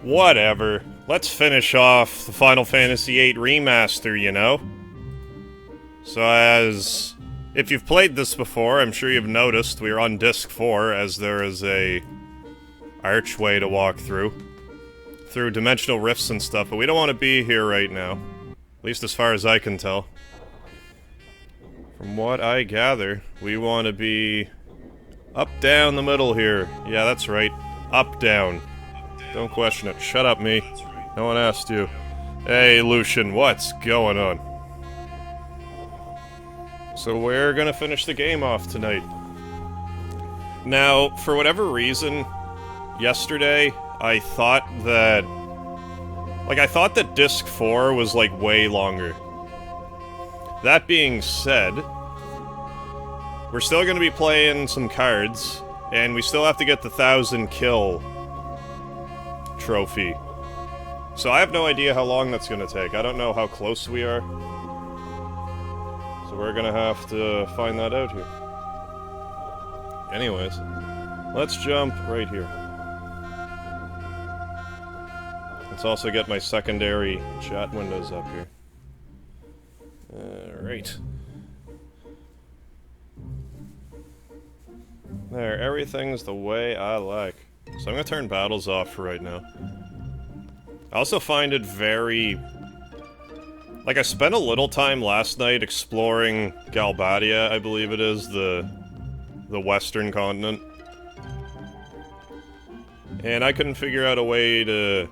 Whatever. Let's finish off the Final Fantasy VIII Remaster, you know? So if you've played this before, I'm sure you've noticed we're on Disc 4, as there is a archway to walk through dimensional rifts and stuff, but we don't want to be here right now. At least as far as I can tell. From what I gather, we want to be up, down the middle here. Yeah, that's right. Up, down. Don't question it. Shut up, me. No one asked you. Hey, Lucian, what's going on? So we're gonna finish the game off tonight. Now, for whatever reason, yesterday, I thought that Disc 4 was, like, way longer. That being said, we're still gonna be playing some cards, and we still have to get the 1,000 kill trophy. So I have no idea how long that's gonna take. I don't know how close we are. So we're gonna have to find that out here. Anyways, let's jump right here. Let's also get my secondary chat windows up here. Alright. There, everything's the way I like. So I'm gonna turn battles off for right now. I also find it very... Like, I spent a little time last night exploring Galbadia, I believe it is, the western continent. And I couldn't figure out a way to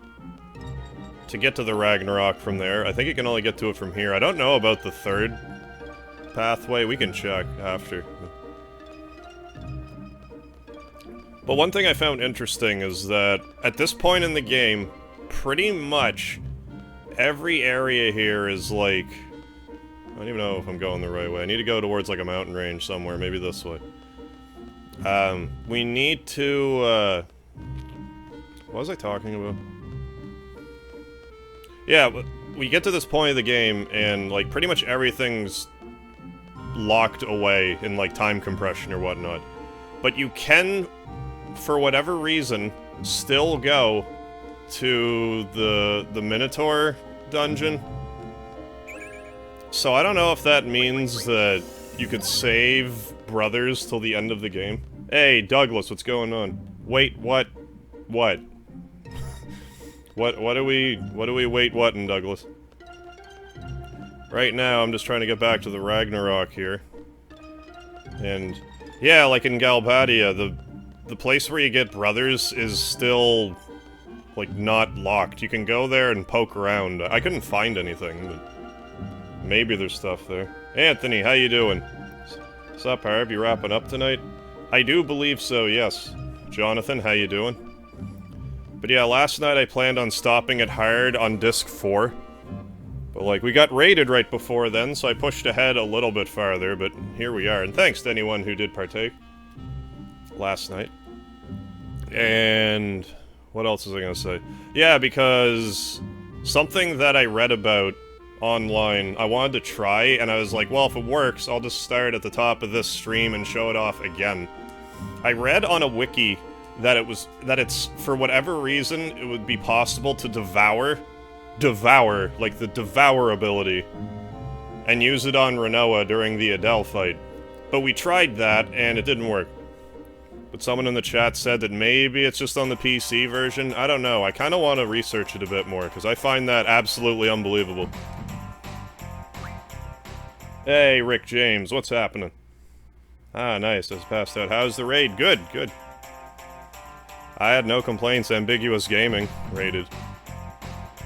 get to the Ragnarok from there. I think you can only get to it from here. I don't know about the third pathway. We can check after. But one thing I found interesting is that at this point in the game, pretty much every area here is like... I don't even know if I'm going the right way. I need to go towards like a mountain range somewhere, maybe this way. We need to, what was I talking about? Yeah, we get to this point of the game, and, like, pretty much everything's locked away in, like, time compression or whatnot. But you can, for whatever reason, still go to the Minotaur dungeon. So I don't know if that means that you could save brothers till the end of the game. Hey, Douglas, what's going on? Wait, what? What? What do we wait whatin', Douglas? Right now, I'm just trying to get back to the Ragnarok here. And, yeah, like in Galbadia, the place where you get brothers is still, like, not locked. You can go there and poke around. I couldn't find anything, but maybe there's stuff there. Anthony, how you doing? Sup, Harv? You wrapping up tonight? I do believe so, yes. Jonathan, how you doing? But yeah, last night I planned on stopping it hard on Disc 4. But like, we got raided right before then, so I pushed ahead a little bit farther, but here we are. And thanks to anyone who did partake last night. And what else was I gonna say? Yeah, because something that I read about online, I wanted to try, and I was like, well, if it works, I'll just start at the top of this stream and show it off again. I read on a wiki that it's, for whatever reason, it would be possible to devour, like the devour ability, and use it on Renoa during the Adele fight. But we tried that, and it didn't work. But someone in the chat said that maybe it's just on the PC version. I don't know, I kinda want to research it a bit more, because I find that absolutely unbelievable. Hey, Rick James, what's happening? Ah, nice, I was passed out. How's the raid? Good, good. I had no complaints. Ambiguous Gaming raided.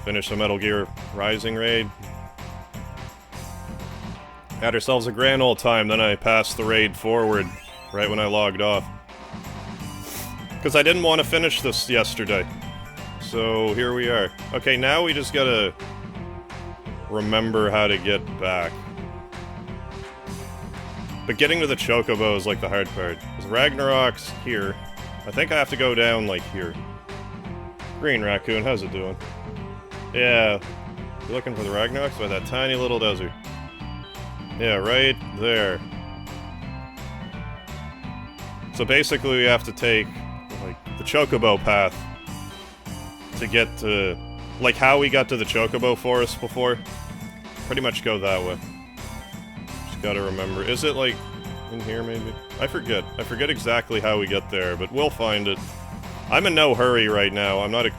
Finished the Metal Gear Rising raid. Had ourselves a grand old time, then I passed the raid forward right when I logged off. Because I didn't want to finish this yesterday. So here we are. Okay, now we just gotta remember how to get back. But getting to the Chocobo is like the hard part. Because Ragnarok's here. I think I have to go down, like, here. Green Raccoon, how's it doing? Yeah. You're looking for the Ragnaroks by that tiny little desert. Yeah, right there. So basically we have to take, like, the chocobo path to get to... Like how we got to the chocobo forest before. Pretty much go that way. Just gotta remember. Is it, like, in here, maybe? I forget. I forget exactly how we get there, but we'll find it. I'm in no hurry right now. I'm not a...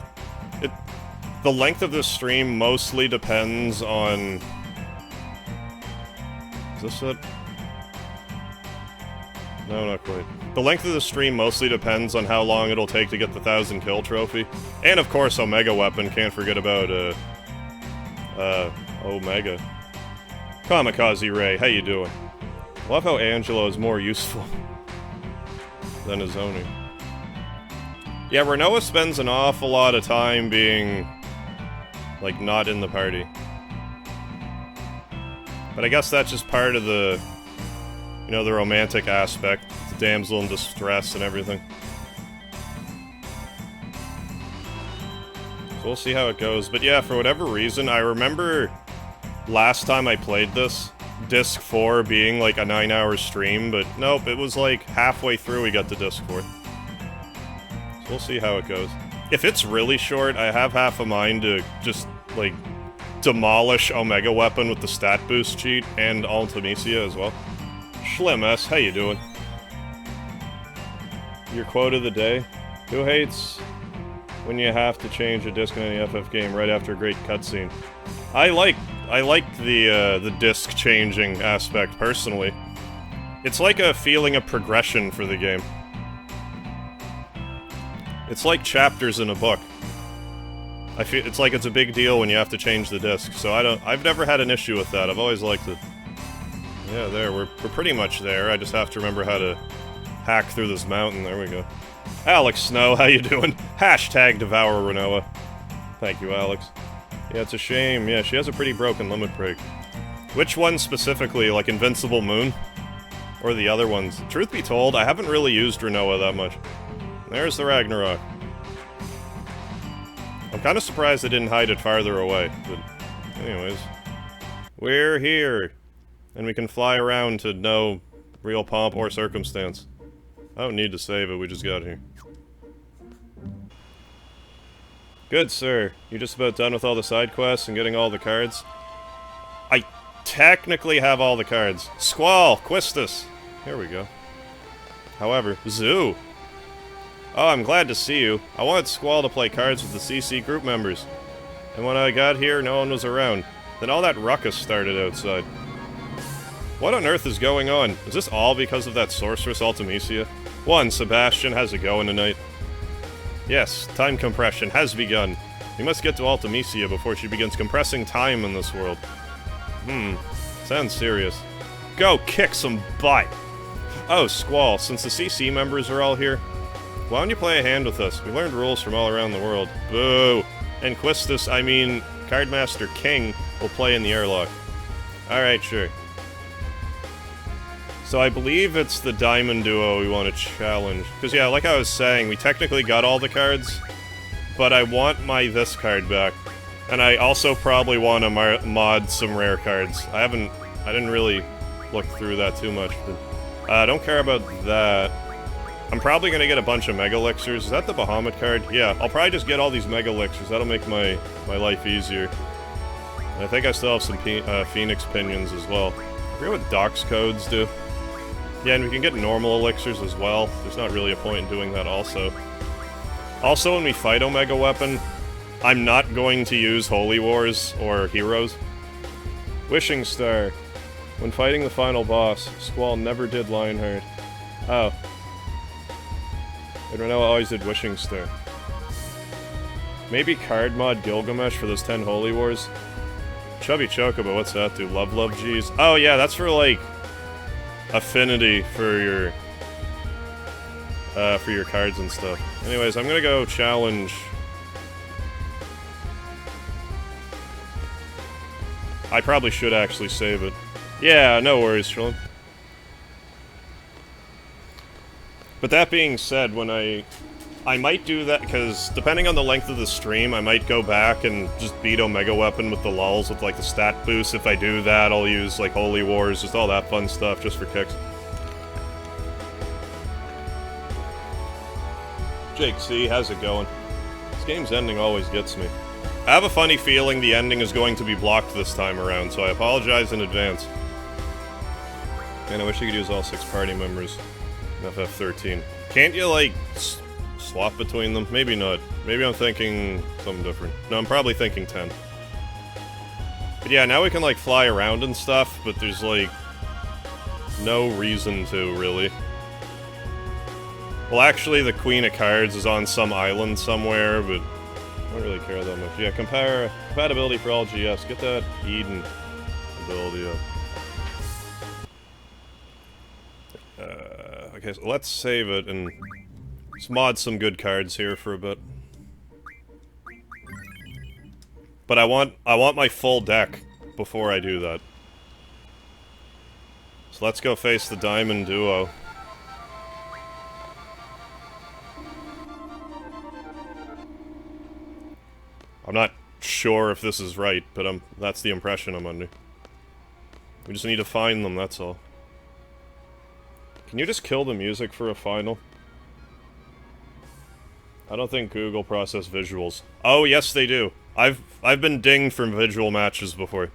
The length of this stream mostly depends on... Is this it? No, not quite. The length of the stream mostly depends on how long it'll take to get the 1,000 kill trophy. And of course, Omega Weapon, can't forget about, Omega. Kamikaze Ray, how you doing? Love how Angelo is more useful than Azoni. Yeah, Renoa spends an awful lot of time being, like, not in the party. But I guess that's just part of the, you know, the romantic aspect. The damsel in distress and everything. So we'll see how it goes. But yeah, for whatever reason, I remember last time I played this, Disc 4 being like a 9-hour stream, but nope, it was like halfway through we got to Disc 4. So we'll see how it goes. If it's really short, I have half a mind to just, like, demolish Omega Weapon with the stat boost cheat and Ultimisia as well. Schlim S, how you doing? Your quote of the day? Who hates when you have to change a disc in any FF game right after a great cutscene? I like the disc changing aspect personally. It's like a feeling of progression for the game. It's like chapters in a book. I feel it's like it's a big deal when you have to change the disc, so I've never had an issue with that. I've always liked it. Yeah, there, we're pretty much there. I just have to remember how to hack through this mountain. There we go. Alex Snow, how you doing? Hashtag Devour Renoa. Thank you, Alex. Yeah, it's a shame. Yeah, she has a pretty broken limit break. Which one specifically? Like Invincible Moon? Or the other ones? Truth be told, I haven't really used Renoa that much. There's the Ragnarok. I'm kind of surprised they didn't hide it farther away, but anyways. We're here! And we can fly around to no real pomp or circumstance. I don't need to save it, we just got here. Good, sir. You just about done with all the side quests and getting all the cards? I technically have all the cards. Squall! Quistis! Here we go. However, Zoo! Oh, I'm glad to see you. I wanted Squall to play cards with the CC group members. And when I got here, no one was around. Then all that ruckus started outside. What on earth is going on? Is this all because of that sorceress Ultimisia? One, Sebastian, how's it going tonight? Yes, time compression has begun. We must get to Ultimisia before she begins compressing time in this world. Sounds serious. Go kick some butt! Oh, Squall, since the CC members are all here, why don't you play a hand with us? We learned rules from all around the world. Boo! And Quistis, I mean, Cardmaster King, will play in the airlock. Alright, sure. So I believe it's the Diamond Duo we want to challenge. Because yeah, like I was saying, we technically got all the cards, but I want my this card back. And I also probably want to mod some rare cards. I didn't really look through that too much, but I don't care about that. I'm probably going to get a bunch of Mega Elixirs. Is that the Bahamut card? Yeah, I'll probably just get all these Mega Elixirs. That'll make my life easier. And I think I still have some Phoenix Pinions as well. I forget what Docs codes do. Yeah, and we can get normal elixirs as well. There's not really a point in doing that also. Also, when we fight Omega Weapon, I'm not going to use Holy Wars or Heroes. Wishing Star. When fighting the final boss, Squall never did Lionheart. Oh. And Renoa always did Wishing Star. Maybe card mod Gilgamesh for those 10 Holy Wars? Chubby Chocobo, what's that do? Love G's? Oh yeah, that's for like affinity for your cards and stuff. Anyways, I'm gonna go challenge. I probably should actually save it. Yeah, no worries, Trillium. But that being said, when I might do that, because depending on the length of the stream, I might go back and just beat Omega Weapon with the lulls with, like, the stat boost. If I do that, I'll use, like, Holy Wars, just all that fun stuff, just for kicks. Jake C, how's it going? This game's ending always gets me. I have a funny feeling the ending is going to be blocked this time around, so I apologize in advance. Man, I wish you could use all 6 party members in FF13. Can't you, like, swap between them? Maybe not. Maybe I'm thinking something different. No, I'm probably thinking 10. But yeah, now we can, like, fly around and stuff, but there's, like, no reason to, really. Well, actually, the Queen of Cards is on some island somewhere, but I don't really care that much. Yeah, compatibility for all GS. Get that Eden ability up. Okay, so let's save it and let's mod some good cards here for a bit. But I want my full deck before I do that. So let's go face the Diamond Duo. I'm not sure if this is right, but that's the impression I'm under. We just need to find them, that's all. Can you just kill the music for a final? I don't think Google processed visuals. Oh, yes they do. I've been dinged from visual matches before.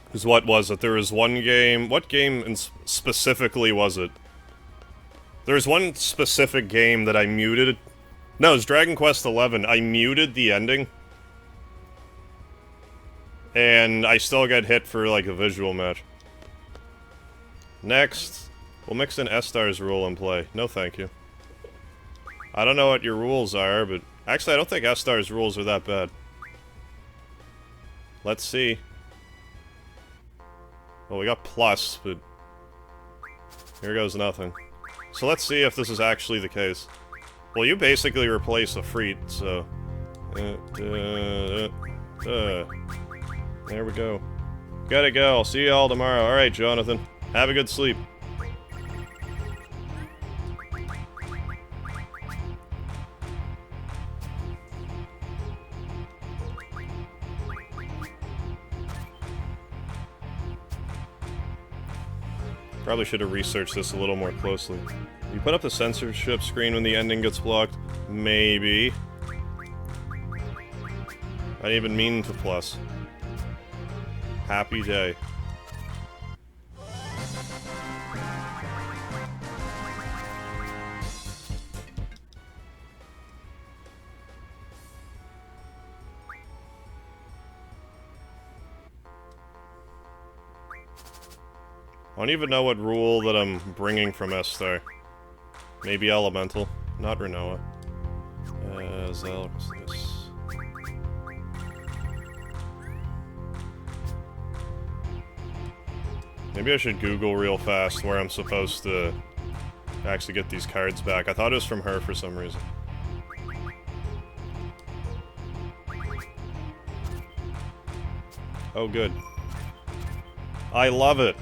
Because what was it? There was one game... What game specifically was it? There was one specific game that I muted. No, it was Dragon Quest XI. I muted the ending. And I still got hit for, like, a visual match. Next, we'll mix in Estar's rule and play. No thank you. I don't know what your rules are, but... Actually, I don't think Estar's rules are that bad. Let's see. Well, we got plus, but... Here goes nothing. So let's see if this is actually the case. Well, you basically replace a Freet, so... There we go. Gotta go. I'll see you all tomorrow. Alright, Jonathan. Have a good sleep. Probably should have researched this a little more closely. You put up the censorship screen when the ending gets blocked? Maybe. I didn't even mean to plus. Happy day. I don't even know what rule that I'm bringing from Estar. Maybe Elemental, not Renoa. Zel, what's this? Maybe I should Google real fast where I'm supposed to actually get these cards back. I thought it was from her for some reason. Oh, good. I love it.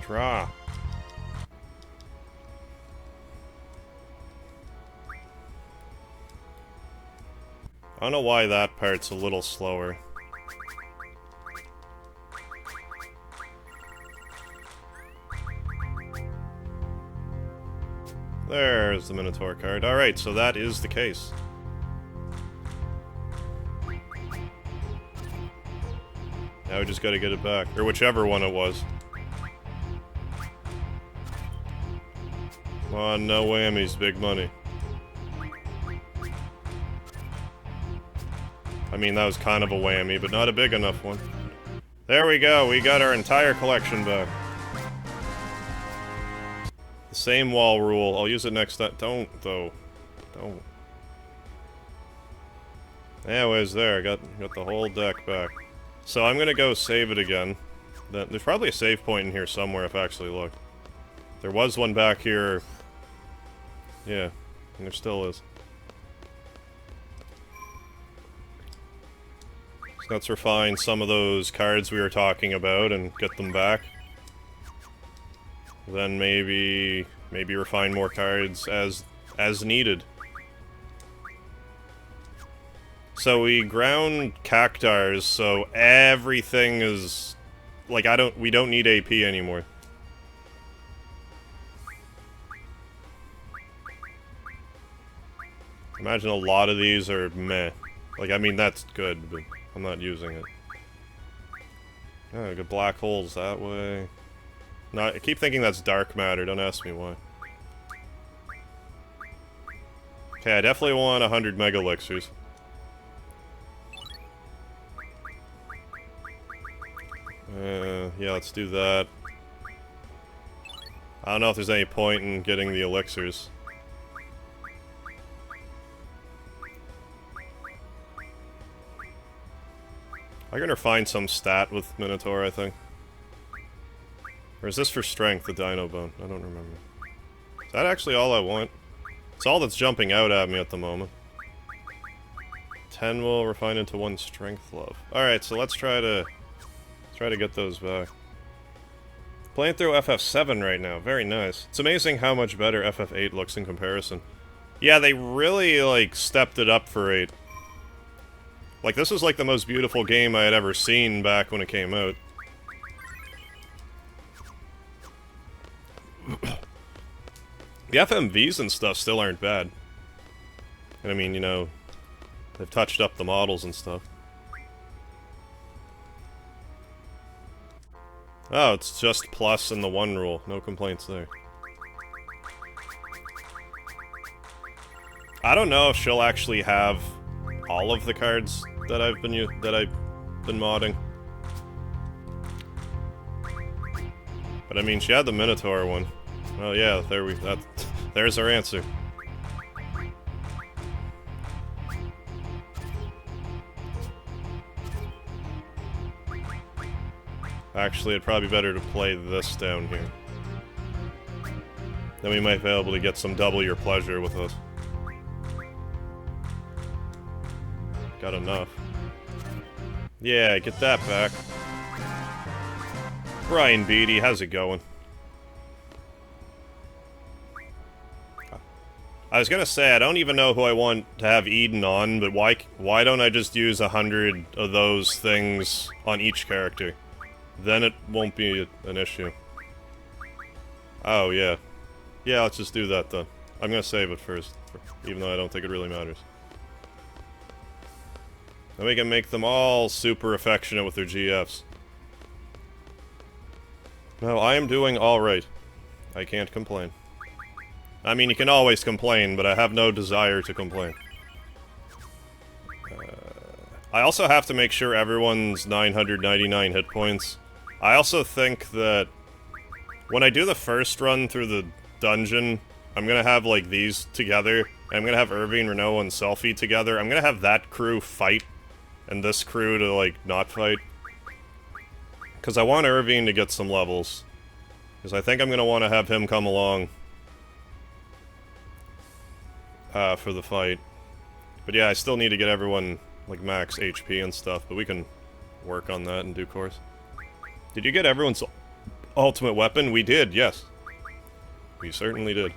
Draw. I don't know why that part's a little slower. There's the Minotaur card. Alright, so that is the case. Now we just gotta get it back. Or whichever one it was. Come on, no whammies, big money. I mean, that was kind of a whammy, but not a big enough one. There we go, we got our entire collection back. The same wall rule, I'll use it next time. Don't, though. Don't. Anyways, there, I got the whole deck back. So I'm gonna go save it again. There's probably a save point in here somewhere if I actually look. There was one back here. Yeah, and there still is. So let's refine some of those cards we were talking about and get them back. Then maybe refine more cards as needed. So we ground cactars, so everything is... Like, we don't need AP anymore. Imagine a lot of these are meh. Like, I mean, that's good, but I'm not using it. Oh, I got black holes that way. No, I keep thinking that's dark matter, don't ask me why. Okay, I definitely want 100 mega elixirs. Yeah, let's do that. I don't know if there's any point in getting the elixirs. I'm gonna find some stat with Minotaur, I think. Or is this for strength, the Dino Bone? I don't remember. Is that actually all I want? It's all that's jumping out at me at the moment. 10 will refine into 1 strength love. Alright, so let's try to get those back. Playing through FF7 right now, very nice. It's amazing how much better FF8 looks in comparison. Yeah, they really, like, stepped it up for 8. Like, this was like the most beautiful game I had ever seen back when it came out. The FMVs and stuff still aren't bad. And I mean, you know, they've touched up the models and stuff. Oh, it's just plus in the 1 rule. No complaints there. I don't know if she'll actually have all of the cards that I've been modding. But I mean, she had the Minotaur one. Oh yeah, there's our answer. Actually, it'd probably be better to play this down here. Then we might be able to get some double your pleasure with us. Got enough. Yeah, get that back. Brian Beatty, how's it going? I was gonna say, I don't even know who I want to have Eden on, but why don't I just use 100 of those things on each character? Then it won't be an issue. Oh, yeah. Yeah, let's just do that then. I'm gonna save it first, even though I don't think it really matters. Then we can make them all super affectionate with their GFs. No, I am doing alright. I can't complain. I mean, you can always complain, but I have no desire to complain. I also have to make sure everyone's 999 hit points. I also think that when I do the first run through the dungeon, I'm gonna have, like, these together. I'm gonna have Irving, Renault, and Selfie together. I'm gonna have that crew fight, and this crew to, like, not fight. Because I want Irving to get some levels. Because I think I'm gonna want to have him come along for the fight. But yeah, I still need to get everyone, like, max HP and stuff, but we can work on that in due course. Did you get everyone's ultimate weapon? We did, yes. We certainly did.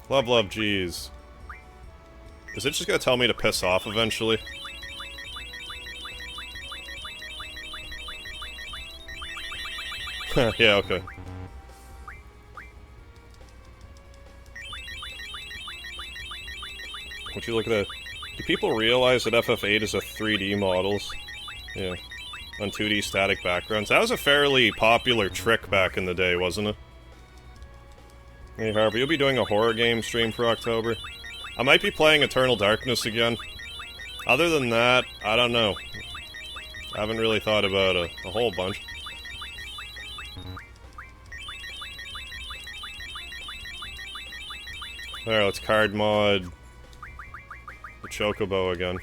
Love, jeez. Is it just gonna tell me to piss off eventually? Yeah, okay. Would you look at that? Do people realize that FF8 is a 3D models? Yeah. On 2D static backgrounds. That was a fairly popular trick back in the day, wasn't it? Hey, Harvey, you'll be doing a horror game stream for October. I might be playing Eternal Darkness again. Other than that, I don't know. I haven't really thought about a whole bunch. Alright, let's card mod the Chocobo again.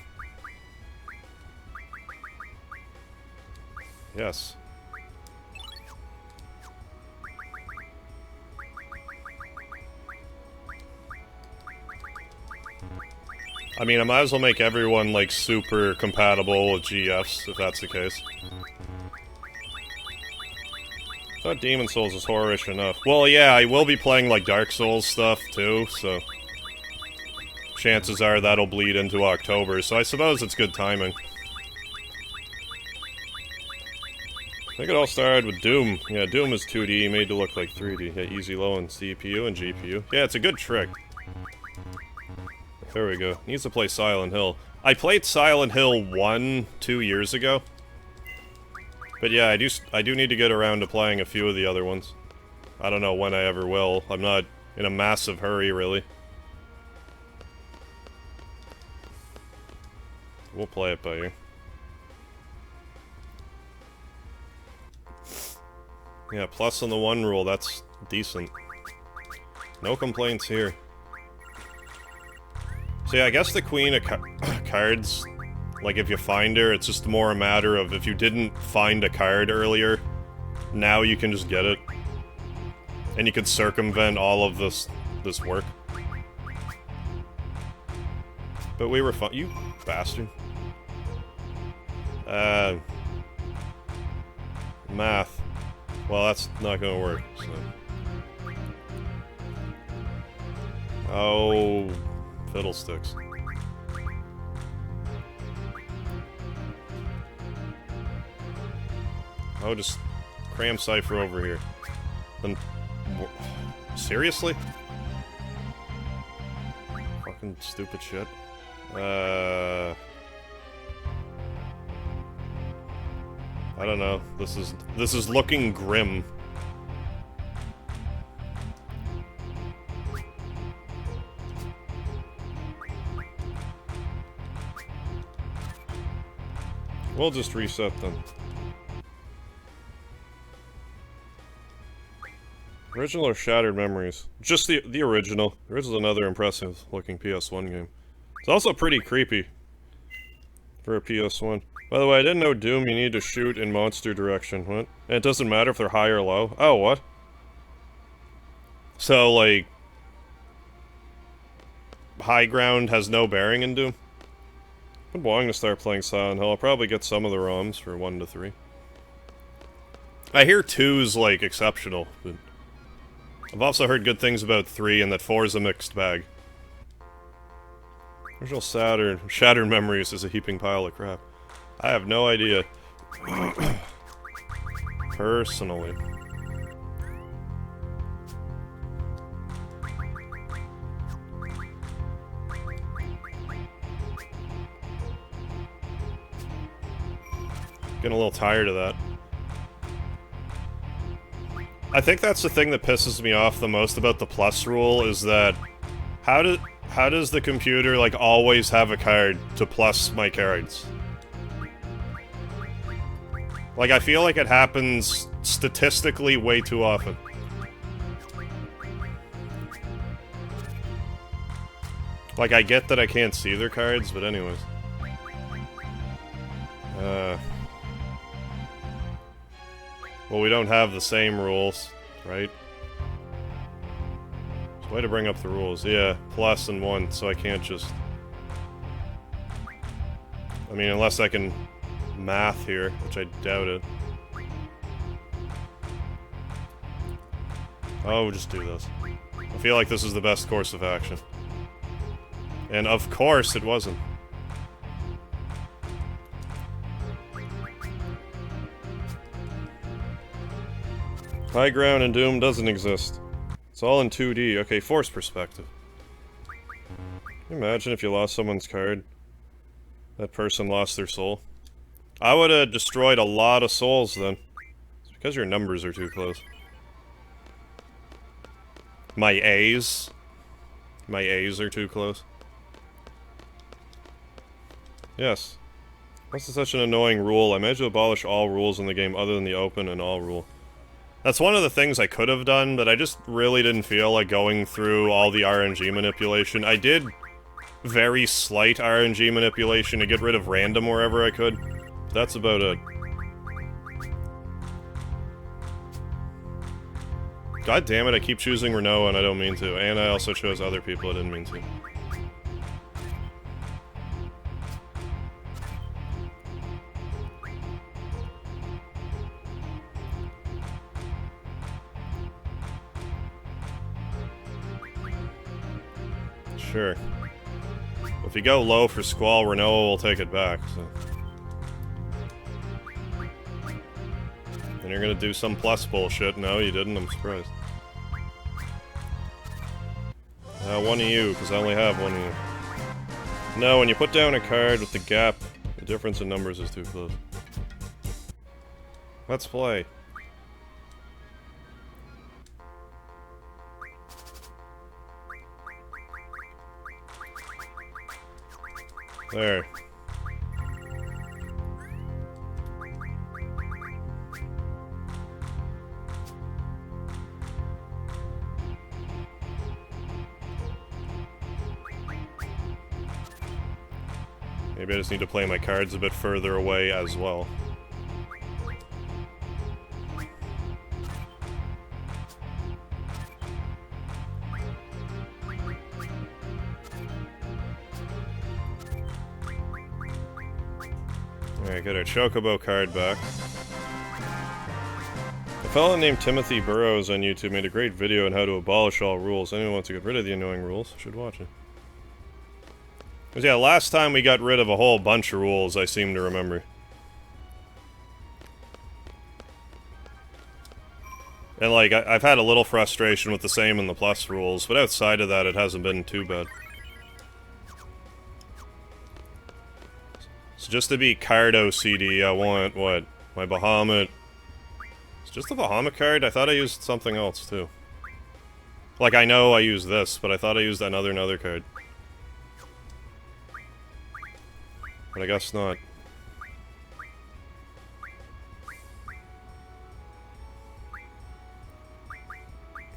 Yes. I mean, I might as well make everyone, like, super compatible with GFs, if that's the case. I thought Demon Souls is horror-ish enough. Well, yeah, I will be playing, like, Dark Souls stuff, too, so... chances are that'll bleed into October, so I suppose it's good timing. I think it all started with Doom. Yeah, Doom is 2D, made to look like 3D. Yeah, easy low on CPU and GPU. Yeah, it's a good trick. There we go. Needs to play Silent Hill. I played Silent Hill 1 2 years ago. But yeah, I do need to get around to playing a few of the other ones. I don't know when I ever will. I'm not in a massive hurry, really. We'll play it by ear. Yeah, plus on the 1 rule, that's decent. No complaints here. So yeah, I guess the queen of cards, like if you find her, it's just more a matter of if you didn't find a card earlier, now you can just get it. And you can circumvent all of this work. But we were fun- you bastard. Math. Well, that's not gonna work, so... Oh... Fiddlesticks. Oh, just cram Cypher over here. Then... Seriously? Fucking stupid shit. I don't know. This is looking grim. We'll just reset them. Original or Shattered Memories? Just the original. The original's another impressive looking PS1 game. It's also pretty creepy for a PS1. By the way, I didn't know Doom you need to shoot in monster direction. What? And it doesn't matter if they're high or low? Oh, what? So, like... high ground has no bearing in Doom? I'm wanting to start playing Silent Hill. I'll probably get some of the ROMs for 1 to 3. I hear 2's, like, exceptional, but... I've also heard good things about 3 and that 4's a mixed bag. Original Shattered Memories is a heaping pile of crap. I have no idea. Personally. Getting a little tired of that. I think that's the thing that pisses me off the most about the plus rule, is that how does the computer, like, always have a card to plus my cards? Like, I feel like it happens statistically way too often. Like, I get that I can't see their cards, but anyways. Well, we don't have the same rules, right? There's a way to bring up the rules. Yeah, plus and 1, so I can't just... I mean, unless I can math here, which I doubt it. Oh, we'll just do this. I feel like this is the best course of action. And of course it wasn't. High ground in Doom doesn't exist. It's all in 2D. Okay, force perspective. Can you imagine if you lost someone's card? That person lost their soul. I would have destroyed a lot of souls then. It's because your numbers are too close. My A's are too close. Yes. What's such an annoying rule? I managed to abolish all rules in the game other than the open and all rule. That's one of the things I could have done, but I just really didn't feel like going through all the RNG manipulation. I did very slight RNG manipulation to get rid of random wherever I could. But that's about it. God damn it, I keep choosing Renault and I don't mean to. And I also chose other people I didn't mean to. Sure. If you go low for Squall, Renoa will take it back, so... And you're gonna do some plus bullshit. No, you didn't, I'm surprised. One of you, because I only have one of you. No, when you put down a card with the gap, the difference in numbers is too close. Let's play. There. Maybe I just need to play my cards a bit further away as well. Alright, get our Chocobo card back. A fellow named Timothy Burrows on YouTube made a great video on how to abolish all rules. Anyone wants to get rid of the annoying rules should watch it. Because yeah, last time we got rid of a whole bunch of rules, I seem to remember. And like, I've had a little frustration with the same in the plus rules, but outside of that, it hasn't been too bad. So just to be card OCD, I want, what? My Bahamut. It's just the Bahamut card? I thought I used something else, too. Like, I know I used this, but I thought I used another card. But I guess not.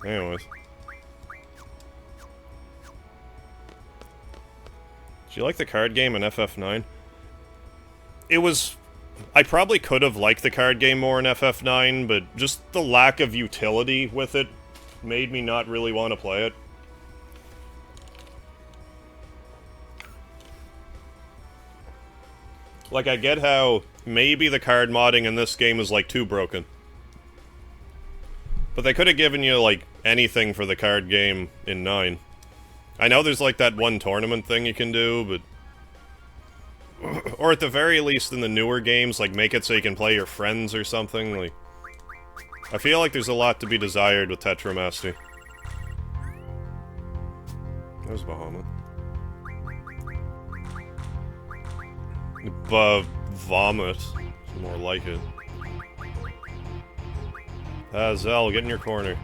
Anyways. Do you like the card game in FF9? It was... I probably could have liked the card game more in FF9, but just the lack of utility with it made me not really want to play it. Like, I get how maybe the card modding in this game is, like, too broken. But they could have given you, like, anything for the card game in 9. I know there's, like, that one tournament thing you can do, but... or at the very least in the newer games, like, make it so you can play your friends or something, like... I feel like there's a lot to be desired with Tetramaster. There's Bahamut. Vomit. It's more like it. Zell, get in your corner.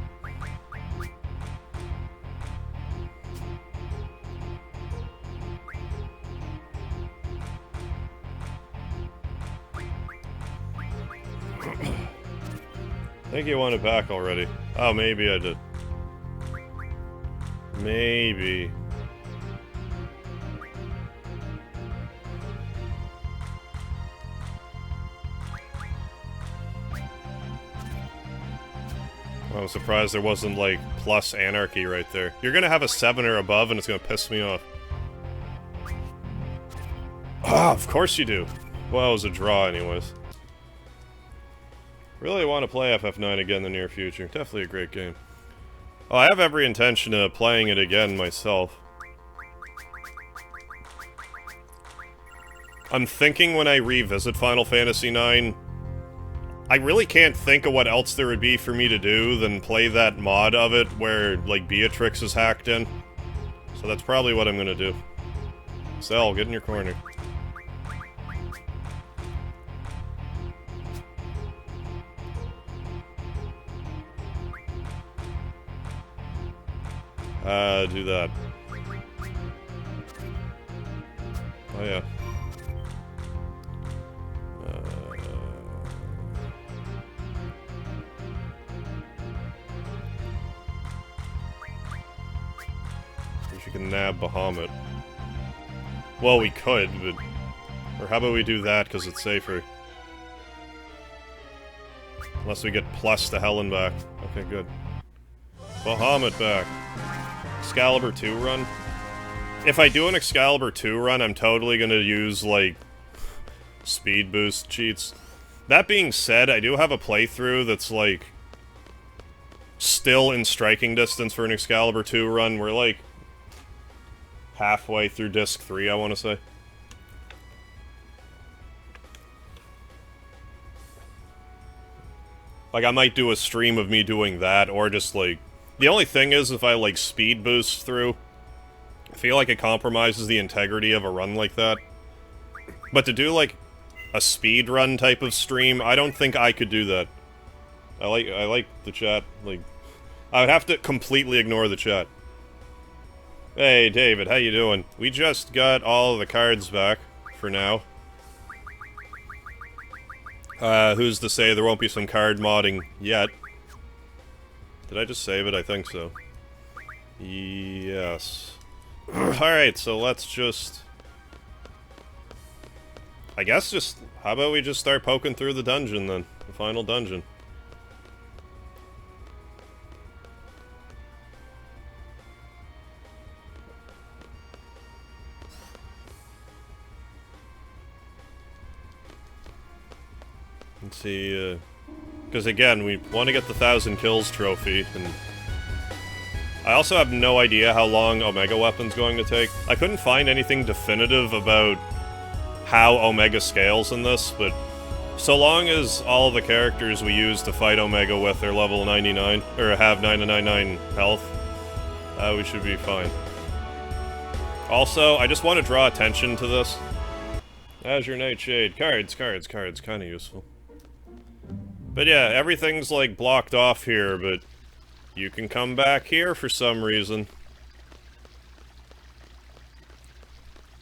I think you want it back already. Oh, maybe I did. Maybe. I'm surprised there wasn't, like, plus anarchy right there. You're gonna have a 7 or above and it's gonna piss me off. Ah, of course you do. Well, it was a draw anyways. Really want to play FF9 again in the near future. Definitely a great game. Oh, I have every intention of playing it again myself. I'm thinking when I revisit Final Fantasy IX, I really can't think of what else there would be for me to do than play that mod of it where, like, Beatrix is hacked in. So that's probably what I'm gonna do. Cell, get in your corner. Do that. Oh yeah. You can nab Bahamut. Well, we could, but... Or how about we do that, because it's safer. Unless we get plus to Helen back. Okay, good. Bahamut back. Excalibur 2 run? If I do an Excalibur 2 run, I'm totally gonna use, like, speed boost cheats. That being said, I do have a playthrough that's, like, still in striking distance for an Excalibur 2 run, where, like, halfway through Disc 3, I want to say. Like, I might do a stream of me doing that, or just, like... The only thing is, if I, like, speed boost through, I feel like it compromises the integrity of a run like that. But to do, like, a speed run type of stream, I don't think I could do that. I like the chat, like... I would have to completely ignore the chat. Hey, David, how you doing? We just got all of the cards back, for now. Who's to say there won't be some card modding yet? Did I just save it? I think so. Yes. Alright, so let's just... I guess just... How about we just start poking through the dungeon, then? The final dungeon. Let's see, because again, we want to get the 1,000 kills trophy, and I also have no idea how long Omega Weapon's going to take. I couldn't find anything definitive about how Omega scales in this, but so long as all the characters we use to fight Omega with are level 99, or have 999 health, we should be fine. Also, I just want to draw attention to this. Azure Nightshade. Cards, kinda useful. But yeah, everything's like blocked off here, but you can come back here for some reason.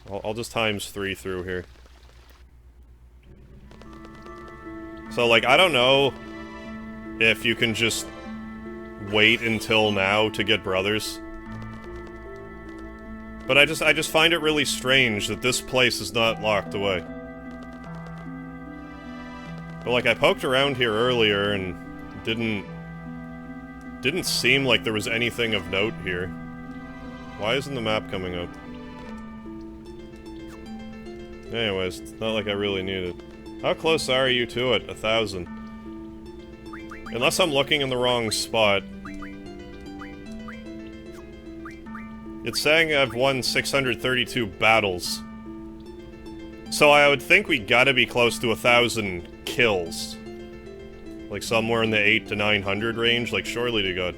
I'll just times 3 through here. So like, I don't know if you can just wait until now to get brothers. But I just find it really strange that this place is not locked away. But like, I poked around here earlier and didn't seem like there was anything of note here. Why isn't the map coming up? Anyways, it's not like I really need it. How close are you to it? 1,000. Unless I'm looking in the wrong spot. It's saying I've won 632 battles. So I would think we gotta be close to 1,000 kills. Like somewhere in the 800 to 900 range, like surely to God.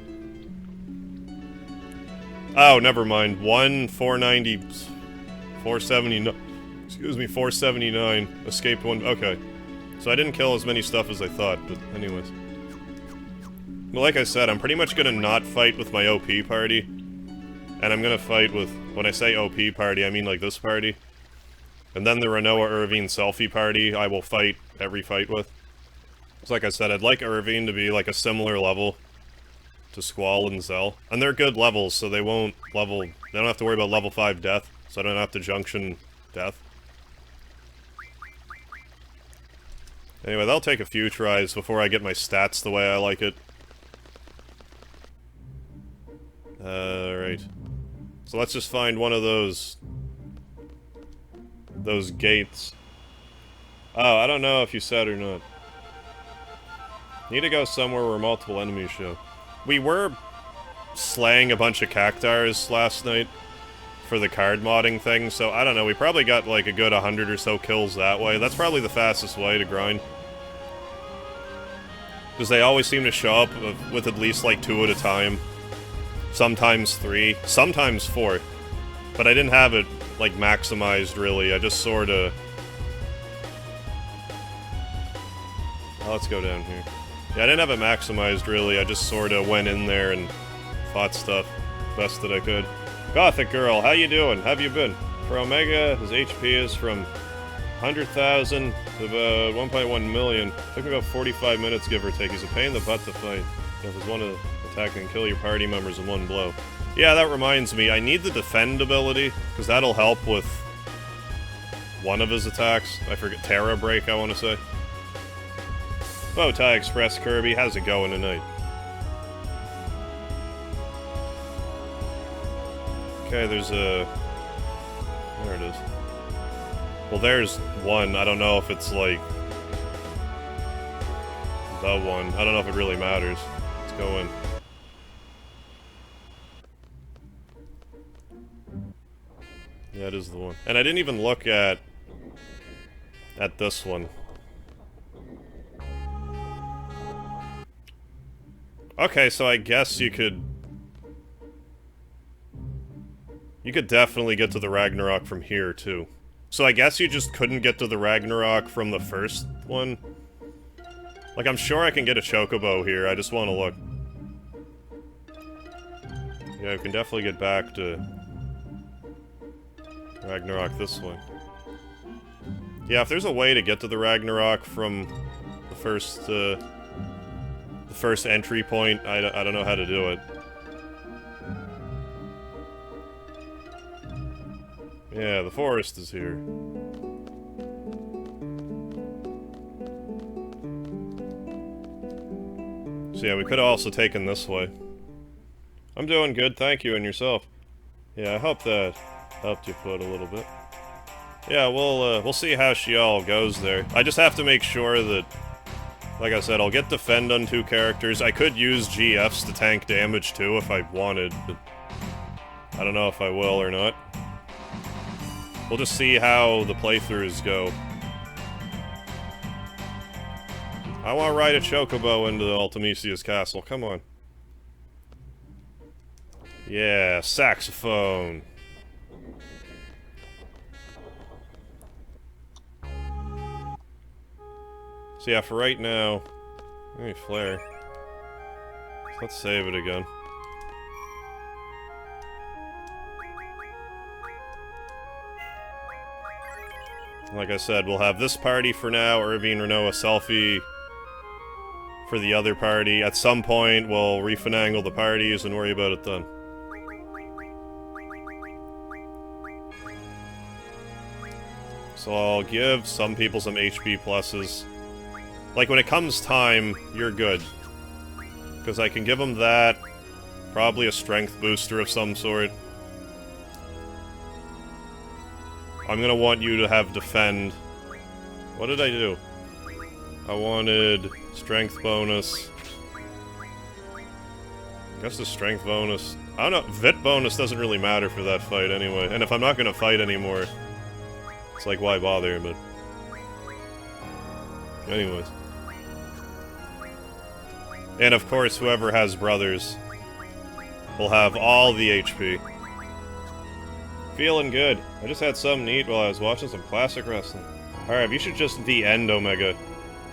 Oh, never mind. 490... 479... Excuse me, 479. Escaped one... Okay. So I didn't kill as many stuff as I thought, but anyways. Well, like I said, I'm pretty much gonna not fight with my OP party. And I'm gonna fight with... When I say OP party, I mean like this party. And then the Renoa Irvine selfie party, I will fight every fight with. So like I said, I'd like Irvine to be like a similar level to Squall and Zell. And they're good levels, so they won't level... They don't have to worry about level 5 death, so I don't have to junction death. Anyway, that'll take a few tries before I get my stats the way I like it. Right. So let's just find one of those gates. Oh, I don't know if you said or not. Need to go somewhere where multiple enemies show. We were slaying a bunch of cactars last night for the card modding thing, so I don't know, we probably got like a good 100 or so kills that way. That's probably the fastest way to grind. Because they always seem to show up with at least like 2 at a time. Sometimes 3, sometimes 4. But I didn't have it, like, maximized, really. I just sorta... Oh, let's go down here. Yeah, I didn't have it maximized, really. I just sorta went in there and fought stuff best that I could. Gothic Girl, how you doing? How have you been? For Omega, his HP is from 100,000 to about 1.1 million. Took me about 45 minutes, give or take. He's a pain in the butt to fight. If he's one to attack and kill your party members in one blow. Yeah, that reminds me, I need the defend ability, because that'll help with one of his attacks. I forget, Terra Break, I want to say. Bowtie Express Kirby, how's it going tonight? Okay, there's a... There it is. Well, there's one. I don't know if it's, like... the one. I don't know if it really matters. Let's go in. Yeah, it is the one. And I didn't even look at this one. Okay, so I guess you could definitely get to the Ragnarok from here, too. So I guess you just couldn't get to the Ragnarok from the first one? Like, I'm sure I can get a Chocobo here, I just want to look. Yeah, we can definitely get back to Ragnarok this way. Yeah, if there's a way to get to the Ragnarok from the first entry point, I don't know how to do it. Yeah, the forest is here. So yeah, we could have also taken this way. I'm doing good, thank you, and yourself. Yeah, I hope that helped you put a little bit. Yeah, we'll see how Shial goes there. I just have to make sure that, like I said, I'll get defend on 2 characters. I could use GFs to tank damage too if I wanted, but I don't know if I will or not. We'll just see how the playthroughs go. I want to ride a Chocobo into the Ultimisia's castle, come on. Yeah, saxophone. So yeah, for right now, maybe flare. So let's save it again. Like I said, we'll have this party for now, Irvine, Renault, a selfie for the other party. At some point, we'll refinagle the parties and worry about it then. So I'll give some people some HP pluses. Like, when it comes time, you're good. Because I can give them that. Probably a strength booster of some sort. I'm gonna want you to have defend. What did I do? I wanted strength bonus. I guess the strength bonus... I don't know, VIII bonus doesn't really matter for that fight anyway. And if I'm not gonna fight anymore, it's like, why bother, but... Anyways. And of course, whoever has brothers will have all the HP. Feeling good. I just had something to eat while I was watching some classic wrestling. Alright, you should just end Omega.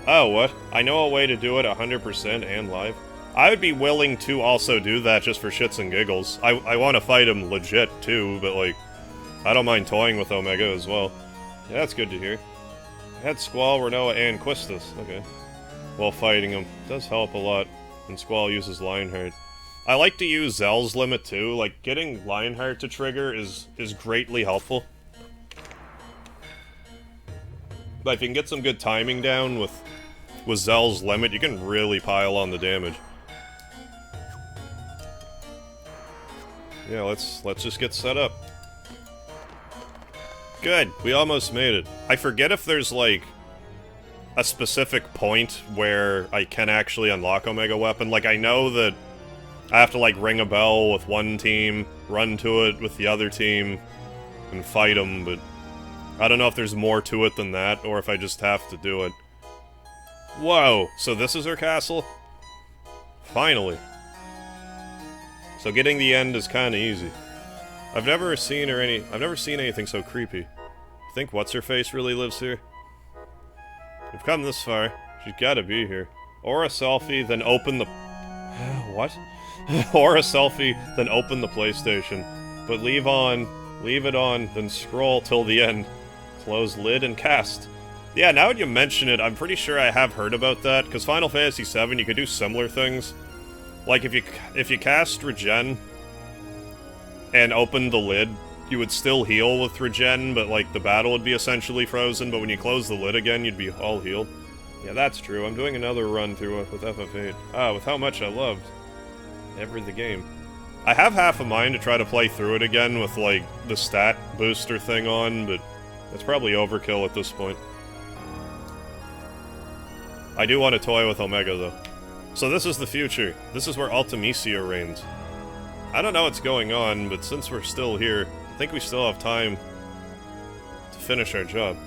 Oh, what? I know a way to do it 100% and live. I would be willing to also do that just for shits and giggles. I want to fight him legit, too, but, like, I don't mind toying with Omega as well. Yeah, that's good to hear. I had Squall, Renoa, and Quistis. Okay. While fighting him. Does help a lot when Squall uses Lionheart. I like to use Zell's limit too, like, getting Lionheart to trigger is greatly helpful. But if you can get some good timing down with Zell's limit, you can really pile on the damage. Yeah, let's just get set up. Good, we almost made it. I forget if there's, like, a specific point where I can actually unlock Omega Weapon. Like, I know that I have to, like, ring a bell with one team, run to it with the other team, and fight them, but I don't know if there's more to it than that, or if I just have to do it. Whoa! So this is her castle? Finally. So getting the end is kinda easy. I've never seen anything so creepy. I think What's-Her-Face really lives here? We've come this far. She's gotta be here. Or a selfie, then open the... What? Or a selfie, then open the PlayStation. But leave it on, then scroll till the end. Close lid and cast. Yeah, now that you mention it, I'm pretty sure I have heard about that, because Final Fantasy VII, you could do similar things. Like, if you cast Regen and open the lid, you would still heal with Regen, but, like, the battle would be essentially frozen, but when you close the lid again, you'd be all healed. Yeah, that's true. I'm doing another run through it with FF8. Ah, with how much I loved the game. I have half a mind to try to play through it again with, like, the stat booster thing on, but that's probably overkill at this point. I do want to toy with Omega, though. So this is the future. This is where Ultimisia reigns. I don't know what's going on, but since we're still here, I think we still have time finish our job.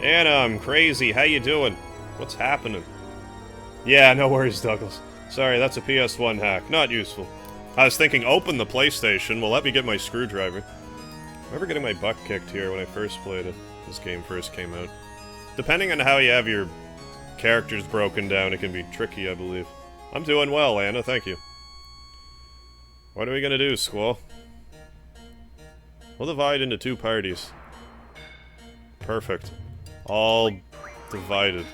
Anna, I'm crazy. How you doing? What's happening? Yeah, no worries, Douglas. Sorry, that's a PS1 hack. Not useful. I was thinking, open the PlayStation. Well, let me get my screwdriver. I remember getting my butt kicked here when I first played it. This game first came out. Depending on how you have your characters broken down, it can be tricky, I believe. I'm doing well, Anna. Thank you. What are we gonna do, Squall? We'll divide into 2 parties. Perfect. All divided.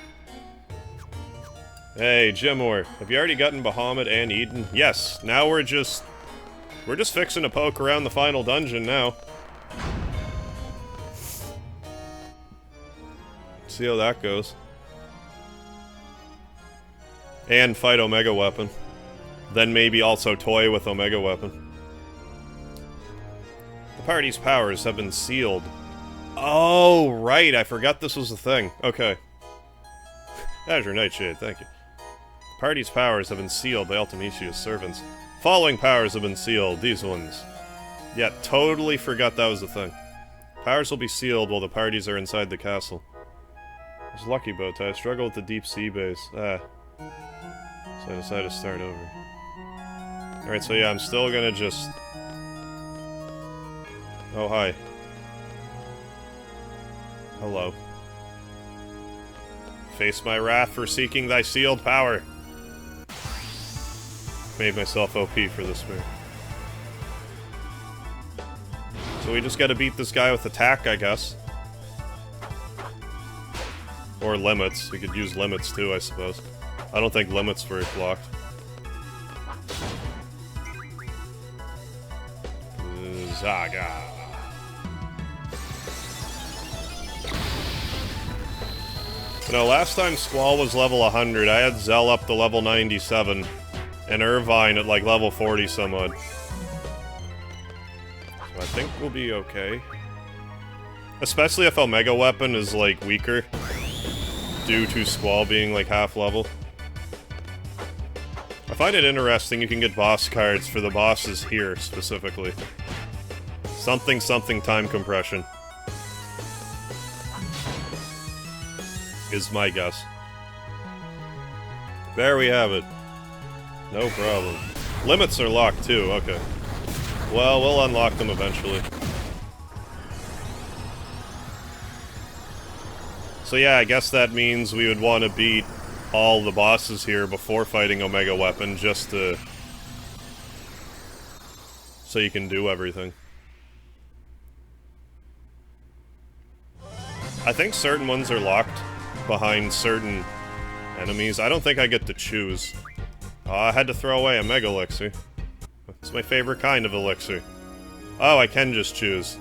Hey, Jimor, have you already gotten Bahamut and Eden? Yes, now we're just fixing to poke around the final dungeon now. See how that goes. And fight Omega Weapon. Then maybe also toy with Omega Weapon. The party's powers have been sealed. Oh, right, I forgot this was a thing. Okay. Azure Nightshade, thank you. The party's powers have been sealed by Ultimisia's servants. Following powers have been sealed, these ones. Yeah, totally forgot that was a thing. Powers will be sealed while the parties are inside the castle. I was lucky, Bowtie. I struggled with the deep sea base. So I decided to start over. Alright, so yeah, I'm still gonna just... Oh, hi. Hello. Face my wrath for seeking thy sealed power. Made myself OP for this move. So we just gotta beat this guy with attack, I guess. Or limits. We could use limits too, I suppose. I don't think limits were blocked. Zaga. You know, last time Squall was level 100, I had Zell up to level 97, and Irvine at like level 40 some odd. So I think we'll be okay. Especially if Omega Weapon is like weaker, due to Squall being like half level. I find it interesting you can get boss cards for the bosses here, specifically. Something something time compression. Is my guess. There we have it. No problem. Limits are locked too, okay. Well, we'll unlock them eventually. So yeah, I guess that means we would want to beat all the bosses here before fighting Omega Weapon, just to... so you can do everything. I think certain ones are locked behind certain enemies. I don't think I get to choose. I had to throw away a Mega Elixir. It's my favorite kind of elixir. Oh, I can just choose.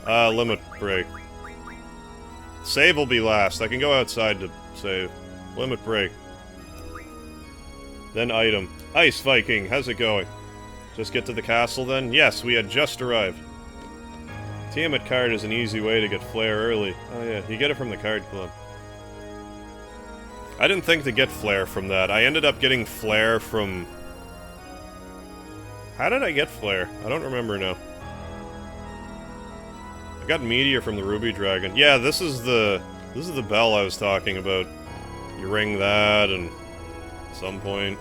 Limit break. Save will be last. I can go outside to save. Limit break. Then item. Ice Viking, how's it going? Just get to the castle then? Yes, we had just arrived. Tiamat card is an easy way to get Flare early. Oh yeah, you get it from the card club. I didn't think to get Flare from that. I ended up getting Flare from... How did I get Flare? I don't remember now. I got Meteor from the Ruby Dragon. Yeah, this is the bell I was talking about. You ring that, and at some point...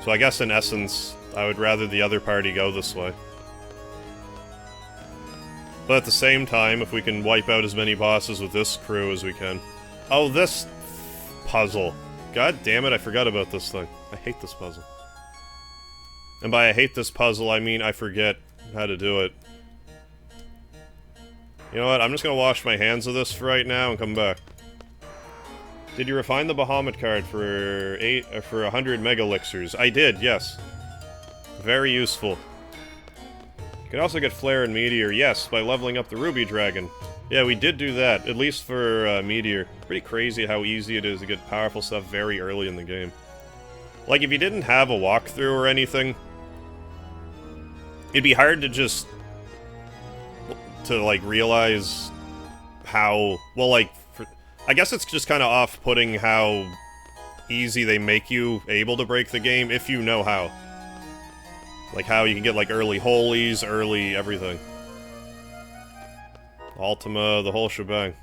So I guess in essence, I would rather the other party go this way. But at the same time, if we can wipe out as many bosses with this crew as we can... Oh, this puzzle. God damn it, I forgot about this thing. I hate this puzzle. And by I hate this puzzle, I mean I forget how to do it. You know what, I'm just gonna wash my hands of this for right now and come back. Did you refine the Bahamut card for 100 Mega Elixirs? I did, yes. Very useful. You can also get Flare and Meteor, yes, by leveling up the Ruby Dragon. Yeah, we did do that, at least for Meteor. Pretty crazy how easy it is to get powerful stuff very early in the game. Like, if you didn't have a walkthrough or anything, it'd be hard to just... to, like, realize how... Well, like, I guess it's just kind of off-putting how easy they make you able to break the game, if you know how. Like, how you can get, like, early holies, early everything. Ultima, the whole shebang.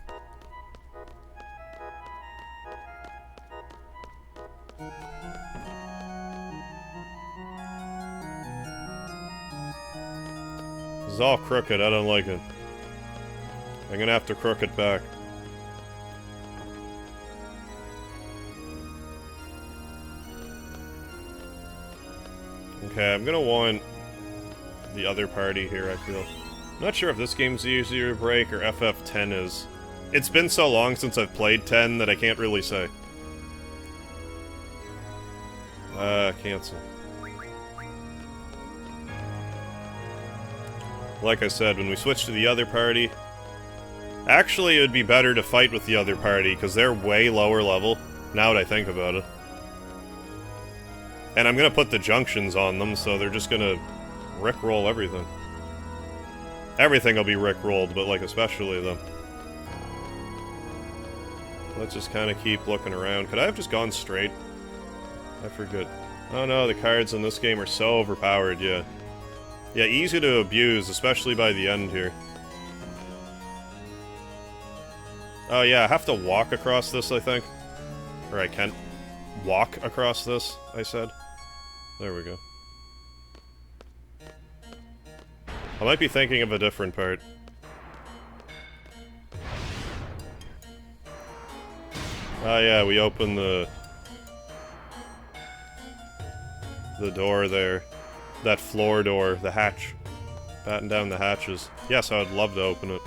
This is all crooked, I don't like it. I'm gonna have to crook it back. Okay, I'm gonna want the other party here, I feel. I'm not sure if this game's easier to break or FF10 is. It's been so long since I've played 10 that I can't really say. Cancel. Like I said, when we switch to the other party... Actually, it would be better to fight with the other party, because they're way lower level, now that I think about it. And I'm gonna put the junctions on them, so they're just gonna rickroll everything. Everything will be rickrolled, but, like, especially them. Let's just kind of keep looking around. Could I have just gone straight? I forget. Oh no, the cards in this game are so overpowered, yeah. Yeah, easy to abuse, especially by the end here. Oh yeah, I have to walk across this, I think. Or I can't walk across this, I said. There we go. I might be thinking of a different part. Oh yeah, we open the door there. That floor door, the hatch. Batten down the hatches. Yes, I would love to open it.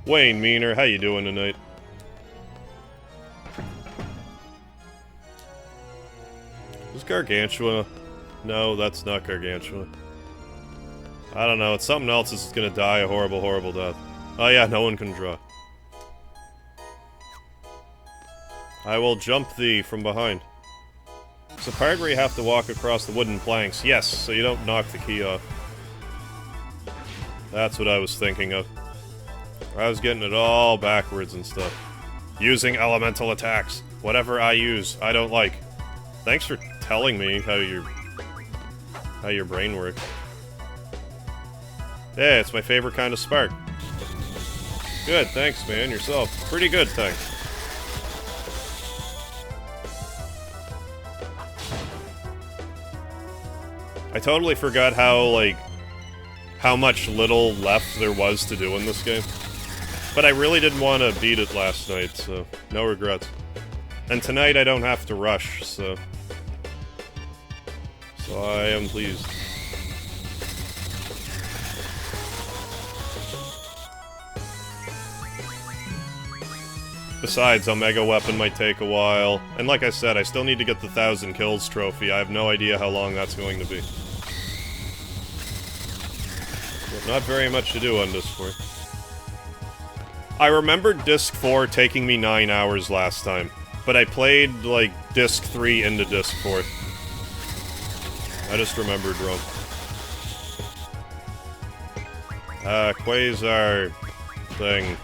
Wayne Meaner, how you doing tonight? Is Gargantua? No, that's not Gargantua. I don't know, it's something else that's gonna die a horrible, horrible death. Oh yeah, no one can draw. I will jump thee from behind. It's a part where you have to walk across the wooden planks. Yes, so you don't knock the key off. That's what I was thinking of. I was getting it all backwards and stuff. Using elemental attacks. Whatever I use, I don't like. Thanks for telling me how your brain works. Yeah, it's my favorite kind of spark. Good, thanks, man. Yourself. Pretty good, thanks. I totally forgot how, like, how much little left there was to do in this game. But I really didn't want to beat it last night, so no regrets. And tonight I don't have to rush, so I am pleased. Besides, Omega Weapon might take a while, and like I said, I still need to get the 1,000 kills trophy. I have no idea how long that's going to be. But not very much to do on Disc 4. I remember Disc 4 taking me 9 hours last time, but I played, like, Disc 3 into Disc 4. I just remembered wrong. Quasar... thing.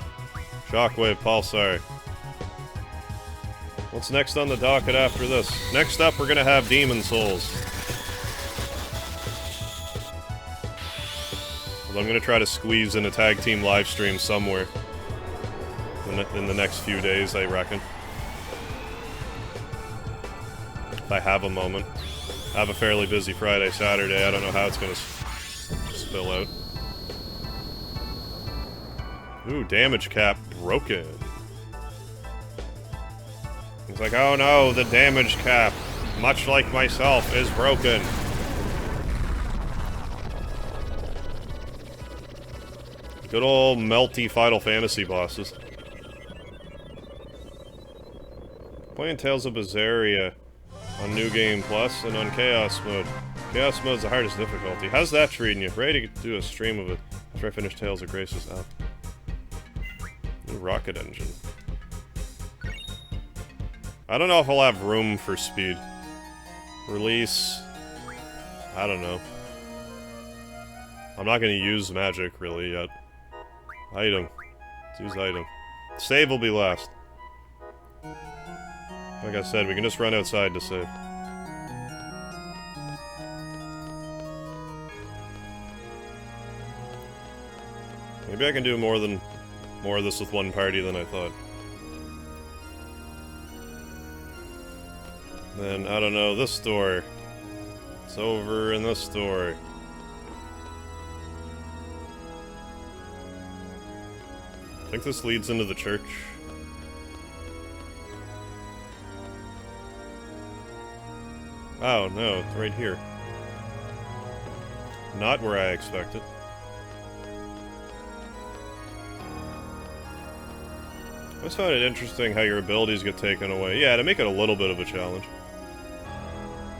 Shockwave Pulsar. What's next on the docket after this? Next up, we're gonna have Demon Souls. Well, I'm gonna try to squeeze in a tag team live stream somewhere. In the next few days, I reckon. If I have a moment. I have a fairly busy Friday, Saturday. I don't know how it's gonna spill out. Ooh, damage cap broken. It's like, oh no, the damage cap, much like myself, is broken. Good old melty Final Fantasy bosses. Playing Tales of Berseria on New Game Plus and on Chaos Mode. Chaos Mode's the hardest difficulty. How's that treating you? Ready to do a stream of it after I finish Tales of Graces? Oh. New rocket engine. I don't know if I'll have room for speed. Release... I don't know. I'm not gonna use magic, really, yet. Item. Let's use item. Save will be last. Like I said, we can just run outside to save. Maybe I can do more than more of this with one party than I thought. Then, I don't know, this door. It's over in this door. I think this leads into the church. Oh, no, it's right here. Not where I expected. I always found it interesting how your abilities get taken away. Yeah, to make it a little bit of a challenge.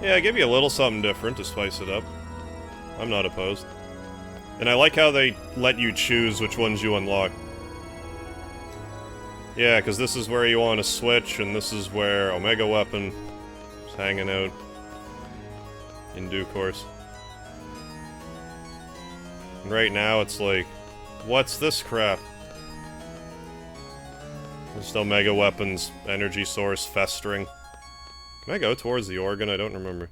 Yeah, give you a little something different to spice it up. I'm not opposed. And I like how they let you choose which ones you unlock. Yeah, because this is where you want to switch, and this is where Omega Weapon is hanging out. In due course. And right now it's like, what's this crap? There's no Mega Weapons energy source festering. Can I go towards the organ? I don't remember.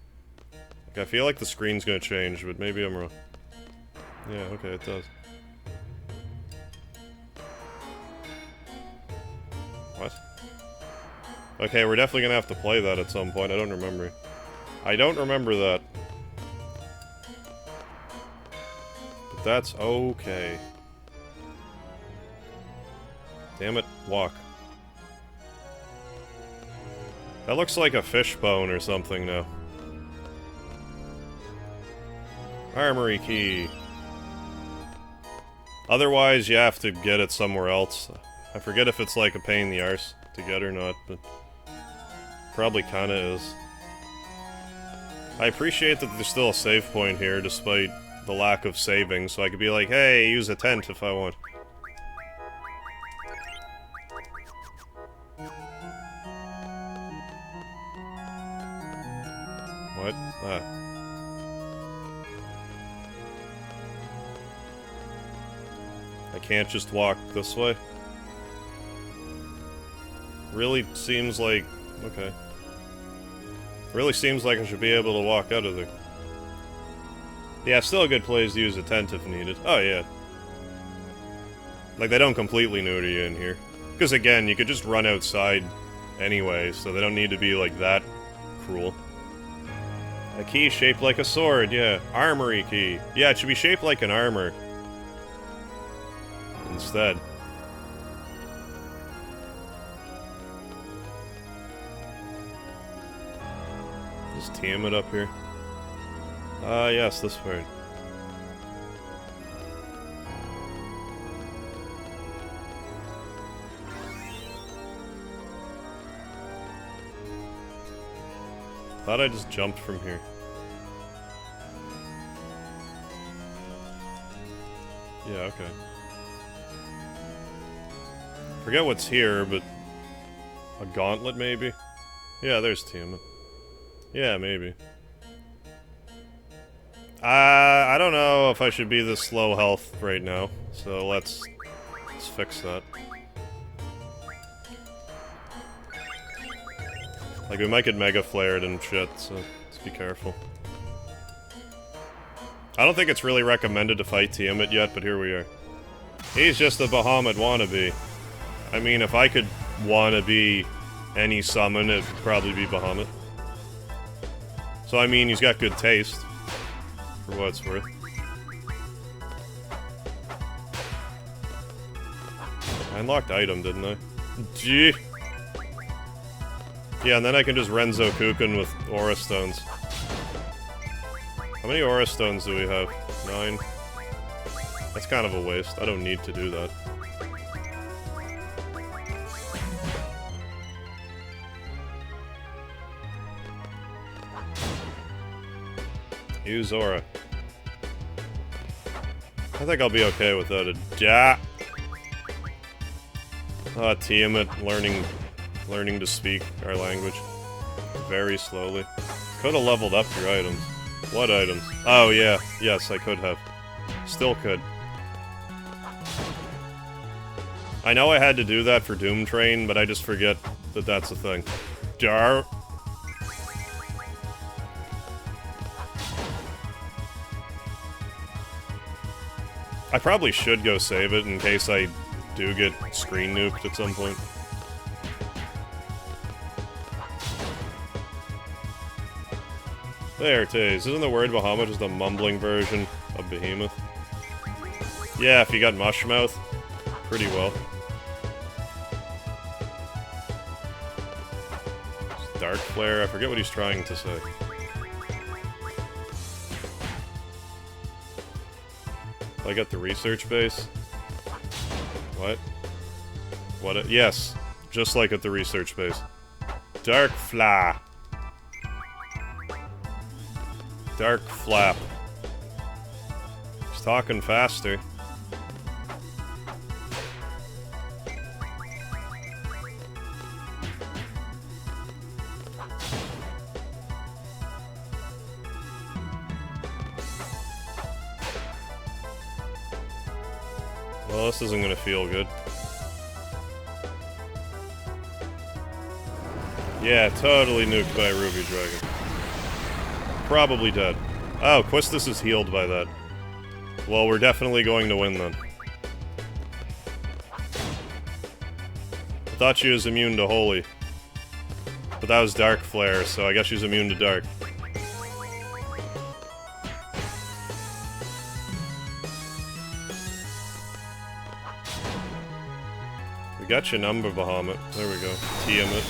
Like, I feel like the screen's gonna change, but maybe I'm wrong. Yeah, okay, it does. What? Okay, we're definitely gonna have to play that at some point. I don't remember. I don't remember that. But that's okay. Damn it, walk. That looks like a fishbone or something now. Armory key. Otherwise, you have to get it somewhere else. I forget if it's like a pain in the arse to get or not, but probably kinda is. I appreciate that there's still a save point here, despite the lack of saving, so I could be like, hey, use a tent if I want. What? Ah. I can't just walk this way? Really seems like... okay. Really seems like I should be able to walk out of there. Yeah, still a good place to use a tent if needed. Oh, yeah. Like, they don't completely neuter you in here. Because, again, you could just run outside anyway, so they don't need to be, like, that cruel. A key shaped like a sword, yeah. Armory key. Yeah, it should be shaped like an armor. Instead. Just team it up here. Ah, yes, this part. Thought I just jumped from here. Yeah, okay. Forget what's here, but... a gauntlet, maybe? Yeah, there's Tiamat. Yeah, maybe. I don't know if I should be this low health right now, so let's fix that. Like, we might get mega flared and shit, so let's be careful. I don't think it's really recommended to fight Tiamat yet, but here we are. He's just a Bahamut wannabe. I mean, if I could wannabe any summon, it'd probably be Bahamut. So, I mean, he's got good taste, for what it's worth. I unlocked item, didn't I? Gee. Yeah, and then I can just Renzo Kuken with Aura Stones. How many Aura Stones do we have? 9? That's kind of a waste. I don't need to do that. Use Aura. I think I'll be okay without a ja. Ah, Tiamat learning to speak our language very slowly. Could have leveled up your items. What items? Oh yeah, yes, I could have. Still could. I know I had to do that for Doom Train, but I just forget that that's a thing. Jar. I probably should go save it in case I do get screen nuked at some point. There it is. Isn't the word Bahamut just a mumbling version of Behemoth? Yeah, if you got Mushmouth, pretty well. Dark Flare, I forget what he's trying to say. I got the research base. What? What? Yes, just like at the research base. Dark Fla. Dark Flap. He's talking faster. Well, this isn't gonna feel good. Yeah, totally nuked by a Ruby Dragon. Probably dead. Oh, Quistis is healed by that. Well, we're definitely going to win then. I thought she was immune to Holy. But that was Dark Flare, so I guess she's immune to Dark. We got your number, Bahamut. There we go. Tiamat.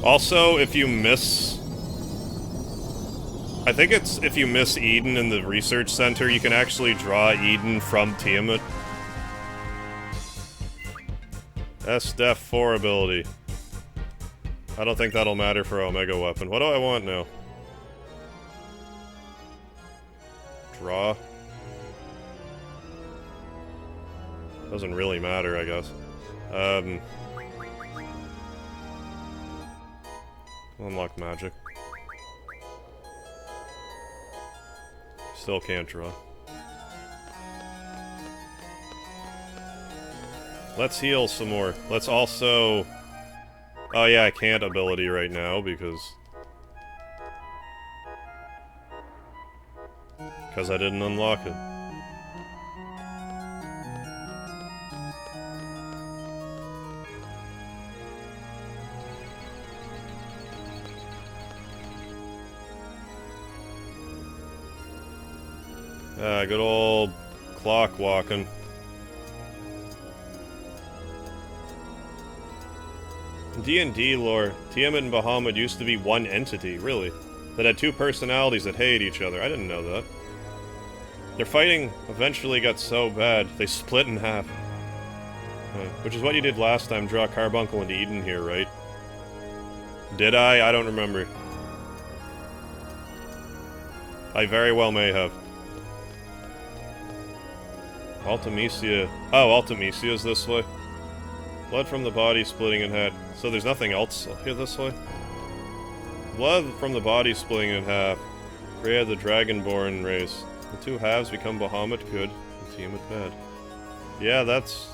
Also, if you miss... I think it's if you miss Eden in the research center, you can actually draw Eden from Tiamat. S-Def 4 ability. I don't think that'll matter for Omega Weapon. What do I want now? Draw. Doesn't really matter, I guess. Unlock magic. Still can't draw. Let's heal some more. Let's also... Oh yeah, I can't ability right now because I didn't unlock it. Good old clock walking. In D&D lore, Tiamat and Bahamut used to be one entity, really, that had two personalities that hated each other. I didn't know that. Their fighting eventually got so bad, they split in half. Which is what you did last time, draw Carbuncle into Eden here, right? Did I? I don't remember. I very well may have. Ultimecia. Oh, Ultimecia's this way. Blood from the body splitting in half. So there's nothing else here this way? Blood from the body splitting in half. Created the Dragonborn race. The two halves become Bahamut good, and Tiamat bad. Yeah, that's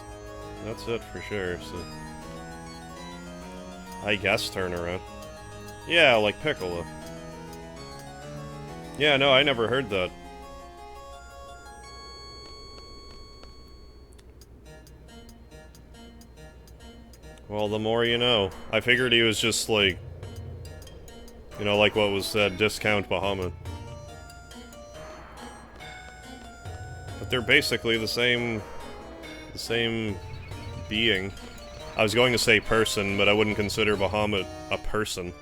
it for sure, so... I guess turnaround. Yeah, like Piccolo. Yeah, no, I never heard that. Well, the more you know. I figured he was just like... You know, like what was said, discount Bahamut. But they're basically the same being. I was going to say person, but I wouldn't consider Bahamut a person.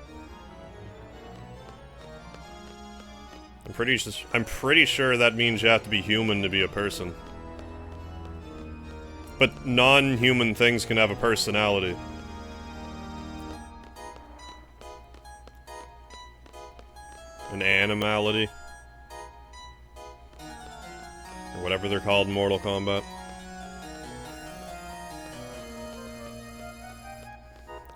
I'm pretty sure that means you have to be human to be a person. But non-human things can have a personality. An animality. Or whatever they're called in Mortal Kombat.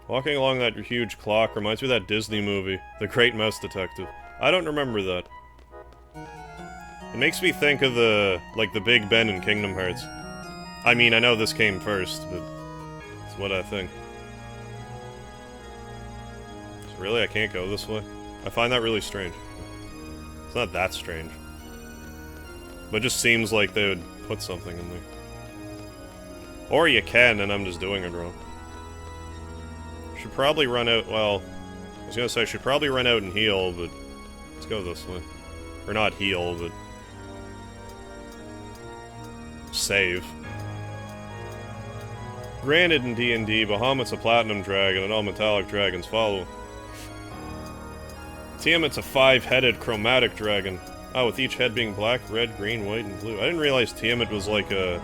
Walking along that huge clock reminds me of that Disney movie, The Great Mouse Detective. I don't remember that. It makes me think of the Big Ben in Kingdom Hearts. I mean, I know this came first, but it's what I think. So really, I can't go this way? I find that really strange. It's not that strange. But it just seems like they would put something in there. Or you can, and I'm just doing it wrong. Should probably run out, well... I was gonna say, I should probably run out and heal, but... Let's go this way. Or not heal, but... Save. Granted in D&D, Bahamut's a platinum dragon, and all metallic dragons follow. Tiamat's a 5-headed chromatic dragon. Oh, with each head being black, red, green, white, and blue. I didn't realize Tiamat was like a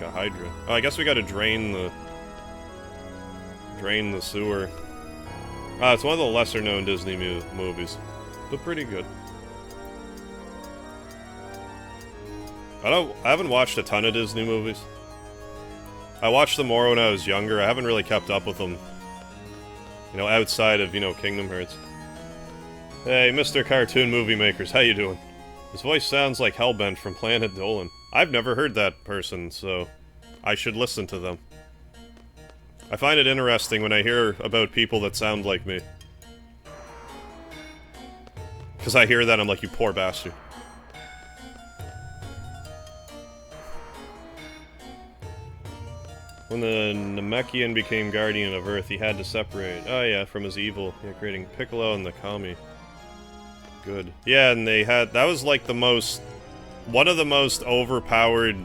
hydra. Oh, I guess we gotta drain the sewer. Ah, it's one of the lesser-known Disney movies, but pretty good. I haven't watched a ton of Disney movies. I watched them more when I was younger. I haven't really kept up with them. You know, outside of, you know, Kingdom Hearts. Hey, Mr. Cartoon Movie Makers, how you doing? His voice sounds like Hellbent from Planet Dolan. I've never heard that person, so I should listen to them. I find it interesting when I hear about people that sound like me. Because I hear that, I'm like, you poor bastard. When the Namekian became Guardian of Earth, he had to separate, oh yeah, from his evil, yeah, creating Piccolo and the Kami. Good. Yeah, and they had, that was like the most, one of the most overpowered,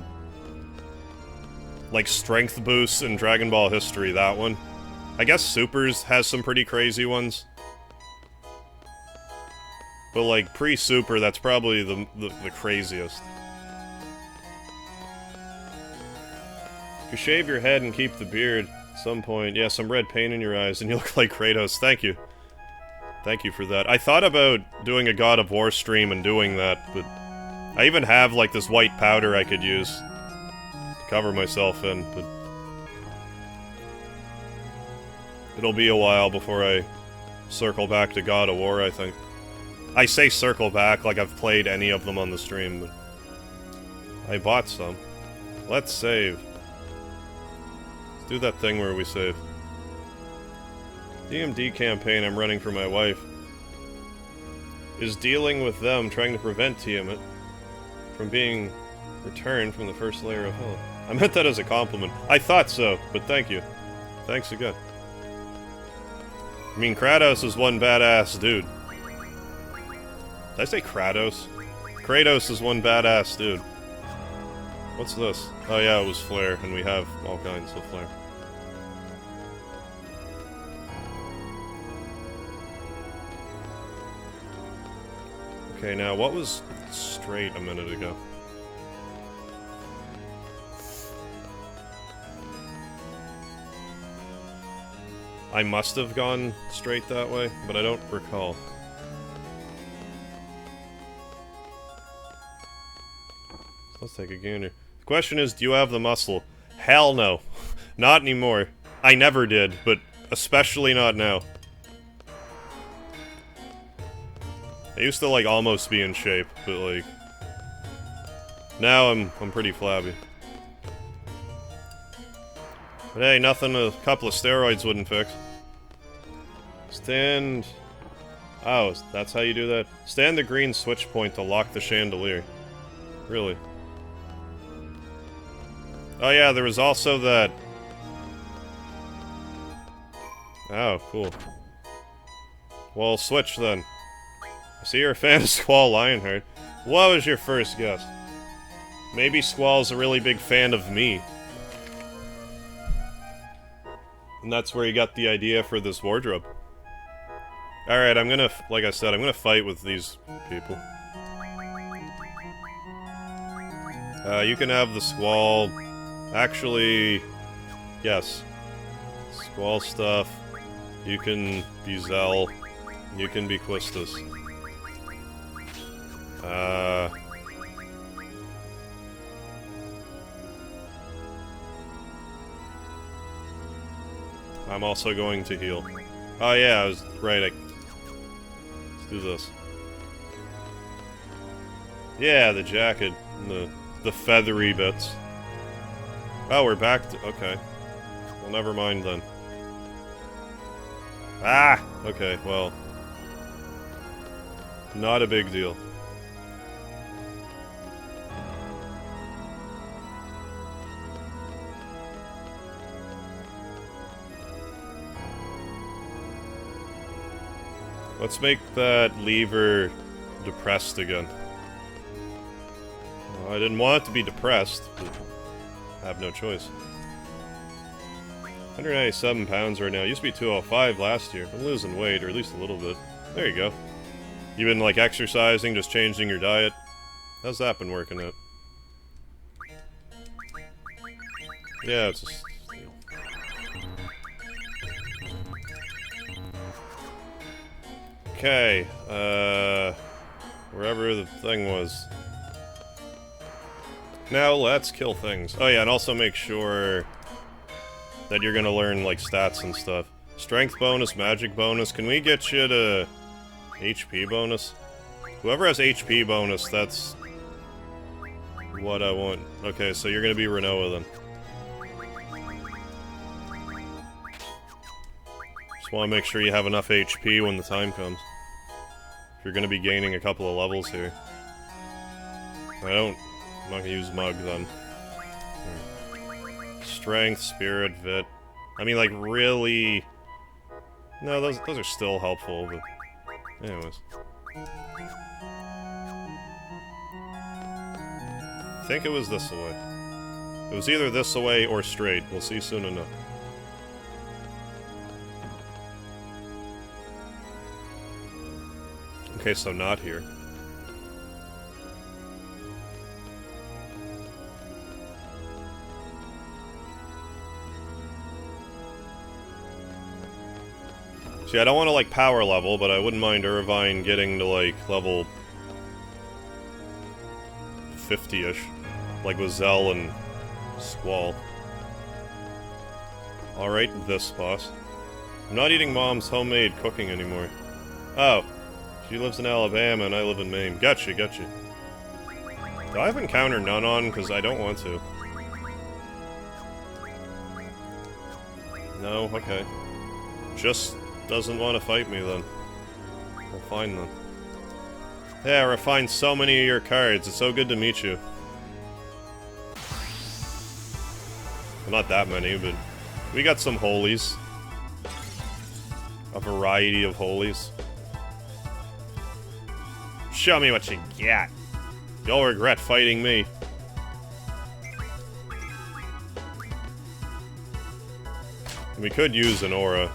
like, strength boosts in Dragon Ball history, that one. I guess Supers has some pretty crazy ones. But, like, pre-Super, that's probably the craziest. If you shave your head and keep the beard, at some point, yeah, some red paint in your eyes, and you look like Kratos. Thank you. Thank you for that. I thought about doing a God of War stream and doing that, but I even have, like, this white powder I could use to cover myself in, but it'll be a while before I circle back to God of War, I think. I say circle back like I've played any of them on the stream, but I bought some. Let's save. Let's do that thing where we save. DMD campaign I'm running for my wife is dealing with them trying to prevent Tiamat from being returned from the first layer of hell. I meant that as a compliment. I thought so, but thank you. Thanks again. I mean, Kratos is one badass dude. Did I say Kratos? Kratos is one badass dude. What's this? Oh yeah, it was flare, and we have all kinds of flare. Okay, now what was straight a minute ago? I must have gone straight that way, but I don't recall. So let's take a gander. The question is, do you have the muscle? Hell no. Not anymore. I never did, but especially not now. I used to, like, almost be in shape, but, like, now I'm pretty flabby. But hey, nothing a couple of steroids wouldn't fix. Stand... Oh, that's how you do that? Stand the green switch point to lock the chandelier. Really? Oh yeah, there was also that... Oh, cool. Well, switch then. I see you're a fan of Squall Lionheart. What was your first guess? Maybe Squall's a really big fan of me. And that's where he got the idea for this wardrobe. Alright, I'm gonna, like I said, I'm gonna fight with these people. You can have the Squall. Actually, yes. Squall stuff. You can be Zell. You can be Quistis. I'm also going to heal. Oh yeah, I was right, let's do this. Yeah, the jacket, and the feathery bits. Oh, we're back to, okay. Well, never mind then. Ah! Okay, well. Not a big deal. Let's make that lever depressed again. I didn't want it to be depressed, but I have no choice. 197 pounds right now. Used to be 205 last year. I'm losing weight, or at least a little bit. There you go. You've been, like, exercising, just changing your diet. How's that been working out? Yeah, it's just... Okay, wherever the thing was. Now let's kill things. Oh yeah, and also make sure that you're gonna learn, like, stats and stuff. Strength bonus, magic bonus. Can we get you to HP bonus? Whoever has HP bonus, that's what I want. Okay, so you're gonna be Renoa then. Just want to make sure you have enough HP when the time comes. If you're gonna be gaining a couple of levels here. I'm not gonna use Mug then. Strength, Spirit, Vit. I mean, like, really... No, those are still helpful, but... Anyways. I think it was this away. It was either this away or straight. We'll see soon enough. Okay, so not here. See, I don't want to, like, power level, but I wouldn't mind Irvine getting to, like, level 50-ish. Like with Zell and Squall. Alright, this boss. I'm not eating Mom's homemade cooking anymore. Oh. She lives in Alabama and I live in Maine. Gotcha, gotcha. Do I have encounter none on? Because I don't want to. No? Okay. Just doesn't want to fight me then. Well, fine then. Yeah, I refined so many of your cards. It's so good to meet you. Well, not that many, but we got some holies. A variety of holies. Show me what you got. You'll regret fighting me. We could use an aura.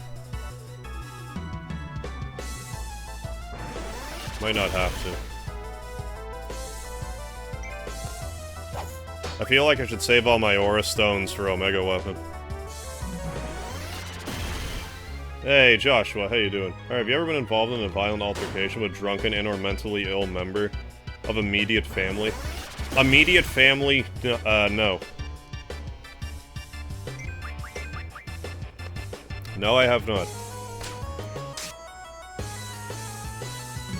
Might not have to. I feel like I should save all my aura stones for Omega Weapon. Hey, Joshua, how you doing? Alright, have you ever been involved in a violent altercation with a drunken and or mentally ill member of immediate family? Immediate family? No. No, I have not.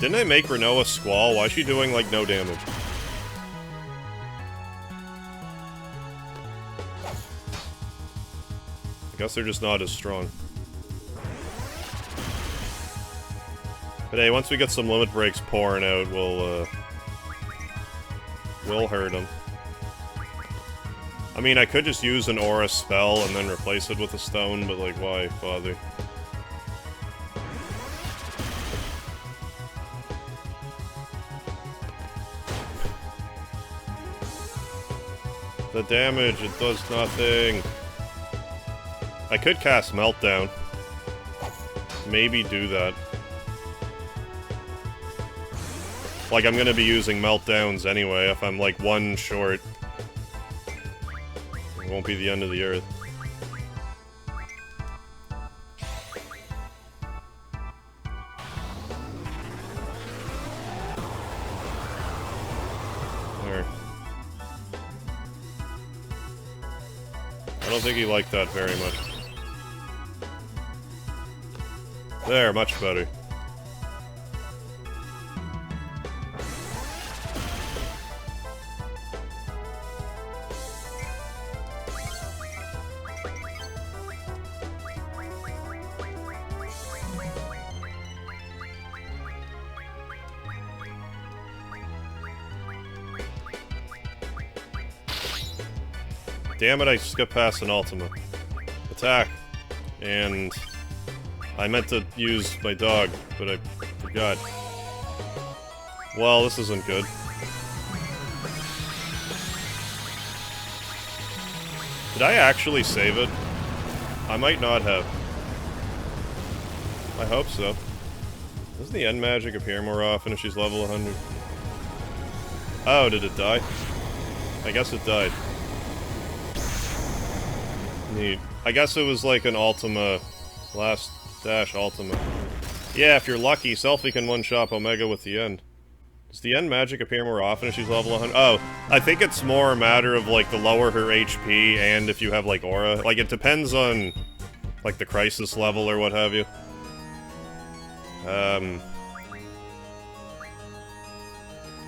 Didn't I make Renoa Squall? Why is she doing, like, no damage? I guess they're just not as strong. But hey, once we get some limit breaks pouring out, we'll hurt them. I mean, I could just use an aura spell and then replace it with a stone, but, like, why bother? The damage, it does nothing. I could cast Meltdown. Maybe do that. Like, I'm gonna be using Meltdowns anyway, if I'm, like, one short. It won't be the end of the earth. There. I don't think he liked that very much. There, much better. Damn it, I skipped past an Ultima. Attack. And I meant to use my dog, but I forgot. Well, this isn't good. Did I actually save it? I might not have. I hope so. Doesn't the end magic appear more often if she's level 100? Oh, did it die? I guess it died. Neat. I guess it was like an Ultima. Last dash Ultima. Yeah, if you're lucky, Selphie can one-shot Omega with the end. Does the end magic appear more often if she's level 100? Oh, I think it's more a matter of, like, the lower her HP and if you have, like, aura. Like, it depends on, like, the crisis level or what have you.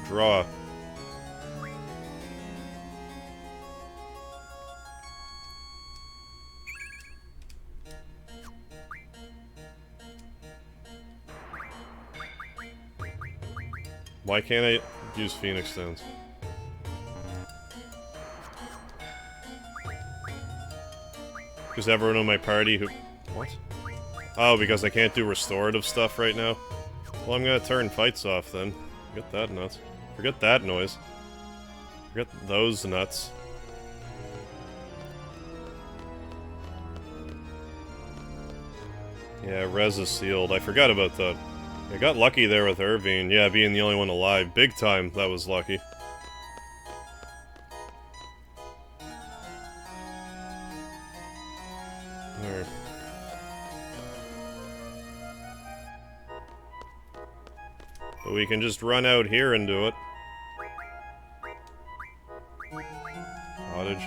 Draw. Why can't I use Phoenix Stones? Because everyone in my party who... What? Oh, because I can't do restorative stuff right now? Well, I'm gonna turn fights off then. Forget that nuts. Forget that noise. Forget those nuts. Yeah, res is sealed. I forgot about that. I got lucky there with Irvine. Yeah, being the only one alive. Big time, that was lucky. There. But we can just run out here and do it. Cottage.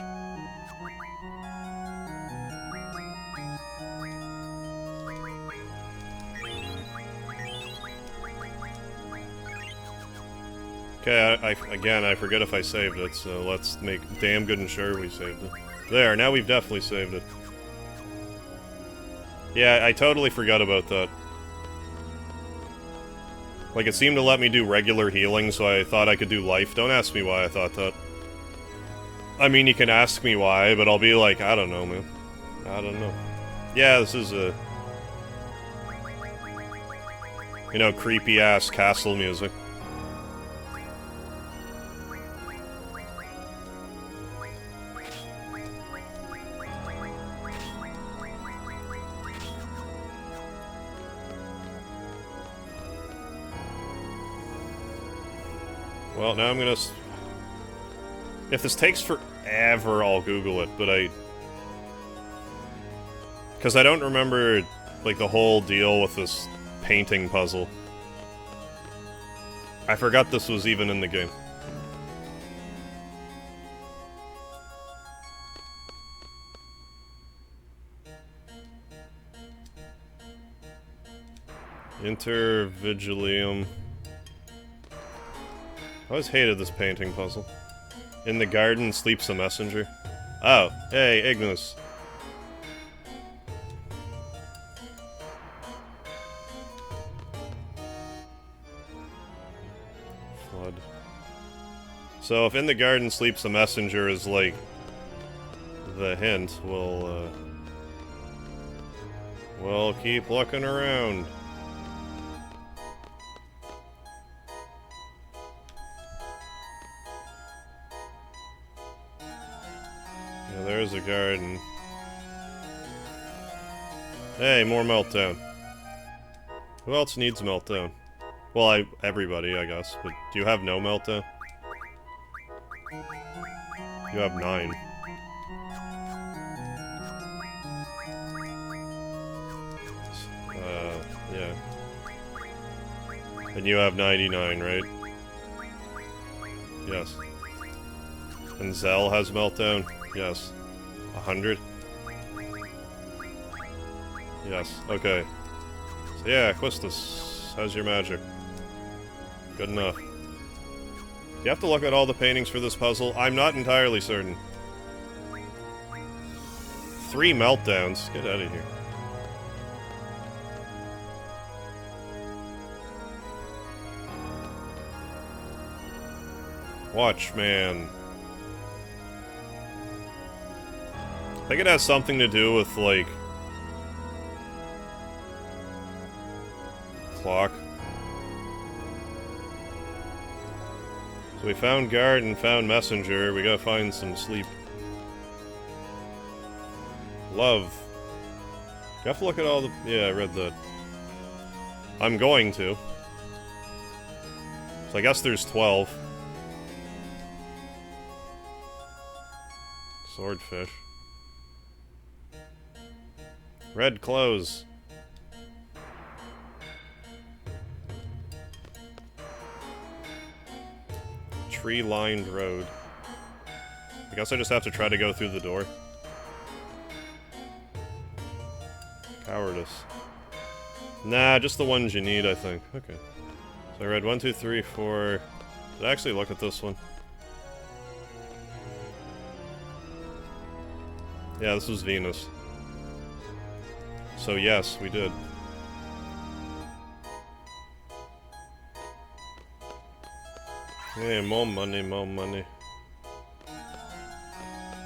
Okay, I forget if I saved it, so let's make damn good and sure we saved it. There, now we've definitely saved it. Yeah, I totally forgot about that. Like, it seemed to let me do regular healing, so I thought I could do life. Don't ask me why I thought that. I mean, you can ask me why, but I'll be like, I don't know, man. I don't know. Yeah, this is a... You know, creepy-ass castle music. Well, now I'm gonna... If this takes forever, I'll Google it, but because I don't remember, like, the whole deal with this painting puzzle. I forgot this was even in the game. Inter Vigilium. I always hated this painting puzzle. In the garden sleeps a messenger. Oh, hey, Ignis. Flood. So if in the garden sleeps a messenger is like the hint, we'll keep looking around. There's a garden. Hey, more Meltdown. Who else needs Meltdown? Well, everybody, I guess. But do you have no Meltdown? You have 9. Yeah. And you have 99, right? Yes. And Zell has Meltdown? Yes. 100? Yes, okay. So yeah, Quistis, how's your magic? Good enough. Do you have to look at all the paintings for this puzzle? I'm not entirely certain. 3 meltdowns? Get out of here. Watchman. think it has something to do with, like... clock. So we found guard and found messenger. We gotta find some sleep. Love. You have to look at all the... yeah, I read that. I'm going to. So I guess there's 12. Swordfish. Red clothes. Tree-lined road. I guess I just have to try to go through the door. Cowardice. Nah, just the ones you need, I think. Okay. So I read 1, 2, 3, 4... Did I actually look at this one? Yeah, this was Venus. So yes, we did. Hey, more money, more money.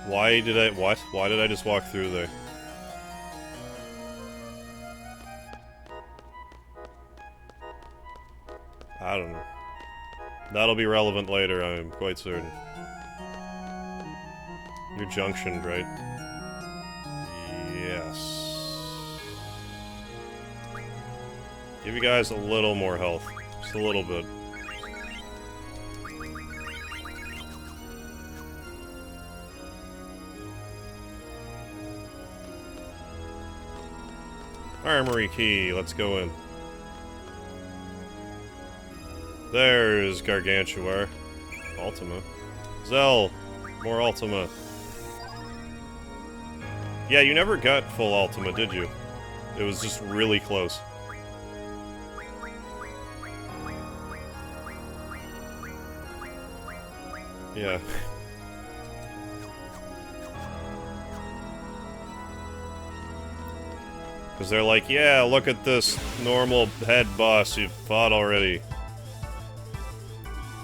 Why did I... what? Why did I just walk through there? I don't know. That'll be relevant later, I'm quite certain. You're junctioned, right? Yes. Give you guys a little more health. Just a little bit. Armory key, let's go in. There's Gargantuar. Ultima. Zell, more Ultima. Yeah, you never got full Ultima, did you? It was just really close. Yeah. Because they're like, yeah, look at this normal head boss you've fought already.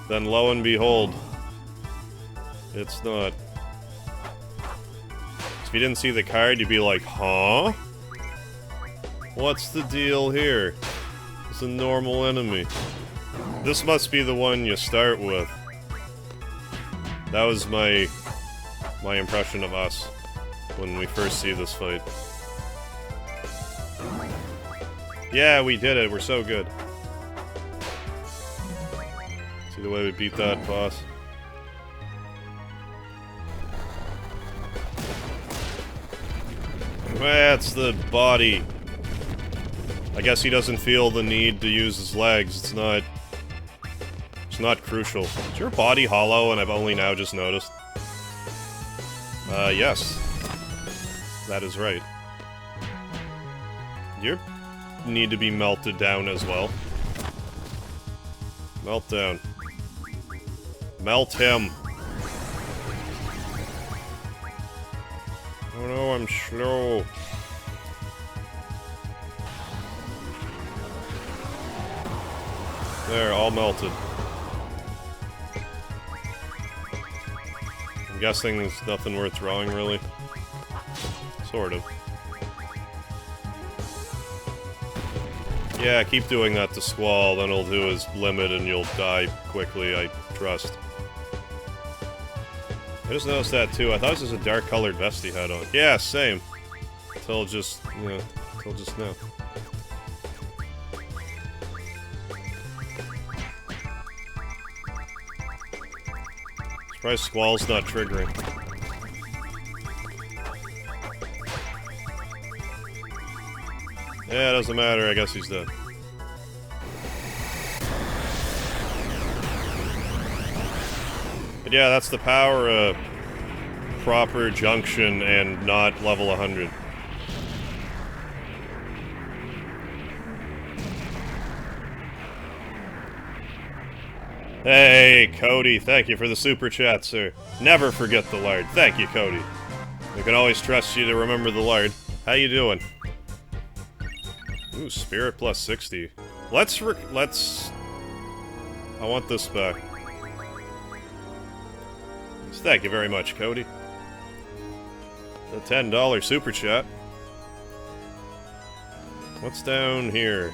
Then lo and behold, it's not. So if you didn't see the card, you'd be like, huh? What's the deal here? It's a normal enemy. This must be the one you start with. That was my impression of us when we first see this fight. Yeah, we did it. We're so good. See the way we beat that boss? That's the body. I guess he doesn't feel the need to use his legs. It's not crucial. Is your body hollow and I've only now just noticed? Yes. That is right. You need to be melted down as well. Melt down. Melt him. Oh no, I'm slow. There, all melted. I'm guessing there's nothing worth drawing, really. Sort of. Yeah, keep doing that to Squall, then he'll do his limit and you'll die quickly, I trust. I just noticed that too. I thought this was a dark colored vest he had on. Yeah, same. Until just, you know, until just now. Surprised Squall's not triggering. Yeah, it doesn't matter, I guess he's dead. But yeah, that's the power of proper junction and not level 100. Hey, Cody, thank you for the super chat, sir. Never forget the lard. Thank you, Cody. We can always trust you to remember the lard. How you doing? Ooh, spirit plus 60. Let's... I want this back. Thank you very much, Cody. the $10 super chat. What's down here?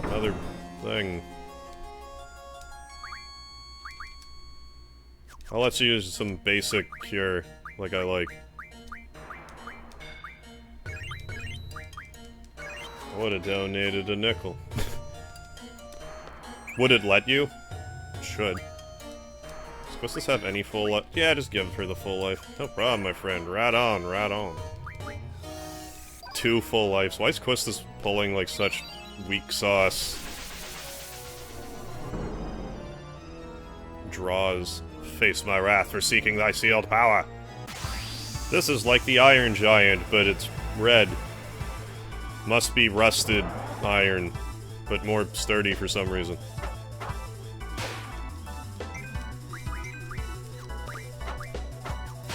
Another thing. I'll let you use some basic cure, like I like. I would have donated a nickel. Would it let you? It should. Does Quistis have any full life? Yeah, just give her the full life. No problem, my friend. Right on, right on. 2 full lives. Why is Quistis pulling, like, such weak sauce? Draws. Face my wrath for seeking thy sealed power. This is like the Iron Giant, but it's red. Must be rusted iron, but more sturdy for some reason.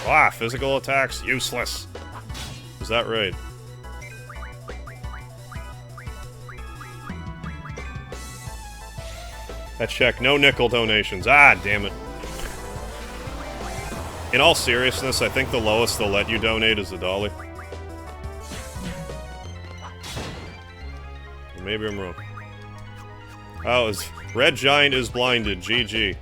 Ah, physical attacks, useless. Is that right? That check, no nickel donations. Ah, damn it. In all seriousness, I think the lowest they'll let you donate is $1. Maybe I'm wrong. Oh, Red Giant is blinded. GG.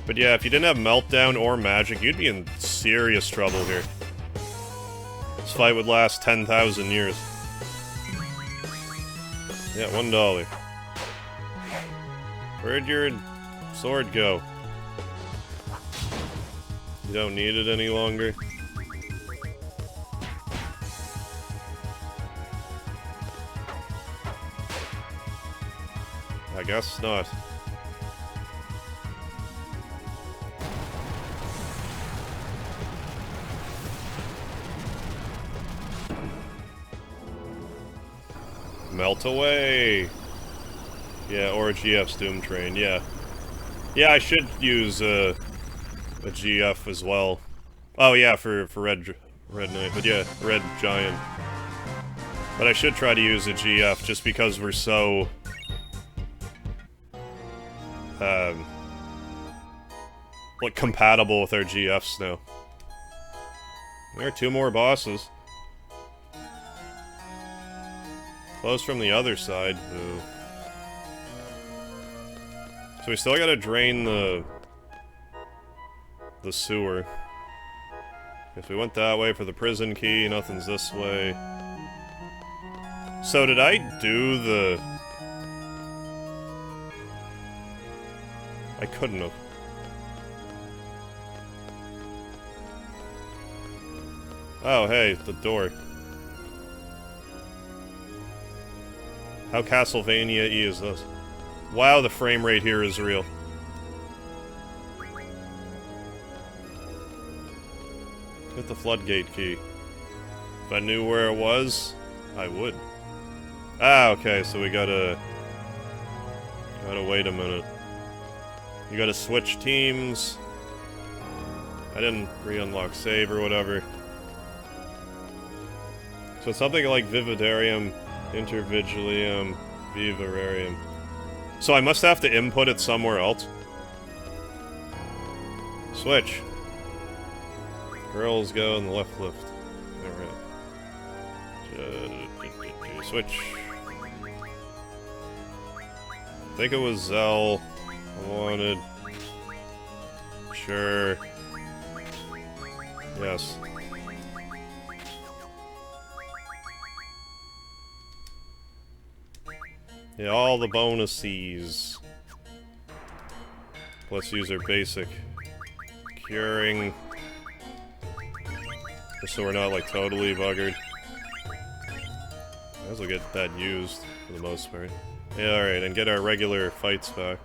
But yeah, if you didn't have Meltdown or Magic, you'd be in serious trouble here. This fight would last 10,000 years. Yeah, $1. Where'd your sword go? You don't need it any longer? I guess not. Melt away! Yeah, or a GF's Doom Train, yeah. Yeah, I should use a GF as well. Oh yeah, for Red Knight, but yeah, Red Giant. But I should try to use a GF just because we're so... like, compatible with our GFs now. There are 2 more bosses. Close from the other side. Ooh. So we still gotta drain the sewer. If we went that way for the prison key, nothing's this way. So did I do the... I couldn't have. Oh, hey, the door. How Castlevania-y is this? Wow, the frame rate here is real. Get the floodgate key. If I knew where it was, I would. Ah, okay, so we gotta wait a minute. You gotta switch teams. I didn't re-unlock save or whatever. So it's something like Vividarium, Intervigilium, Vivararium. So I must have to input it somewhere else. Switch. Girls go in the left lift. Alright. Switch. I think it was Zell. I wanted... Sure. Yes. Yeah, all the bonuses. Let's use our basic curing. Just so we're not, like, totally buggered. Might as well get that used, for the most part. Yeah, alright, and get our regular fights back.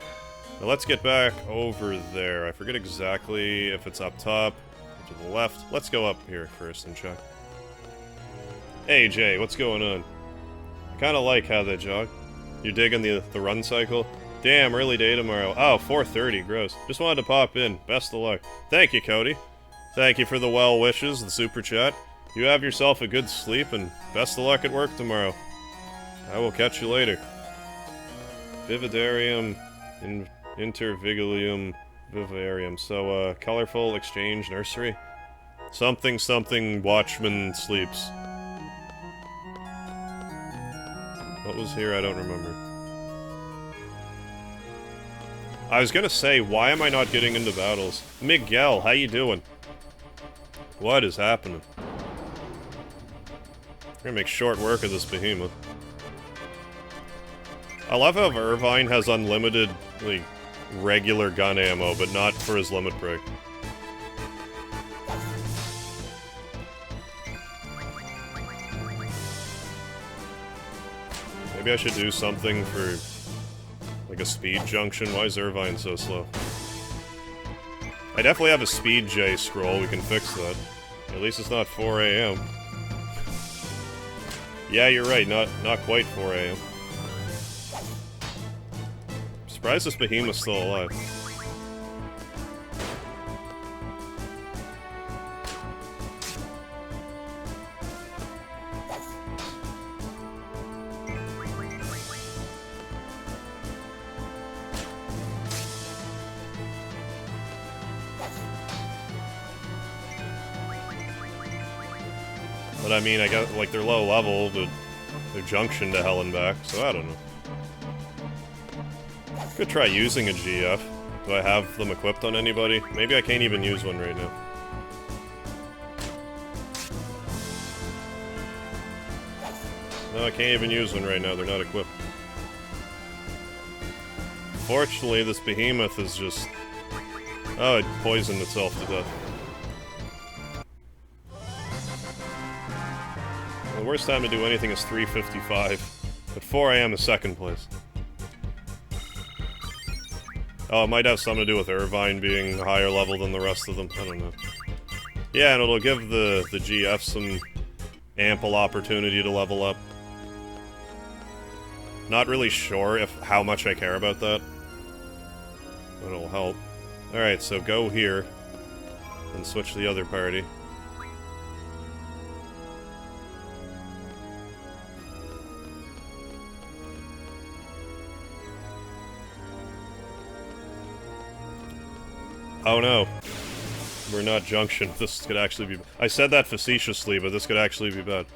Now let's get back over there. I forget exactly if it's up top or to the left. Let's go up here first and check. Hey, Jay, what's going on? I kinda like how they jog. You digging the run cycle? Damn, early day tomorrow. Oh, 4:30, gross. Just wanted to pop in. Best of luck. Thank you, Cody. Thank you for the well wishes, the super chat. You have yourself a good sleep, and best of luck at work tomorrow. I will catch you later. Vividarium, Intervigilium, Vivarium. So, colorful exchange nursery. Something, something, watchman sleeps. What was here? I don't remember. I was gonna say, why am I not getting into battles? Miguel, how you doing? What is happening? We're gonna make short work of this behemoth. I love how Irvine has unlimited, like, regular gun ammo, but not for his limit break. Maybe I should do something for, like, a speed junction. Why is Irvine so slow? I definitely have a speed J scroll, we can fix that. At least it's not 4 AM. Yeah, you're right, not quite 4 AM. Surprised this behemoth's still alive. But I mean, I got, like, they're low level, but they're junction to hell and back, so I don't know. Could try using a GF. Do I have them equipped on anybody? Maybe I can't even use one right now. No, I can't even use one right now, they're not equipped. Fortunately, this behemoth is just... Oh, it poisoned itself to death. The worst time to do anything is 3:55, but 4 AM is second place. Oh, it might have something to do with Irvine being higher level than the rest of them, I don't know. Yeah, and it'll give the GF some ample opportunity to level up. Not really sure how much I care about that, but it'll help. Alright, so go here, and switch to the other party. Oh no. We're not junction. This could actually be... I said that facetiously, but this could actually be bad.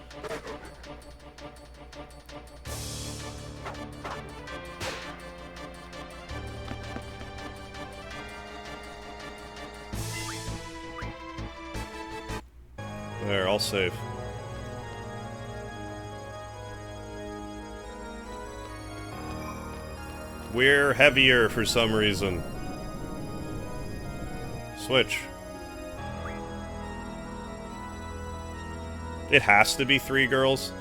There, I'll save. We're heavier for some reason. Switch. It has to be 3 girls.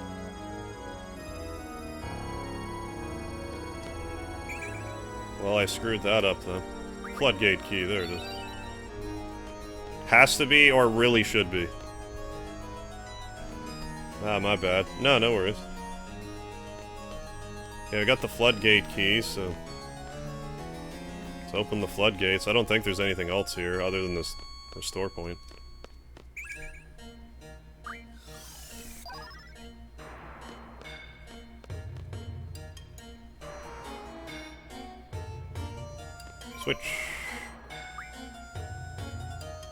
Well, I screwed that up then. Floodgate key, there it is. Has to be, or really should be. Ah, my bad. No, no worries. Okay, I got the floodgate key, so... Let's open the floodgates. I don't think there's anything else here other than this restore point. Switch.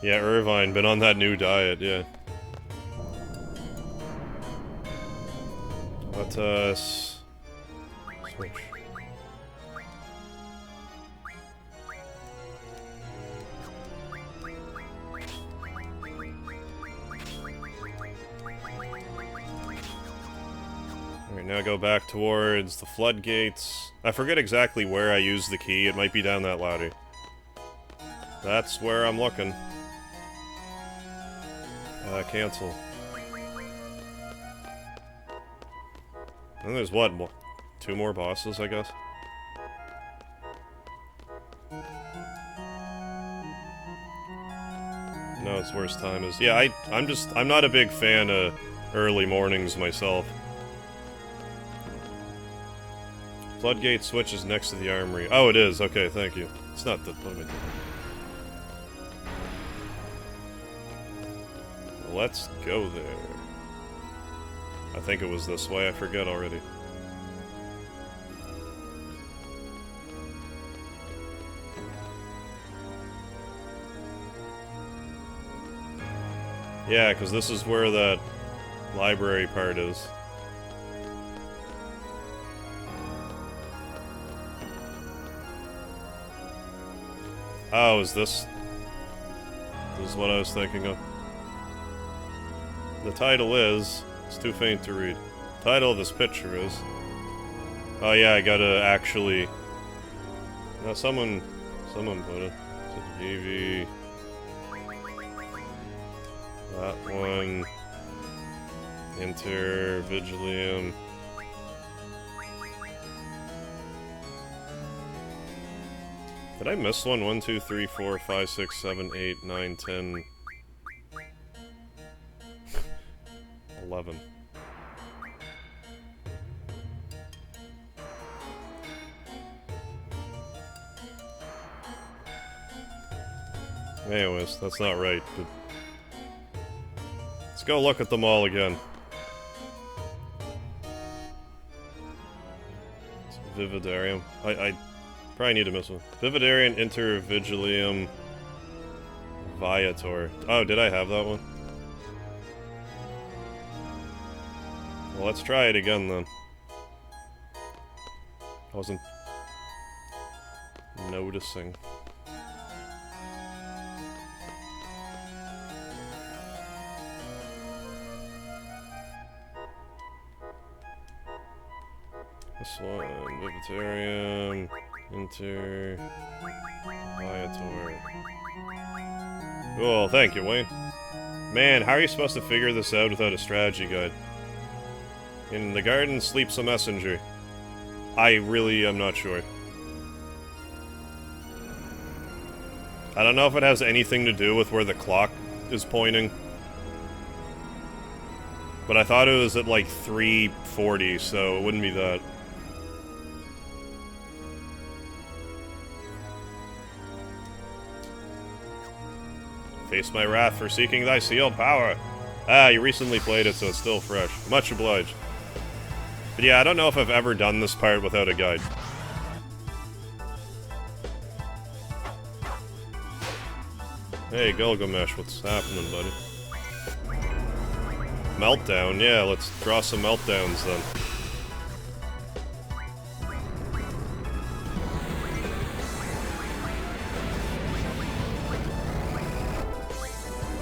Yeah, Irvine, been on that new diet, yeah. Let us... switch. Alright, now go back towards the floodgates. I forget exactly where I used the key, it might be down that ladder. That's where I'm looking. Cancel. And there's what? 2 more bosses, I guess? No, it's worst time is... Yeah, I'm not a big fan of early mornings myself. Floodgate switch is next to the armory. Oh, it is. Okay, thank you. It's not the... What am I doing? Let's go there. I think it was this way. I forget already. Yeah, because this is where that library part is. Oh, is this... This is what I was thinking of. The title is... It's too faint to read. The title of this picture is... Oh yeah, I gotta actually... No, someone put it. VV... That one... Enter... Vigilium... Did I miss one? 1, 2, 3, 4, 5, 6, 7, 8, 9, 10... 11. Anyways, that's not right, but... Let's go look at them all again. Vividarium. I probably need to miss one. Vividarium, Inter, Vigilium, Viator. Oh, did I have that one? Well, let's try it again then. I wasn't noticing. This one, Vividarium, Inter, Viator. Oh, thank you, Wayne. Man, how are you supposed to figure this out without a strategy guide? In the garden sleeps a messenger. I really am not sure. I don't know if it has anything to do with where the clock is pointing. But I thought it was at like 3:40, so it wouldn't be that. Face my wrath for seeking thy sealed power. Ah, you recently played it, so it's still fresh. Much obliged. But yeah, I don't know if I've ever done this part without a guide. Hey, Gilgamesh, what's happening, buddy? Meltdown? Yeah, let's draw some meltdowns then.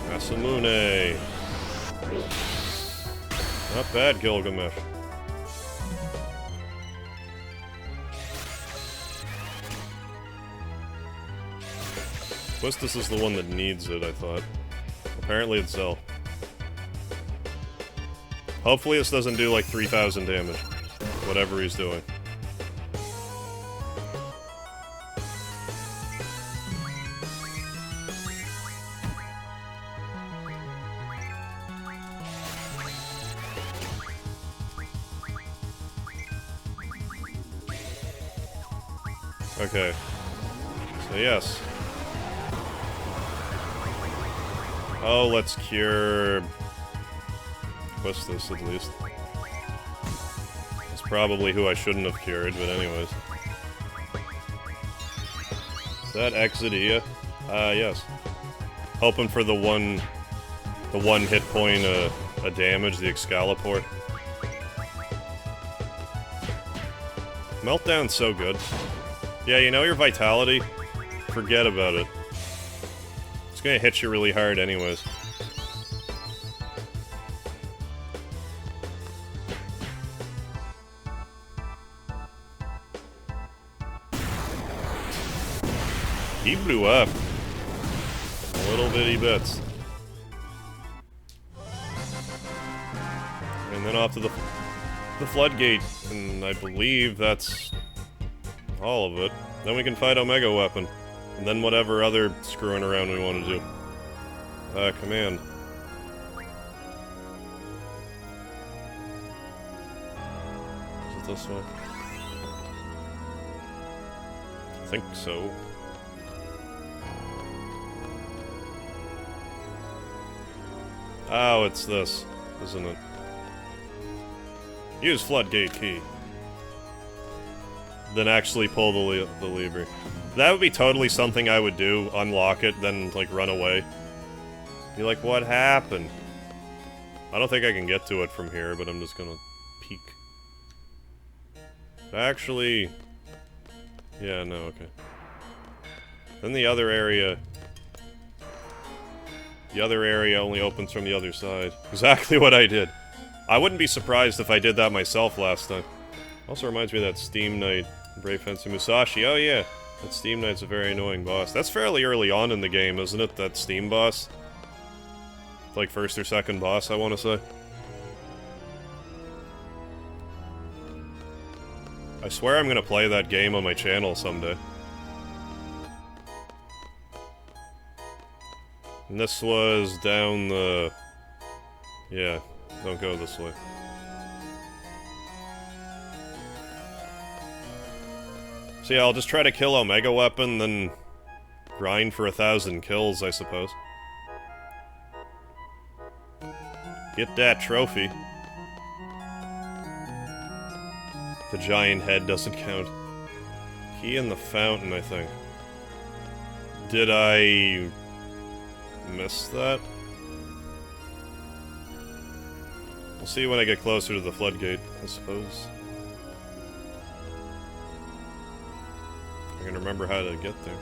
Masamune. Not bad, Gilgamesh. Quistis is the one that needs it, I thought. Apparently it's Zell. Hopefully this doesn't do like 3,000 damage. Whatever he's doing. Okay. So yes. Oh, let's cure... Quistis, at least. That's probably who I shouldn't have cured, but anyways. Is that Exidia? Yes. Hoping for the one hit point, a damage, the Excalibur. Meltdown's so good. Yeah, you know your vitality? Forget about it. It's gonna hit you really hard anyways. He blew up. Little bitty bits. And then off to the floodgate, and I believe that's all of it. Then we can fight Omega Weapon. And then whatever other screwing around we want to do. Command. Is it this way? I think so. Oh, it's this, isn't it? Use floodgate key. Then actually pull the lever. That would be totally something I would do, unlock it, then, like, run away. Be like, what happened? I don't think I can get to it from here, but I'm just gonna peek. Actually... Yeah, no, okay. Then the other area... The other area only opens from the other side. Exactly what I did. I wouldn't be surprised if I did that myself last time. Also reminds me of that Steam Knight, Brave Fencer Musashi. Oh yeah, that Steam Knight's a very annoying boss. That's fairly early on in the game, isn't it? That Steam boss? Like first or second boss, I want to say. I swear I'm gonna play that game on my channel someday. And this was down the... Yeah, don't go this way. So yeah, I'll just try to kill Omega Weapon, then grind for 1,000 kills, I suppose. Get that trophy. The giant head doesn't count. Key in the fountain, I think. Did I... miss that? We'll see when I get closer to the floodgate, I suppose. I can remember how to get there.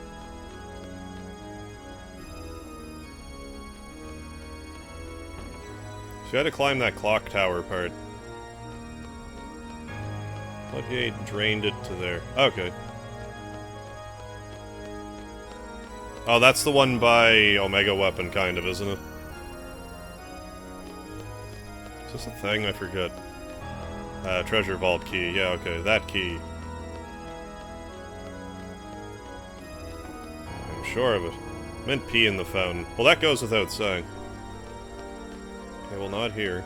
So you had to climb that clock tower part. Floodgate drained it to there. Okay. Oh, that's the one by Omega Weapon, kind of, isn't it? Is this a thing? I forget. Treasure Vault key. Yeah, okay, that key. I'm sure of it. I meant pee in the fountain. Well, that goes without saying. Okay, well, not here.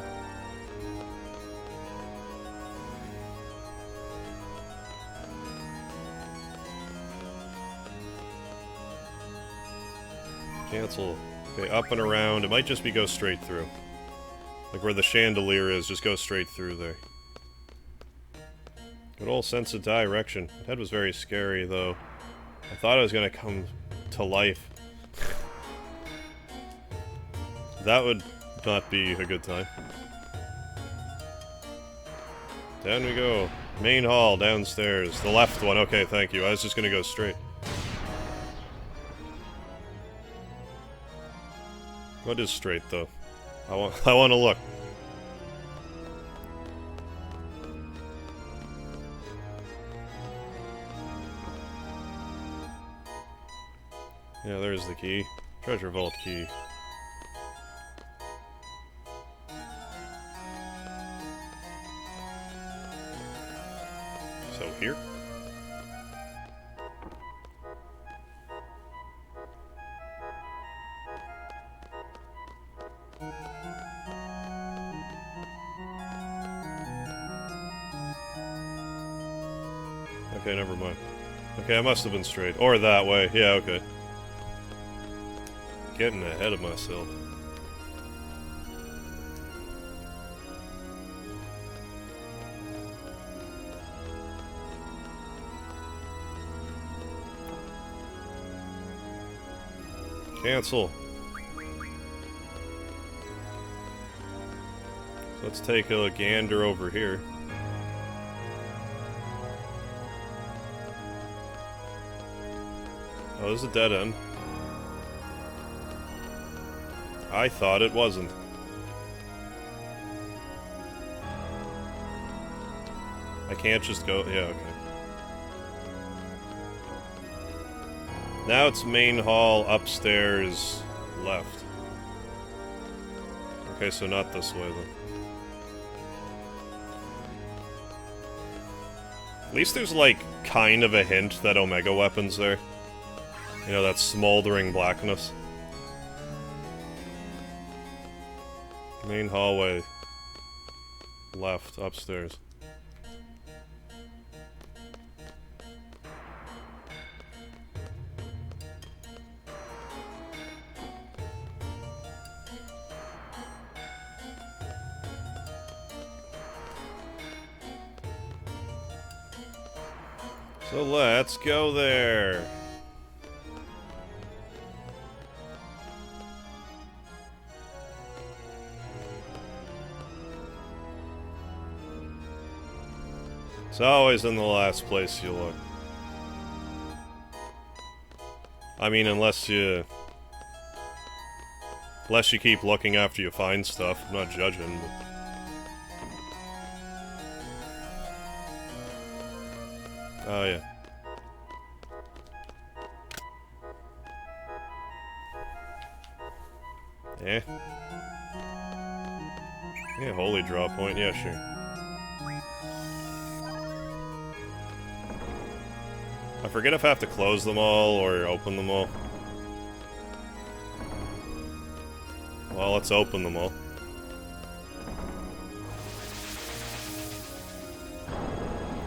Cancel. Okay, up and around. It might just be go straight through. Like where the chandelier is, just go straight through there. Good old sense of direction. That head was very scary, though. I thought it was gonna come to life. That would not be a good time. Down we go. Main hall, downstairs. The left one. Okay, thank you. I was just gonna go straight. What is straight, though? I want to look. Yeah, there's the key. Treasure vault key. So here? Okay, never mind. Okay, I must have been straight. Or that way. Yeah, okay. Getting ahead of myself. Cancel. So let's take a gander over here. Oh, this is a dead end. I thought it wasn't. I can't just go... Yeah, okay. Now it's main hall, upstairs, left. Okay, so not this way, then. At least there's, like, kind of a hint that Omega Weapon's there. You know, that smoldering blackness. Main hallway. Left, upstairs. So let's go there. It's always in the last place you look. I mean, unless you keep looking after you find stuff. I'm not judging, but... Oh, yeah. Eh? Yeah, holy draw point. Yeah, sure. I forget if I have to close them all or open them all. Well, let's open them all.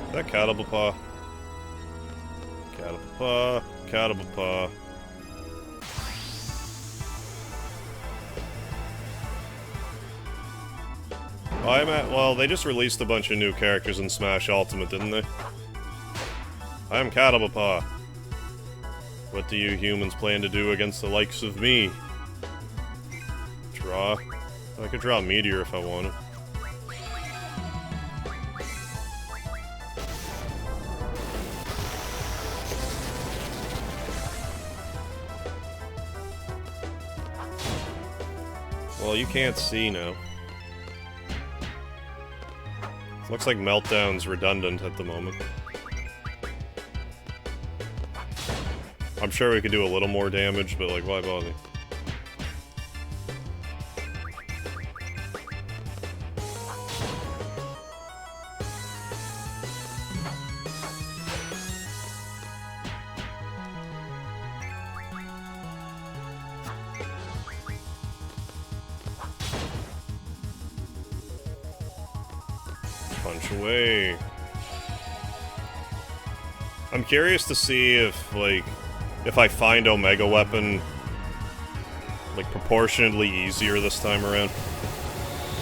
Is that Catablepaw? Catablepaw, Catablepaw. Well, they just released a bunch of new characters in Smash Ultimate, didn't they? I'm Catablepaw. What do you humans plan to do against the likes of me? Draw. I could draw Meteor if I wanted. Well, you can't see now. Looks like Meltdown's redundant at the moment. I'm sure we could do a little more damage, but like, why bother? Punch away. I'm curious to see if, like, if I find Omega Weapon, like, proportionately easier this time around.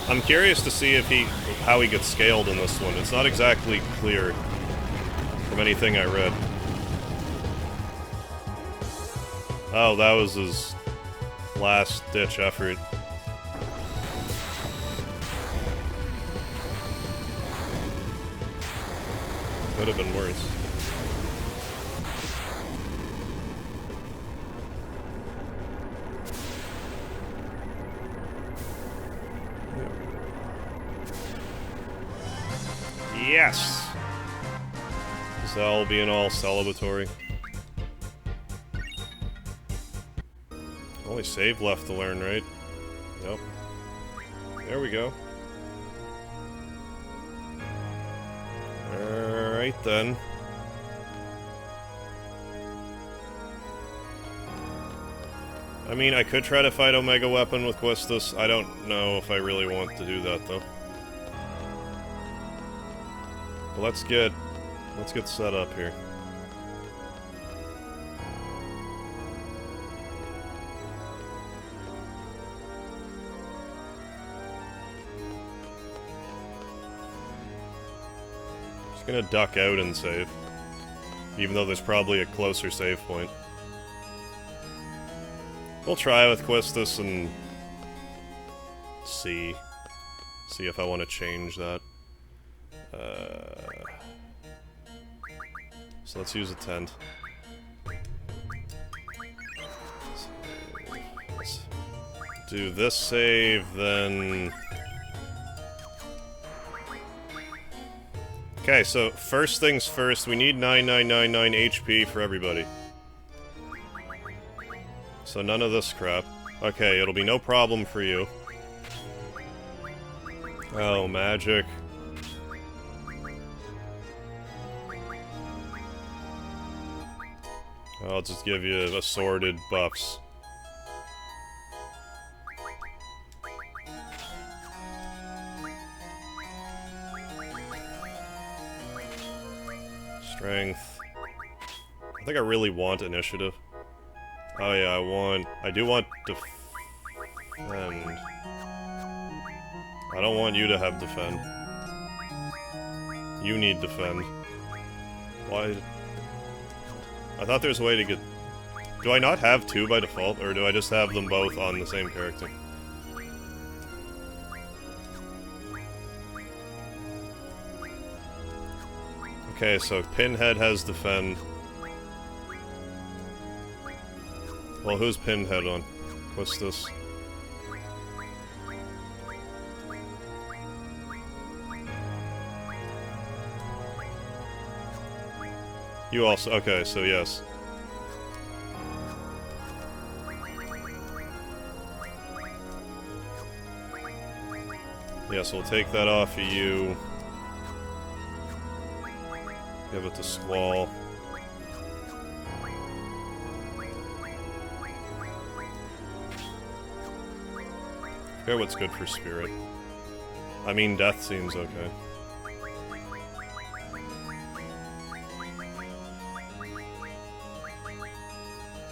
I'm curious to see if how he gets scaled in this one. It's not exactly clear from anything I read. Oh, that was his last-ditch effort. Could have been worse. Yes! Zell being all celebratory. Only save left to learn, right? Yep. There we go. Alright then. I mean, I could try to fight Omega Weapon with Quistis. I don't know if I really want to do that, though. But let's get set up here. Just gonna duck out and save. Even though there's probably a closer save point. We'll try with Quistis and see if I want to change that. So let's use a tent. Let's do this save, then... Okay, so first things first, we need 9999 HP for everybody. So none of this crap. Okay, it'll be no problem for you. Oh, magic. I'll just give you assorted buffs. Strength. I think I really want initiative. Oh yeah, I do want defend. I don't want you to have defend. You need defend. Why? I thought there's a way to get... Do I not have two by default, or do I just have them both on the same character? Okay, so Pinhead has defend. Well, who's Pinhead on? What's this? You also... Okay, so yes. Yes, we'll take that off of you. Give it to Squall. Forget what's good for Spirit. I mean, Death seems okay.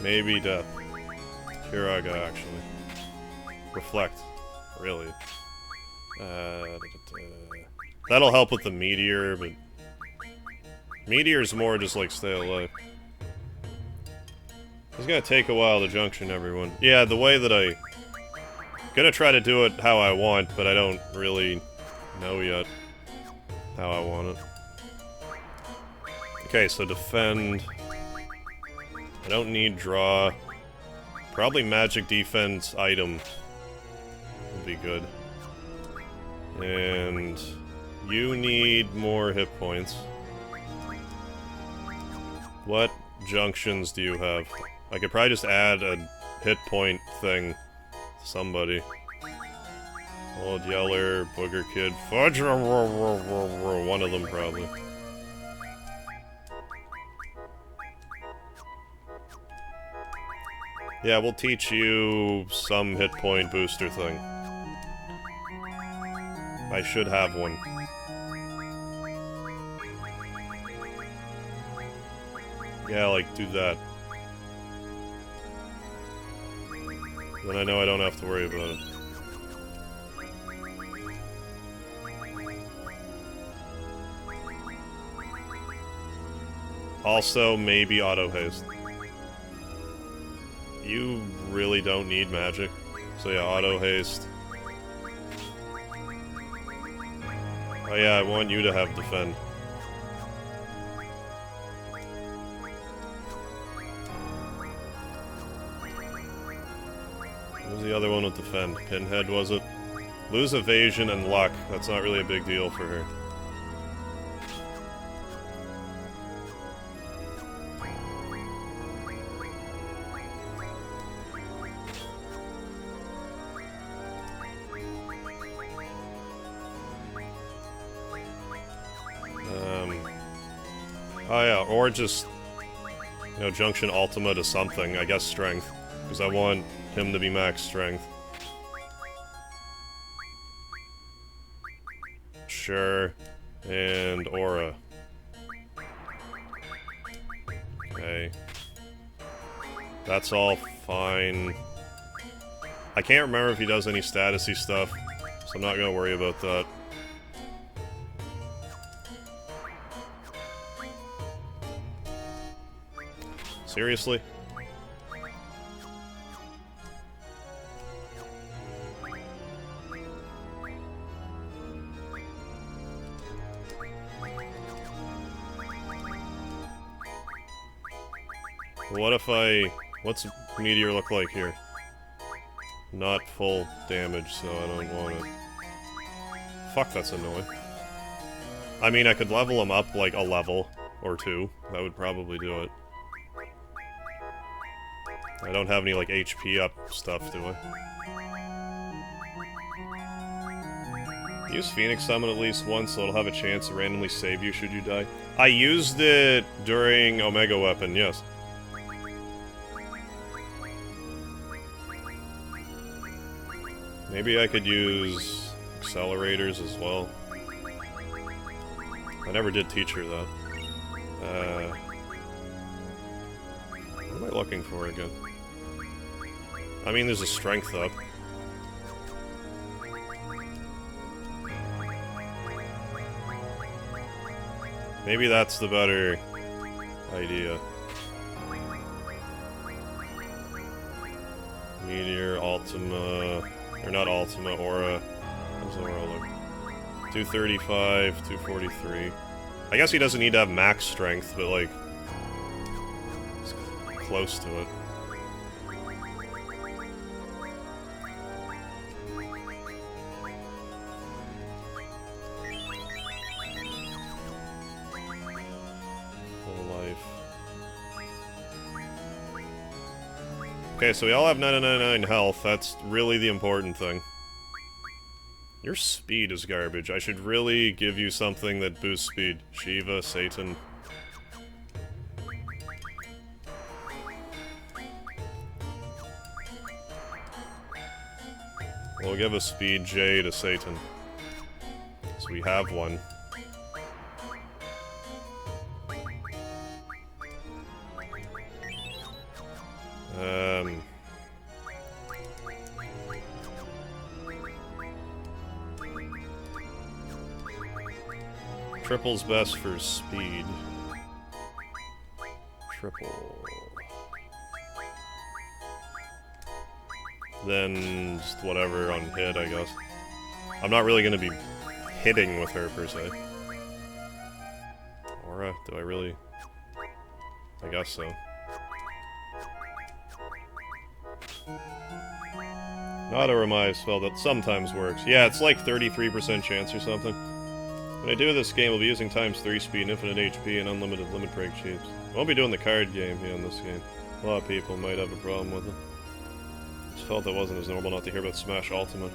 Maybe Death. Kiraga, actually. Reflect. Really. That'll help with the Meteor, but... Meteor's more just like stay alive. It's gonna take a while to junction everyone. Yeah, the way that I... Gonna try to do it how I want, but I don't really know yet how I want it. Okay, so defend. I don't need draw. Probably magic defense item would be good. And you need more hit points. What junctions do you have? I could probably just add a hit point thing to somebody. Old Yeller, Booger Kid, Fudge, one of them probably. Yeah, we'll teach you some hit point booster thing. I should have one. Yeah, like, do that. Then I know I don't have to worry about it. Also, maybe auto haste. You really don't need magic. So yeah, auto haste. Oh yeah, I want you to have defend. What was the other one with defend? Pinhead, was it? Lose evasion and luck. That's not really a big deal for her. Oh yeah, or just, you know, junction Ultima to something, I guess strength. Because I want him to be max strength. Sure. And Aura. Okay. That's all fine. I can't remember if he does any statusy stuff, so I'm not gonna worry about that. Seriously? What if what's Meteor look like here? Not full damage, so I don't want it. Fuck, that's annoying. I mean, I could level him up like a level or two. That would probably do it. I don't have any, like, HP up stuff, do I? Use Phoenix Summon at least once, so it'll have a chance to randomly save you should you die. I used it during Omega Weapon, yes. Maybe I could use accelerators as well. I never did teach her that. What am I looking for again? I mean, there's a strength up. Maybe that's the better idea. Meteor, Ultima... Or not Ultima, Aura. How's Aura look? 235, 243. I guess he doesn't need to have max strength, but like... it's close to it. Full life. Okay, so we all have 999 health. That's really the important thing. Your speed is garbage. I should really give you something that boosts speed. Shiva, Satan. We'll give a speed J to Satan. So we have one. Triple's best for speed. Triple. Then just whatever on hit, I guess. I'm not really gonna be hitting with her, per se. Aura, do I really? I guess so. Not a Remind spell that sometimes works. Yeah, it's like 33% chance or something. When I do this game, I'll be using ×3 speed, infinite HP, and unlimited limit break cheats. I won't be doing the card game here in this game. A lot of people might have a problem with it. Just felt it wasn't as normal not to hear about Smash Ultimate.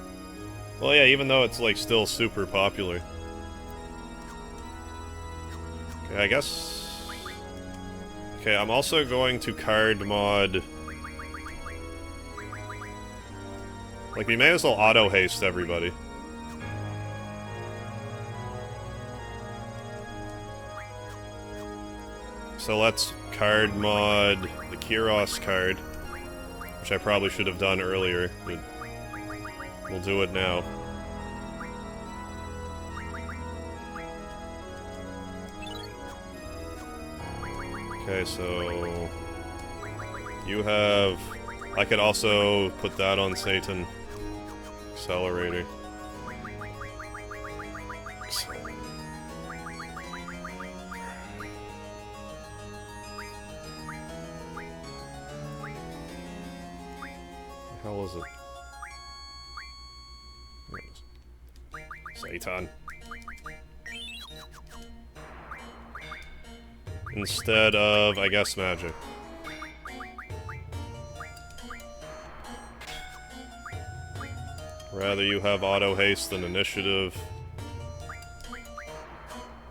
Well, yeah, even though it's, like, still super popular. Okay, I guess... okay, I'm also going to card mod... like, we may as well auto-haste everybody. So let's card mod the Kyros card, which I probably should have done earlier, but we'll do it now. Okay, so you have... I could also put that on Satan. Accelerator. How was it? There it is. Satan. Instead of, I guess, magic. Rather you have auto haste than initiative.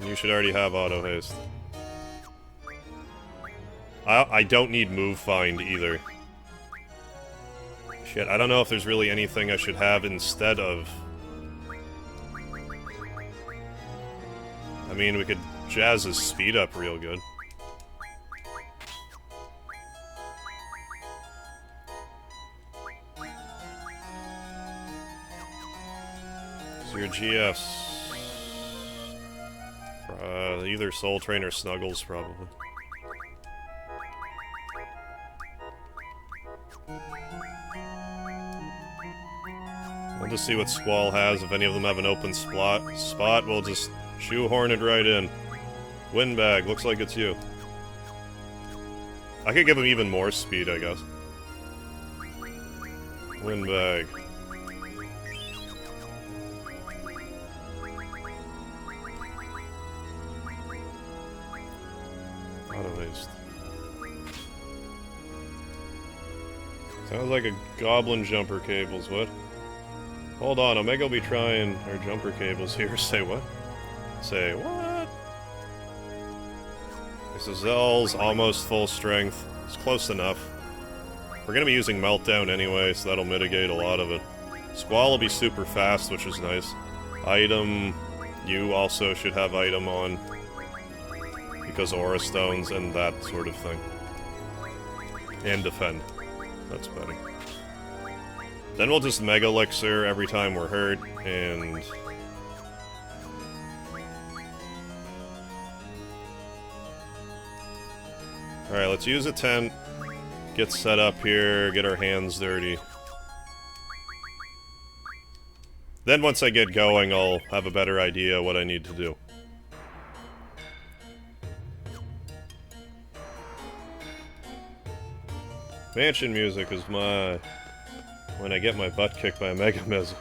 You should already have auto haste. I don't need move find either. Shit, I don't know if there's really anything I should have instead of. I mean, we could jazz his speed up real good. So your GFs... either Soul Train or Snuggles, probably. We'll just see what Squall has. If any of them have an open spot, we'll just shoehorn it right in. Windbag, looks like it's you. I could give him even more speed, I guess. Windbag. Auto haste. Sounds like a goblin jumper cables, what? Hold on, Omega will be trying our jumper cables here. Say what? Say what? This is Zell's almost full strength. It's close enough. We're gonna be using Meltdown anyway, so that'll mitigate a lot of it. Squall will be super fast, which is nice. Item, you also should have item on. Because Aura Stones and that sort of thing. And defend. That's better. Then we'll just Mega Elixir every time we're hurt, and... alright, let's use a tent, get set up here, get our hands dirty. Then once I get going, I'll have a better idea what I need to do. Mansion music is my... when I get my butt kicked by a Mega Music.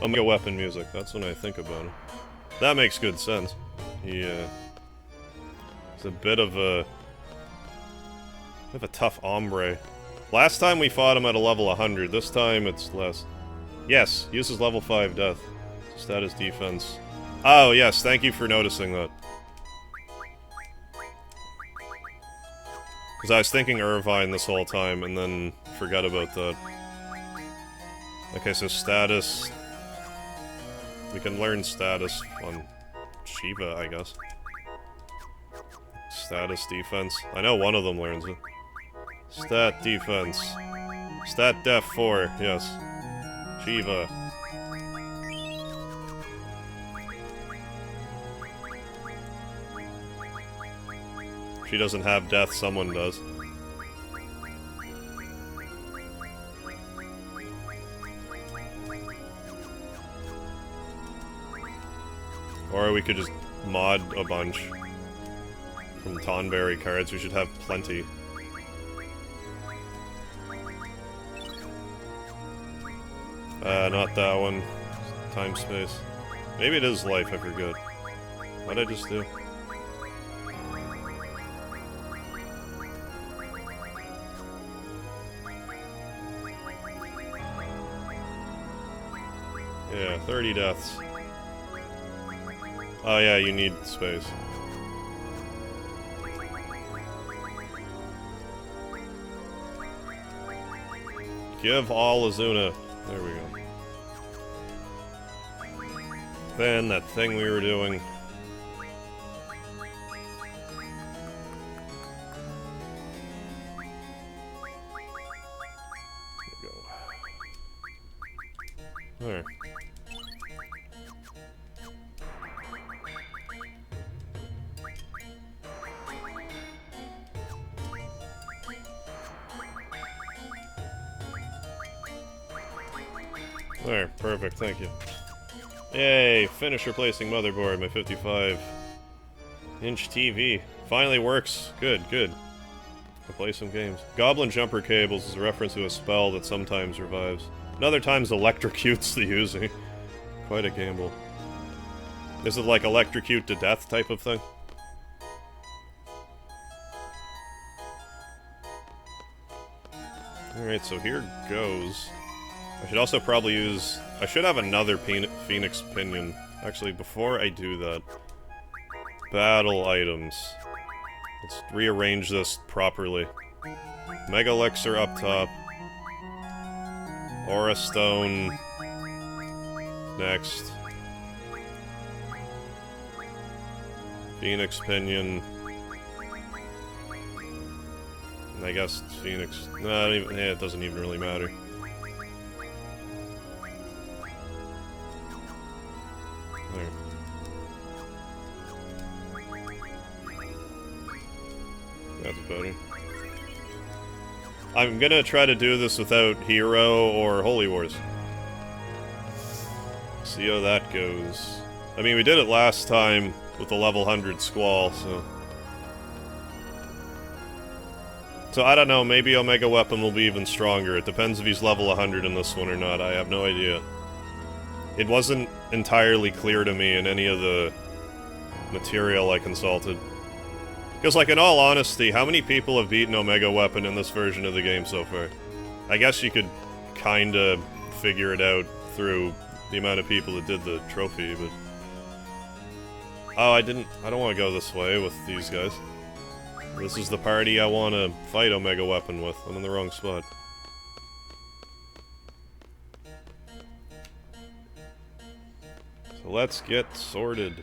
Oh, Mega Weapon music, that's when I think about it. That makes good sense. He, he's a bit of a tough hombre. Last time we fought him at a level 100, this time it's less. Yes, uses level 5 death. Status defense. Oh, yes, thank you for noticing that. Because I was thinking Irvine this whole time, and then forgot about that. Okay, so status... we can learn status on Shiva, I guess. Status defense. I know one of them learns it. Stat defense. Stat def 4, yes. Shiva. She doesn't have death, someone does. Or we could just mod a bunch from Tonberry cards. We should have plenty. Not that one. Time space. Maybe it is life, I forget. What'd I just do? Yeah, 30 deaths. Oh yeah, you need space. Give all Azuna. There we go. Then that thing we were doing. There. There, perfect, thank you. Yay, finish replacing motherboard, my 55-inch TV. Finally works. Good, good. I'll play some games. Goblin Jumper Cables is a reference to a spell that sometimes revives. And other times electrocutes the user. Quite a gamble. This is like electrocute to death type of thing. Alright, so here goes. I should also probably use... I should have another Phoenix Pinion. Actually, before I do that... Battle items. Let's rearrange this properly. Mega Elixir up top. Aura Stone... next. Phoenix Pinion... and I guess Phoenix... no, yeah, it doesn't even really matter. There. That's better. I'm gonna try to do this without Hero or Holy Wars. See how that goes. I mean, we did it last time with the level 100 Squall, so... so I don't know, maybe Omega Weapon will be even stronger. It depends if he's level 100 in this one or not, I have no idea. It wasn't entirely clear to me in any of the material I consulted. Because, like, in all honesty, how many people have beaten Omega Weapon in this version of the game so far? I guess you could kinda figure it out through the amount of people that did the trophy, but... oh, I don't want to go this way with these guys. This is the party I want to fight Omega Weapon with. I'm in the wrong spot. So let's get sorted.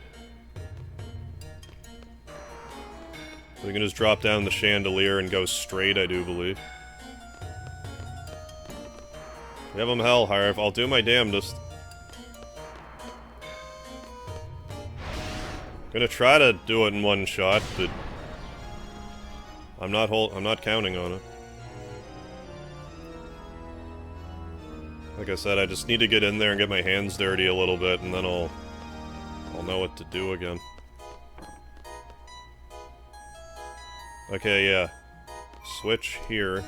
We can just drop down the chandelier and go straight, I do believe. Give him hell, Harv. I'll do my damnedest. Gonna try to do it in one shot, but I'm not counting on it. Like I said, I just need to get in there and get my hands dirty a little bit, and then I'll know what to do again. Okay, yeah. Switch here.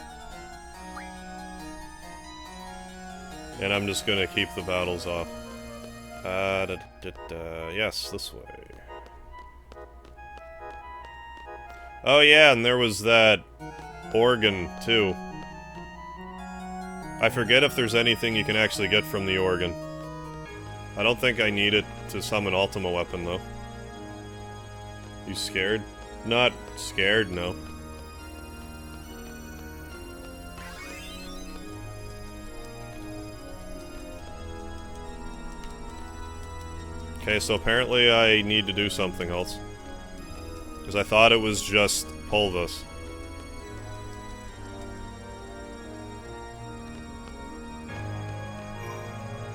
And I'm just gonna keep the battles off. Yes, this way. Oh yeah, and there was that organ, too. I forget if there's anything you can actually get from the organ. I don't think I need it to summon Ultima Weapon, though. You scared? Not scared, no. Okay, so apparently I need to do something else. Because I thought it was just pull this.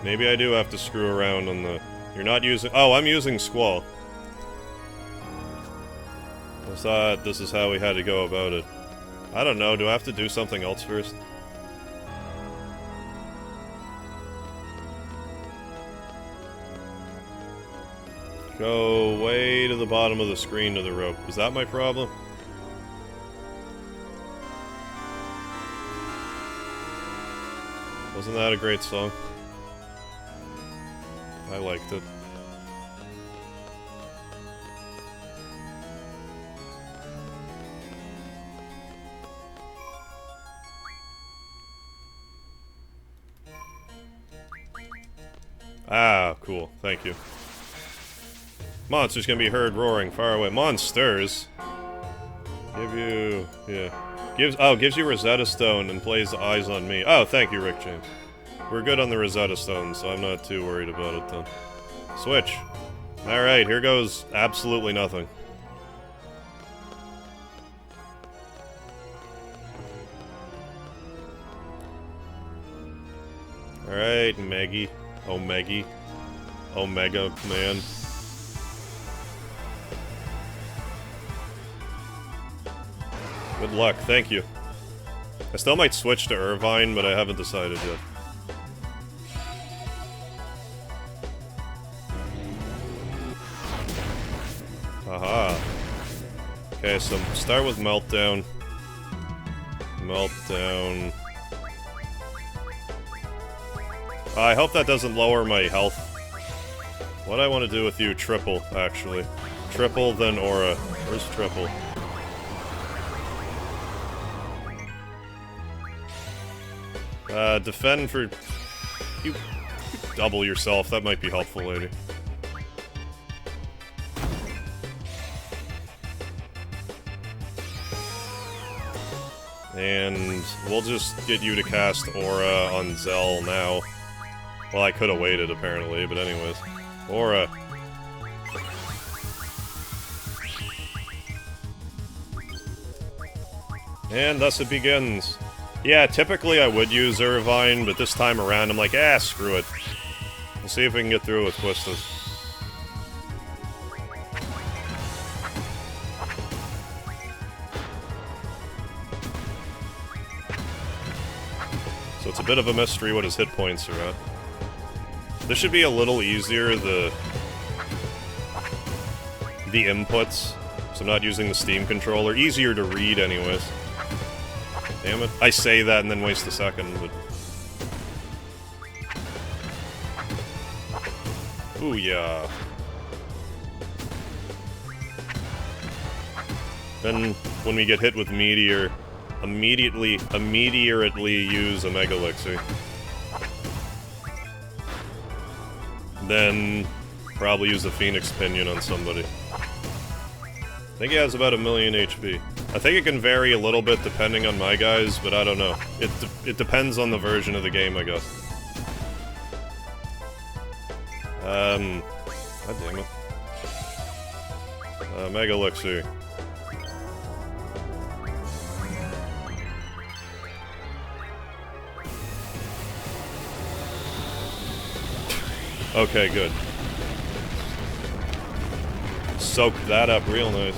Maybe I do have to screw around on the... You're not using... Oh, I'm using Squall. I thought this is how we had to go about it. I don't know, do I have to do something else first? Go way to the bottom of the screen to the rope. Is that my problem? Wasn't that a great song? I liked it. Ah, cool. Thank you. Monsters can be heard roaring far away. Monsters? Give you... yeah. Gives you Rosetta Stone and plays the eyes on me. Oh, thank you, Rick James. We're good on the Rosetta Stone, so I'm not too worried about it then. Switch. Alright, here goes absolutely nothing. Alright, Meggy. Oh, Meggy. Omega Man. Good luck, thank you. I still might switch to Irvine, but I haven't decided yet. Aha. Okay, so start with Meltdown. Meltdown. I hope that doesn't lower my health. What I want to do with you, triple, actually. Triple, then Aura. Where's triple? Defend for... You double yourself, that might be helpful, lady. And we'll just get you to cast Aura on Zell now. Well, I could have waited, apparently, but anyways. Aura. And thus it begins. Yeah, typically I would use Irvine, but this time around I'm like, ah, screw it. We'll see if we can get through with Quistis. So it's a bit of a mystery what his hit points are at. This should be a little easier, the inputs, so I'm not using the Steam controller. Easier to read anyways. Damn it. I say that and then waste a second, but... Ooh, yeah. Then, when we get hit with Meteor, immediately use a Mega Elixir. Then, probably use the Phoenix Pinion on somebody. I think he has about 1,000,000 HP. I think it can vary a little bit depending on my guys, but I don't know. It depends on the version of the game, I guess. God damn it. Mega Elixir. Okay, good. Soak that up real nice.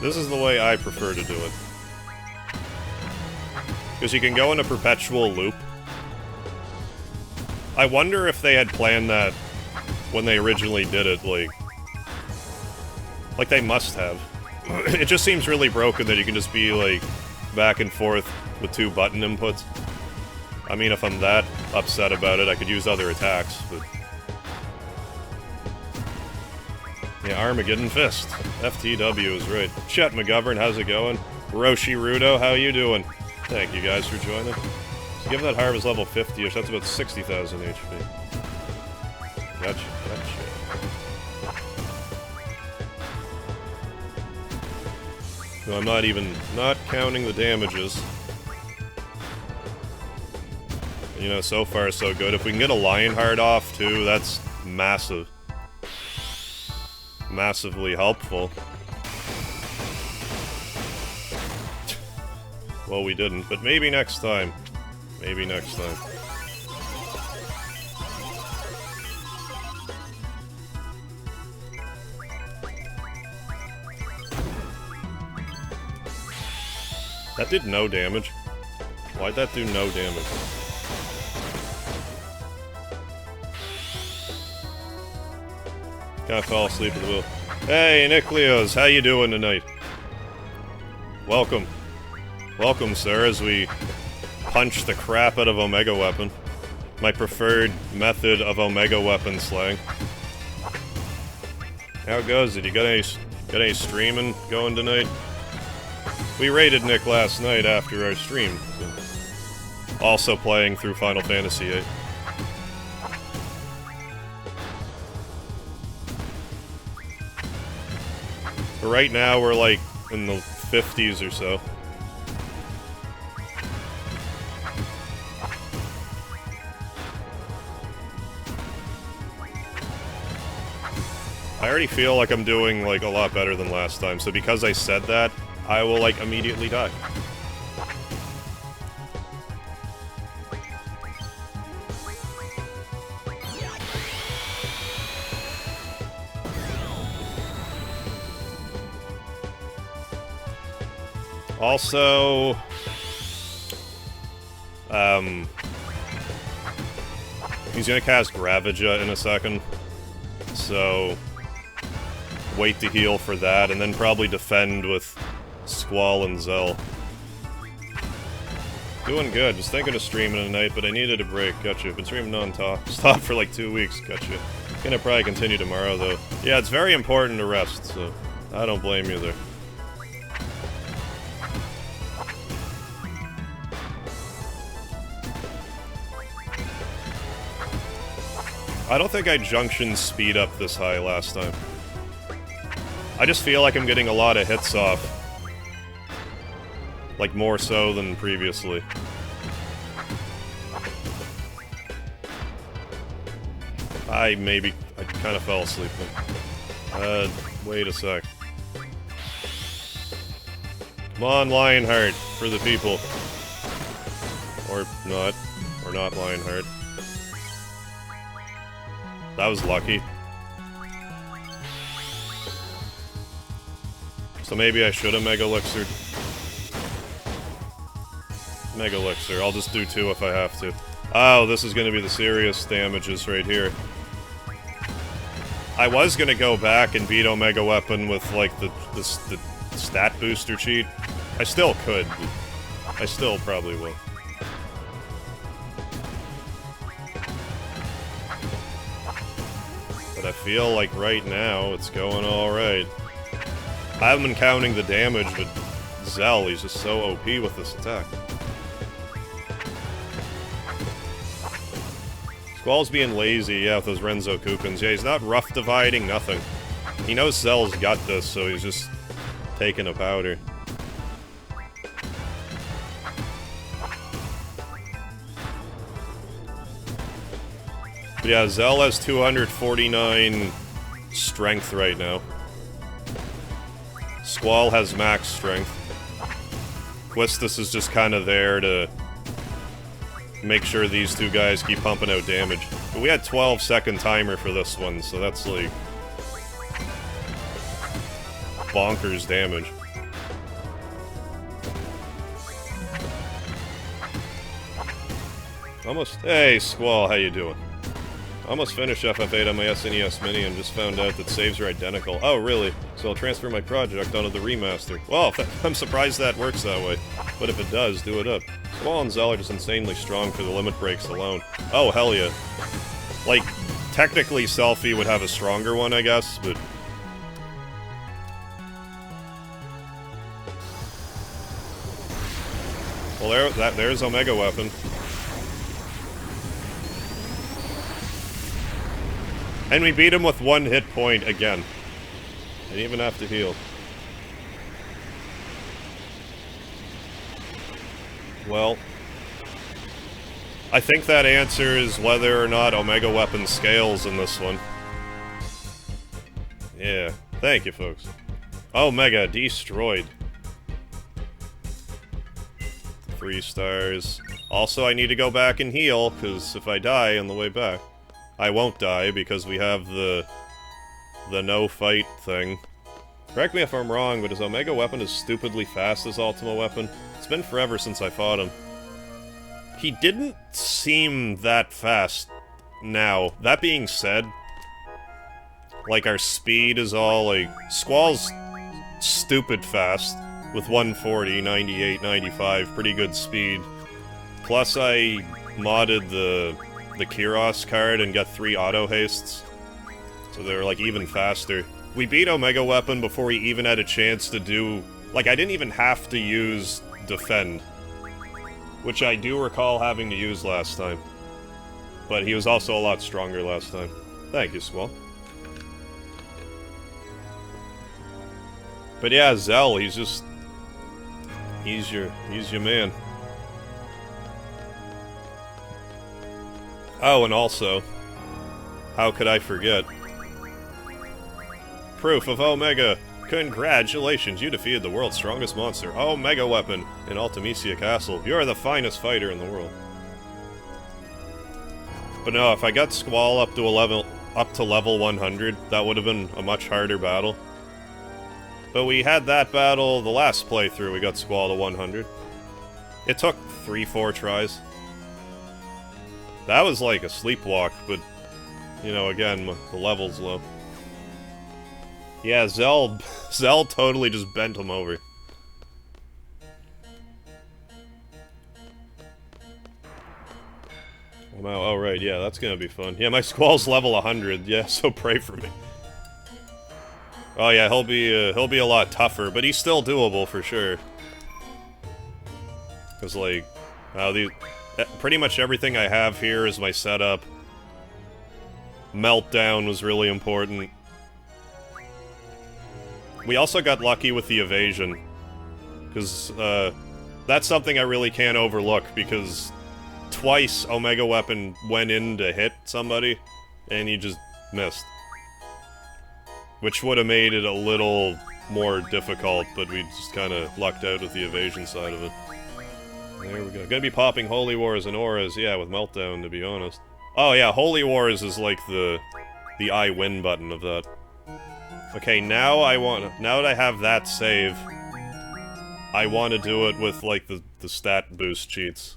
This is the way I prefer to do it. Because you can go in a perpetual loop. I wonder if they had planned that when they originally did it, like they must have. It just seems really broken that you can just be, like, back and forth with 2 button inputs. I mean, if I'm that upset about it, I could use other attacks, but... Yeah, Armageddon Fist. FTW is right. Chet McGovern, how's it going? Roshi Rudo, how you doing? Thank you guys for joining. So given that Harv is level 50-ish, that's about 60,000 HP. Gotcha, gotcha. No, I'm not counting the damages. You know, so far so good. If we can get a Lionheart off, too, that's massive. Massively helpful. Well, we didn't, but maybe next time. Maybe next time. That did no damage. Why'd that do no damage? Kinda fell asleep at the wheel. Hey, Nickleos, how you doing tonight? Welcome. Welcome, sir, as we punch the crap out of Omega Weapon. My preferred method of Omega Weapon slaying. How goes it? You got any streaming going tonight? We raided Nick last night after our stream. So. Also playing through Final Fantasy VIII. But right now we're like in the 50s or so. I already feel like I'm doing like a lot better than last time, so because I said that, I will like immediately die. Also, he's gonna cast Gravija in a second, so wait to heal for that, and then probably defend with Squall and Zell. Doing good, was thinking of streaming tonight, but I needed a break, gotcha. Been streaming non-stop for like 2 weeks, gotcha. Gonna probably continue tomorrow, though. Yeah, it's very important to rest, so I don't blame you there. I don't think I junction speed up this high last time. I just feel like I'm getting a lot of hits off. Like, more so than previously. I kind of fell asleep then. Wait a sec. Come on, Lionheart, for the people. Or not Lionheart. That was lucky. So maybe I should have Mega Elixir. Mega Elixir. I'll just do 2 if I have to. Oh, this is gonna be the serious damages right here. I was gonna go back and beat Omega Weapon with, like, the stat booster cheat. I still could. I still probably will. But I feel like right now it's going alright. I haven't been counting the damage, but Zell, he's just so OP with this attack. Squall's being lazy, yeah, with those Renzo Coupons. Yeah, he's not rough dividing, nothing. He knows Zell's got this, so he's just taking a powder. But yeah, Zell has 249 strength right now. Squall has max strength. Quistis is just kind of there to make sure these 2 guys keep pumping out damage. But we had 12-second timer for this one, so that's like bonkers damage. Almost... Hey, Squall, how you doing? Almost finished FF8 on my SNES Mini and just found out that saves are identical. Oh, really? So I'll transfer my project onto the remaster. Well, I'm surprised that works that way. But if it does, do it up. Squall and Zell are just insanely strong for the limit breaks alone. Oh, hell yeah. Like, technically Selphie would have a stronger one, I guess, but... Well, there's Omega Weapon. And we beat him with 1 hit point again. Didn't even have to heal. Well, I think that answers whether or not Omega Weapon scales in this one. Yeah, thank you, folks. Omega destroyed. 3 stars. Also, I need to go back and heal, because if I die on the way back... I won't die, because we have the no-fight thing. Correct me if I'm wrong, but is Omega Weapon as stupidly fast as Ultima Weapon? It's been forever since I fought him. He didn't seem that fast now. That being said, like, our speed is all, like... Squall's stupid fast, with 140, 98, 95, pretty good speed. Plus, I modded the Kyros card and got 3 auto hastes. So they're, like, even faster. We beat Omega Weapon before he even had a chance to do... Like, I didn't even have to use Defend. Which I do recall having to use last time. But he was also a lot stronger last time. Thank you, Squall. But yeah, Zell, he's just... He's your man. Oh, and also, how could I forget? Proof of Omega! Congratulations, you defeated the world's strongest monster, Omega Weapon, in Ultimisia Castle. You're the finest fighter in the world. But no, if I got Squall up to level 100, that would have been a much harder battle. But we had that battle the last playthrough, we got Squall to 100. It took 3-4 tries. That was like a sleepwalk, but, you know, again, the level's low. Yeah, Zell totally just bent him over. Oh, right, yeah, that's gonna be fun. Yeah, my Squall's level 100, yeah, so pray for me. Oh yeah, he'll be a lot tougher, but he's still doable for sure. Cause like, pretty much everything I have here is my setup. Meltdown was really important. We also got lucky with the evasion. Because, that's something I really can't overlook, because twice Omega Weapon went in to hit somebody, and he just missed. Which would have made it a little more difficult, but we just kind of lucked out with the evasion side of it. There we go. Gonna be popping Holy Wars and Auras, yeah, with Meltdown, to be honest. Oh yeah, Holy Wars is like the I win button of that. Okay, now that I have that save, I want to do it with, like, the stat boost cheats.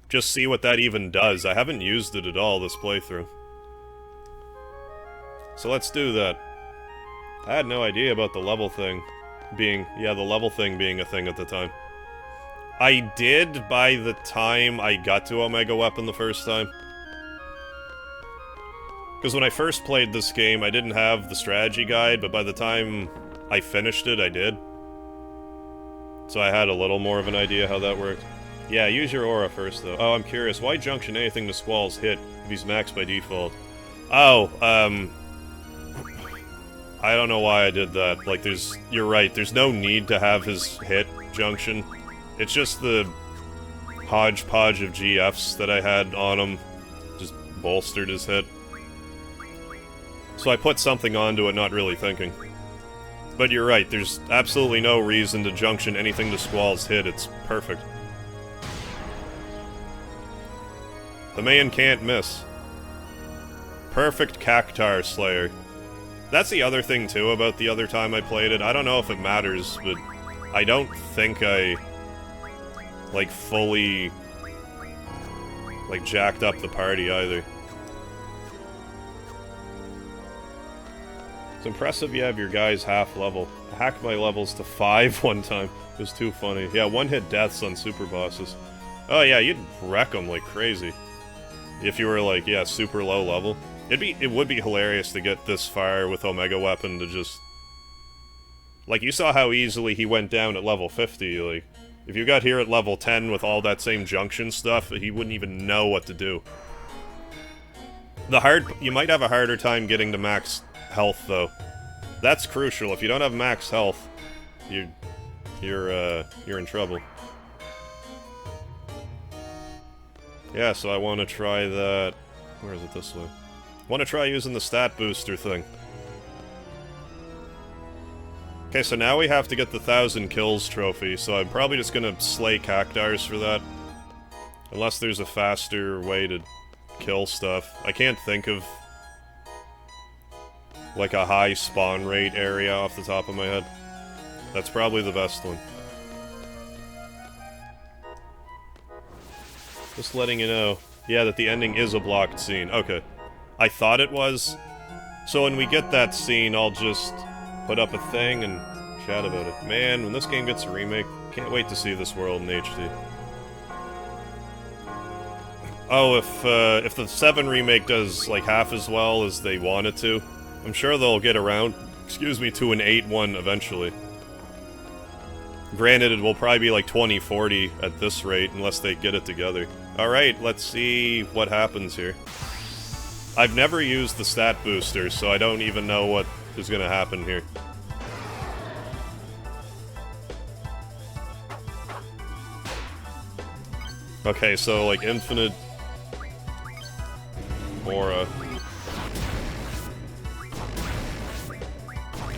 Just see what that even does. I haven't used it at all this playthrough. So let's do that. I had no idea about the level thing being... Yeah, the level thing being a thing at the time. I did by the time I got to Omega Weapon the first time. Because when I first played this game, I didn't have the strategy guide, but by the time I finished it, I did. So I had a little more of an idea how that worked. Yeah, use your aura first, though. Oh, I'm curious, why junction anything to Squall's hit if he's maxed by default? Oh, I don't know why I did that. Like, you're right, there's no need to have his hit junction. It's just the hodgepodge of GFs that I had on him just bolstered his hit. So I put something onto it, not really thinking. But you're right, there's absolutely no reason to junction anything to Squall's hit, it's perfect. The man can't miss. Perfect Cactar Slayer. That's the other thing, too, about the other time I played it. I don't know if it matters, but I don't think I like, fully, like, jacked up the party either. It's impressive you have your guys half level. I hacked my levels to 5 one time. It was too funny. Yeah, one-hit deaths on super bosses. Oh yeah, you'd wreck them like crazy. If you were like, yeah, super low level. It would be hilarious to get this far with Omega Weapon to just... Like, you saw how easily he went down at level 50, like... If you got here at level 10 with all that same junction stuff, he wouldn't even know what to do. You might have a harder time getting to max health, though. That's crucial. If you don't have max health, you're in trouble. Yeah, so I want to try that... Where is it this way? I want to try using the stat booster thing. Okay, so now we have to get the 1,000 kills trophy, so I'm probably just gonna slay cactars for that. Unless there's a faster way to kill stuff. I can't think of, like, a high spawn rate area off the top of my head. That's probably the best one. Just letting you know. Yeah, that the ending is a blocked scene. Okay. I thought it was. So when we get that scene, I'll just put up a thing and chat about it. Man, when this game gets a remake, can't wait to see this world in HD. Oh, if the 7 remake does, like, half as well as they want it to, I'm sure they'll get around, excuse me, to an 8 one eventually. Granted, it will probably be like 2040 at this rate, unless they get it together. Alright, let's see what happens here. I've never used the stat booster, so I don't even know what is gonna happen here. Okay, so, like, infinite aura.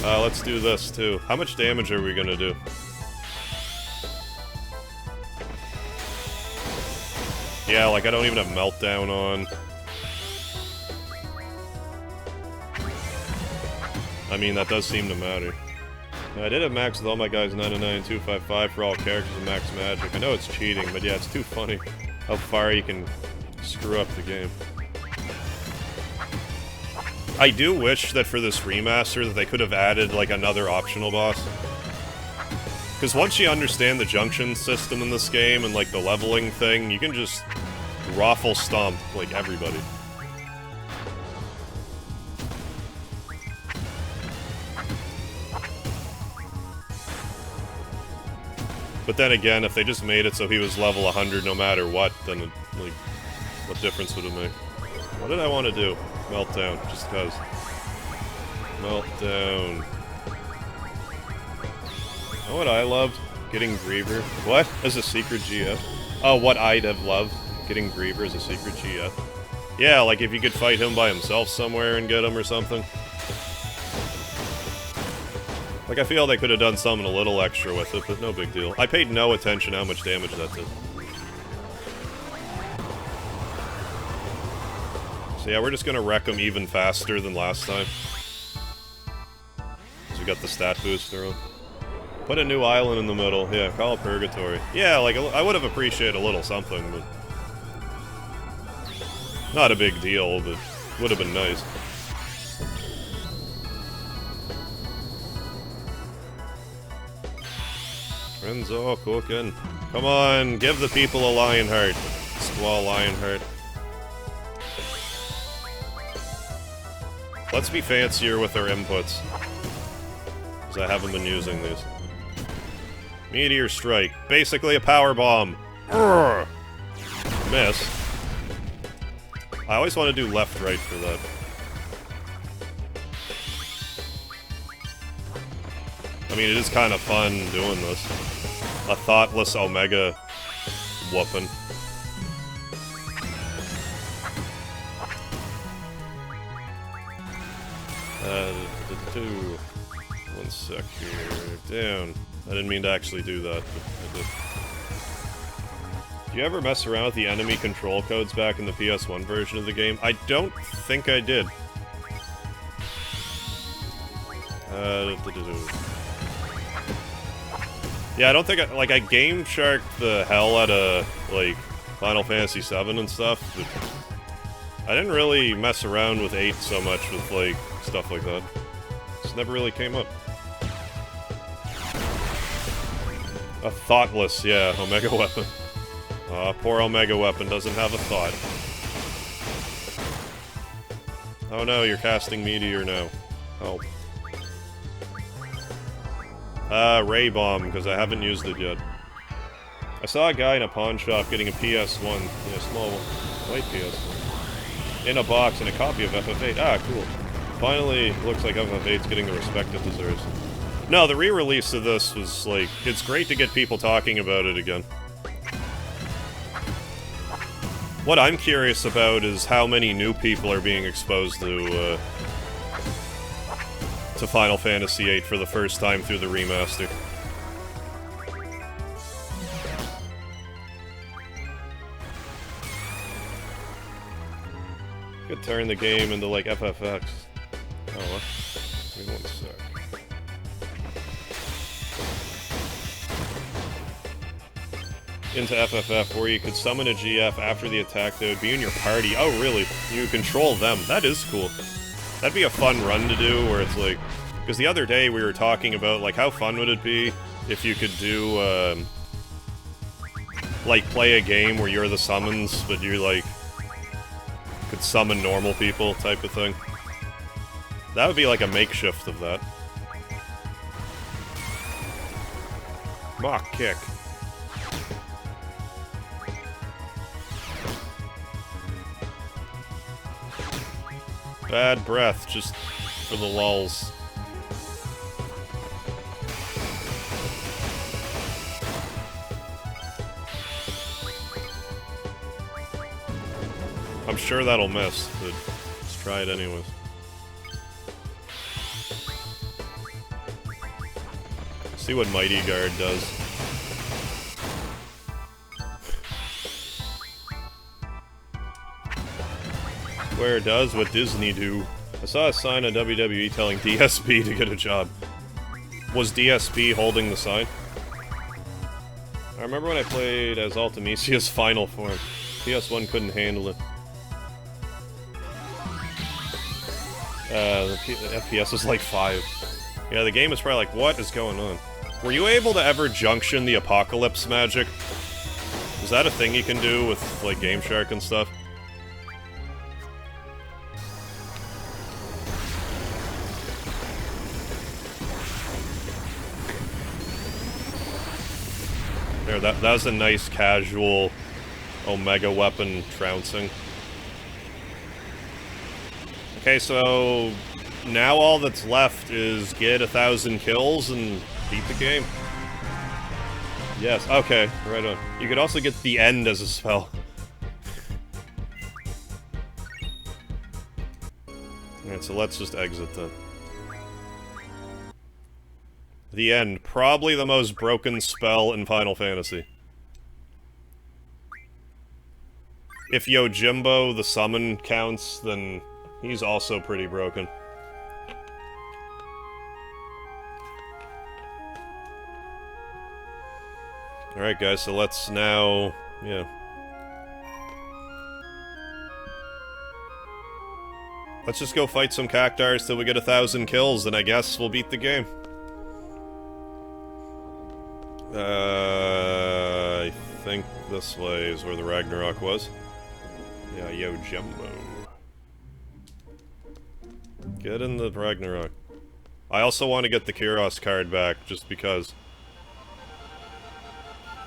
Let's do this, too. How much damage are we gonna do? Yeah, like, I don't even have Meltdown on. I mean, that does seem to matter. I did have max with all my guys 99 255 for all characters and max magic. I know it's cheating, but yeah, it's too funny how far you can screw up the game. I do wish that for this remaster that they could have added, like, another optional boss. Because once you understand the junction system in this game and, like, the leveling thing, you can just raffle stomp, like, everybody. But then again, if they just made it so he was level 100 no matter what, then, it, like, what difference would it make? What did I want to do? Meltdown, just cause. Meltdown. You know what I loved? Getting Griever. What? As a secret GF? Oh, what I'd have loved? Getting Griever as a secret GF. Yeah, like if you could fight him by himself somewhere and get him or something. Like, I feel they could have done something a little extra with it, but no big deal. I paid no attention how much damage that did. So yeah, we're just gonna wreck them even faster than last time. So we got the stat booster on. Put a new island in the middle. Yeah, call it Purgatory. Yeah, like, I would have appreciated a little something, but... Not a big deal, but would have been nice. Friends all cooking. Come on, give the people a Lionheart. Squall Lionheart. Let's be fancier with our inputs. Because I haven't been using these. Meteor Strike. Basically a power bomb. Urgh. Miss. I always want to do left-right for that. I mean, it is kind of fun doing this. A thoughtless Omega whooping. One sec here. Damn. I didn't mean to actually do that, but I did. Do you ever mess around with the enemy control codes back in the PS1 version of the game? I don't think I did. Yeah, I don't think like, I game sharked the hell out of, like, Final Fantasy VII and stuff, but I didn't really mess around with 8 so much with, like, stuff like that. Just never really came up. A thoughtless, yeah, Omega Weapon. Poor Omega Weapon doesn't have a thought. Oh no, you're casting Meteor now. Help. Ray Bomb, because I haven't used it yet. I saw a guy in a pawn shop getting a PS1, yeah, small white PS1, in a box and a copy of FF8. Ah, cool. Finally, looks like FF8's getting the respect it deserves. No, the re-release of this was, like, it's great to get people talking about it again. What I'm curious about is how many new people are being exposed to Final Fantasy VIII for the first time through the remaster. Could turn the game into, like, FFX. Oh, what? Give me one sec. Into FFF, where you could summon a GF after the attack that would be in your party. Oh, really? You control them. That is cool. That'd be a fun run to do, where it's like... Because the other day we were talking about, like, how fun would it be if you could do, like, play a game where you're the summons, but you, like, could summon normal people type of thing. That would be like a makeshift of that. Mach kick. Bad breath, just for the lulz. I'm sure that'll miss, but let's try it anyways. See what Mighty Guard does. Where does what Disney do. I saw a sign on WWE telling DSP to get a job. Was DSP holding the sign? I remember when I played as Ultimisia's final form. PS1 couldn't handle it. The FPS was like 5. Yeah, the game is probably like, what is going on? Were you able to ever junction the apocalypse magic? Is that a thing you can do with, like, Game Shark and stuff? There, that was a nice casual Omega Weapon trouncing. Okay, so now all that's left is get 1,000 kills and beat the game. Yes, okay, right on. You could also get the end as a spell. Alright, so let's just exit then. The end. Probably the most broken spell in Final Fantasy. If Yojimbo, the summon, counts, then he's also pretty broken. Alright guys, so let's now... yeah. Let's just go fight some Cactars till we get 1,000 kills, and I guess we'll beat the game. I think this way is where the Ragnarok was. Yeah, Yojimbo. Get in the Ragnarok. I also want to get the Kyros card back, just because.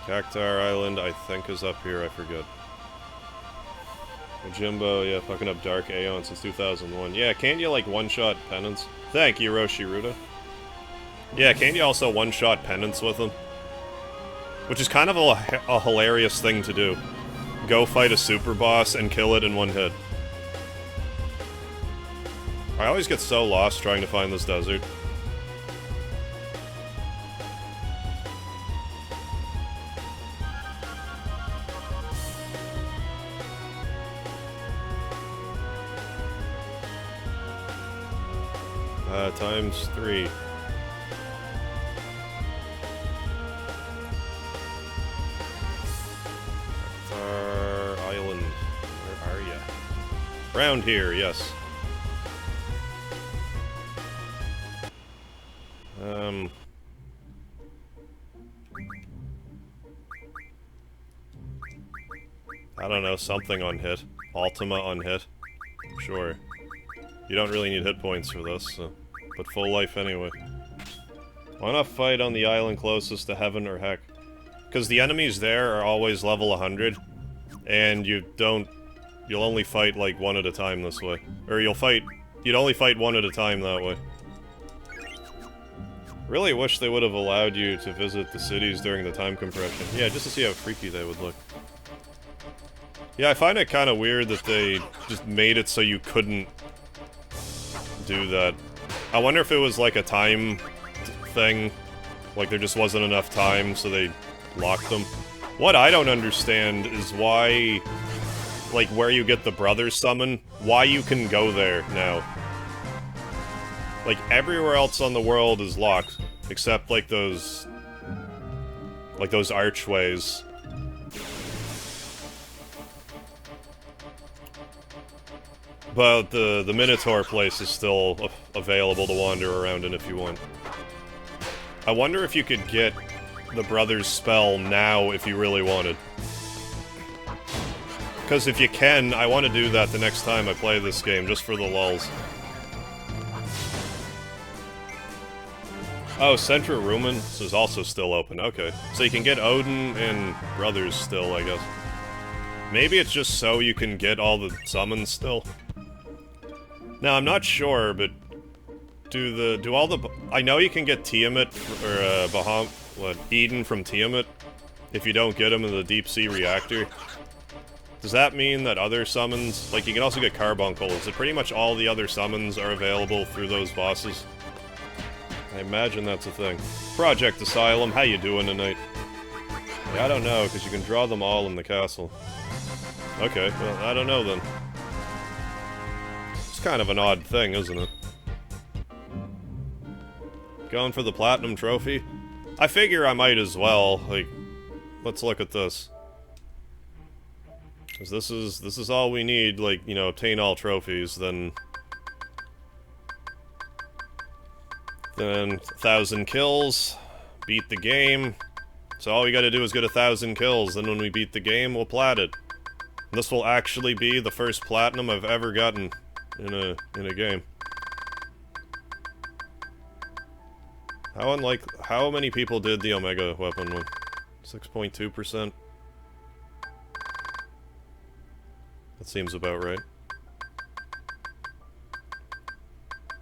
Cactar Island, I think, is up here, I forget. Jimbo, yeah, fucking up Dark Aeon since 2001. Yeah, can't you, like, one-shot penance? Thank you, Roshiruda. Yeah, can't you also one-shot penance with them? Which is kind of a hilarious thing to do. Go fight a super boss and kill it in one hit. I always get so lost trying to find this desert. times 3. Round here, yes. I don't know, something on hit. Ultima on hit. Sure. You don't really need hit points for this, so. But full life anyway. Why not fight on the island closest to heaven or heck? Because the enemies there are always level 100, and you'll only fight like one at a time this way. Or you'd only fight one at a time that way. Really wish they would have allowed you to visit the cities during the time compression. Yeah, just to see how freaky they would look. Yeah, I find it kind of weird that they just made it so you couldn't do that. I wonder if it was like a time thing, like there just wasn't enough time, so they locked them. What I don't understand is why, like where you get the brothers summon, why you can go there now. Like everywhere else on the world is locked, except like those archways. But the Minotaur place is still available to wander around in if you want. I wonder if you could get the Brothers spell now if you really wanted. Because if you can, I want to do that the next time I play this game, just for the lulz. Oh, Centra Rumen is also still open, okay. So you can get Odin and Brothers still, I guess. Maybe it's just so you can get all the summons still. Now, I'm not sure, but I know you can get Tiamat, or Eden from Tiamat, if you don't get him in the Deep Sea Reactor. Does that mean that other summons, like you can also get Carbuncles, that pretty much all the other summons are available through those bosses? I imagine that's a thing. Project Asylum, how you doing tonight? Yeah, I don't know, because you can draw them all in the castle. Okay, well, I don't know then. It's kind of an odd thing, isn't it? Going for the Platinum Trophy? I figure I might as well, like, let's look at this. Because this is all we need, like, you know, obtain all trophies, then 1,000 kills, beat the game. So all we gotta do is get 1,000 kills, then when we beat the game, we'll plat it. This will actually be the first platinum I've ever gotten in a game. How many people did the Omega weapon one? 6.2%? That seems about right.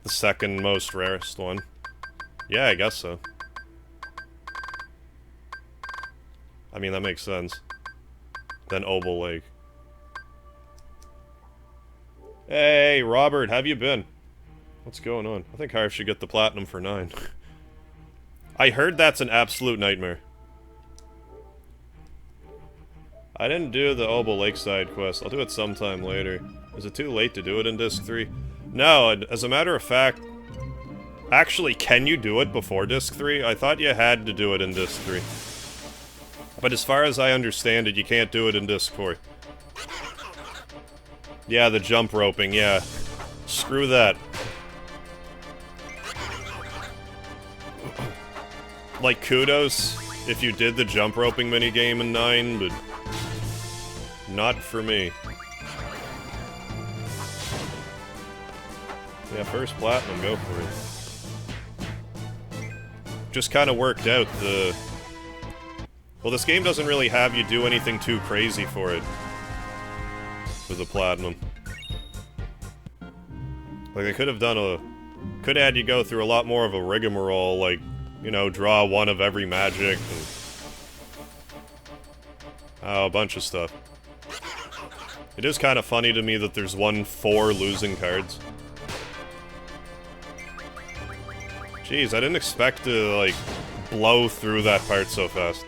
The second most rarest one. Yeah, I guess so. I mean, that makes sense. Then Obel Lake. Hey, Robert, have you been? What's going on? I think Harv should get the platinum for 9. I heard that's an absolute nightmare. I didn't do the Obel Lake side quest. I'll do it sometime later. Is it too late to do it in Disc 3? No, as a matter of fact... Actually, can you do it before Disc 3? I thought you had to do it in Disc 3. But as far as I understand it, you can't do it in Disc 4. Yeah, the jump roping, yeah. Screw that. Like, kudos if you did the jump roping minigame in 9, but... not for me. Yeah, first platinum, go for it. Just kind of worked out, well, this game doesn't really have you do anything too crazy for it. With the platinum. Like, they could have done could have had you go through a lot more of a rigmarole, like, you know, draw one of every magic, and... oh, a bunch of stuff. It is kind of funny to me that there's 4 losing cards. Jeez, I didn't expect to, like, blow through that part so fast.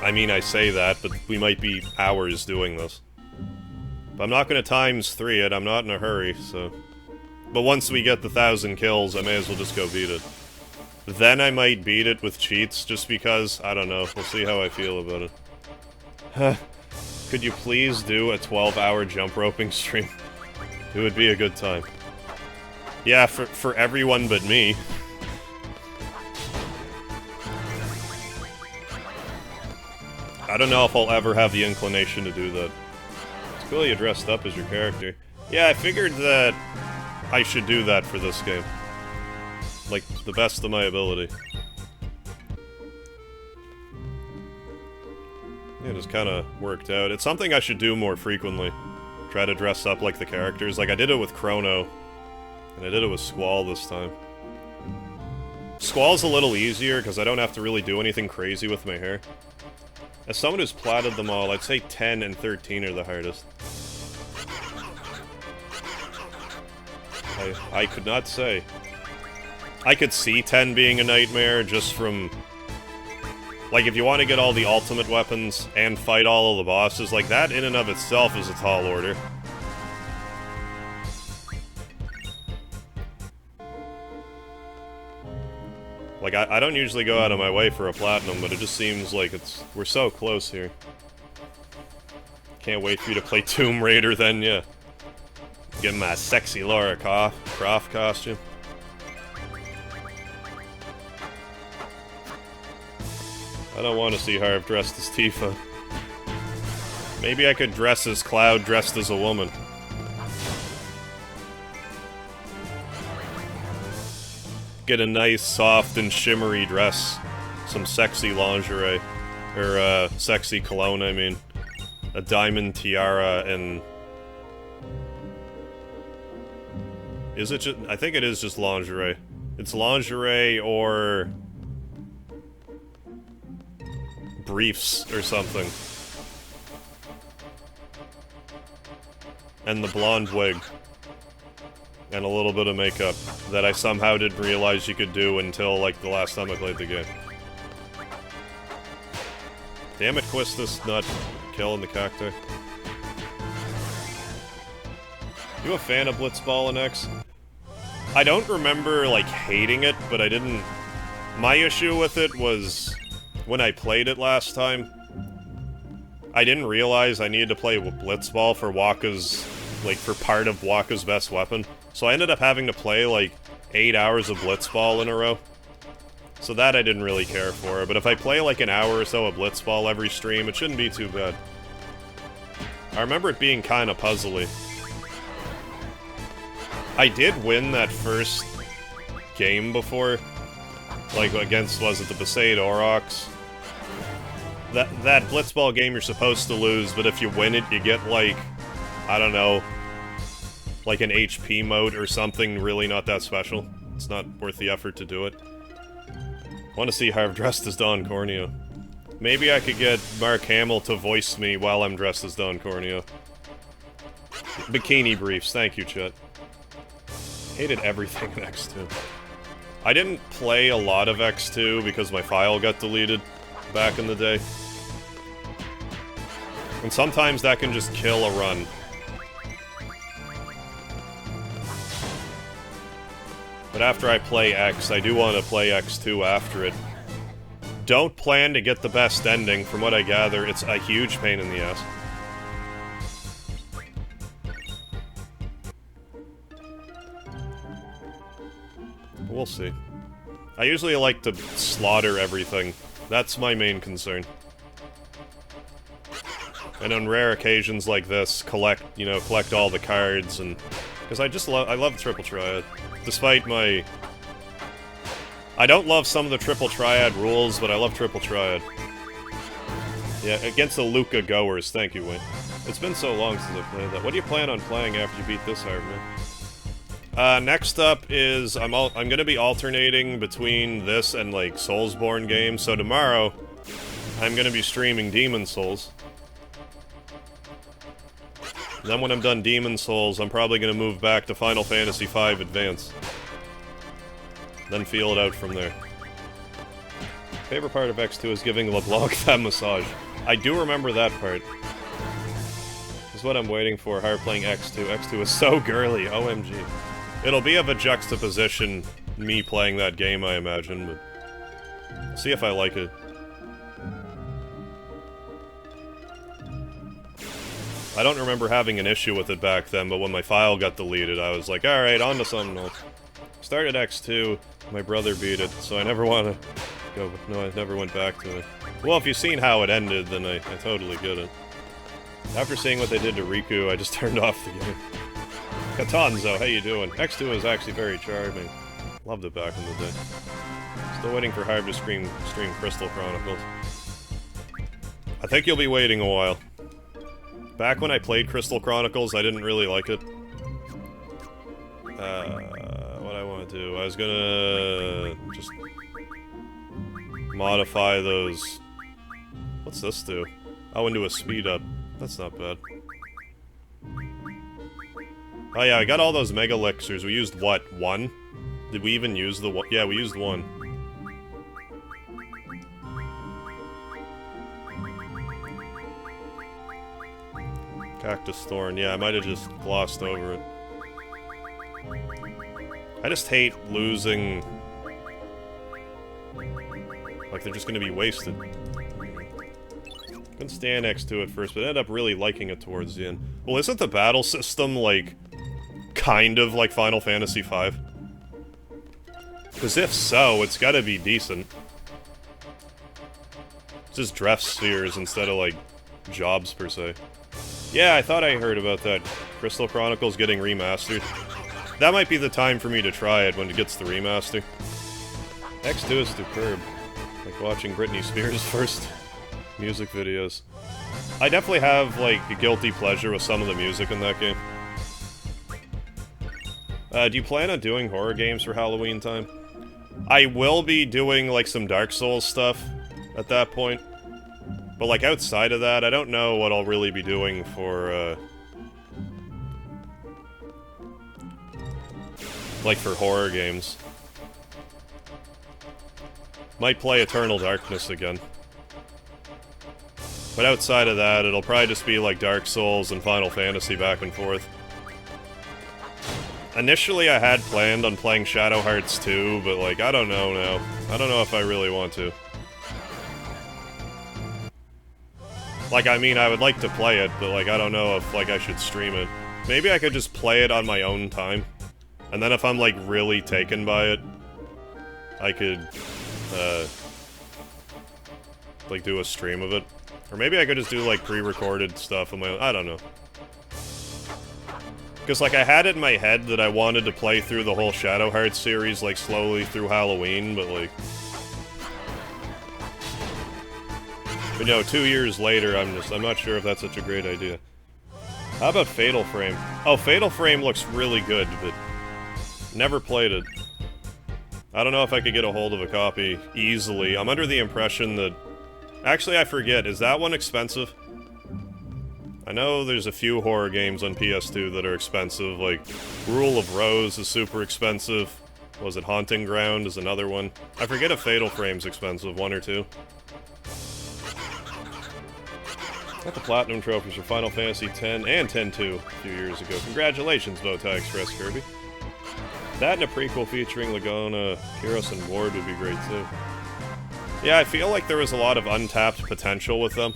I mean, I say that, but we might be hours doing this. But I'm not gonna ×3 it, I'm not in a hurry, so... But once we get the 1,000 kills, I may as well just go beat it. Then I might beat it with cheats, just because, I don't know, we'll see how I feel about it. Could you please do a 12-hour jump roping stream? It would be a good time. Yeah, for everyone but me. I don't know if I'll ever have the inclination to do that. It's cool you dressed up as your character. Yeah, I figured that I should do that for this game. Like, the best of my ability. Yeah, it just kinda worked out. It's something I should do more frequently. Try to dress up like the characters. Like, I did it with Chrono. And I did it with Squall this time. Squall's a little easier, because I don't have to really do anything crazy with my hair. As someone who's platted them all, I'd say 10 and 13 are the hardest. I could not say. I could see 10 being a nightmare just from... Like, if you want to get all the ultimate weapons and fight all of the bosses, like, that in and of itself is a tall order. Like, I don't usually go out of my way for a platinum, but it just seems like we're so close here. Can't wait for you to play Tomb Raider then, yeah. Give him a sexy Lara Croft costume. I don't want to see Harv dressed as Tifa. Maybe I could dress as Cloud dressed as a woman. Get a nice, soft, and shimmery dress. Some sexy lingerie. Or, sexy cologne, I mean. A diamond tiara, and... Is it just... I think it is just lingerie. It's lingerie or... briefs or something. And the blonde wig. And a little bit of makeup that I somehow didn't realize you could do until, like, the last time I played the game. Damn it, Quistis, not killing the cacti. You a fan of Blitzball and X? I don't remember, like, hating it, but I didn't... My issue with it was... When I played it last time, I didn't realize I needed to play Blitzball for Wakka's... Like, for part of Wakka's best weapon. So I ended up having to play, like, 8 hours of Blitzball in a row. So that I didn't really care for. But if I play, like, an hour or so of Blitzball every stream, it shouldn't be too bad. I remember it being kinda puzzly. I did win that first game before. Like, against, was it the Besaid Aurochs? That Blitzball game you're supposed to lose, but if you win it, you get, like... I don't know, like an HP mode or something really not that special. It's not worth the effort to do it. I want to see Harv dressed as Don Corneo. Maybe I could get Mark Hamill to voice me while I'm dressed as Don Corneo. Bikini briefs, thank you, Chet. Hated everything in X2. I didn't play a lot of X2 because my file got deleted back in the day. And sometimes that can just kill a run. But after I play X, I do want to play X2 after it. Don't plan to get the best ending. From what I gather, it's a huge pain in the ass. We'll see. I usually like to slaughter everything. That's my main concern. And on rare occasions like this, collect all the cards and... Because I love Triple Triad. Despite my... I don't love some of the Triple Triad rules, but I love Triple Triad. Yeah, against the Luca goers, thank you, Wayne. It's been so long since I played that. What do you plan on playing after you beat this hard, man? Next up is... I'm gonna be alternating between this and, like, Soulsborne games, so tomorrow, I'm gonna be streaming Demon Souls. Then when I'm done Demon Souls, I'm probably gonna move back to Final Fantasy V Advance. Then feel it out from there. Favorite part of X2 is giving LeBlanc that massage. I do remember that part. This is what I'm waiting for, Harv playing X2. X2 is so girly, OMG. It'll be of a juxtaposition me playing that game, I imagine, but... see if I like it. I don't remember having an issue with it back then, but when my file got deleted, I was like, alright, on to something else. Started X2, my brother beat it, so I never want to go... no, I never went back to it. Well, if you've seen how it ended, then I totally get it. After seeing what they did to Riku, I just turned off the game. Katanzo, how you doing? X2 is actually very charming. Loved it back in the day. Still waiting for Harv to stream Crystal Chronicles. I think you'll be waiting a while. Back when I played Crystal Chronicles, I didn't really like it. What I want to do, I was gonna just modify those... what's this do? Oh, into a speed up. That's not bad. Oh yeah, I got all those Mega Elixirs. We used what? One? Did we even use the one? Yeah, we used one. Cactus Thorn. Yeah, I might have just glossed over it. I just hate losing... like they're just gonna be wasted. Couldn't stand next to it first, but ended up really liking it towards the end. Well, isn't the battle system, like, kind of like Final Fantasy V? Because if so, it's gotta be decent. It's just draft spheres instead of, like, jobs, per se. Yeah, I thought I heard about that. Crystal Chronicles getting remastered. That might be the time for me to try it when it gets the remaster. X2 is superb. Like watching Britney Spears' first music videos. I definitely have, like, a guilty pleasure with some of the music in that game. Do you plan on doing horror games for Halloween time? I will be doing, like, some Dark Souls stuff at that point. But, like, outside of that, I don't know what I'll really be doing for, like, for horror games. Might play Eternal Darkness again. But outside of that, it'll probably just be, like, Dark Souls and Final Fantasy back and forth. Initially, I had planned on playing Shadow Hearts 2, but, like, I don't know now. I don't know if I really want to. Like, I mean, I would like to play it, but, like, I don't know if, like, I should stream it. Maybe I could just play it on my own time. And then if I'm, like, really taken by it, I could, like, do a stream of it. Or maybe I could just do, like, pre-recorded stuff on my own. I don't know. Because, like, I had it in my head that I wanted to play through the whole Shadow Hearts series, like, slowly through Halloween, but, like... but, you know, 2 years later, I'm not sure if that's such a great idea. How about Fatal Frame? Oh, Fatal Frame looks really good, but... never played it. I don't know if I could get a hold of a copy easily. I'm under the impression that... actually, I forget. Is that one expensive? I know there's a few horror games on PS2 that are expensive, like Rule of Rose is super expensive. Was it Haunting Ground is another one. I forget if Fatal Frame's expensive, 1 or 2. Got the Platinum trophies for Final Fantasy X and X-2 a few years ago. Congratulations, Bowtie Express Kirby. That and a prequel featuring Laguna, Kiros, and Ward would be great too. Yeah, I feel like there was a lot of untapped potential with them.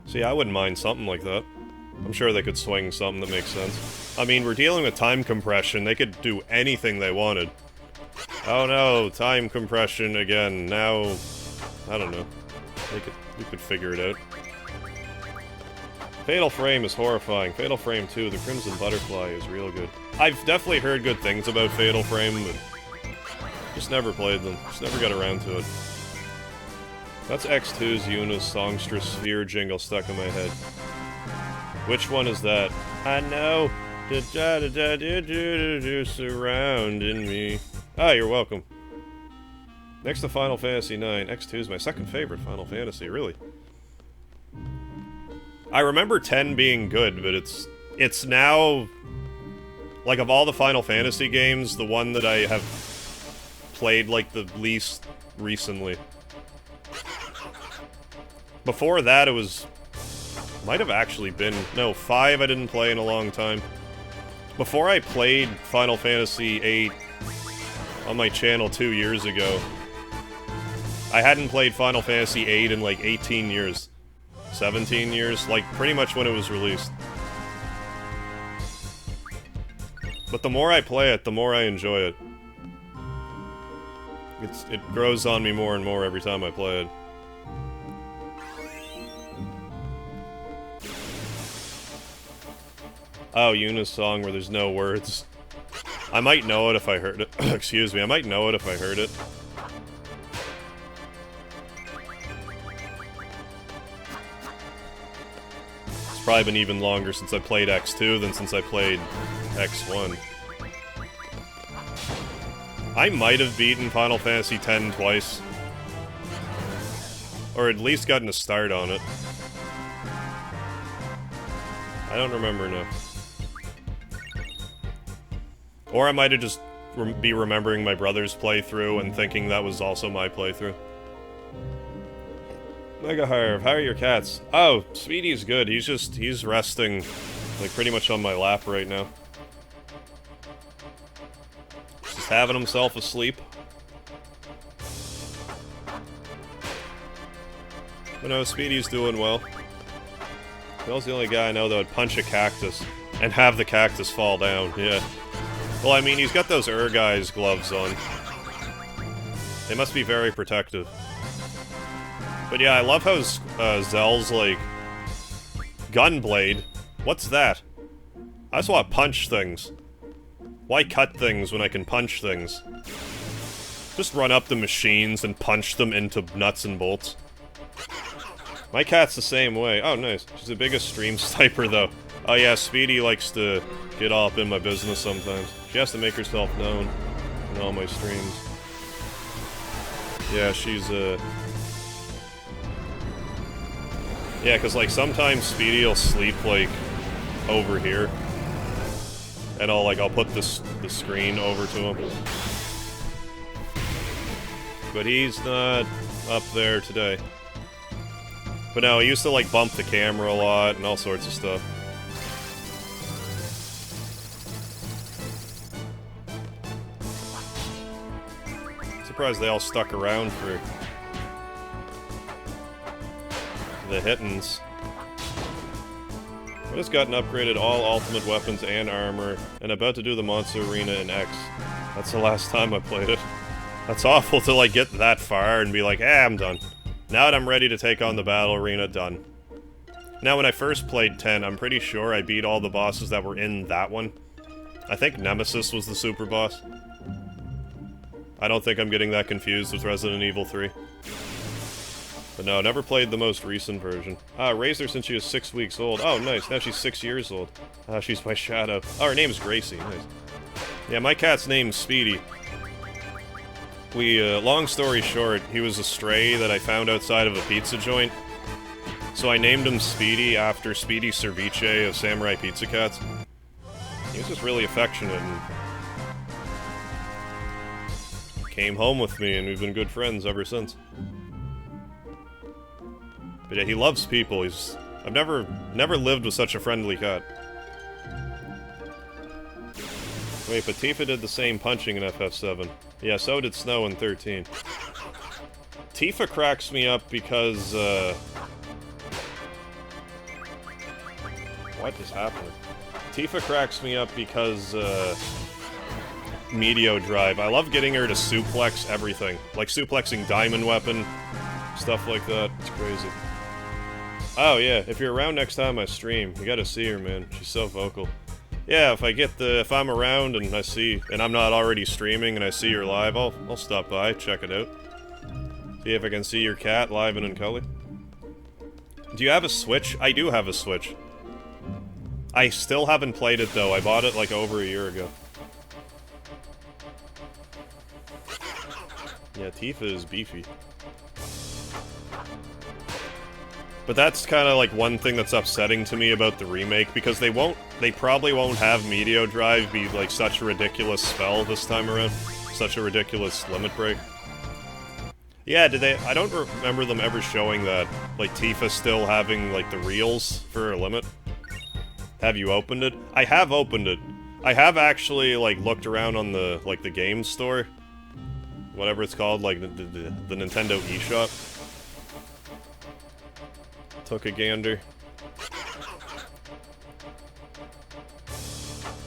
See, I wouldn't mind something like that. I'm sure they could swing something that makes sense. I mean, we're dealing with time compression. They could do anything they wanted. Oh no, time compression again. Now, I don't know. We could figure it out. Fatal Frame is horrifying. Fatal Frame 2, the Crimson Butterfly is real good. I've definitely heard good things about Fatal Frame, but just never played them. Just never got around to it. That's X2's Yuna's Songstress Sphere jingle stuck in my head. Which one is that? I know. Surrounding me. Ah, you're welcome. Next to Final Fantasy IX, X2 is my second favorite Final Fantasy, really. I remember 10 being good, but it's now, like, of all the Final Fantasy games, the one that I have played, like, the least recently. Before that, it was... might have actually been... no, 5 I didn't play in a long time. Before I played Final Fantasy VIII on my channel 2 years ago, I hadn't played Final Fantasy VIII in like 18 years. 17 years, like pretty much when it was released. But the more I play it, the more I enjoy it. It grows on me more and more every time I play it. Oh, Yuna's song where there's no words. I might know it if I heard it. Excuse me, I might know it if I heard it. It's probably been even longer since I played X2 than since I played X1. I might have beaten Final Fantasy X twice. Or at least gotten a start on it. I don't remember now. Or I might have just be remembering my brother's playthrough and thinking that was also my playthrough. MegaHarv, how are your cats? Oh, Speedy's good. He's resting, like, pretty much on my lap right now. Just having himself asleep. But no, Speedy's doing well. Bill's the only guy I know that would punch a cactus and have the cactus fall down, yeah. Well, I mean, he's got those Guy's gloves on. They must be very protective. But yeah, I love how Zell's, like... Gunblade? What's that? I just want to punch things. Why cut things when I can punch things? Just run up the machines and punch them into nuts and bolts. My cat's the same way. Oh, nice. She's the biggest stream sniper, though. Oh yeah, Speedy likes to get all up in my business sometimes. She has to make herself known in all my streams. Yeah, she's, yeah, because, like, sometimes Speedy will sleep, like, over here. And I'll put the screen over to him. But he's not up there today. But no, he used to, like, bump the camera a lot and all sorts of stuff. Surprised they all stuck around for the hittins. I just gotten upgraded all ultimate weapons and armor, and about to do the monster arena in X. That's the last time I played it. That's awful to, like, get that far and be like, I'm done. Now that I'm ready to take on the battle arena, done. Now, when I first played 10, I'm pretty sure I beat all the bosses that were in that one. I think Nemesis was the super boss. I don't think I'm getting that confused with Resident Evil 3. But no, never played the most recent version. Ah, raised her since she was 6 weeks old. Oh, nice. Now she's 6 years old. Ah, she's my shadow. Oh, her name's Gracie. Nice. Yeah, my cat's name's Speedy. Long story short, he was a stray that I found outside of a pizza joint. So I named him Speedy after Speedy Cerviche of Samurai Pizza Cats. He was just really affectionate and came home with me, and we've been good friends ever since. But yeah, he loves people. I've never lived with such a friendly cat. Wait, but Tifa did the same punching in FF7. Yeah, so did Snow in 13. Tifa cracks me up because, what is happening? Tifa cracks me up because, Meteor Drive. I love getting her to suplex everything. Like suplexing Diamond Weapon, stuff like that. It's crazy. Oh yeah, if you're around next time I stream, you gotta see her, man. She's so vocal. Yeah, if I'm around and I see, and I'm not already streaming and I see her live, I'll stop by, check it out. See if I can see your cat live and in color. Do you have a Switch? I do have a Switch. I still haven't played it though. I bought it like over a year ago. Yeah, Tifa is beefy. But that's kind of like one thing that's upsetting to me about the remake, because they probably won't have Meteor Drive be like such a ridiculous spell this time around. Such a ridiculous limit break. Yeah, I don't remember them ever showing that, like Tifa still having like the reels for a limit. Have you opened it? I have opened it. I have actually, like, looked around on the, like, the game store. Whatever it's called, like, the Nintendo eShop. Took a gander.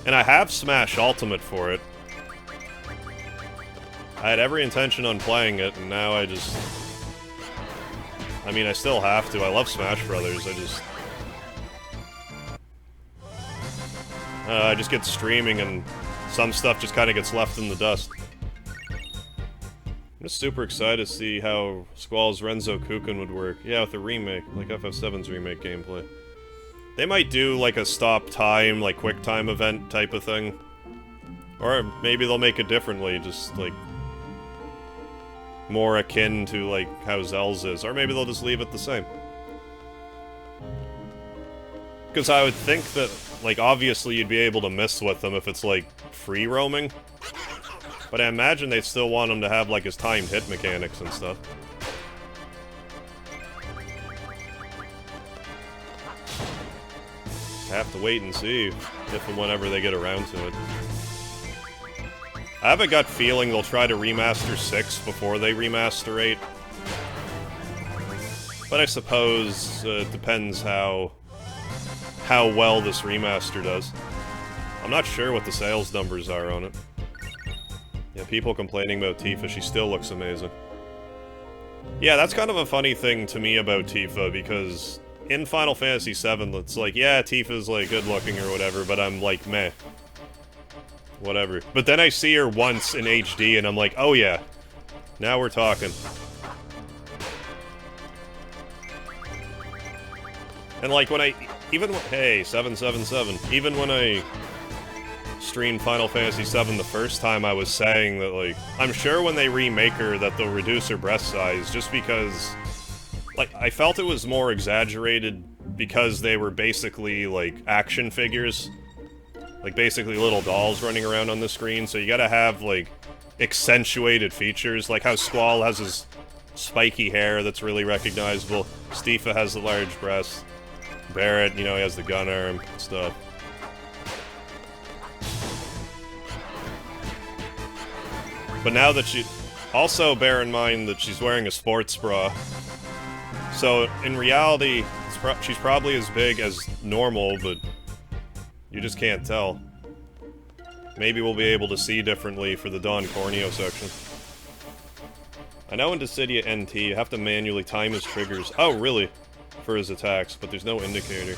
And I have Smash Ultimate for it. I had every intention on playing it, and now I just... I mean, I still have to. I love Smash Brothers, I just get streaming, and some stuff just kind of gets left in the dust. I'm just super excited to see how Squall's Renzo Kukin would work. Yeah, with a remake, like FF7's remake gameplay. They might do, like, a stop time, like, quick time event type of thing. Or maybe they'll make it differently, just, like, more akin to, like, how Zell's is. Or maybe they'll just leave it the same. Because I would think that, like, obviously you'd be able to mess with them if it's, like, free roaming. But I imagine they'd still want him to have, like, his timed hit mechanics and stuff. I have to wait and see if and whenever they get around to it. I have a gut feeling they'll try to remaster 6 before they remaster 8. But I suppose it depends how well this remaster does. I'm not sure what the sales numbers are on it. Yeah, people complaining about Tifa, she still looks amazing. Yeah, that's kind of a funny thing to me about Tifa, because in Final Fantasy VII, it's like, yeah, Tifa's, like, good-looking or whatever, but I'm like, meh. Whatever. But then I see her once in HD, and I'm like, oh yeah, now we're talking. And, like, when hey, 777, even when I streamed Final Fantasy VII the first time, I was saying that, like, I'm sure when they remake her that they'll reduce her breast size, just because, like, I felt it was more exaggerated because they were basically, like, action figures. Like, basically little dolls running around on the screen, so you gotta have, like, accentuated features, like how Squall has his spiky hair that's really recognizable, Tifa has the large breasts, Barrett, you know, he has the gun arm and stuff. But now that also bear in mind that she's wearing a sports bra, so in reality, she's probably as big as normal, but you just can't tell. Maybe we'll be able to see differently for the Don Corneo section. I know in Dissidia NT, you have to manually time his triggers. Oh, really? For his attacks, but there's no indicator.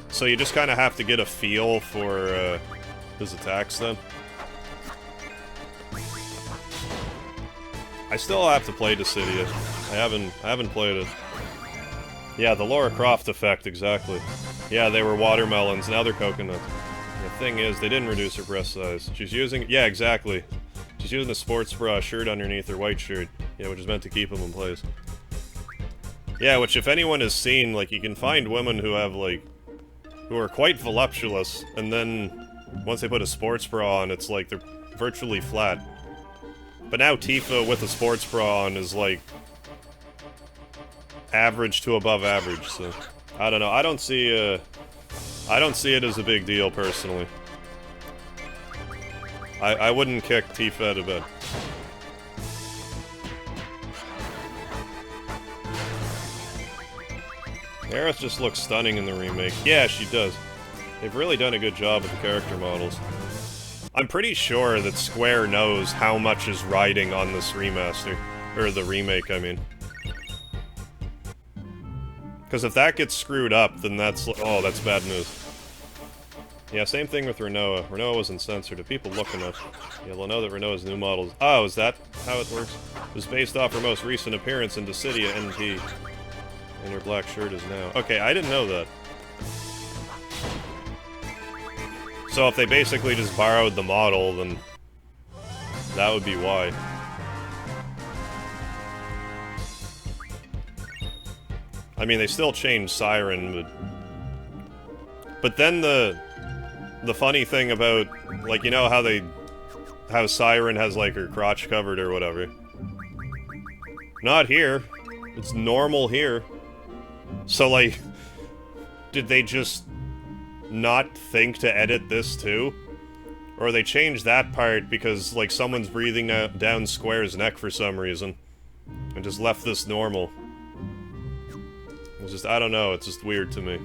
So you just kind of have to get a feel for his attacks then. I still have to play Dissidia. I haven't played it. Yeah, the Lara Croft effect, exactly. Yeah, they were watermelons, now they're coconuts. The thing is, they didn't reduce her breast size. She's using... Yeah, exactly. She's using a sports bra shirt underneath her white shirt. Yeah, which is meant to keep them in place. Yeah, which if anyone has seen, like, you can find women who have, like... who are quite voluptuous, and then once they put a sports bra on, it's like they're virtually flat. But now Tifa with a sports bra on is, like, average to above average, so... I don't know, I don't see it as a big deal, personally. I wouldn't kick Tifa out of bed. Aerith just looks stunning in the remake. Yeah, she does. They've really done a good job with the character models. I'm pretty sure that Square knows how much is riding on this remaster. Or the remake, I mean. Because if that gets screwed up, then that's... oh, that's bad news. Yeah, same thing with Renoa. Renoa wasn't censored. If people look enough, yeah, they'll know that Renoa's new models... Oh, is that how it works? It was based off her most recent appearance in Dissidia NT. And her black shirt is now... Okay, I didn't know that. So if they basically just borrowed the model, then... that would be why. I mean, they still changed Siren, but then the funny thing about, like, you know how Siren has, like, her crotch covered or whatever. Not here. It's normal here. So, like, did they just not think to edit this too? Or they changed that part because, like, someone's breathing down Square's neck for some reason. And just left this normal. It's just, I don't know, it's just weird to me.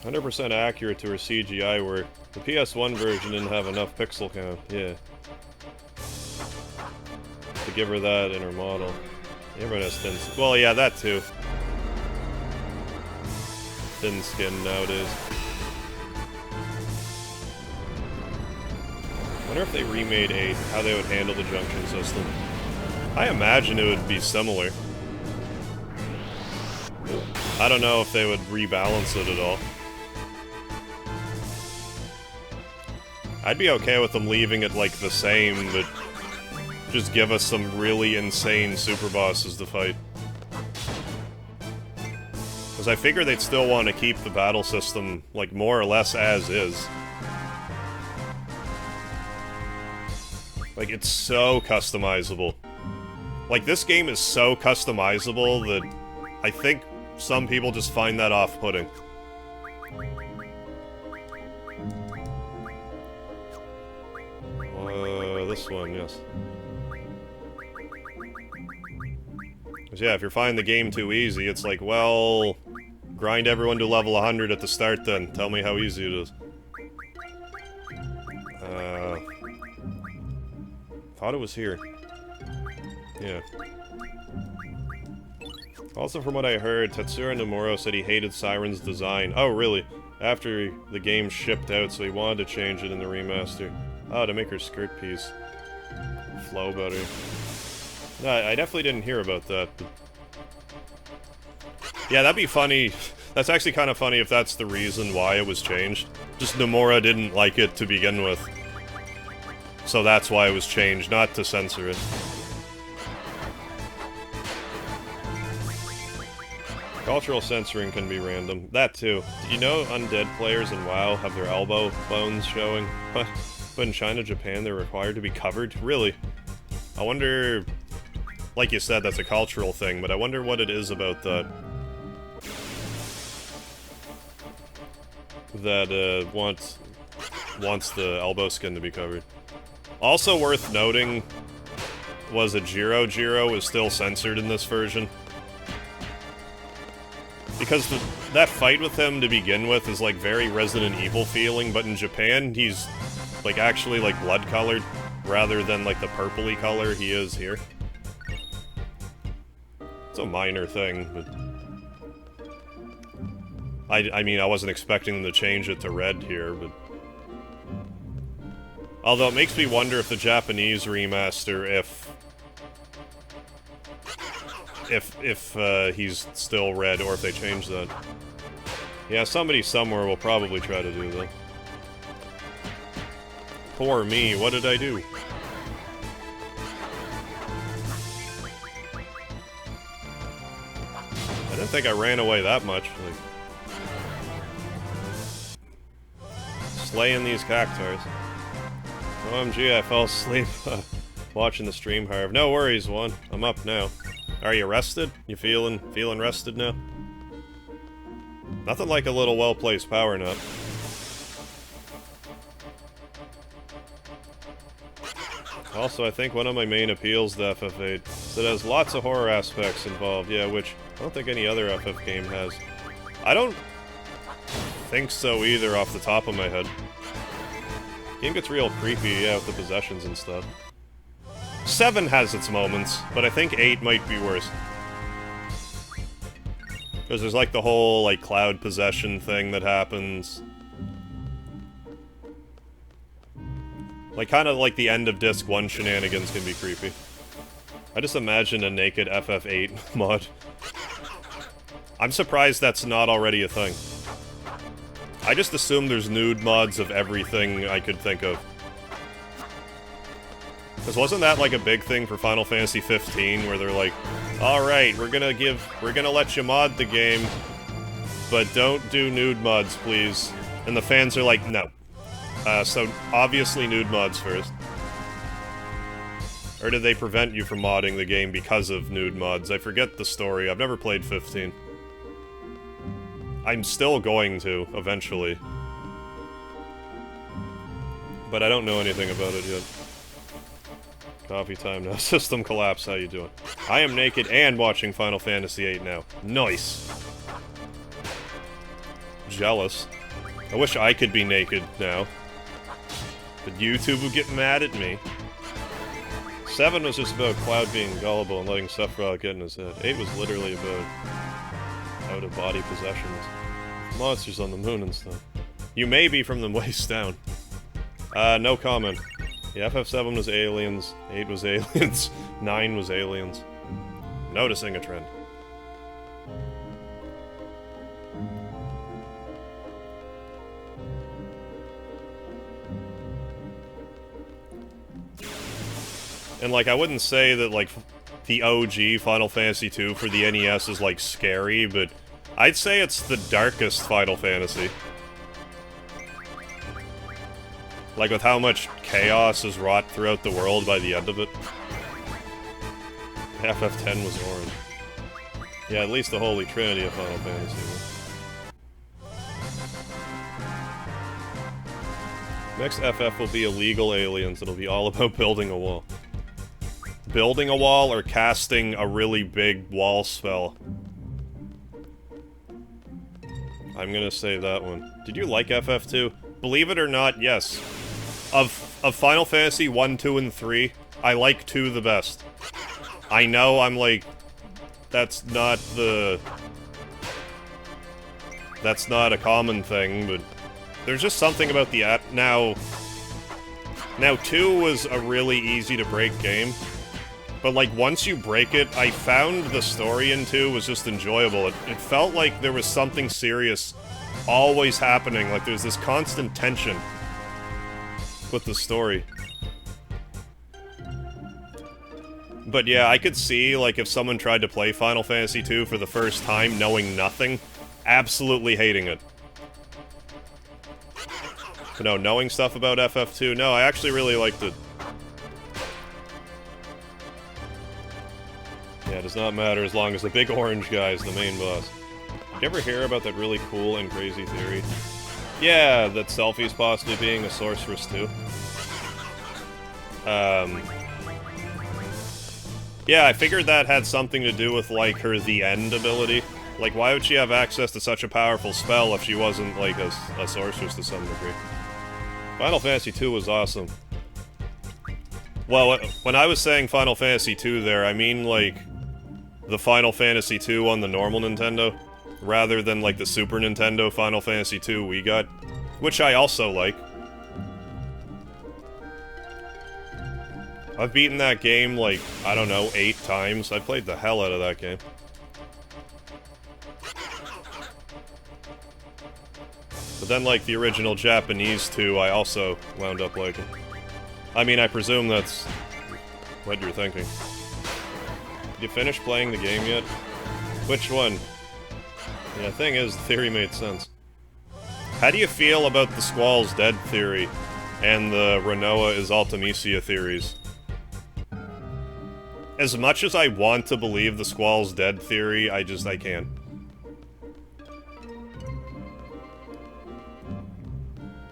"100% accurate to her CGI work. The PS1 version didn't have enough pixel count, yeah. To give her that in her model. Everyone has thin skin. Well, yeah, that too. Thin skin nowadays. I wonder if they remade 8, how they would handle the junction system. I imagine it would be similar. I don't know if they would rebalance it at all. I'd be okay with them leaving it, like, the same, but just give us some really insane super bosses to fight. Because I figure they'd still want to keep the battle system, like, more or less as is. Like, it's so customizable. Like, this game is so customizable that I think some people just find that off-putting. This one, yes. Because yeah, if you're finding the game too easy, it's like, well, grind everyone to level 100 at the start then. Tell me how easy it is. Thought it was here. Yeah. Also, from what I heard, Tetsuro Nomura said he hated Siren's design. Oh, really? After the game shipped out, so he wanted to change it in the remaster. Oh, to make her skirt piece flow better. No, I definitely didn't hear about that. But... yeah, that'd be funny. That's actually kind of funny if that's the reason why it was changed. Just Nomura didn't like it to begin with. So that's why it was changed, not to censor it. Cultural censoring can be random. That too. Do you know undead players in WoW have their elbow bones showing? What? But in China, Japan, they're required to be covered? Really? I wonder... like you said, that's a cultural thing, but I wonder what it is about that. That, wants the elbow skin to be covered. Also worth noting was that Jiro is still censored in this version. Because that fight with him to begin with is like very Resident Evil feeling, but in Japan he's like actually like blood colored rather than like the purpley color he is here. It's a minor thing, but I mean I wasn't expecting them to change it to red here, but although it makes me wonder if the Japanese remaster, if he's still red, or if they change that. Yeah, somebody somewhere will probably try to do that. Poor me, what did I do? I didn't think I ran away that much. Like, slaying these cactuars. OMG, I fell asleep watching the stream, Harv. No worries, Juan. I'm up now. Are you rested? You feeling rested now? Nothing like a little well-placed power nap. Also, I think one of my main appeals to FF8 is that it has lots of horror aspects involved, yeah, which I don't think any other FF game has. I don't think so either off the top of my head. Game gets real creepy, yeah, with the possessions and stuff. 7 has its moments, but I think 8 might be worse. Because there's like the whole, like, cloud possession thing that happens. Like, kind of like the end of Disc 1 shenanigans can be creepy. I just imagine a naked FF8 mod. I'm surprised that's not already a thing. I just assume there's nude mods of everything I could think of. Because wasn't that like a big thing for Final Fantasy XV, where they're like, alright, we're gonna let you mod the game, but don't do nude mods, please. And the fans are like, no. So obviously nude mods first. Or did they prevent you from modding the game because of nude mods? I forget the story, I've never played 15. I'm still going to, eventually. But I don't know anything about it yet. Coffee time now. System collapse, how you doing? I am naked and watching Final Fantasy VIII now. Nice. Jealous. I wish I could be naked now. But YouTube would get mad at me. 7 was just about Cloud being gullible and letting Sephiroth get in his head. 8 was literally about out-of-body possessions. Monsters on the moon and stuff. You may be from the waist down. No comment. Yeah, FF7 was aliens, 8 was aliens, 9 was aliens. Noticing a trend. And, like, I wouldn't say that, like, the OG Final Fantasy II for the NES is, like, scary, but I'd say it's the darkest Final Fantasy. Like, with how much chaos is wrought throughout the world by the end of it. FF10 was orange. Yeah, at least the Holy Trinity of Final Fantasy. Next FF will be illegal aliens. It'll be all about building a wall. Building a wall or casting a really big wall spell? I'm gonna say that one. Did you like FF2? Believe it or not, yes. Of Final Fantasy 1, 2, and 3, I like 2 the best. I know I'm like... That's not the... That's not a common thing, but... There's just something about the... Now, 2 was a really easy-to-break game. But, like, once you break it, I found the story in 2 was just enjoyable. It felt like there was something serious always happening. Like, there's this constant tension with the story. But yeah, I could see, like, if someone tried to play Final Fantasy II for the first time, knowing nothing, absolutely hating it. But no, knowing stuff about FF2, no, I actually really liked it. Yeah, it does not matter as long as the big orange guy is the main boss. Did you ever hear about that really cool and crazy theory? Yeah, that Selphie's possibly being a sorceress too. Yeah, I figured that had something to do with, like, her The End ability. Like, why would she have access to such a powerful spell if she wasn't, like, a sorceress to some degree? Final Fantasy II was awesome. Well, when I was saying Final Fantasy II there, I mean, like, the Final Fantasy II on the normal Nintendo, rather than, like, the Super Nintendo Final Fantasy II we got, which I also like. I've beaten that game, like, I don't know, 8 times. I played the hell out of that game. But then, like, the original Japanese 2, I also wound up liking. I mean, I presume that's what you're thinking. Did you finish playing the game yet? Which one? Yeah, the thing is, the theory made sense. How do you feel about the Squall's dead theory and the Renoa is Ultimisia theories? As much as I want to believe the Squall's dead theory, I can't.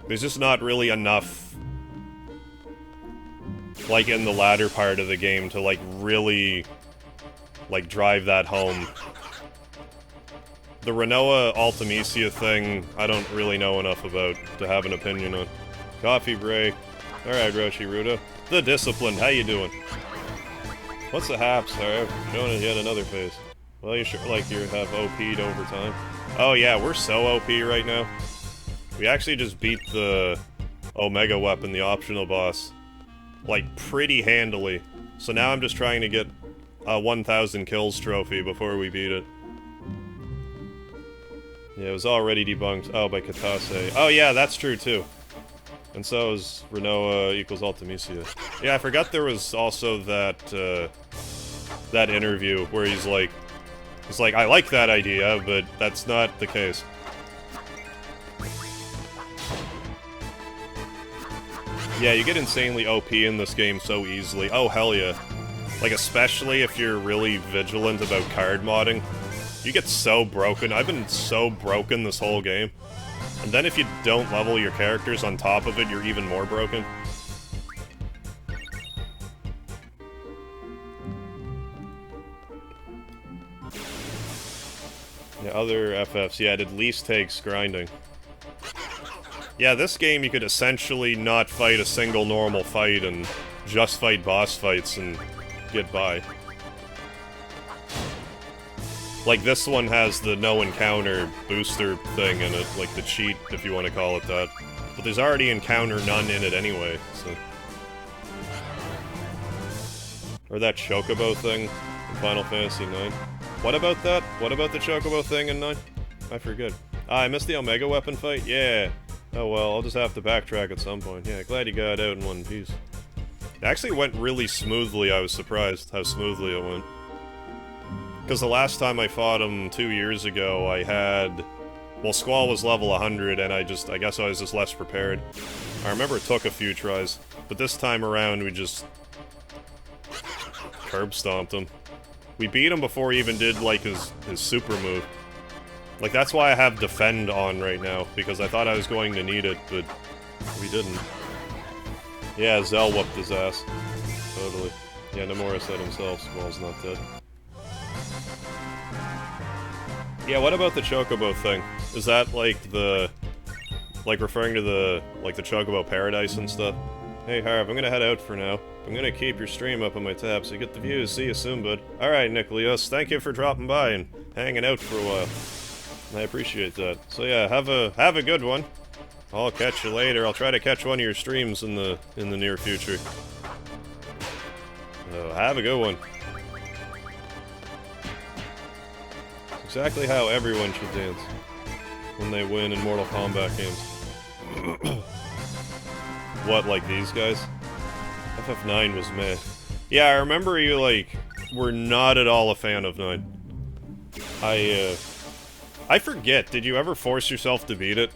There's just not really enough, like, in the latter part of the game to, like, really, like, drive that home. The Renoa Ultimisia thing, I don't really know enough about to have an opinion on. Coffee break. Alright, Roshi Ruda. The Disciplined, how you doing? What's the haps? Sorry, I've shown it yet another face. Well, you sure like you have OP'd over time. Oh yeah, we're so OP right now. We actually just beat the Omega weapon, the optional boss, like, pretty handily. So now I'm just trying to get a 1000 kills trophy before we beat it. Yeah, it was already debunked. Oh, by Katase. Oh yeah, that's true too. And so is Renoa equals Ultimisia. Yeah, I forgot there was also that, that interview where he's like, I like that idea, but that's not the case. Yeah, you get insanely OP in this game so easily. Oh, hell yeah. Like, especially if you're really vigilant about card modding. You get so broken. I've been so broken this whole game. And then if you don't level your characters on top of it, you're even more broken. Yeah, other FFs, yeah, it at least takes grinding. Yeah, this game you could essentially not fight a single normal fight and just fight boss fights and get by. Like, this one has the no encounter booster thing in it, like the cheat, if you want to call it that. But there's already encounter none in it anyway, so... Or that chocobo thing in Final Fantasy IX. What about that? What about the chocobo thing in 9? I forget. Ah, I missed the Omega weapon fight? Yeah. Oh well, I'll just have to backtrack at some point. Yeah, glad you got out in one piece. It actually went really smoothly, I was surprised how smoothly it went. Because the last time I fought him 2 years ago, I had... Well, Squall was level 100, and I guess I was just less prepared. I remember it took a few tries, but this time around we just... curb stomped him. We beat him before he even did, like, his super move. Like, that's why I have Defend on right now, because I thought I was going to need it, but we didn't. Yeah, Zell whooped his ass. Totally. Yeah, Nomura said himself, Squall's not dead. Yeah, what about the Chocobo thing? Is that, like, like, referring to the Chocobo Paradise and stuff? Hey, Harv, I'm gonna head out for now. I'm gonna keep your stream up on my tab so you get the views. See you soon, bud. Alright, Nicholas, thank you for dropping by and hanging out for a while. I appreciate that. So yeah, have a good one. I'll catch you later. I'll try to catch one of your streams in the near future. So, have a good one. It's exactly how everyone should dance when they win in Mortal Kombat games. What, like these guys? FF9 was meh. Yeah, I remember you, like, were not at all a fan of 9. I forget, did you ever force yourself to beat it?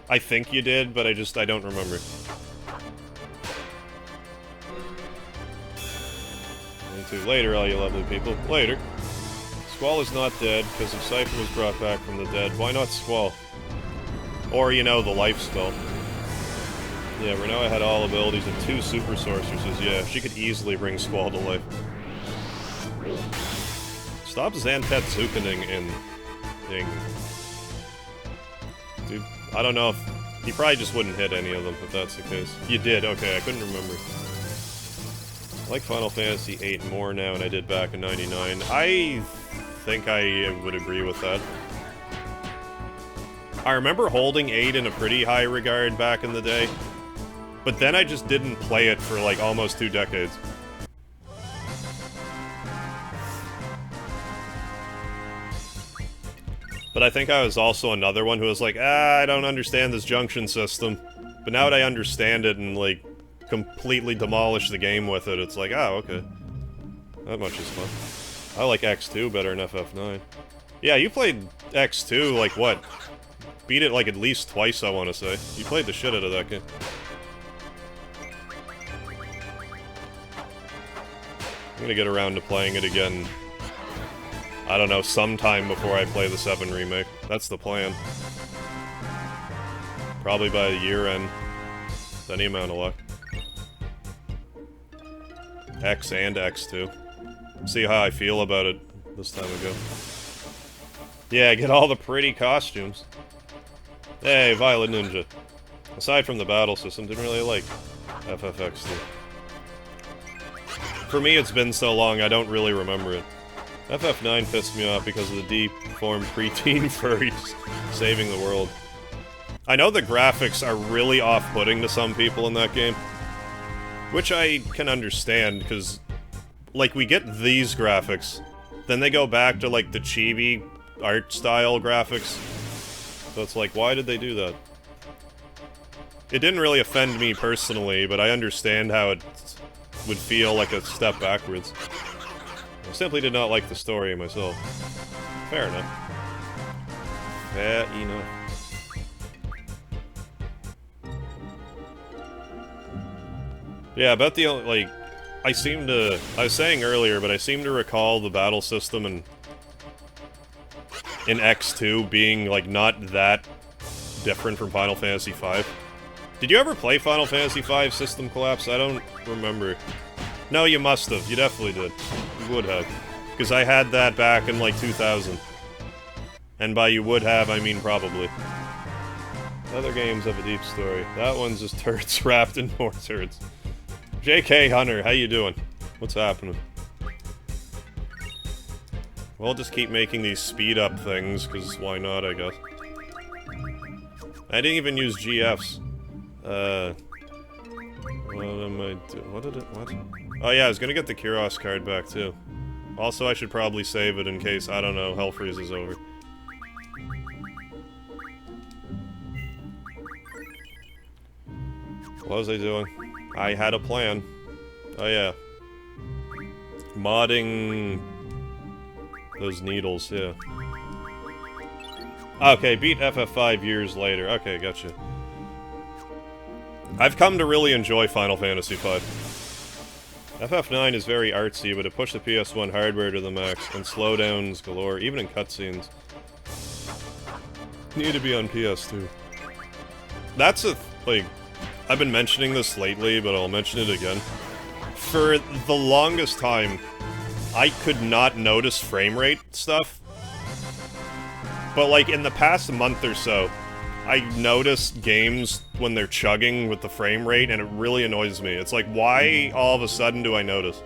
I think you did, but I don't remember. Into later, all you lovely people. Later. Squall is not dead, because if Cypher was brought back from the dead, why not Squall? Or, you know, the life spell. Yeah, Renoa had all abilities and 2 super sorceresses. Yeah, she could easily bring Squall to life. Stop Zantetsukening in thing. Dude, I don't know if... He probably just wouldn't hit any of them, if that's the case. You did, okay, I couldn't remember. I like Final Fantasy VIII more now than I did back in '99. I think I would agree with that. I remember holding 8 in a pretty high regard back in the day. But then I just didn't play it for, like, almost 2 decades. But I think I was also another one who was like, I don't understand this junction system. But now that I understand it and, like, completely demolish the game with it, it's like, oh, okay. That much is fun. I like X2 better than FF9. Yeah, you played X2, like, what? Beat it, like, at least twice, I want to say. You played the shit out of that game. I'm gonna get around to playing it again, I don't know, sometime before I play the VII Remake. That's the plan. Probably by the year end. With any amount of luck. X and X2. See how I feel about it this time ago. Yeah, get all the pretty costumes. Hey, Violet Ninja. Aside from the battle system, didn't really like FFX2. For me, it's been so long, I don't really remember it. FF9 pissed me off because of the deformed preteen furries saving the world. I know the graphics are really off-putting to some people in that game. Which I can understand, because, like, we get these graphics, then they go back to, like, the chibi art-style graphics. So it's like, why did they do that? It didn't really offend me personally, but I understand how it would feel like a step backwards. I simply did not like the story myself. Fair enough. Fair enough. Yeah, about the only, like, I was saying earlier, but I seem to recall the battle system in X2 being, like, not that different from Final Fantasy V. Did you ever play Final Fantasy V System Collapse? I don't remember. No, you must have. You definitely did. You would have. Because I had that back in, like, 2000. And by you would have, I mean probably. Other games have a deep story. That one's just turds wrapped in more turds. JK Hunter, how you doing? What's happening? We'll just keep making these speed-up things, because why not, I guess. I didn't even use GFs. What am I doing? What? Oh yeah, I was gonna get the Kyros card back, too. Also, I should probably save it in case, I don't know, Hell freezes over. What was I doing? I had a plan. Oh yeah. Modding those needles, yeah. Okay, beat FF5 years later. Okay, gotcha. I've come to really enjoy Final Fantasy V. FF9 is very artsy, but it pushed the PS1 hardware to the max, and slowdowns galore, even in cutscenes. Need to be on PS2. That's a, like... I've been mentioning this lately, but I'll mention it again. For the longest time, I could not notice frame rate stuff. But, like, in the past month or so, I noticed games when they're chugging with the frame rate, and it really annoys me. It's like, why all of a sudden do I notice?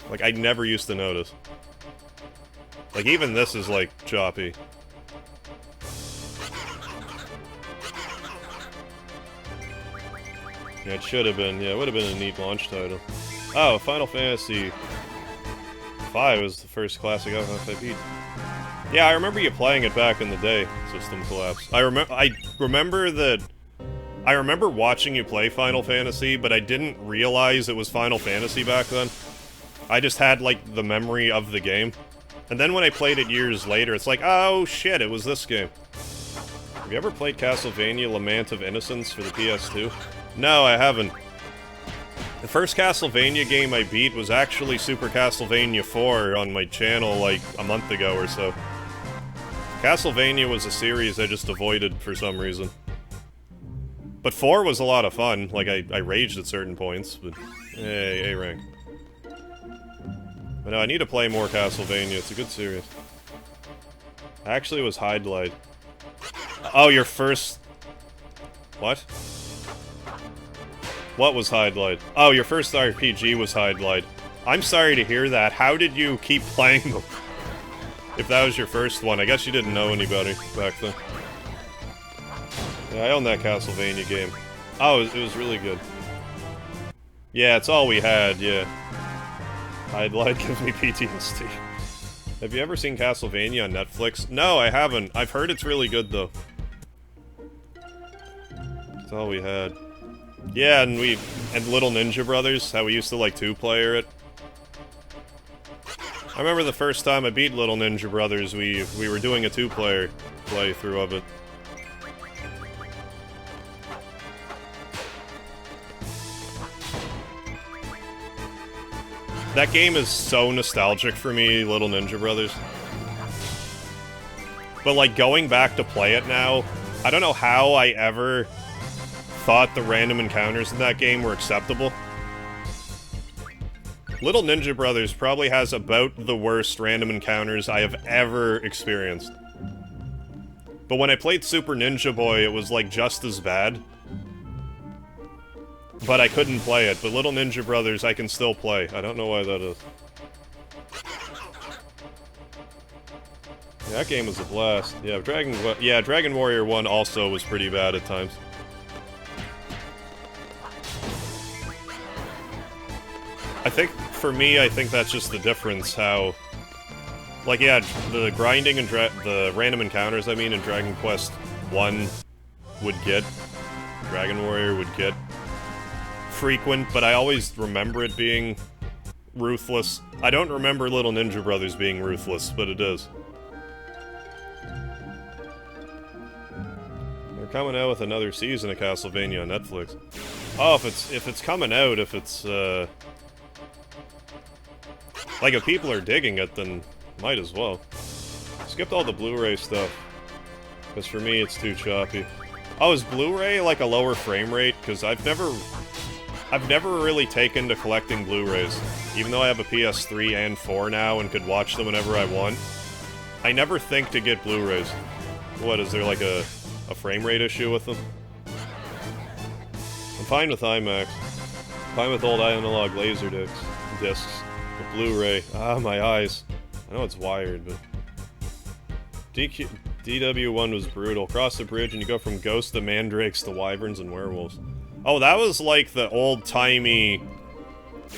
Like, I never used to notice. Like, even this is, like, choppy. Yeah, it should have been. Yeah, it would have been a neat launch title. Oh, Final Fantasy V was the first classic FFVIII. Yeah, I remember you playing it back in the day, System Collapse. I remember that... I remember watching you play Final Fantasy, but I didn't realize it was Final Fantasy back then. I just had, like, the memory of the game. And then when I played it years later, it's like, oh shit, it was this game. Have you ever played Castlevania Lament of Innocence for the PS2? No, I haven't. The first Castlevania game I beat was actually Super Castlevania 4 on my channel, like, a month ago or so. Castlevania was a series I just avoided for some reason. But 4 was a lot of fun. Like, I raged at certain points, but... Hey, A rank. But no, I need to play more Castlevania. It's a good series. Actually, it was Hydlide. Oh, your first... What? What was Hydlide? Oh, your first RPG was Hydlide. I'm sorry to hear that. How did you keep playing them? If that was your first one, I guess you didn't know anybody back then. Yeah, I own that Castlevania game. Oh, it was really good. Yeah, it's all we had, yeah. Hydlide gives me PTSD. Have you ever seen Castlevania on Netflix? No, I haven't. I've heard it's really good, though. That's all we had. Yeah, and Little Ninja Brothers, how we used to, like, two-player it. I remember the first time I beat Little Ninja Brothers, we were doing a two-player playthrough of it. That game is so nostalgic for me, Little Ninja Brothers. But, like, going back to play it now, I don't know how I ever thought the random encounters in that game were acceptable. Little Ninja Brothers probably has about the worst random encounters I have ever experienced. But when I played Super Ninja Boy, it was, like, just as bad. But I couldn't play it. But Little Ninja Brothers, I can still play. I don't know why that is. Yeah, that game was a blast. Yeah, Dragon Warrior 1 also was pretty bad at times. I think, for me, I think that's just the difference, how... Like, yeah, the grinding and the random encounters, I mean, in Dragon Quest 1 would get... Dragon Warrior would get frequent, but I always remember it being ruthless. I don't remember Little Ninja Brothers being ruthless, but it is. We're coming out with another season of Castlevania on Netflix. Oh, if it's coming out, if it's, like, if people are digging it, then might as well. Skipped all the Blu-ray stuff. Because for me, it's too choppy. Oh, is Blu-ray, like, a lower frame rate? Because I've never really taken to collecting Blu-rays. Even though I have a PS3 and 4 now and could watch them whenever I want. I never think to get Blu-rays. What, is there, like, a frame rate issue with them? I'm fine with IMAX. Fine with old analog laser discs. But Blu-ray. Ah, my eyes. I know it's wired, but... DW1 was brutal. Cross the bridge and you go from ghosts to mandrakes to wyverns and werewolves. Oh, that was like the old-timey...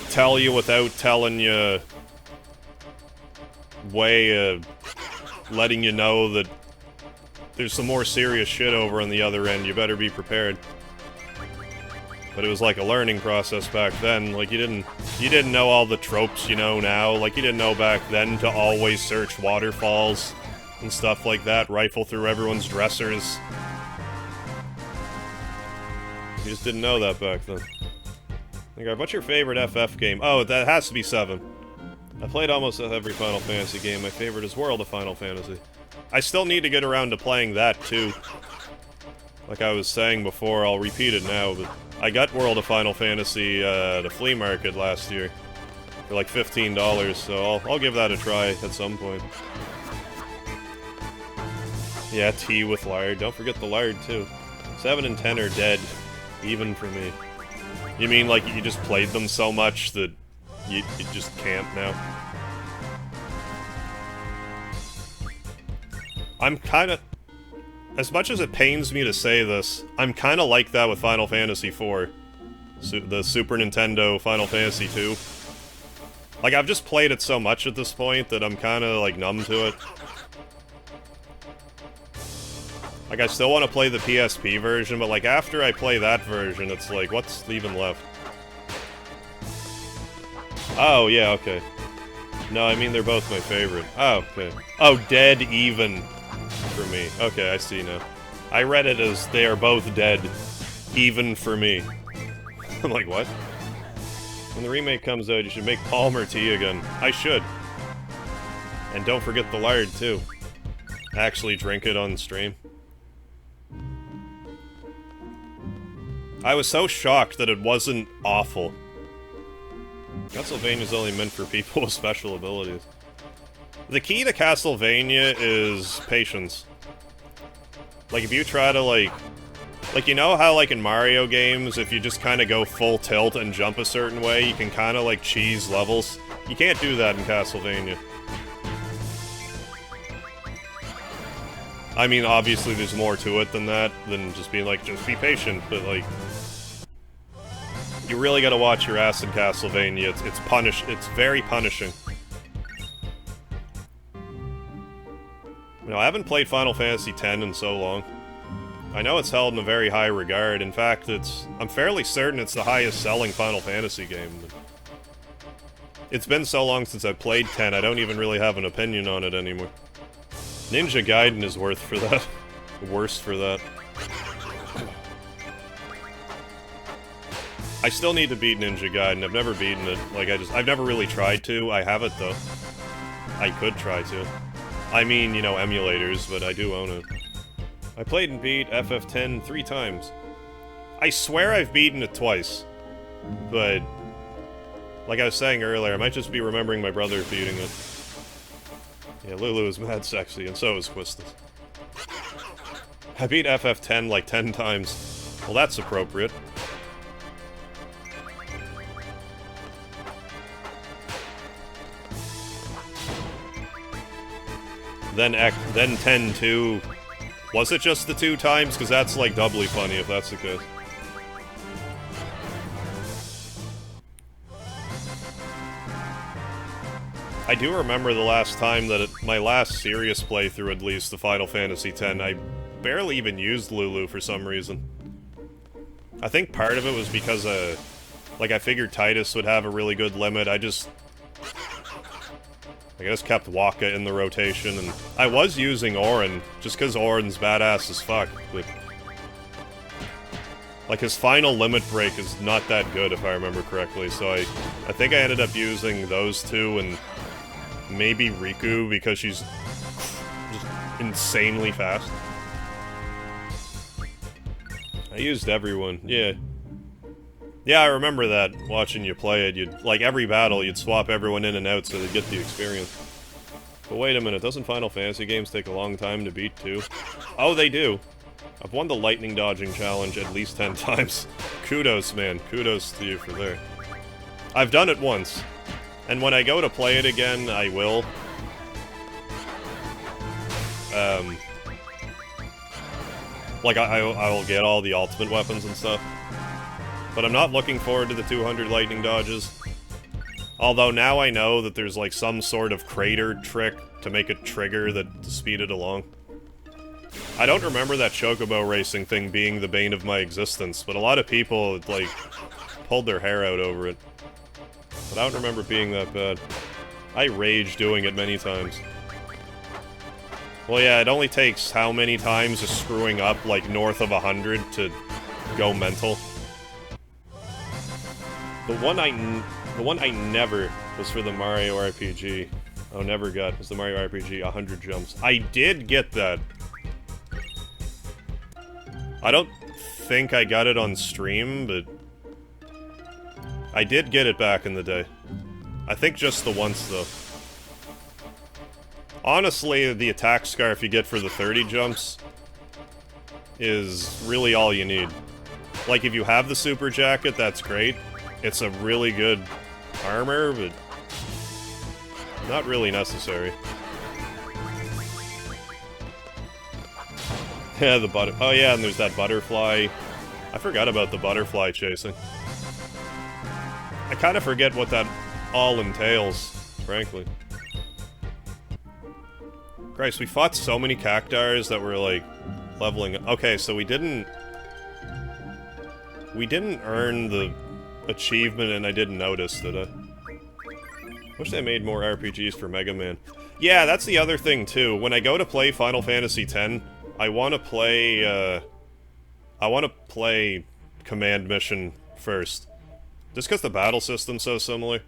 tell you without telling you... way of letting you know that there's some more serious shit over on the other end, you better be prepared. But it was like a learning process back then, like you didn't know all the tropes you know now, like you didn't know back then to always search waterfalls and stuff like that, rifle through everyone's dressers. You just didn't know that back then. Okay, what's your favorite FF game? Oh, that has to be 7. I played almost every Final Fantasy game. My favorite is World of Final Fantasy. I still need to get around to playing that, too. Like I was saying before, I'll repeat it now, but I got World of Final Fantasy at a flea market last year. For like $15, so I'll give that a try at some point. Yeah, tea with lard. Don't forget the lard, too. 7 and 10 are dead. Even for me. You mean like you just played them so much that you just can't now? I'm kinda... As much as it pains me to say this, I'm kinda like that with Final Fantasy IV. The Super Nintendo Final Fantasy II. Like, I've just played it so much at this point that I'm kinda, like, numb to it. Like, I still want to play the PSP version, but, like, after I play that version, it's like, what's even left? Oh, yeah, okay. No, I mean, they're both my favorite. Oh, okay. Oh, dead even for me. Okay, I see now. I read it as they are both dead, even for me. I'm like, what? When the remake comes out, you should make Palmer tea again. I should. And don't forget the lard, too. Actually drink it on stream. I was so shocked that it wasn't awful. Castlevania's only meant for people with special abilities. The key to Castlevania is patience. Like, if you try to, like, you know how, like, in Mario games, if you just kind of go full tilt and jump a certain way, you can kind of, like, cheese levels? You can't do that in Castlevania. I mean, obviously there's more to it than that, than just being like, just be patient, but, like... You really gotta watch your ass in Castlevania, it's very punishing. You know, I haven't played Final Fantasy X in so long. I know it's held in a very high regard, in fact, I'm fairly certain it's the highest selling Final Fantasy game. It's been so long since I played 10, I don't even really have an opinion on it anymore. Ninja Gaiden is worse for that. I still need to beat Ninja Gaiden. I've never beaten it. Like, I've never really tried to. I have it, though. I could try to. I mean, you know, emulators, but I do own it. I played and beat FF10 3 times. I swear I've beaten it twice. But, like I was saying earlier, I might just be remembering my brother beating it. Yeah, Lulu is mad sexy, and so is Quistis. I beat FF10 like 10 times. Well, that's appropriate. Then 10-2. Was it just the 2 times? Because that's, like, doubly funny if that's the case. I do remember the last time that my last serious playthrough, at least, the Final Fantasy X, I barely even used Lulu for some reason. I think part of it was because, like, I figured Titus would have a really good limit. I just kept Waka in the rotation, and I was using Auron, just because Auron's badass as fuck, but Like, his final limit break is not that good, if I remember correctly, so I think I ended up using those two, and maybe Riku, because she's just insanely fast. I used everyone, yeah. Yeah, I remember that, watching you play it. You'd, like, every battle, you'd swap everyone in and out so they'd get the experience. But wait a minute, doesn't Final Fantasy games take a long time to beat, too? Oh, they do. I've won the lightning dodging challenge at least 10 times. Kudos, man. Kudos to you for there. I've done it once. And when I go to play it again, I will. Like, I will get all the ultimate weapons and stuff. But I'm not looking forward to the 200 lightning dodges. Although now I know that there's, like, some sort of crater trick to make it trigger to speed it along. I don't remember that chocobo racing thing being the bane of my existence, but a lot of people, like, pulled their hair out over it. But I don't remember it being that bad. I rage doing it many times. Well, yeah, it only takes how many times of screwing up, like, north of 100 to go mental. The one I never was for the Mario RPG. Oh, never got was the Mario RPG 100 jumps. I did get that. I don't think I got it on stream, but I did get it back in the day. I think just the once, though. Honestly, the attack scarf you get for the 30 jumps is really all you need. Like, if you have the super jacket, that's great. It's a really good armor, but not really necessary. Yeah, the oh yeah, and there's that butterfly. I forgot about the butterfly chasing. I kind of forget what that all entails, frankly. Christ, we fought so many cactars that were, like, leveling... Okay, so we didn't earn the achievement, and I didn't notice, did I? Wish they made more RPGs for Mega Man. Yeah, that's the other thing, too. When I go to play Final Fantasy X, I want to play Command Mission first. Just because the battle system's so similar.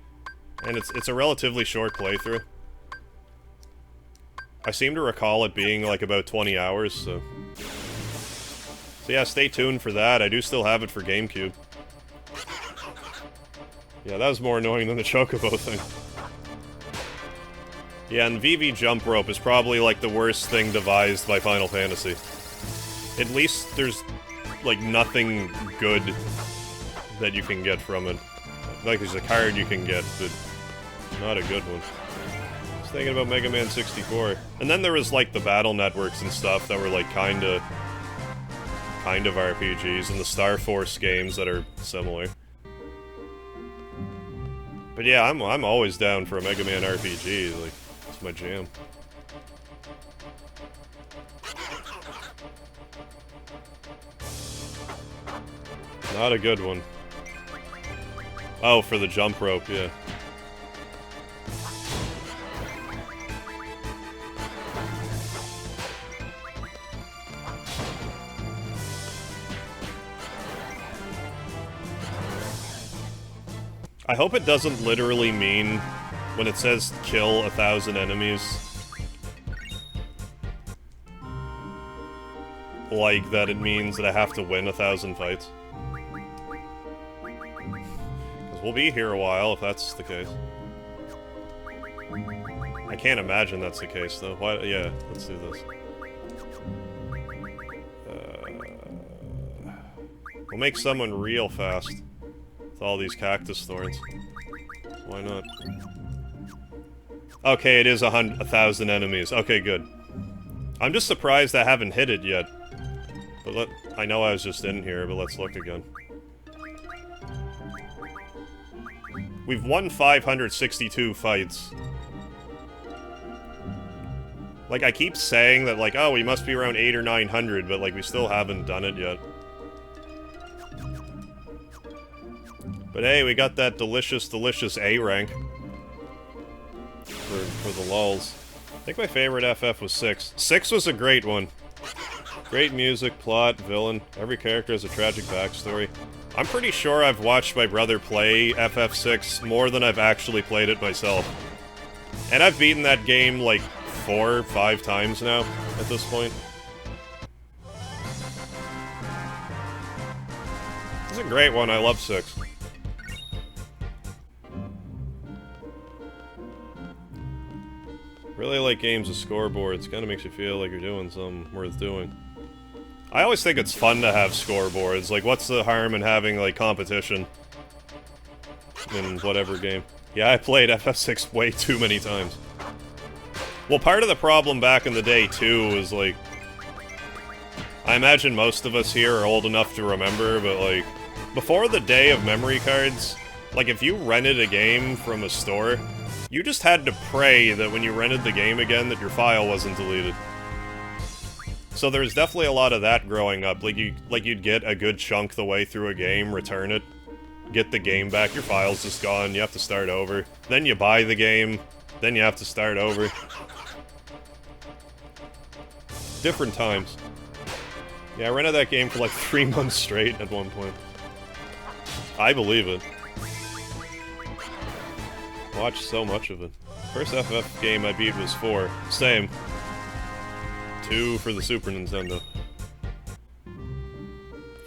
And it's a relatively short playthrough. I seem to recall it being, like, about 20 hours, so... So yeah, stay tuned for that. I do still have it for GameCube. Yeah, that was more annoying than the Chocobo thing. Yeah, and VV Jump Rope is probably, like, the worst thing devised by Final Fantasy. At least there's, like, nothing good that you can get from it. Like, there's a card you can get, but not a good one. I was thinking about Mega Man 64. And then there was, like, the battle networks and stuff that were, like, kind of RPGs, and the Star Force games that are similar. But yeah, I'm always down for a Mega Man RPG, like, it's my jam. Not a good one. Oh, for the jump rope, yeah. I hope it doesn't literally mean, when it says kill 1,000 enemies, like that it means that I have to win 1,000 fights. Because we'll be here a while if that's the case. I can't imagine that's the case, though. Why? Yeah, let's do this. We'll make someone real fast. With all these cactus thorns. Why not? Okay, it is 1,000 enemies. Okay, good. I'm just surprised I haven't hit it yet. But I know I was just in here, but let's look again. We've won 562 fights. Like, I keep saying that, like, oh, we must be around 800 or 900, but, like, we still haven't done it yet. But hey, we got that delicious, delicious A rank. For the lulz. I think my favorite FF was 6. 6 was a great one. Great music, plot, villain. Every character has a tragic backstory. I'm pretty sure I've watched my brother play FF6 more than I've actually played it myself. And I've beaten that game like 4 or 5 times now, at this point. It's a great one, I love 6. Really like games with scoreboards, kinda makes you feel like you're doing something worth doing. I always think it's fun to have scoreboards, like what's the harm in having, like, competition in whatever game. Yeah, I played FF6 way too many times. Well, part of the problem back in the day, too, was, like... I imagine most of us here are old enough to remember, but, like... Before the day of memory cards, like, if you rented a game from a store, you just had to pray that when you rented the game again that your file wasn't deleted. So there's definitely a lot of that growing up. Like, you'd get a good chunk the way through a game, return it, get the game back, your file's just gone, you have to start over. Then you buy the game, then you have to start over. Different times. Yeah, I rented that game for like 3 months straight at one point. I believe it. Watched so much of it. First FF game I beat was 4. Same. 2 for the Super Nintendo.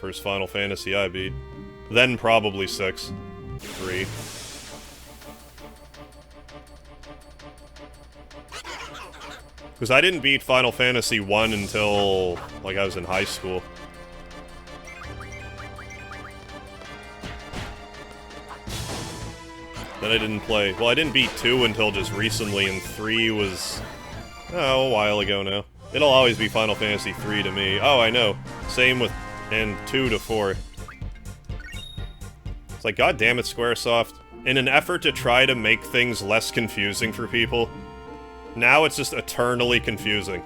First Final Fantasy I beat. Then probably 6. 3. Because I didn't beat Final Fantasy I until, like, I was in high school. Then I didn't play... Well, I didn't beat 2 until just recently, and 3 was... Oh, a while ago now. It'll always be Final Fantasy 3 to me. Oh, I know. Same with... and 2 to 4. It's like, god damn it, Squaresoft. In an effort to try to make things less confusing for people, now it's just eternally confusing.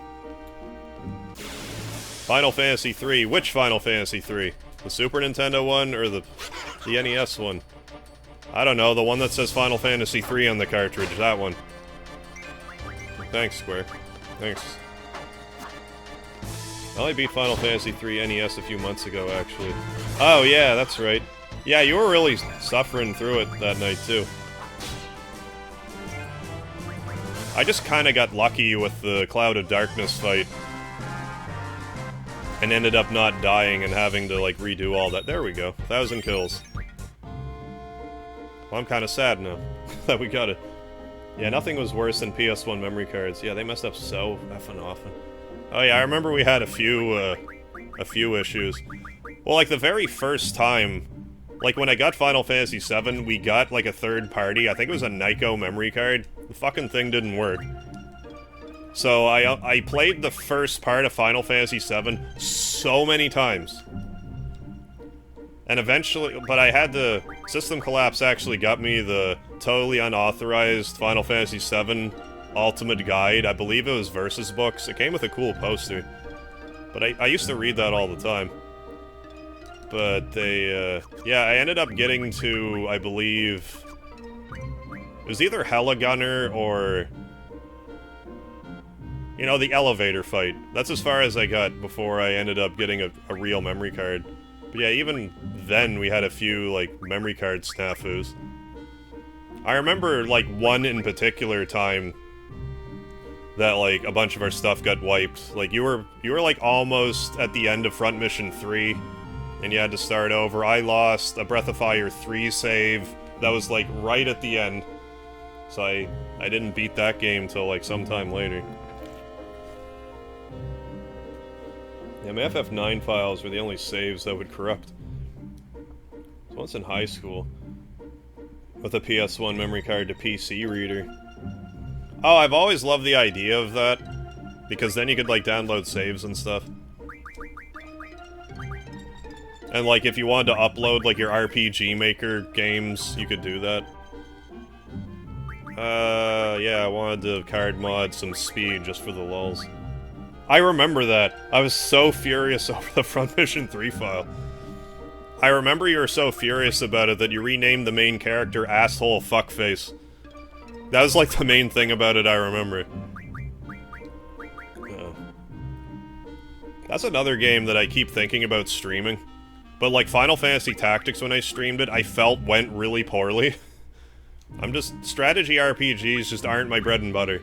Final Fantasy 3. Which Final Fantasy 3? The Super Nintendo one, or the NES one? I don't know, the one that says Final Fantasy 3 on the cartridge, that one. Thanks, Square. Thanks. I only beat Final Fantasy 3 NES a few months ago, actually. Oh, yeah, that's right. Yeah, you were really suffering through it that night, too. I just kinda got lucky with the Cloud of Darkness fight. And ended up not dying and having to, like, redo all that. There we go. 1,000 kills. Well, I'm kinda sad now that we got it. Yeah, nothing was worse than PS1 memory cards. Yeah, they messed up so effing often. Oh yeah, I remember we had a few issues. Well, like, the very first time, like, when I got Final Fantasy VII, we got, like, a third party. I think it was a Nyko memory card. The fucking thing didn't work. So I played the first part of Final Fantasy VII so many times. And eventually, but I had the System Collapse actually got me the totally unauthorized Final Fantasy VII Ultimate Guide. I believe it was Versus Books. It came with a cool poster. But I used to read that all the time. But they, yeah, I ended up getting to, I believe... It was either Hella Gunner or... You know, the elevator fight. That's as far as I got before I ended up getting a real memory card. But yeah, even then we had a few, like, memory card snafus. I remember, like, one in particular time that, like, a bunch of our stuff got wiped. Like, you were like, almost at the end of Front Mission 3, and you had to start over. I lost a Breath of Fire 3 save that was, like, right at the end. So I didn't beat that game till, like, sometime later. Yeah, my FF9 files were the only saves that would corrupt. So once in high school, with a PS1 memory card to PC reader. Oh, I've always loved the idea of that, because then you could, like, download saves and stuff. And, like, if you wanted to upload, like, your RPG Maker games, you could do that. Yeah, I wanted to card mod some speed just for the lulz. I remember that. I was so furious over the Front Mission 3 file. I remember you were so furious about it that you renamed the main character Asshole Fuckface. That was, like, the main thing about it I remember. That's another game that I keep thinking about streaming. But like Final Fantasy Tactics, when I streamed it, I felt went really poorly. I'm just... strategy RPGs just aren't my bread and butter.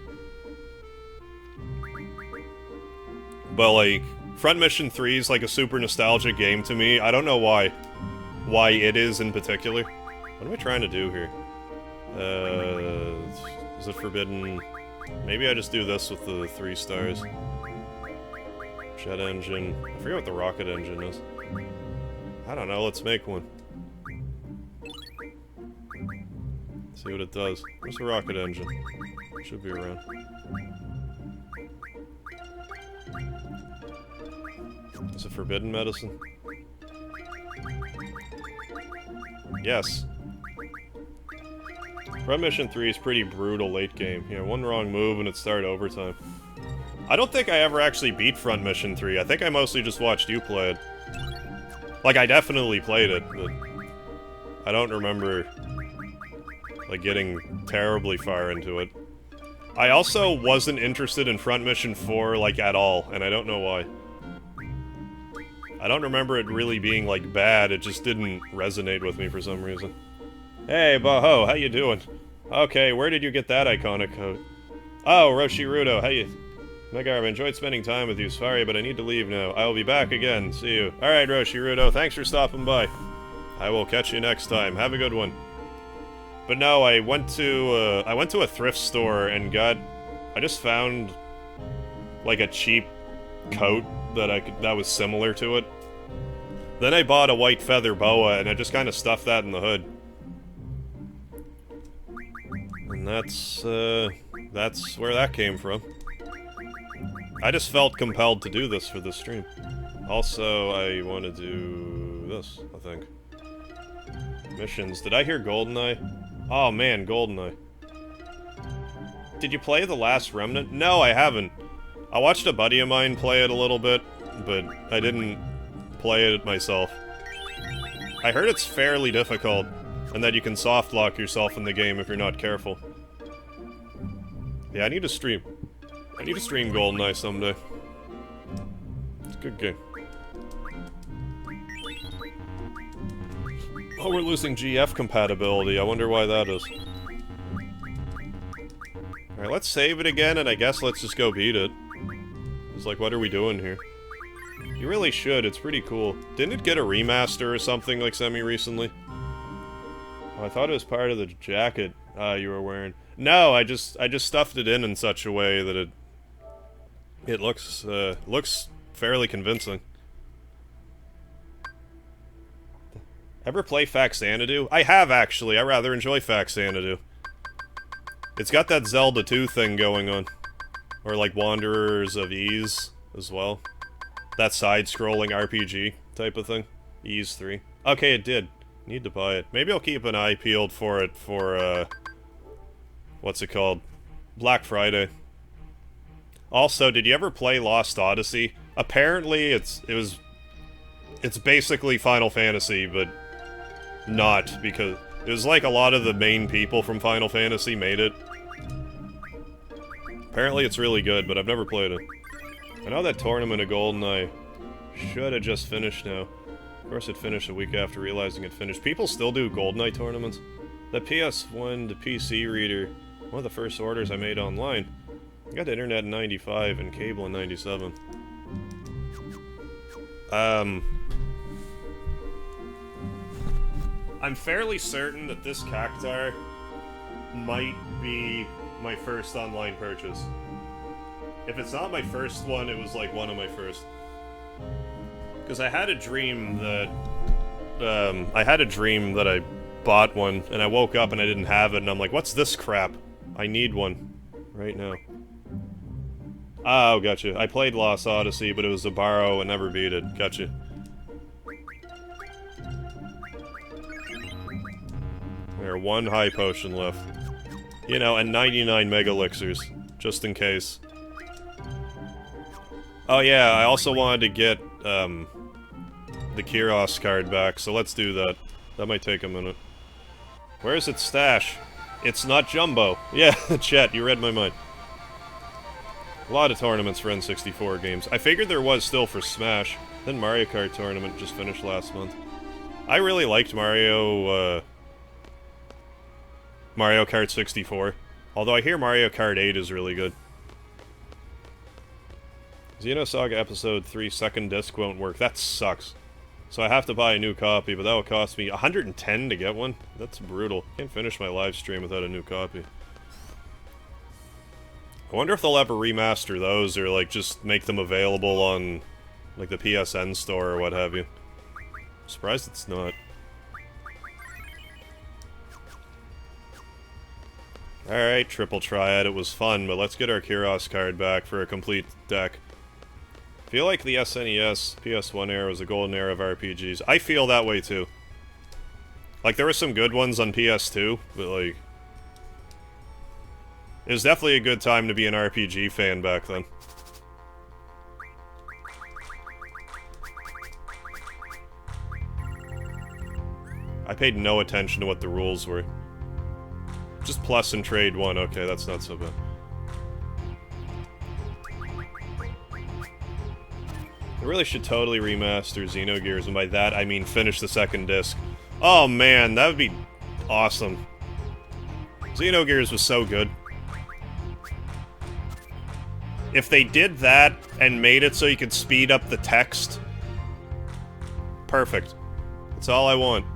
But like, Front Mission 3 is like a super nostalgic game to me. I don't know why. Why it is in particular. What am I trying to do here? Is it forbidden? Maybe I just do this with the 3 stars. Jet engine. I forget what the rocket engine is. I don't know, let's make one. See what it does. Where's the rocket engine? Should be around. Is it forbidden medicine? Yes. Front Mission 3 is pretty brutal late game. You know, one wrong move and it started overtime. I don't think I ever actually beat Front Mission 3. I think I mostly just watched you play it. Like, I definitely played it, but I don't remember, like, getting terribly far into it. I also wasn't interested in Front Mission 4, like, at all, and I don't know why. I don't remember it really being, like, bad, it just didn't resonate with me for some reason. Hey, Baho, how you doing? Okay, where did you get that iconic coat? Oh, Roshirudo, how you... MegaHarv, I enjoyed spending time with you. Sorry, but I need to leave now. I will be back again. See you. Alright, Roshirudo, thanks for stopping by. I will catch you next time. Have a good one. But no, I went to a thrift store and I just found, like, a cheap coat that was similar to it. Then I bought a white feather boa, and I just kind of stuffed that in the hood. And that's where that came from. I just felt compelled to do this for this stream. Also, I want to do this, I think. Missions. Did I hear GoldenEye? Oh man, GoldenEye. Did you play The Last Remnant? No, I haven't. I watched a buddy of mine play it a little bit, but I didn't play it myself. I heard it's fairly difficult, and that you can soft lock yourself in the game if you're not careful. Yeah, I need to stream. I need to stream GoldenEye someday. It's a good game. Oh, we're losing GF compatibility. I wonder why that is. Alright, let's save it again, and I guess let's just go beat it. It's like, what are we doing here? You really should, it's pretty cool. Didn't it get a remaster or something, like, semi-recently? Oh, I thought it was part of the jacket you were wearing. No, I just stuffed it in such a way that it looks fairly convincing. Ever play Faxanadu? I have, actually. I rather enjoy Faxanadu. It's got that Zelda 2 thing going on. Or, like, Wanderers of Ease, as well. That side-scrolling RPG type of thing. Ease 3. Okay, it did. Need to buy it. Maybe I'll keep an eye peeled for it for, what's it called? Black Friday. Also, did you ever play Lost Odyssey? Apparently, it's basically Final Fantasy, but not, because it was like a lot of the main people from Final Fantasy made it. Apparently it's really good, but I've never played it. I know that tournament of GoldenEye should have just finished now. Of course it finished a week after realizing it finished. People still do GoldenEye tournaments. The PS1 to PC reader, one of the first orders I made online. I got internet in 95 and cable in 97. I'm fairly certain that this cactar might be my first online purchase. If it's not my first one, it was like one of my first. Because I had a dream that I bought one, and I woke up and I didn't have it, and I'm like, what's this crap? I need one right now. Oh, gotcha. I played Lost Odyssey, but it was a borrow and never beat it. Gotcha. There, one high potion left. You know, and 99 mega elixirs, just in case. Oh yeah, I also wanted to get, the Kyros card back, so let's do that. That might take a minute. Where's its stash? It's not Jumbo. Yeah, Chet, you read my mind. A lot of tournaments for N64 games. I figured there was still for Smash. Then Mario Kart tournament just finished last month. I really liked Mario Kart 64. Although I hear Mario Kart 8 is really good. Xenosaga Episode 3 second disc won't work. That sucks. So I have to buy a new copy, but that will cost me 110 to get one? That's brutal. Can't finish my live stream without a new copy. I wonder if they'll ever remaster those, or, like, just make them available on, like, the PSN store or what have you. I'm surprised it's not. Alright, Triple Triad, it was fun, but let's get our Kyros card back for a complete deck. I feel like the SNES, PS1 era was a golden era of RPGs. I feel that way, too. Like, there were some good ones on PS2, but, like... it was definitely a good time to be an RPG fan back then. I paid no attention to what the rules were. Just plus and trade one, okay, that's not so bad. I really should totally remaster Xenogears, and by that I mean finish the second disc. Oh man, that would be awesome. Xenogears was so good. If they did that and made it so you could speed up the text, perfect. That's all I want.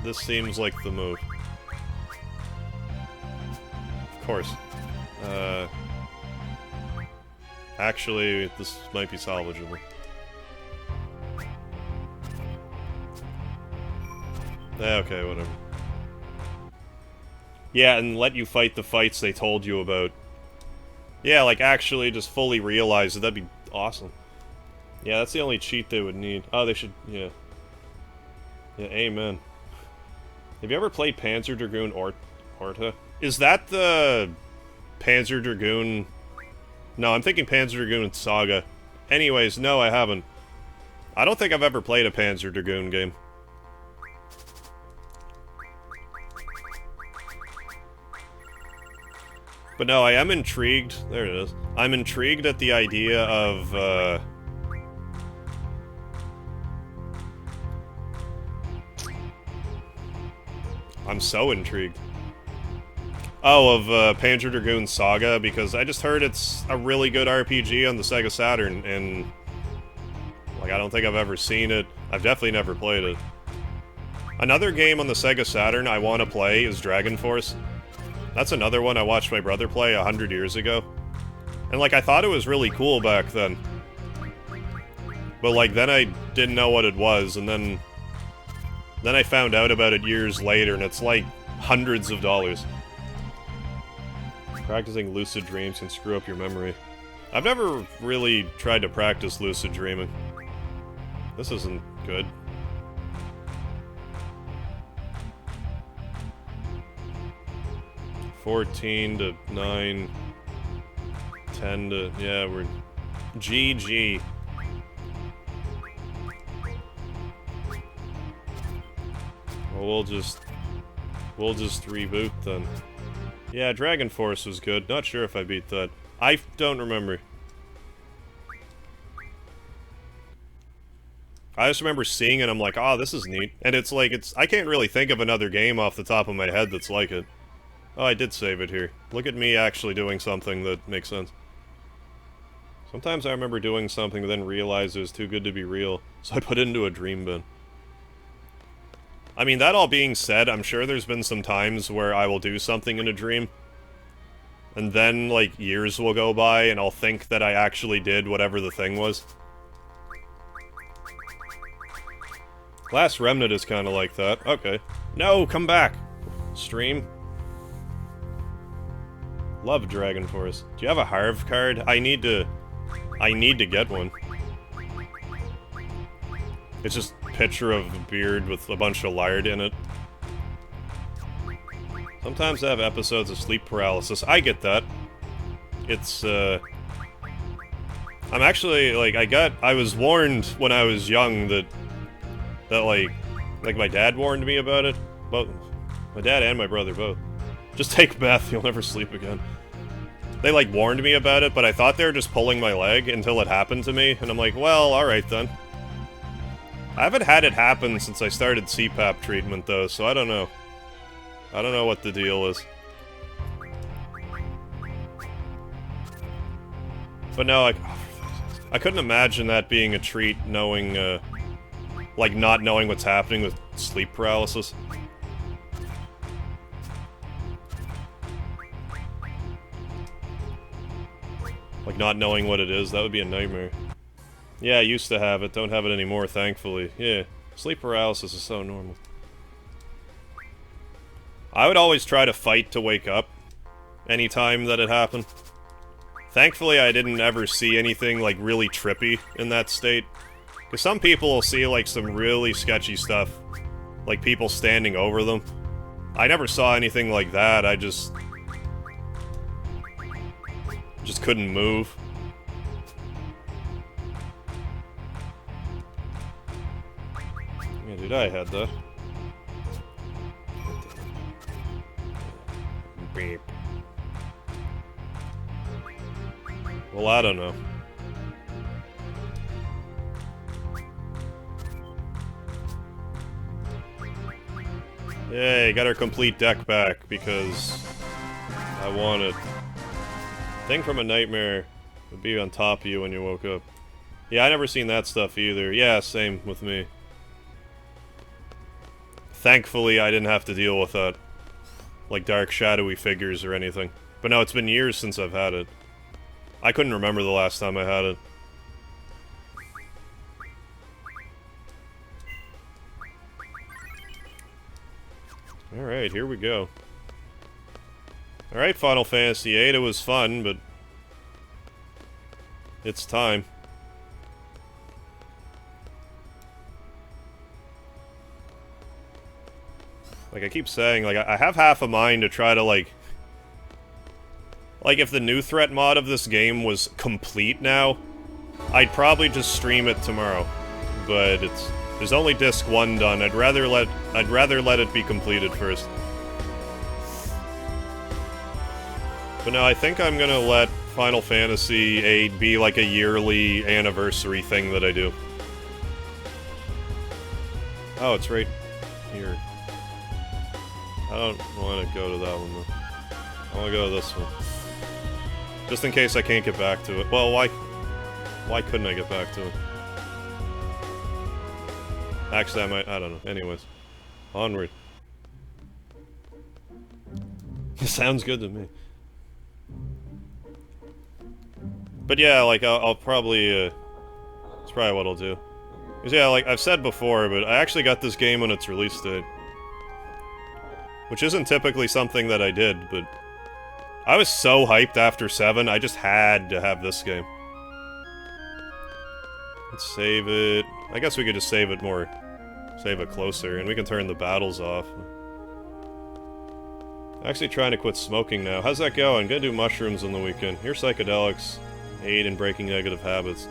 This seems like the move. Of course. Actually, this might be salvageable. Okay, whatever. Yeah, and let you fight the fights they told you about. Yeah, like, actually just fully realize it. That'd be awesome. Yeah, that's the only cheat they would need. Oh, they should... yeah. Yeah, amen. Have you ever played Panzer Dragoon Orta? Is that the... Panzer Dragoon... No, I'm thinking Panzer Dragoon Saga. Anyways, no, I haven't. I don't think I've ever played a Panzer Dragoon game. But no, I am intrigued. There it is. I'm intrigued at the idea of, I'm so intrigued. Oh, of, Panzer Dragoon Saga, because I just heard it's a really good RPG on the Sega Saturn, and... like, I don't think I've ever seen it. I've definitely never played it. Another game on the Sega Saturn I want to play is Dragon Force. That's another one I watched my brother play 100 years ago. And, like, I thought it was really cool back then. But, like, then I didn't know what it was, and then I found out about it years later, and it's, like, hundreds of dollars. Practicing lucid dreams can screw up your memory. I've never really tried to practice lucid dreaming. This isn't good. $14 to $9, $10 to... yeah, we're... GG. Well, we'll just reboot then. Yeah, Dragon Force was good. Not sure if I beat that. I don't remember. I just remember seeing it, I'm like, oh, this is neat. And it's like, I can't really think of another game off the top of my head that's like it. Oh, I did save it here. Look at me actually doing something that makes sense. Sometimes I remember doing something and then realize it was too good to be real, so I put it into a dream bin. I mean, that all being said, I'm sure there's been some times where I will do something in a dream, and then, like, years will go by, and I'll think that I actually did whatever the thing was. Last Remnant is kinda like that. Okay. No, come back! Stream. Love Dragon Force. Do you have a Harv card? I need to get one. It's just a picture of a beard with a bunch of lard in it. Sometimes I have episodes of sleep paralysis. I get that. It's, I'm actually, like, I was warned when I was young that like my dad warned me about it. But My dad and my brother both. Just take Beth, you'll never sleep again. They, like, warned me about it, but I thought they were just pulling my leg until it happened to me, and I'm like, well, alright then. I haven't had it happen since I started CPAP treatment, though, so I don't know. I don't know what the deal is. But no, I couldn't imagine that being a treat, knowing, like, not knowing what's happening with sleep paralysis. Like, not knowing what it is, that would be a nightmare. Yeah, I used to have it, don't have it anymore, thankfully. Yeah, sleep paralysis is so normal. I would always try to fight to wake up anytime that it happened. Thankfully, I didn't ever see anything, like, really trippy in that state. Because some people will see, like, some really sketchy stuff. Like, people standing over them. I never saw anything like that, I just couldn't move. Yeah, dude, I had that. Beep. Well, I don't know. Yay, got our complete deck back, because I want it. Thing from a nightmare would be on top of you when you woke up. Yeah, I never seen that stuff either. Yeah, same with me. Thankfully, I didn't have to deal with that. Like dark, shadowy figures or anything. But no, it's been years since I've had it. I couldn't remember the last time I had it. Alright, here we go. Alright, Final Fantasy VIII, it was fun, but... it's time. Like, I keep saying, like, I have half a mind to try to, like, if the new threat mod of this game was complete now, I'd probably just stream it tomorrow. But there's only disc 1 done. I'd rather let it be completed first. But no, I think I'm gonna let Final Fantasy VIII be like a yearly anniversary thing that I do. Oh, it's right here. I don't want to go to that one, though. I want to go to this one. Just in case I can't get back to it. Well, why couldn't I get back to it? Actually, I might... I don't know. Anyways. Onward. Sounds good to me. But yeah, like, I'll probably, it's probably what I'll do. Because yeah, like, I've said before, but I actually got this game on its release date. Which isn't typically something that I did, but... I was so hyped after 7, I just had to have this game. Let's save it... I guess we could just save it more... save it closer, and we can turn the battles off. Actually trying to quit smoking now. How's that going? Gonna do mushrooms on the weekend. Here psychedelics aid in breaking negative habits.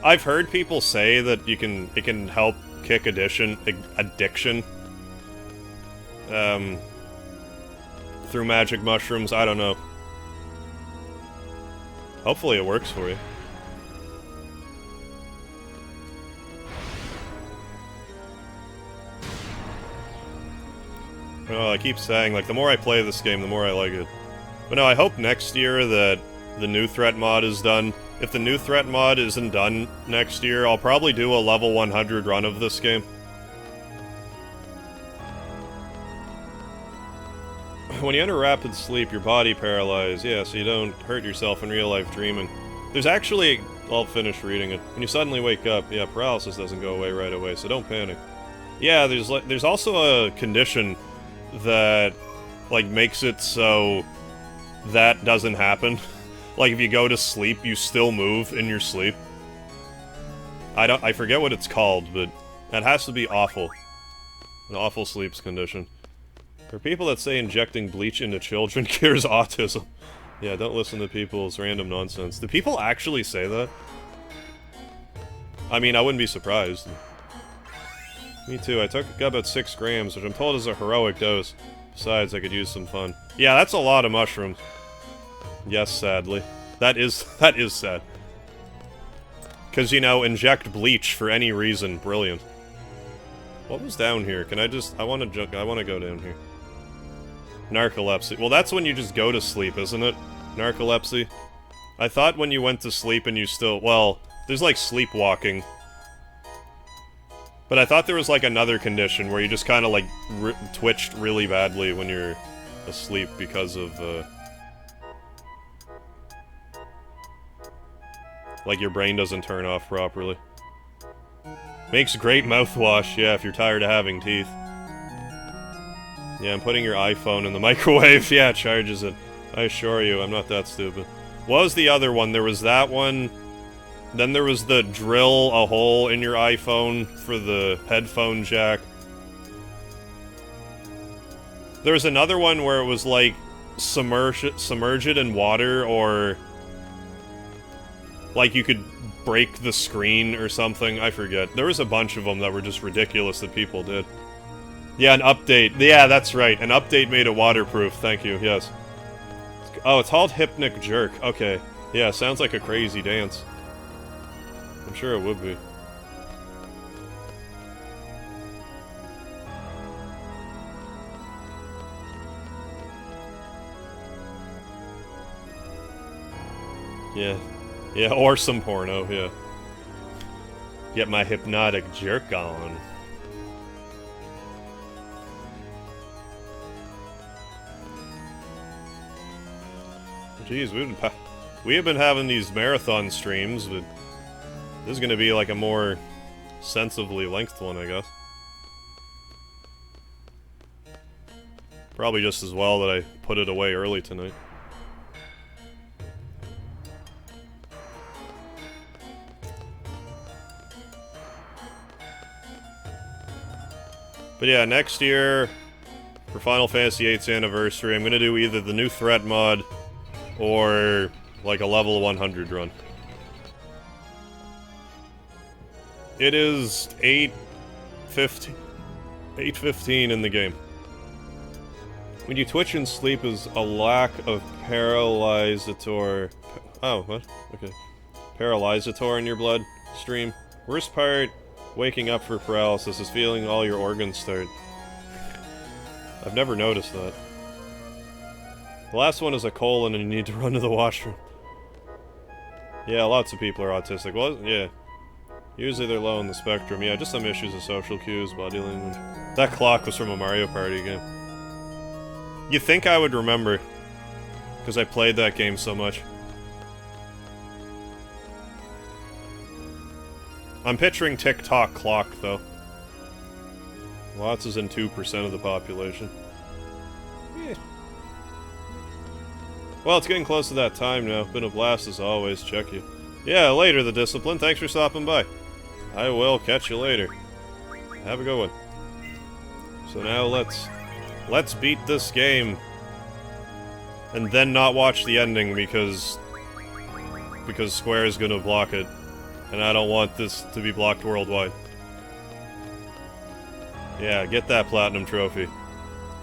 I've heard people say that it can help kick addiction through magic mushrooms. I don't know. Hopefully it works for you. Oh, I keep saying, like, the more I play this game, the more I like it. But no, I hope next year that the new threat mod is done. If the new threat mod isn't done next year, I'll probably do a level 100 run of this game. When you enter rapid sleep, your body paralyzed. Yeah, so you don't hurt yourself in real-life dreaming. There's actually... I'll finish reading it. When you suddenly wake up, yeah, paralysis doesn't go away right away, so don't panic. Yeah, there's also a condition that, like, makes it so that doesn't happen. Like, if you go to sleep, you still move in your sleep. I forget what it's called, but that has to be awful. An awful sleeps condition. For people that say injecting bleach into children cures autism. Yeah, don't listen to people's random nonsense. Do people actually say that? I mean, I wouldn't be surprised. Me too. I took about 6 grams, which I'm told is a heroic dose. Besides, I could use some fun. Yeah, that's a lot of mushrooms. Yes, sadly. That is sad. Because, you know, inject bleach for any reason. Brilliant. What was down here? Can I just... I want to go down here. Narcolepsy. Well, that's when you just go to sleep, isn't it? Narcolepsy. I thought when you went to sleep and you still... Well, there's like sleepwalking. But I thought there was like another condition where you just kind of like twitched really badly when you're asleep because of like your brain doesn't turn off properly. Makes great mouthwash, yeah, if you're tired of having teeth. Yeah, I'm putting your iPhone in the microwave. Yeah, it charges it. I assure you, I'm not that stupid. What was the other one? There was that one. Then there was the drill a hole in your iPhone for the headphone jack. There was another one where it was like submerge it in water, or like you could break the screen or something. I forget. There was a bunch of them that were just ridiculous that people did. Yeah, an update. Yeah, that's right. An update made it waterproof. Thank you. Yes. Oh, it's called Hypnic Jerk. Okay. Yeah, sounds like a crazy dance. I'm sure it would be. Yeah. Yeah, or some porno, yeah. Get my hypnotic jerk on. Jeez, we have been having these marathon streams, but this is gonna be like a more sensibly length one, I guess. Probably just as well that I put it away early tonight. But yeah, next year, for Final Fantasy VIII's anniversary, I'm gonna do either the new threat mod, or like a level 100 run. It is 8:15 in the game. When you twitch and sleep is a lack of paralysator... Oh, what? Okay. Paralysator in your blood stream. Worst part, waking up for paralysis, is feeling all your organs start. I've never noticed that. The last one is a colon and you need to run to the washroom. Yeah, lots of people are autistic. Well, yeah. Usually they're low on the spectrum. Yeah, just some issues of social cues, body language. That clock was from a Mario Party game. You think I would remember, because I played that game so much. I'm picturing TikTok clock, though. Lots is in 2% of the population. Yeah. Well, it's getting close to that time now. Been a blast as always. Check you. Yeah, later, the Discipline. Thanks for stopping by. I will catch you later. Have a good one. So now let's beat this game. And then not watch the ending because Square is gonna block it. And I don't want this to be blocked worldwide. Yeah, get that platinum trophy.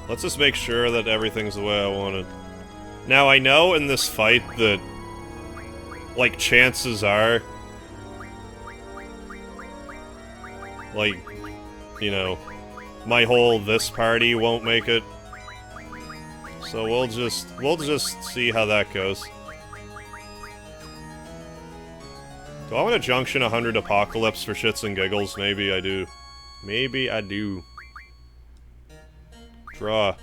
Let's just make sure that everything's the way I want it. Now, I know in this fight that, like, chances are, like, you know, my whole this party won't make it. So we'll just see how that goes. Do I want to Junction 100 Apocalypse for shits and giggles? Maybe I do. Maybe I do. Draw.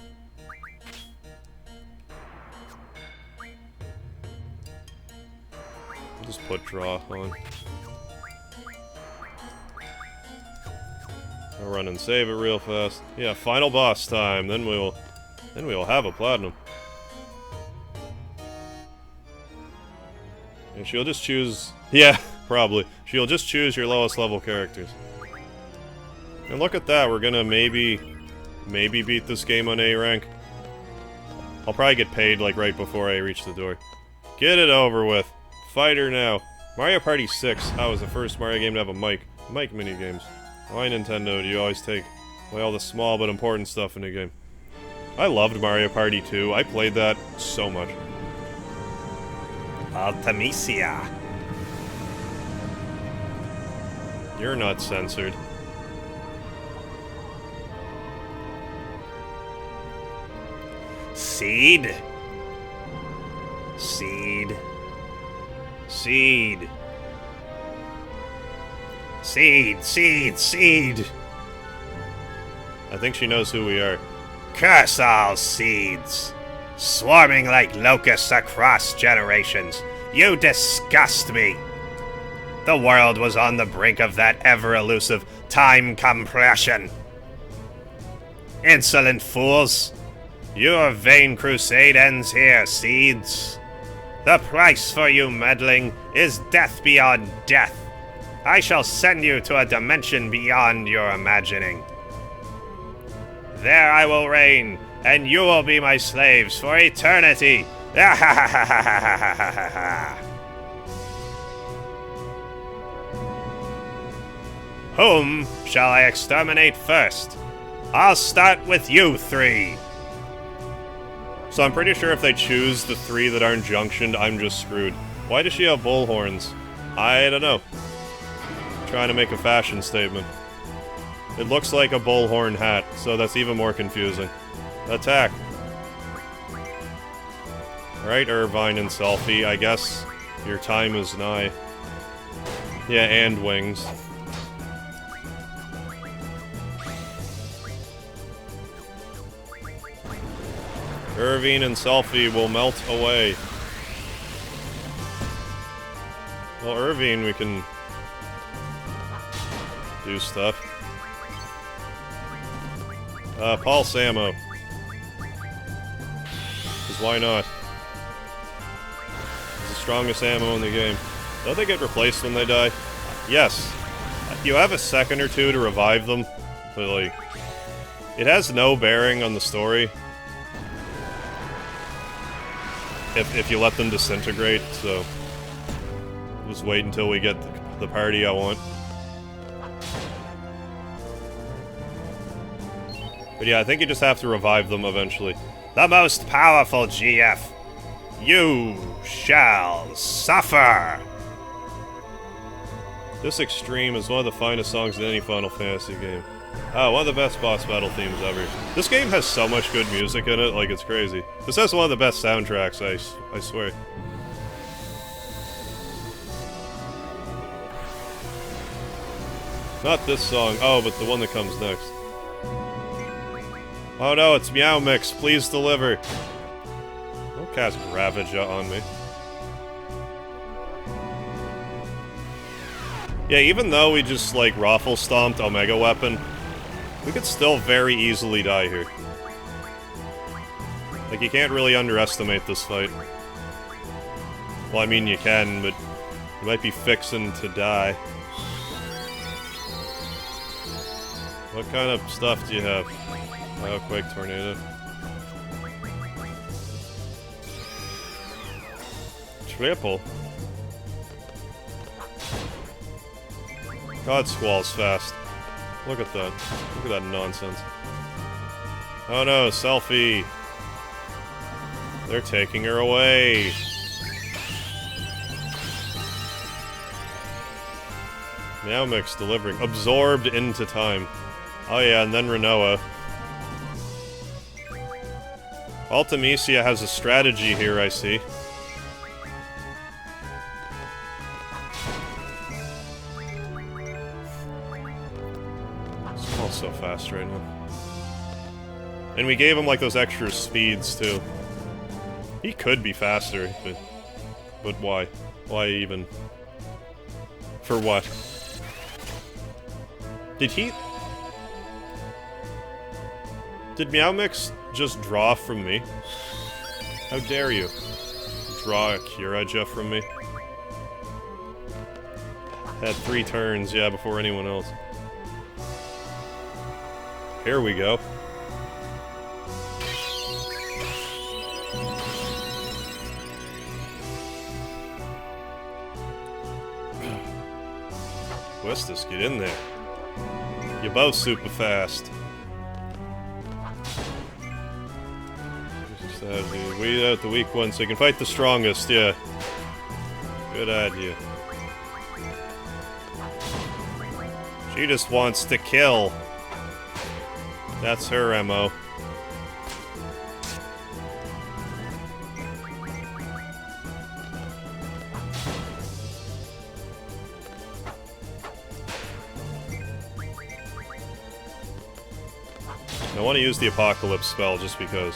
Just put draw on. I'll run and save it real fast. Yeah, final boss time. Then we'll have a platinum. And she'll just choose. Yeah, probably. She'll just choose your lowest level characters. And look at that. We're gonna maybe beat this game on A rank. I'll probably get paid like right before I reach the door. Get it over with. Fighter now. Mario Party 6. That was the first Mario game to have a mic. Mic minigames. Why, Nintendo, do you always take away all the small but important stuff in a game? I loved Mario Party 2. I played that so much. Artemisia. You're not censored. Seed. Seed. Seed. Seed, seed, seed! I think she knows who we are. Curse all seeds! Swarming like locusts across generations, you disgust me! The world was on the brink of that ever-elusive time compression. Insolent fools! Your vain crusade ends here, seeds. The price for you meddling is death beyond death. I shall send you to a dimension beyond your imagining. There I will reign, and you will be my slaves for eternity. Whom shall I exterminate first? I'll start with you three. So I'm pretty sure if they choose the three that aren't junctioned, I'm just screwed. Why does she have bull horns? I don't know. Trying to make a fashion statement. It looks like a bullhorn hat, so that's even more confusing. Attack. Right, Irvine and Selfie, I guess your time is nigh. Yeah, and wings. Irvine and Selfie will melt away. Well, Irvine, we can do stuff. Pulse ammo. Because why not? It's the strongest ammo in the game. Don't they get replaced when they die? Yes. You have a second or two to revive them, but like, it has no bearing on the story. If you let them disintegrate, so just wait until we get the party I want. But yeah, I think you just have to revive them eventually. The most powerful GF. You shall suffer! This Extreme is one of the finest songs in any Final Fantasy game. Oh, one of the best boss battle themes ever. This game has so much good music in it, like it's crazy. This has one of the best soundtracks, I swear. Not this song, oh, but the one that comes next. Oh no, it's Meow Mix, please deliver. Don't cast Ravager on me. Yeah, even though we just, like, Raffle Stomped Omega Weapon, we could still very easily die here. Like, you can't really underestimate this fight. Well, I mean, you can, but you might be fixing to die. What kind of stuff do you have? Bioquake Tornado. Triple. God Squall's fast. Look at that. Look at that nonsense. Oh no, Selfie! They're taking her away! Meow Mix delivering. Absorbed into time. Oh yeah, and then Renoa. Ultimisia has a strategy here, I see. Squall's so fast right now. And we gave him, like, those extra speeds, too. He could be faster, but why? Why even? For what? Did Meow Mix just draw from me? How dare you? Draw a Kiraja from me? Had 3 turns, yeah, before anyone else. Here we go. Westus, get in there. You're both super fast. Weed out the weak ones so you can fight the strongest, yeah. Good idea. She just wants to kill. That's her MO. I want to use the Apocalypse spell just because.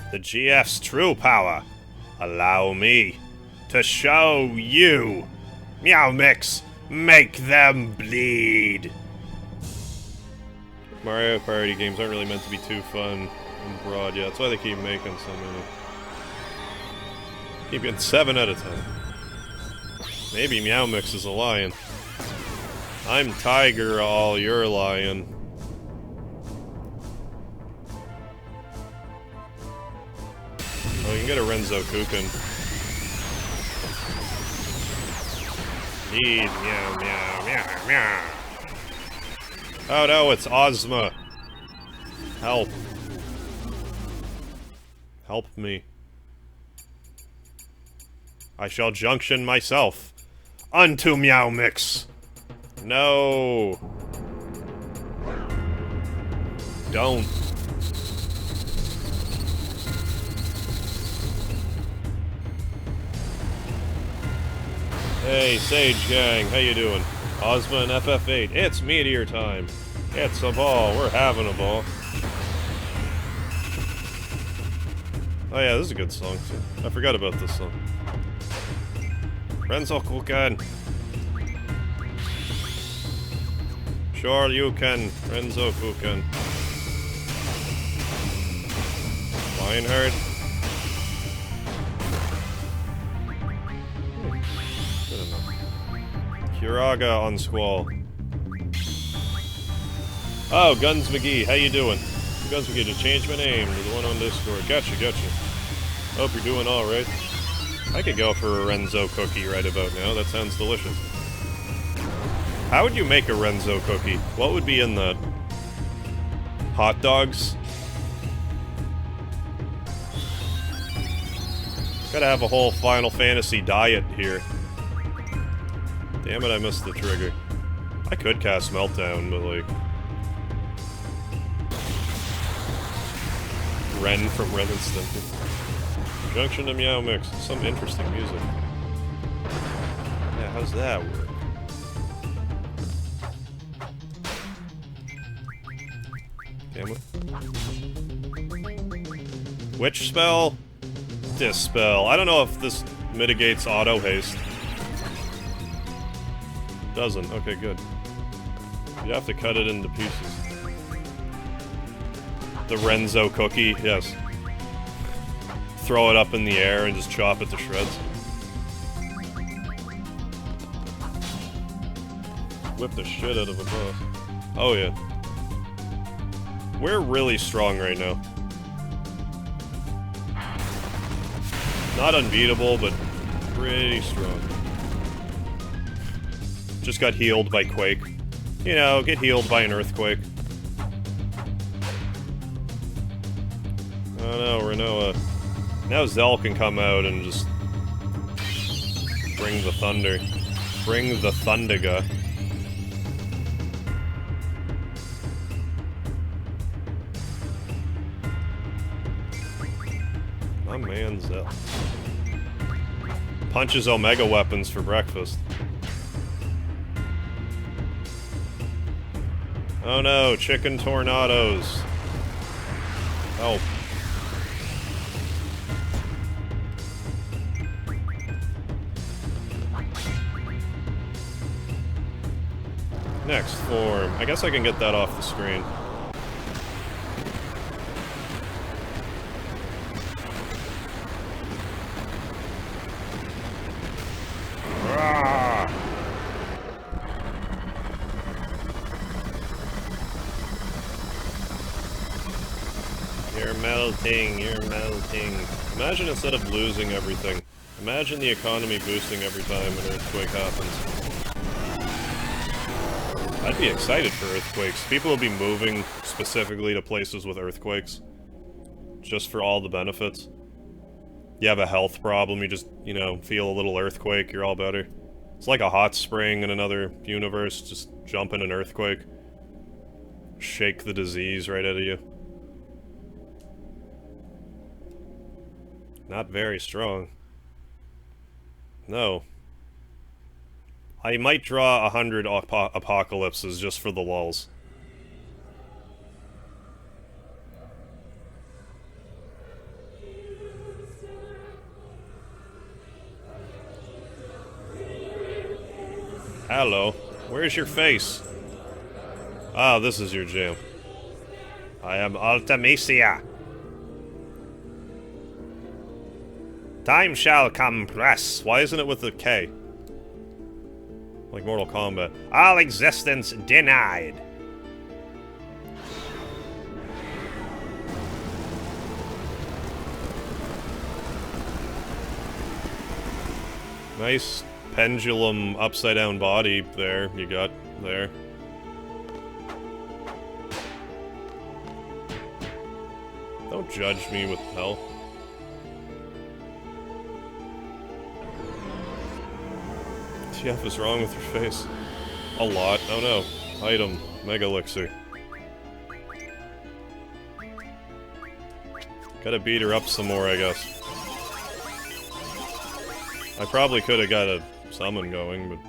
The GF's true power. Allow me to show you. Meow Mix, make them bleed. Mario Party games aren't really meant to be too fun and broad, yeah. That's why they keep making so many. Keep getting 7 out of 10. Maybe Meow Mix is a lion. I'm Tiger, all you're lion. Oh, you can get a Renzo Kukin. Need meow meow meow meow. Oh no, it's Ozma. Help. Help me. I shall junction myself unto Meow Mix. No. Don't. Hey, Sage Gang, how you doing? Ozma and FF8, it's meteor time. It's a ball, we're having a ball. Oh yeah, this is a good song too. I forgot about this song. Renzo Kukan. Sure you can, Renzo Kukan. Lionheart. Good enough. Kiraga on Squall. Oh, Guns McGee, how you doing? Guns McGee, just change my name to the one on Discord. Gotcha. Hope you're doing alright. I could go for a Renzo cookie right about now. That sounds delicious. How would you make a Renzo cookie? What would be in that? Hot dogs? Gotta have a whole Final Fantasy diet here. Damn it, I missed the trigger. I could cast Meltdown, but like... Ren from Ren and Stimpy. Junction to Meow Mix. Some interesting music. Yeah, how's that work? Damn it. Which spell? Dispel. I don't know if this mitigates auto haste. Doesn't. Okay, good. You have to cut it into pieces. The Renzo cookie, yes. Throw it up in the air and just chop it to shreds. Whip the shit out of a boss. Oh yeah. We're really strong right now. Not unbeatable, but pretty strong. Just got healed by Quake. You know, get healed by an earthquake. Oh no, Renoa. Now Zell can come out and just... bring the thunder. Bring the Thundiga. My man Zell. Punches Omega weapons for breakfast. Oh no, chicken tornadoes. Help. Next form. I guess I can get that off the screen. Rah! You're melting, you're melting. Imagine instead of losing everything, imagine the economy boosting every time an earthquake happens. I'd be excited for earthquakes. People will be moving specifically to places with earthquakes. Just for all the benefits. You have a health problem, you just, you know, feel a little earthquake, you're all better. It's like a hot spring in another universe, just jump in an earthquake. Shake the disease right out of you. Not very strong. No. I might draw 100 apocalypses just for the lulz. Hello. Where's your face? Ah, this is your jam. I am Ultimisia. Time shall compress. Why isn't it with a K? Like Mortal Kombat. All existence denied. Nice pendulum upside down body there you got there. Don't judge me with hell. TF is wrong with your face. A lot. Oh no. Item. Mega Elixir. Gotta beat her up some more, I guess. I probably could have got a summon going, but...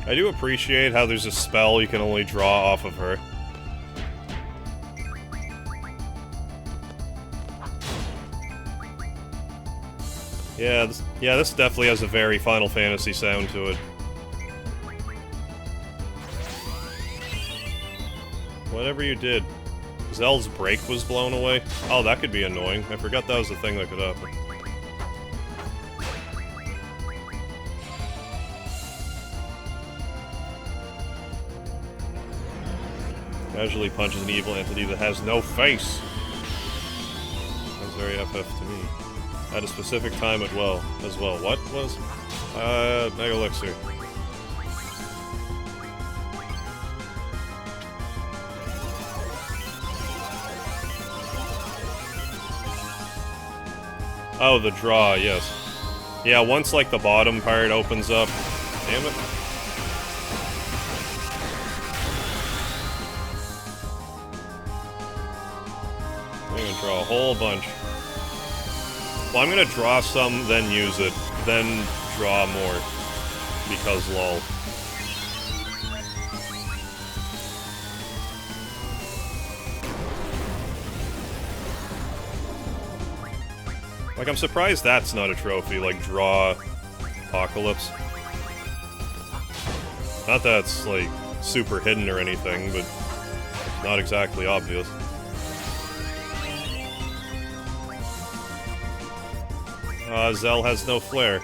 I do appreciate how there's a spell you can only draw off of her. Yeah, this definitely has a very Final Fantasy sound to it. Whatever you did. Zell's brake was blown away? Oh, that could be annoying. I forgot that was the thing that could happen. Casually punches an evil entity that has no face. That's very FF to me. At a specific time as well. What was? Mega Elixir. Oh, the draw, yes. Yeah, once, like, the bottom part opens up... Damn it. I'm gonna draw a whole bunch. Well, I'm gonna draw some, then use it, then draw more. Because lol. Like, I'm surprised that's not a trophy, like, draw Apocalypse. Not that it's, like, super hidden or anything, but not exactly obvious. Zell has no flair.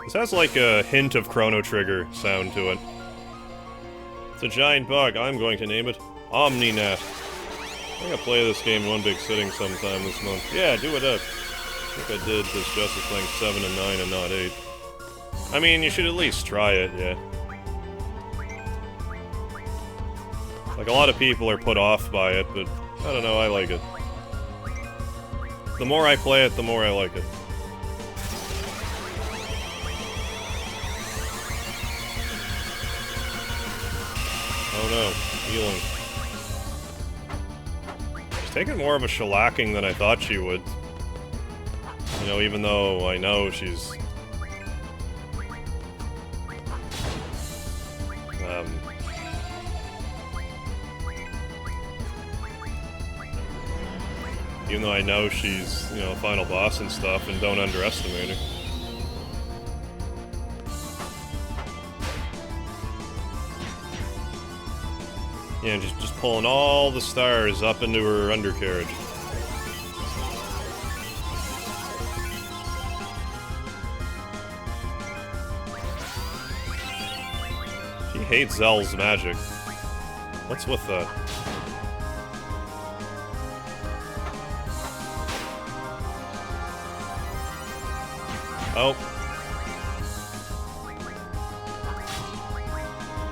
This has, like, a hint of Chrono Trigger sound to it. It's a giant bug. I'm going to name it Omninet. I'm gonna play this game in one big sitting sometime this month. Yeah, do it up. I think I did this Justice Link 7 and 9 and not 8. I mean, you should at least try it, yeah. Like, a lot of people are put off by it, but I don't know, I like it. The more I play it, the more I like it. Oh no, healing. She's taking more of a shellacking than I thought she would. You know, even though I know she's... Even though I know she's, you know, a final boss and stuff, and don't underestimate her. Yeah, just pulling all the stars up into her undercarriage. hate Zell's magic. What's with that? Oh.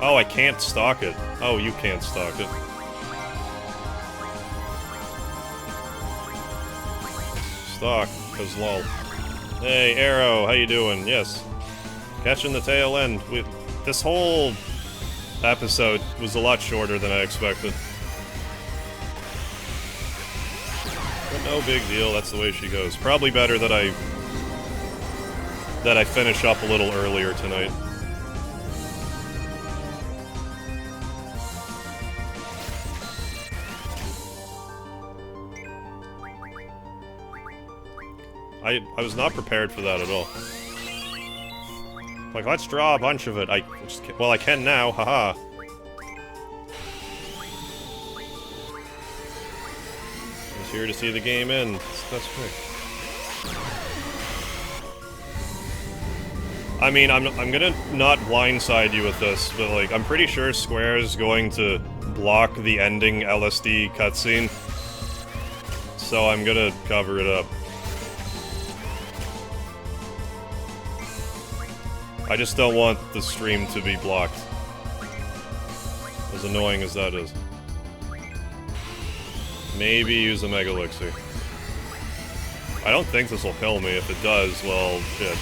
Oh, I can't stalk it. Oh, you can't stalk it. Stalk, cause lol. Hey, Arrow, how you doing? Yes. Catching the tail end. This whole episode was a lot shorter than I expected. But no big deal, that's the way she goes. Probably better that I finish up a little earlier tonight. I was not prepared for that at all. Like, let's draw a bunch of it. Well, I can now, haha. Just here to see the game end. That's quick. I mean, I'm gonna not blindside you with this, but like, I'm pretty sure Square is going to block the ending LSD cutscene. So I'm gonna cover it up. I just don't want the stream to be blocked. As annoying as that is. Maybe use a Mega Elixir. I don't think this will kill me. If it does, well, shit.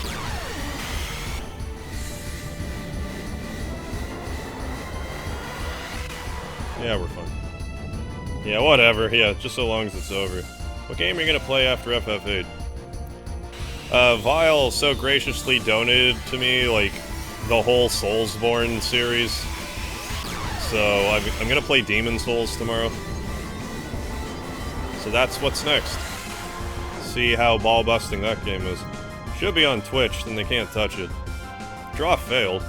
Yeah, we're fine. Yeah, whatever. Yeah, just so long as it's over. What game are you gonna play after FF8? Vile so graciously donated to me, like, the whole Soulsborne series. So, I'm gonna play Demon Souls tomorrow. So that's what's next. See how ball-busting that game is. Should be on Twitch, then they can't touch it. Draw failed.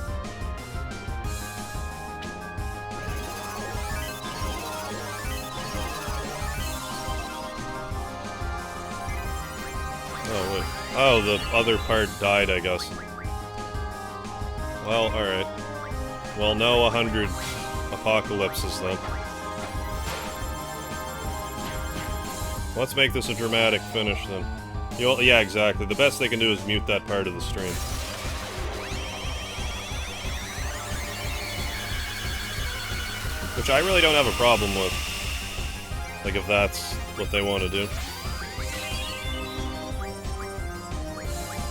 Oh, wait. Oh, the other part died, I guess. Well, alright. Well, no 100 apocalypses, then. Let's make this a dramatic finish, then. Yeah, exactly. The best they can do is mute that part of the stream. Which I really don't have a problem with. Like, if that's what they want to do.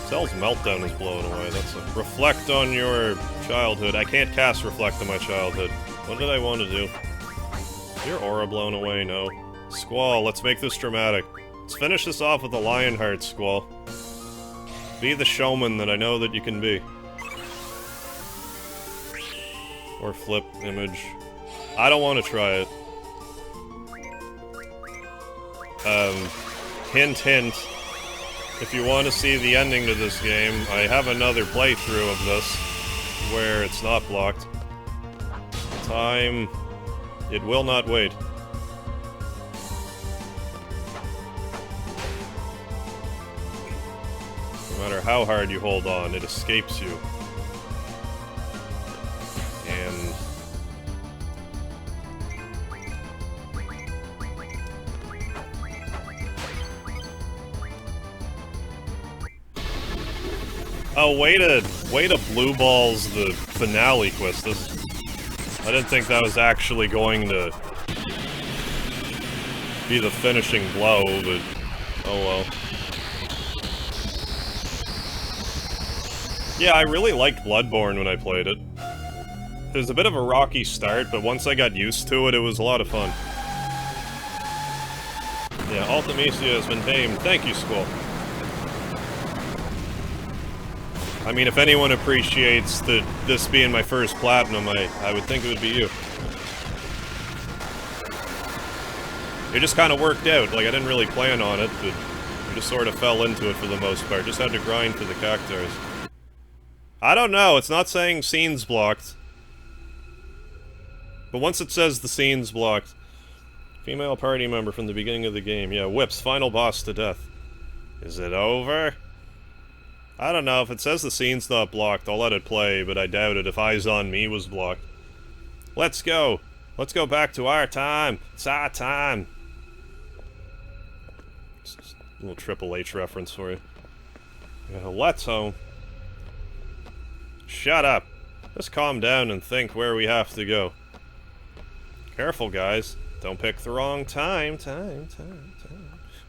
Cell's meltdown is blowing away. That's a reflect on your childhood. I can't cast reflect on my childhood. What did I want to do? Is your aura blown away? No. Squall, let's make this dramatic. Let's finish this off with a Lionheart, Squall. Be the showman that I know that you can be. Or flip image. I don't want to try it. Hint, hint. If you want to see the ending to this game, I have another playthrough of this, where it's not blocked. Time... It will not wait. No matter how hard you hold on, it escapes you. And... Oh, way to blue balls the finale, Quistis. I didn't think that was actually going to be the finishing blow, but oh well. Yeah, I really liked Bloodborne when I played it. It was a bit of a rocky start, but once I got used to it, it was a lot of fun. Yeah, Ultimecia has been tamed. Thank you, Squall. I mean, if anyone appreciates this being my first platinum, I would think it would be you. It just kind of worked out. Like, I didn't really plan on it, but I just sort of fell into it for the most part. Just had to grind for the cactars. I don't know. It's not saying scenes blocked. But once it says the scene's blocked... Female party member from the beginning of the game. Yeah, whips final boss to death. Is it over? I don't know, if it says the scene's not blocked, I'll let it play, but I doubt it if Eyes on Me was blocked. Let's go. Let's go back to our time. It's our time. Just a little Triple H reference for you. Yeah, let's home. Shut up. Just calm down and think where we have to go. Careful, guys. Don't pick the wrong time.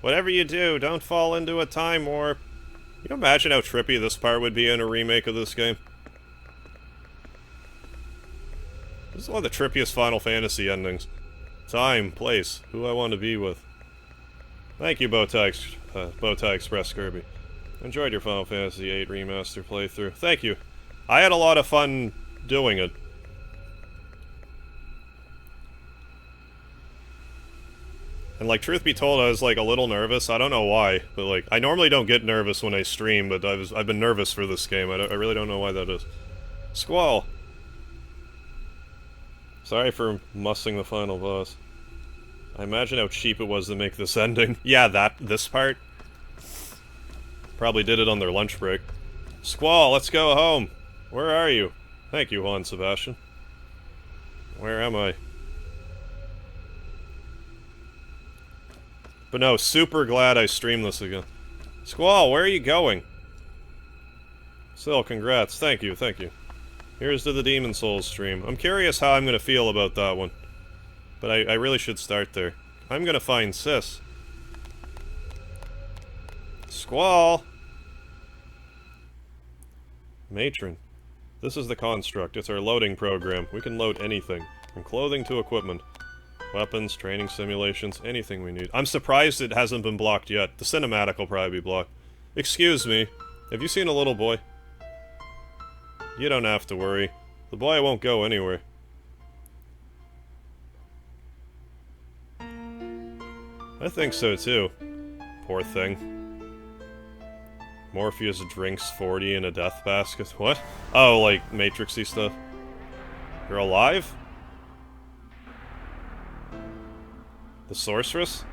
Whatever you do, don't fall into a time warp. Can you imagine how trippy this part would be in a remake of this game? This is one of the trippiest Final Fantasy endings. Time, place, who I want to be with. Thank you, Bowtie Express Kirby. Enjoyed your Final Fantasy VIII Remaster playthrough. Thank you. I had a lot of fun doing it. And, like, truth be told, I was, like, a little nervous. I don't know why, but, like, I normally don't get nervous when I stream, but I've been nervous for this game. I really don't know why that is. Squall! Sorry for mussing the final boss. I imagine how cheap it was to make this ending. Yeah, this part. Probably did it on their lunch break. Squall, let's go home! Where are you? Thank you, Juan Sebastian. Where am I? But no, super glad I streamed this again. Squall, where are you going? Still, congrats. Thank you, thank you. Here's to the Demon Souls stream. I'm curious how I'm gonna feel about that one. But I really should start there. I'm gonna find Sis. Squall! Matron. This is the construct. It's our loading program. We can load anything. From clothing to equipment. Weapons, training simulations, anything we need. I'm surprised it hasn't been blocked yet. The cinematic will probably be blocked. Excuse me. Have you seen a little boy? You don't have to worry. The boy won't go anywhere. I think so too. Poor thing. Morpheus drinks 40 in a death basket. What? Oh, like Matrixy stuff. You're alive? The sorceress?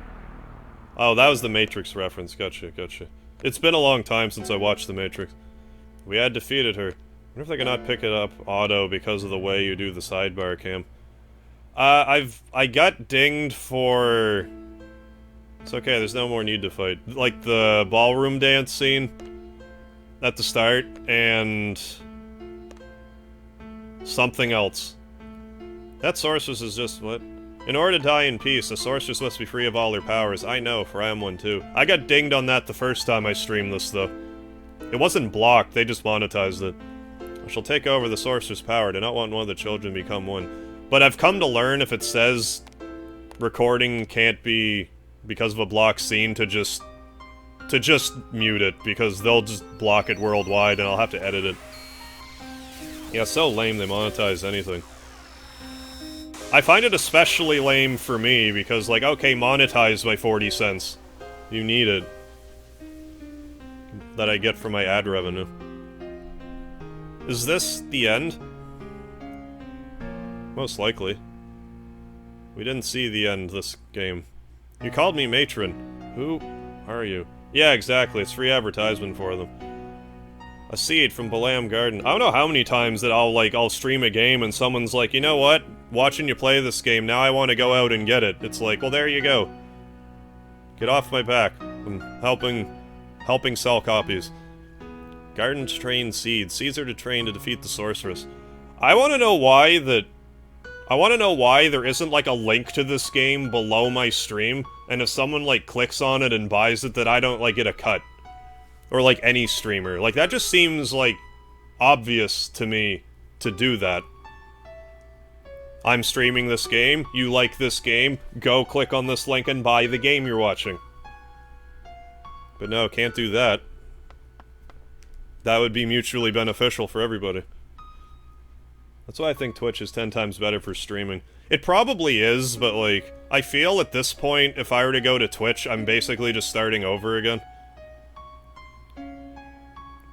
Oh, that was the Matrix reference. Gotcha, gotcha. It's been a long time since I watched the Matrix. We had defeated her. I wonder if I cannot pick it up auto because of the way you do the sidebar cam. I got dinged for... It's okay, there's no more need to fight. Like the ballroom dance scene at the start, and... something else. That sorceress is just, what? In order to die in peace, a sorceress must be free of all her powers. I know, for I am one too. I got dinged on that the first time I streamed this, though. It wasn't blocked, they just monetized it. I shall take over the sorcerer's power. Do not want one of the children to become one. But I've come to learn if it says recording can't be because of a blocked scene to just mute it, because they'll just block it worldwide and I'll have to edit it. Yeah, so lame they monetize anything. I find it especially lame for me because, like, okay, monetize my 40 cents. You need it. That I get from my ad revenue. Is this the end? Most likely. We didn't see the end this game. You called me matron. Who are you? Yeah, exactly. It's free advertisement for them. A seed from Balam Garden. I don't know how many times that I'll stream a game and someone's like, you know what? Watching you play this game, now I want to go out and get it. It's like, well, there you go. Get off my back. I'm helping sell copies. Garden to train seeds. Seeds are to train to defeat the sorceress. I want to know why there isn't, like, a link to this game below my stream, and if someone, like, clicks on it and buys it, that I don't, like, get a cut. Or, like, any streamer. Like, that just seems, like, obvious to me to do that. I'm streaming this game, you like this game, go click on this link and buy the game you're watching. But no, can't do that. That would be mutually beneficial for everybody. That's why I think Twitch is 10 times better for streaming. It probably is, but, like, I feel at this point, if I were to go to Twitch, I'm basically just starting over again.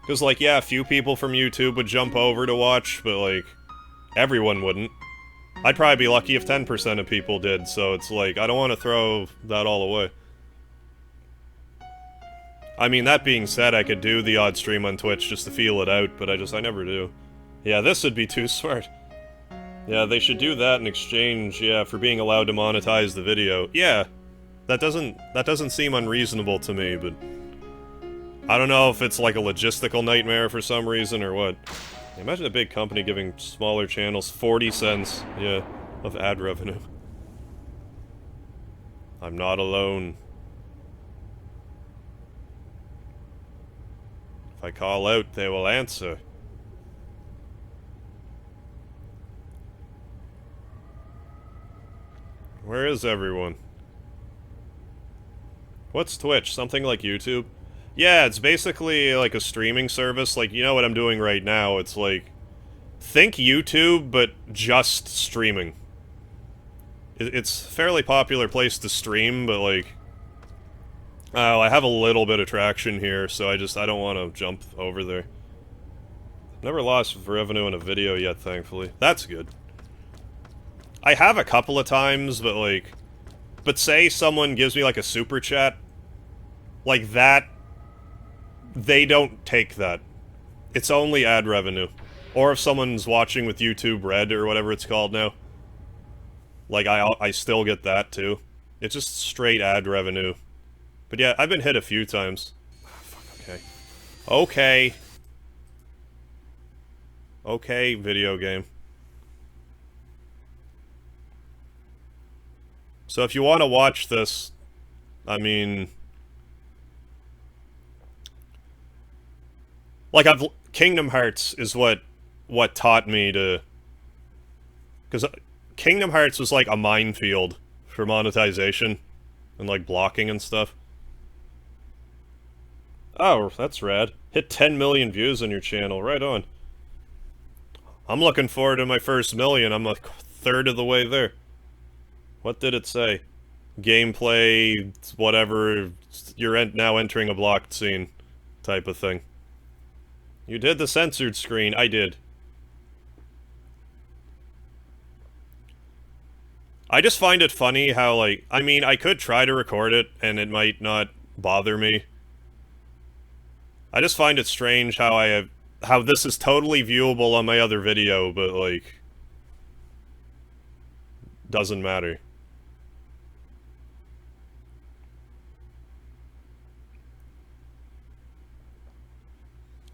Because, like, yeah, a few people from YouTube would jump over to watch, but, like, everyone wouldn't. I'd probably be lucky if 10% of people did, so it's like, I don't want to throw that all away. I mean, that being said, I could do the odd stream on Twitch just to feel it out, but I never do. Yeah, this would be too smart. Yeah, they should do that in exchange, yeah, for being allowed to monetize the video. Yeah, that doesn't seem unreasonable to me, but I don't know if it's like a logistical nightmare for some reason or what. Imagine a big company giving smaller channels 40 cents, yeah, of ad revenue. I'm not alone. If I call out, they will answer. Where is everyone? What's Twitch? Something like YouTube? Yeah, it's basically like a streaming service. Like, you know what I'm doing right now? It's like, think YouTube, but just streaming. It's a fairly popular place to stream, but like... Oh, I have a little bit of traction here, so I don't want to jump over there. Never lost revenue in a video yet, thankfully. That's good. I have a couple of times, but like... But say someone gives me like a super chat, like that, they don't take that. It's only ad revenue. Or if someone's watching with YouTube Red or whatever it's called now. Like, I still get that too. It's just straight ad revenue. But yeah, I've been hit a few times. Oh, fuck, okay. Okay. Okay, video game. So if you want to watch this, I mean... Like, Kingdom Hearts is what taught me to... Because Kingdom Hearts was like a minefield for monetization and like blocking and stuff. Oh, that's rad. Hit 10 million views on your channel, right on. I'm looking forward to my first million, I'm a third of the way there. What did it say? Gameplay, whatever, you're now entering a blocked scene type of thing. You did the censored screen, I did. I just find it funny how, like, I mean, I could try to record it, and it might not bother me. I just find it strange how how this is totally viewable on my other video, but, like, doesn't matter.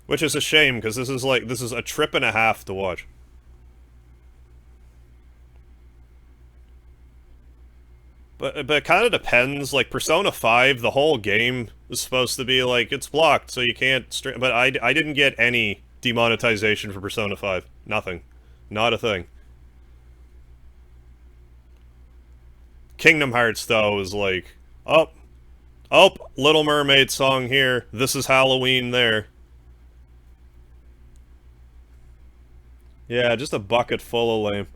Which is a shame, because this is a trip and a half to watch. But it kind of depends, like, Persona 5, the whole game is supposed to be, like, it's blocked, so you can't stream, but I didn't get any demonetization for Persona 5. Nothing. Not a thing. Kingdom Hearts, though, is like, oh, Little Mermaid song here, this is Halloween there. Yeah, just a bucket full of lame.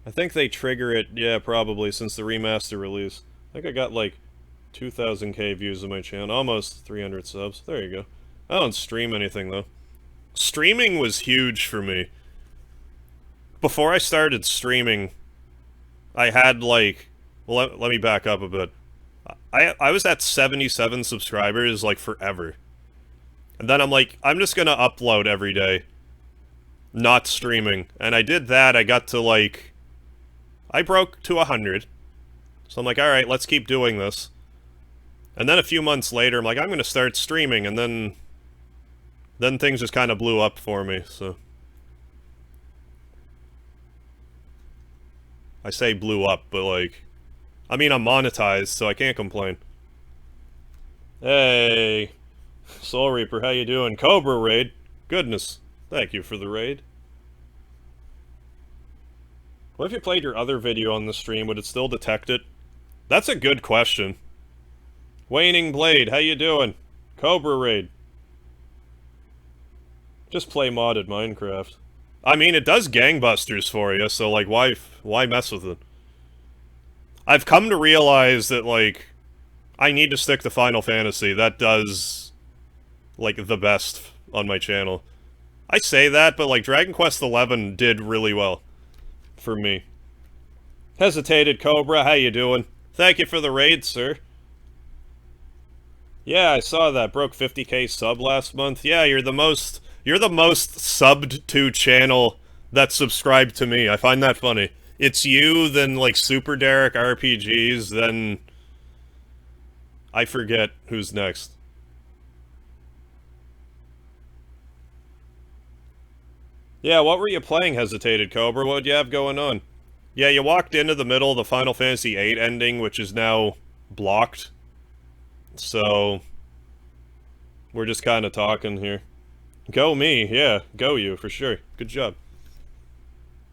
I think they trigger it, yeah, probably, since the remaster release. I think I got, like, 2,000k views on my channel, almost 300 subs. There you go. I don't stream anything, though. Streaming was huge for me. Before I started streaming, I had, like... Well, let me back up a bit. I was at 77 subscribers, like, forever. And then I'm like, I'm just gonna upload every day. Not streaming. And I did that, I got to, like... I broke to 100. So I'm like, alright, let's keep doing this. And then a few months later, I'm like, I'm gonna start streaming, and then things just kind of blew up for me, so... I say blew up, but like... I mean, I'm monetized, so I can't complain. Hey! Soul Reaper, how you doing? Cobra raid! Goodness, thank you for the raid. What if you played your other video on the stream, would it still detect it? That's a good question. Waning Blade, how you doing? Cobra raid. Just play modded Minecraft. I mean, it does gangbusters for you, so, like, why mess with it? I've come to realize that, like, I need to stick to Final Fantasy. That does, like, the best on my channel. I say that, but, like, Dragon Quest XI did really well. For me. Hesitated Cobra, how you doing? Thank you for the raid, sir. Yeah, I saw that. Broke 50k sub last month. Yeah, you're the most subbed to channel that subscribe to me. I find that funny. It's you, then, like, Super Derek RPGs, then... I forget who's next. Yeah, what were you playing, Hesitated Cobra? What would you have going on? Yeah, you walked into the middle of the Final Fantasy VIII ending, which is now blocked. So... we're just kind of talking here. Go me, yeah, go you, for sure. Good job.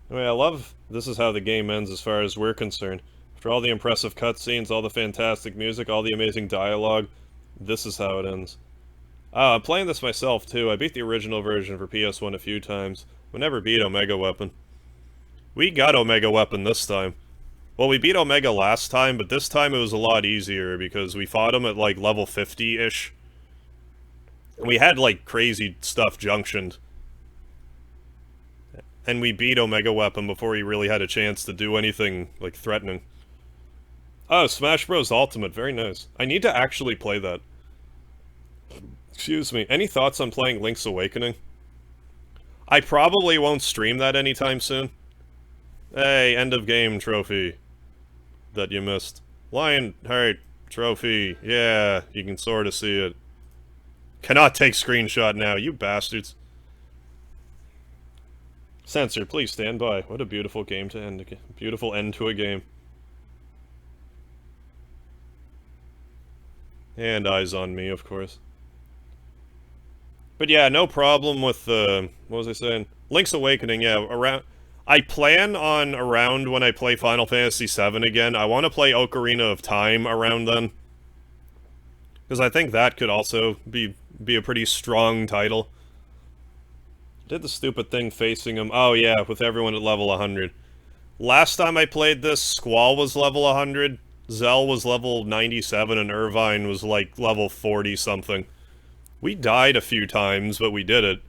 I mean, I love this is how the game ends as far as we're concerned. After all the impressive cutscenes, all the fantastic music, all the amazing dialogue, this is how it ends. I'm playing this myself, too. I beat the original version for PS1 a few times. We never beat Omega Weapon. We got Omega Weapon this time. Well, we beat Omega last time, but this time it was a lot easier because we fought him at, like, level 50-ish. We had, like, crazy stuff junctioned. And we beat Omega Weapon before he really had a chance to do anything, like, threatening. Oh, Smash Bros. Ultimate, very nice. I need to actually play that. Excuse me, any thoughts on playing Link's Awakening? I probably won't stream that anytime soon. Hey, end of game trophy. That you missed. Lionheart trophy, yeah, you can sort of see it. Cannot take screenshot now, you bastards. Censor, please stand by. What a beautiful game to end. Beautiful end to a game. And eyes on me, of course. But yeah, no problem with what was I saying? Link's Awakening, yeah, around... I plan on around when I play Final Fantasy VII again. I want to play Ocarina of Time around then. Because I think that could also be a pretty strong title. Did the stupid thing facing him. Oh yeah, with everyone at level 100. Last time I played this, Squall was level 100, Zell was level 97, and Irvine was like level 40-something. We died a few times, but we did it.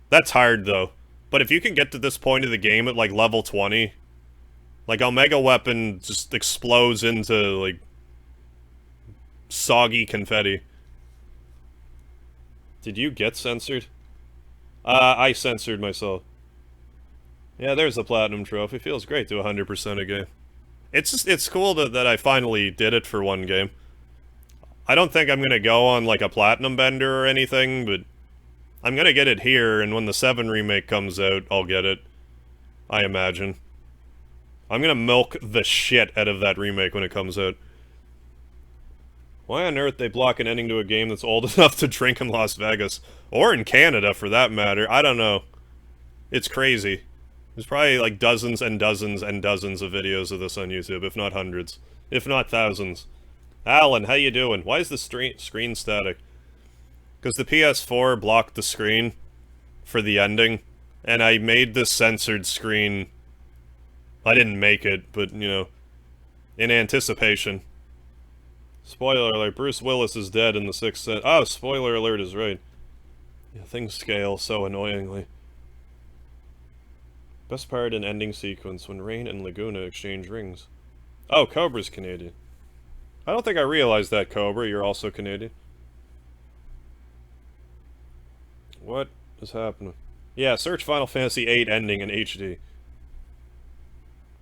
That's hard, though. But if you can get to this point of the game at, like, level 20, like, Omega Weapon just explodes into, like, soggy confetti. Did you get censored? I censored myself. Yeah, there's the Platinum Trophy. Feels great to 100% a game. It's cool that I finally did it for one game. I don't think I'm gonna go on, like, a Platinum Bender or anything, but I'm gonna get it here, and when the 7 remake comes out, I'll get it. I imagine. I'm gonna milk the shit out of that remake when it comes out. Why on earth they block an ending to a game that's old enough to drink in Las Vegas? Or in Canada, for that matter. I don't know. It's crazy. There's probably, like, dozens and dozens and dozens of videos of this on YouTube, if not hundreds. If not thousands. Alan, how you doing? Why is the screen static? Because the PS4 blocked the screen for the ending, and I made the censored screen. I didn't make it, but, you know, in anticipation. Spoiler alert, Bruce Willis is dead in The Sixth Sense. Oh, spoiler alert is right. Yeah, things scale so annoyingly. Best part in ending sequence, when Rain and Laguna exchange rings. Oh, Cobra's Canadian. I don't think I realized that, Cobra. You're also Canadian. What is happening? Yeah, search Final Fantasy VIII ending in HD.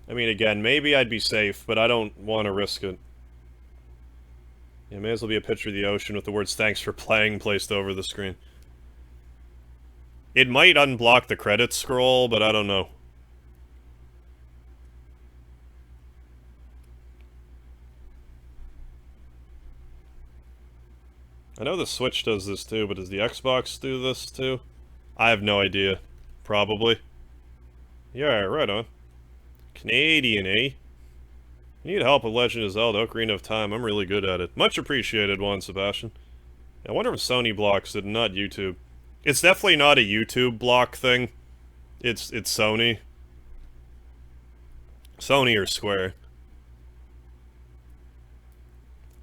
I mean, again, maybe I'd be safe, but I don't want to risk it. Yeah, may as well be a picture of the ocean with the words "thanks for playing" placed over the screen. It might unblock the credits scroll, but I don't know. I know the Switch does this too, but does the Xbox do this too? I have no idea. Probably. Yeah, right on. Canadian, eh? Need help with Legend of Zelda Ocarina of Time. I'm really good at it. Much appreciated, Juan Sebastian. I wonder if Sony blocks it and not YouTube. It's definitely not a YouTube block thing. It's Sony. Sony or Square.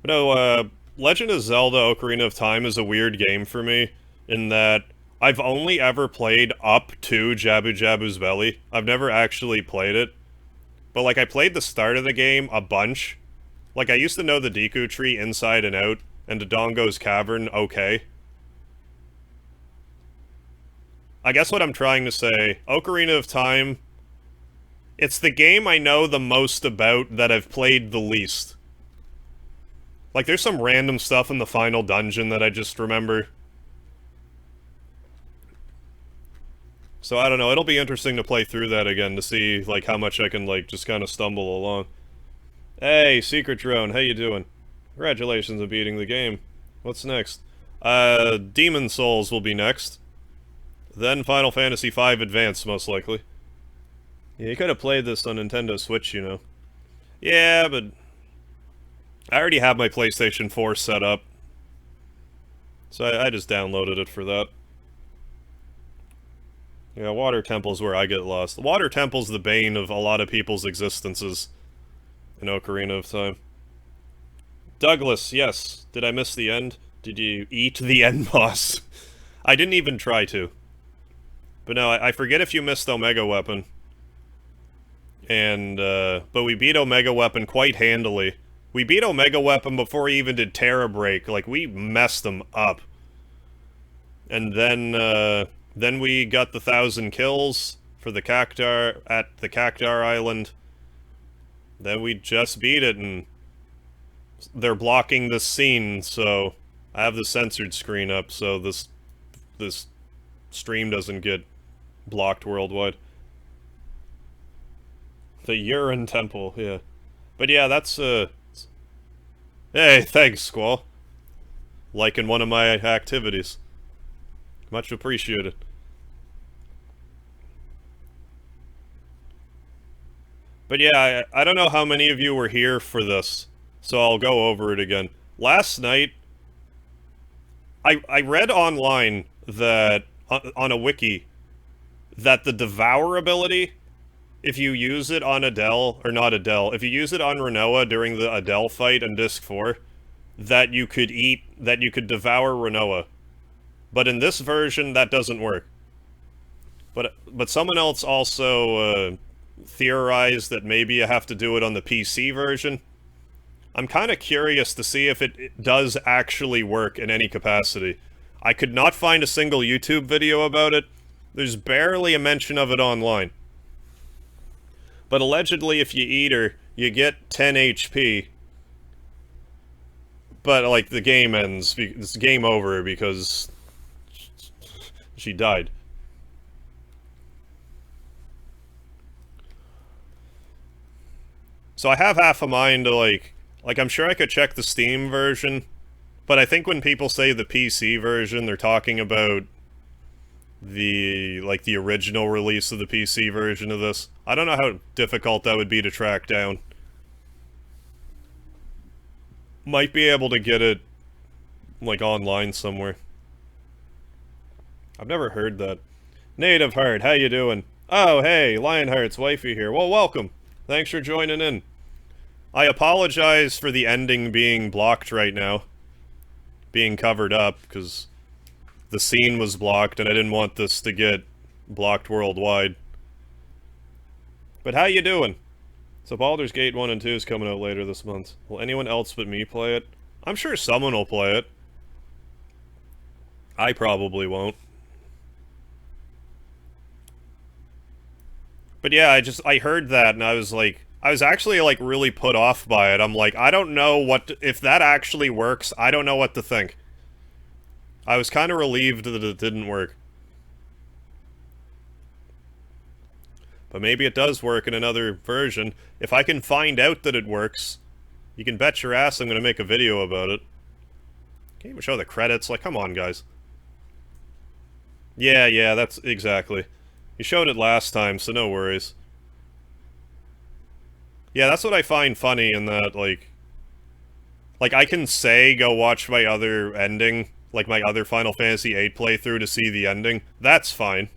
But no, Legend of Zelda Ocarina of Time is a weird game for me, in that I've only ever played up to Jabu Jabu's Belly. I've never actually played it. But, like, I played the start of the game a bunch. Like, I used to know the Deku Tree inside and out, and Dodongo's Cavern okay. I guess what I'm trying to say, Ocarina of Time, it's the game I know the most about that I've played the least. Like, there's some random stuff in the final dungeon that I just remember. So I don't know, it'll be interesting to play through that again to see, like, how much I can, like, just kind of stumble along. Hey, Secret Drone, how you doing? Congratulations on beating the game. What's next? Demon Souls will be next. Then Final Fantasy V Advance, most likely. Yeah, you could have played this on Nintendo Switch, you know. Yeah, but I already have my PlayStation 4 set up. So I just downloaded it for that. Yeah, Water Temple's where I get lost. The Water Temple's the bane of a lot of people's existences in Ocarina of Time. Douglas, yes. Did I miss the end? Did you eat the end boss? I didn't even try to. But no, I forget if you missed Omega Weapon. And, but we beat Omega Weapon quite handily. We beat Omega Weapon before he even did Terra Break. Like, we messed him up. And then we got the 1,000 kills for the Cactar, at the Cactar Island. Then we just beat it, and they're blocking this scene, so I have the censored screen up, so this stream doesn't get blocked worldwide. The Urine Temple, yeah. But yeah, that's, hey, thanks, Squall. Liking one of my activities. Much appreciated. But yeah, I don't know how many of you were here for this, so I'll go over it again. Last night, I read online that, on a wiki, that the Devour ability, if you use it on Adele, or not Adele, if you use it on Renoa during the Adele fight in Disc 4, that you could devour Renoa. But in this version, that doesn't work. But someone else also theorized that maybe you have to do it on the PC version. I'm kind of curious to see if it does actually work in any capacity. I could not find a single YouTube video about it. There's barely a mention of it online. But allegedly, if you eat her, you get 10 HP. But, like, the game ends. It's game over because she died. So I have half a mind to, like, I'm sure I could check the Steam version, but I think when people say the PC version, they're talking about the original release of the PC version of this. I don't know how difficult that would be to track down. Might be able to get it, like, online somewhere. I've never heard that. Native Heart, how you doing? Oh, hey, Lionheart's wifey here. Well, welcome. Thanks for joining in. I apologize for the ending being blocked right now. Being covered up, because the scene was blocked, and I didn't want this to get blocked worldwide. But how you doing? So Baldur's Gate 1 and 2 is coming out later this month. Will anyone else but me play it? I'm sure someone will play it. I probably won't. But yeah, I heard that, and I was like, I was actually, like, really put off by it. I'm like, I don't know if that actually works, I don't know what to think. I was kind of relieved that it didn't work. But maybe it does work in another version. If I can find out that it works, you can bet your ass I'm gonna make a video about it. Can't even show the credits, like, come on, guys. Yeah, that's exactly. You showed it last time, so no worries. Yeah, that's what I find funny in that, like, I can say, go watch my other ending, like my other Final Fantasy VIII playthrough to see the ending. That's fine.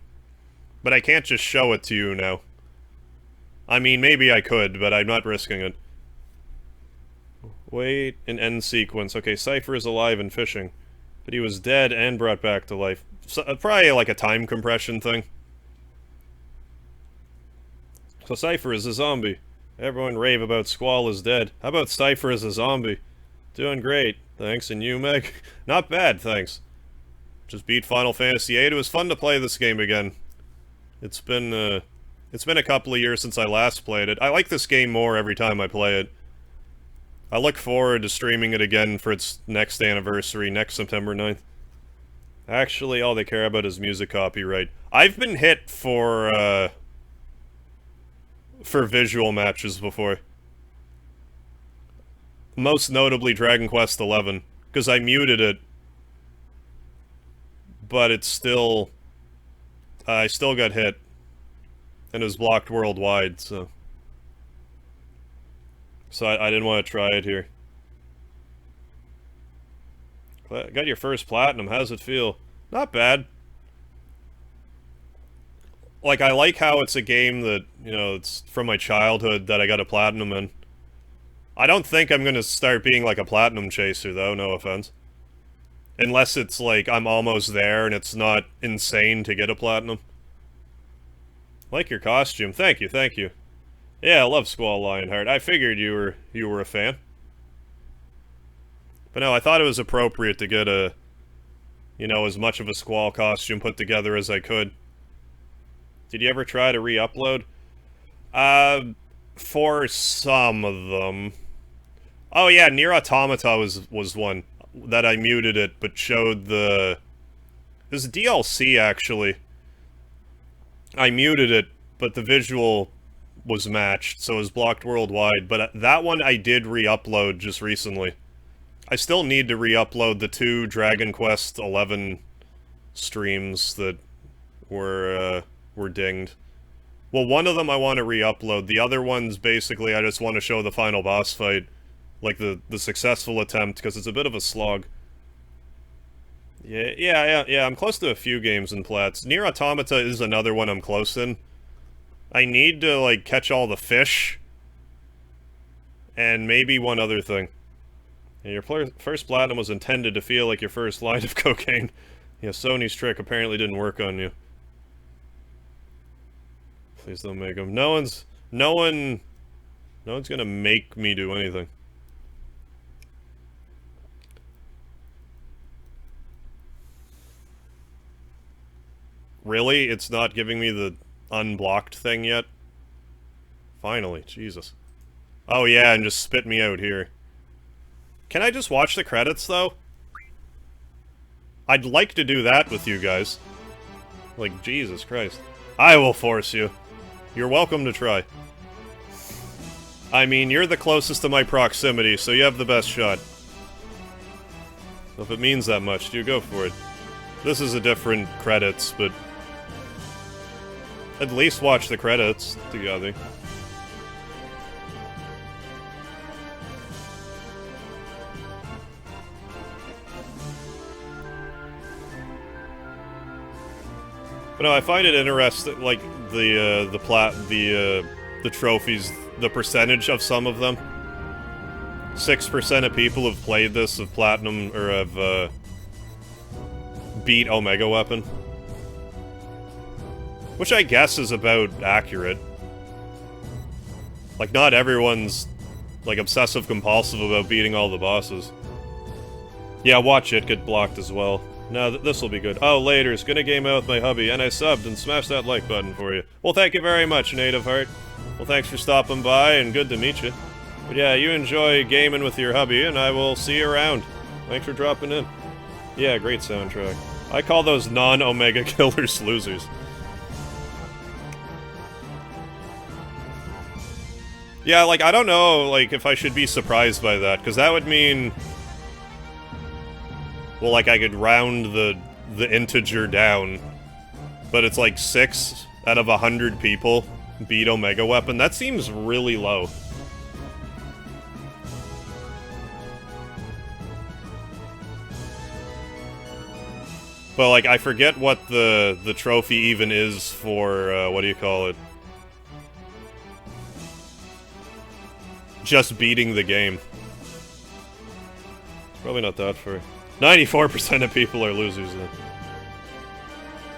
But I can't just show it to you now. I mean, maybe I could, but I'm not risking it. Wait, an end sequence. Okay, Cypher is alive and fishing. But he was dead and brought back to life. So, probably like a time compression thing. So Cypher is a zombie. Everyone rave about Squall is dead. How about Cypher as a zombie? Doing great, thanks. And you, Meg? Not bad, thanks. Just beat Final Fantasy VIII. It was fun to play this game again. It's been a couple of years since I last played it. I like this game more every time I play it. I look forward to streaming it again for its next anniversary, next September 9th. Actually, all they care about is music copyright. I've been hit for visual matches before. Most notably Dragon Quest XI, because I muted it. But it's still... I still got hit. And it was blocked worldwide, so... So I didn't want to try it here. Got your first platinum, how's it feel? Not bad. Like, I like how it's a game that, you know, it's from my childhood that I got a platinum in. I don't think I'm gonna start being like a platinum chaser, though, no offense. Unless it's like, I'm almost there and it's not insane to get a platinum. Like your costume. Thank you, thank you. Yeah, I love Squall Lionheart. I figured you were a fan. But no, I thought it was appropriate to get a, you know, as much of a Squall costume put together as I could. Did you ever try to re-upload? For some of them. Oh yeah, Nier Automata was one that I muted it, but showed the... There's a DLC, actually. I muted it, but the visual was matched, so it was blocked worldwide. But that one I did re-upload just recently. I still need to re-upload the 2 Dragon Quest XI streams that were dinged. Well, one of them I want to re-upload. The other ones, basically, I just want to show the final boss fight. Like, the successful attempt, because it's a bit of a slog. Yeah, I'm close to a few games in Plats. Nier Automata is another one I'm close in. I need to, like, catch all the fish. And maybe one other thing. Yeah, your first platinum was intended to feel like your first line of cocaine. Yeah, Sony's trick apparently didn't work on you. Please don't make them. No one's gonna make me do anything. Really? It's not giving me the unblocked thing yet? Finally, Jesus. Oh yeah, and just spit me out here. Can I just watch the credits, though? I'd like to do that with you guys. Like, Jesus Christ. I will force you. You're welcome to try. I mean, you're the closest to my proximity, so you have the best shot. If it means that much, you go for it. This is a different credits, but... At least watch the credits together. But no, I find it interesting, like, the trophies, the percentage of some of them. 6% of people have played this, have platinum, or have, beat Omega Weapon. Which I guess is about accurate. Like, not everyone's, like, obsessive-compulsive about beating all the bosses. Yeah, watch it get blocked as well. No, this'll be good. Oh, later's gonna game out with my hubby, and I subbed and smashed that like button for you. Well, thank you very much, Native Heart. Well, thanks for stopping by, and good to meet you. But yeah, you enjoy gaming with your hubby, and I will see you around. Thanks for dropping in. Yeah, great soundtrack. I call those non-Omega killers losers. Yeah, like, I don't know, like, if I should be surprised by that, because that would mean... Well, like, I could round the integer down, but it's like 6 out of 100 people beat Omega Weapon. That seems really low. But, like, I forget what the trophy even is for, what do you call it? Just beating the game. It's probably not that far. 94% of people are losers then.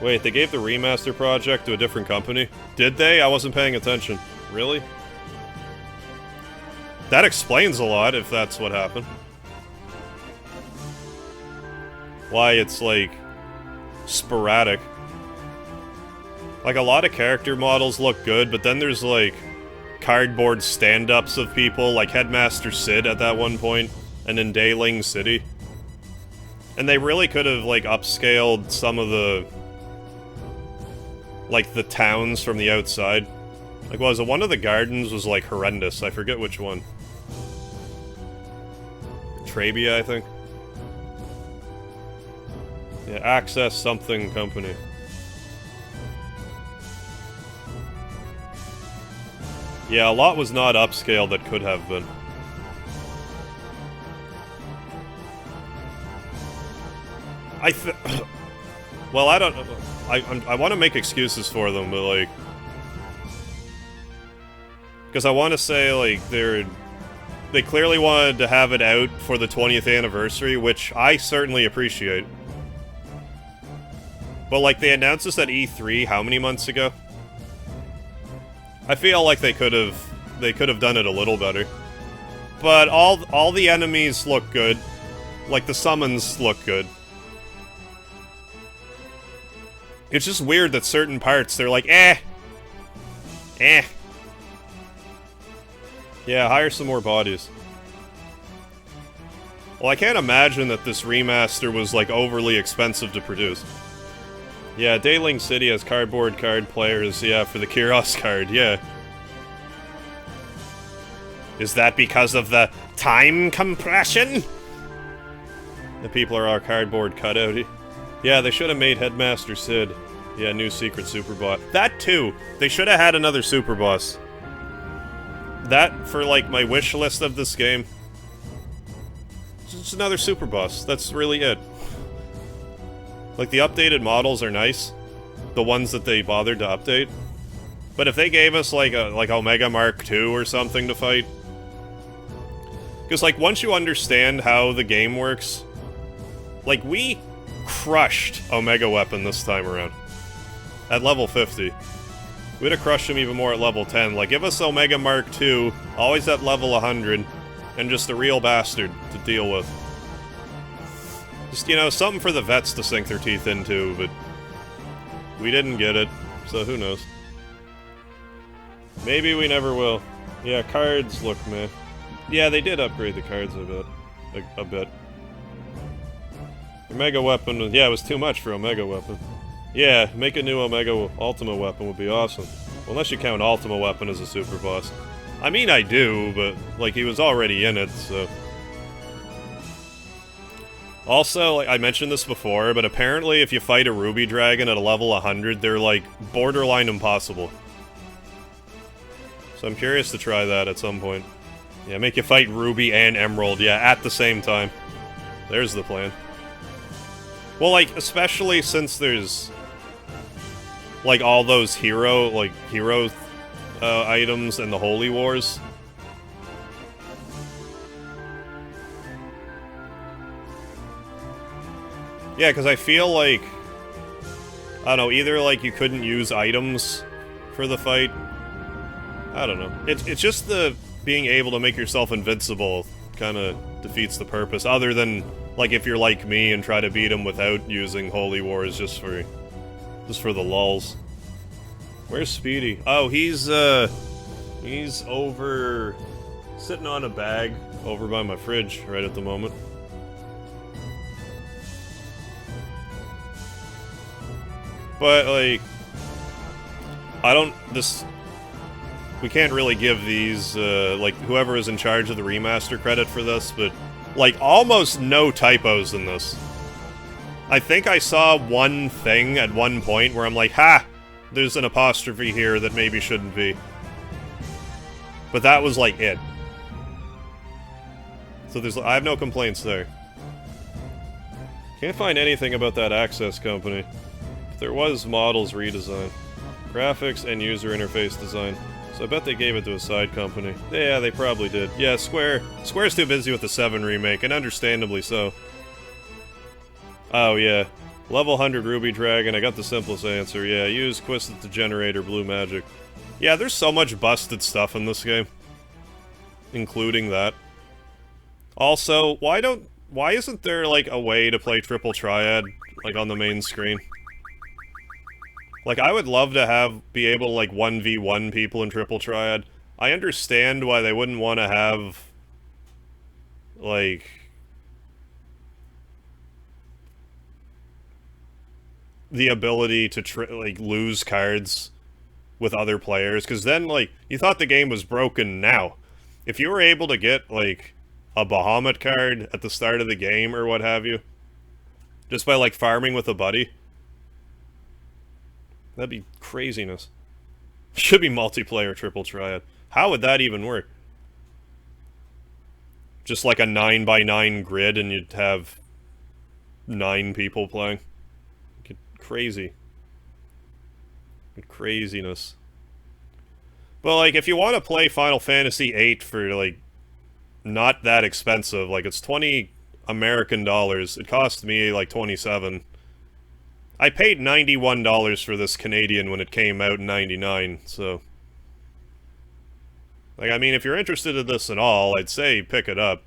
Wait, they gave the remaster project to a different company? Did they? I wasn't paying attention. Really? That explains a lot, if that's what happened. Why it's like... sporadic. Like, a lot of character models look good, but then there's, like, cardboard stand-ups of people, like Headmaster Sid at that one point, and in Dayling City. And they really could have, like, upscaled some of the... like, the towns from the outside. Like, what was it? One of the gardens was, like, horrendous. I forget which one. Trabia, I think. Yeah, Access something company. Yeah, a lot was not upscaled that could have been. Well, I don't... I want to make excuses for them, but, like... because I want to say, like, they clearly wanted to have it out for the 20th anniversary, which I certainly appreciate. But, like, they announced this at E3 how many months ago? I feel like they could have done it a little better. But all the enemies look good. Like, the summons look good. It's just weird that certain parts, they're like, eh. Yeah, hire some more bodies. Well, I can't imagine that this remaster was, like, overly expensive to produce. Yeah, Dayling City has cardboard card players, yeah, for the Kyros card, yeah. Is that because of the time compression? The people are our cardboard cutout. Yeah, they should have made Headmaster Sid. Yeah, new secret super boss. That too! They should have had another super boss. That, for, like, my wish list of this game. Just another super boss. That's really it. Like, the updated models are nice. The ones that they bothered to update. But if they gave us, like, Omega Mark II or something to fight... because, like, once you understand how the game works... like, we crushed Omega Weapon this time around. At level 50. We'd have crushed him even more at level 10. Like, give us Omega Mark II, always at level 100, and just a real bastard to deal with. Just, you know, something for the vets to sink their teeth into, but... we didn't get it, so who knows. Maybe we never will. Yeah, cards look meh. Yeah, they did upgrade the cards a bit. A bit. Omega Weapon, yeah, it was too much for Omega Weapon. Yeah, make a new Omega Ultima Weapon would be awesome. Well, unless you count Ultima Weapon as a super boss. I mean, I do, but, like, he was already in it, so... Also, like, I mentioned this before, but apparently if you fight a Ruby Dragon at a level 100, they're, like, borderline impossible. So I'm curious to try that at some point. Yeah, make you fight Ruby and Emerald, yeah, at the same time. There's the plan. Well, like, especially since there's... like, all those hero items and the Holy Wars. Yeah, because I feel like... I don't know, either, like, you couldn't use items for the fight. I don't know. It's just the being able to make yourself invincible kind of defeats the purpose, other than, like, if you're like me and try to beat him without using Holy Wars just for the lulz. Where's Speedy? Oh, he's over... sitting on a bag over by my fridge right at the moment. But, like... we can't really give these, like, whoever is in charge of the remaster credit for this, but, like, almost no typos in this. I think I saw one thing at one point where I'm like, ha! There's an apostrophe here that maybe shouldn't be. But that was, like, it. So I have no complaints there. Can't find anything about that Access company. If there was models redesign. Graphics and user interface design. So I bet they gave it to a side company. Yeah, they probably did. Yeah, Square's too busy with the 7 remake, and understandably so. Oh, yeah. Level 100 Ruby Dragon, I got the simplest answer. Yeah, use Quistit the Generator Blue Magic. Yeah, there's so much busted stuff in this game. Including that. Also, why isn't there, like, a way to play Triple Triad, like, on the main screen? Like, I would love to be able to, like, 1v1 people in Triple Triad. I understand why they wouldn't want to have, like, the ability to, like, lose cards with other players, because then, like, you thought the game was broken now. If you were able to get, like, a Bahamut card at the start of the game or what have you, just by, like, farming with a buddy, that'd be craziness. Should be multiplayer Triple Triad. How would that even work? Just like a 9x9 grid and you'd have 9 people playing. Crazy. Craziness. But, like, if you want to play Final Fantasy VIII for, like, not that expensive, like, it's 20 American dollars. It cost me, like, 27. I paid $91 for this Canadian when it came out in 99, so... Like, I mean, if you're interested in this at all, I'd say pick it up.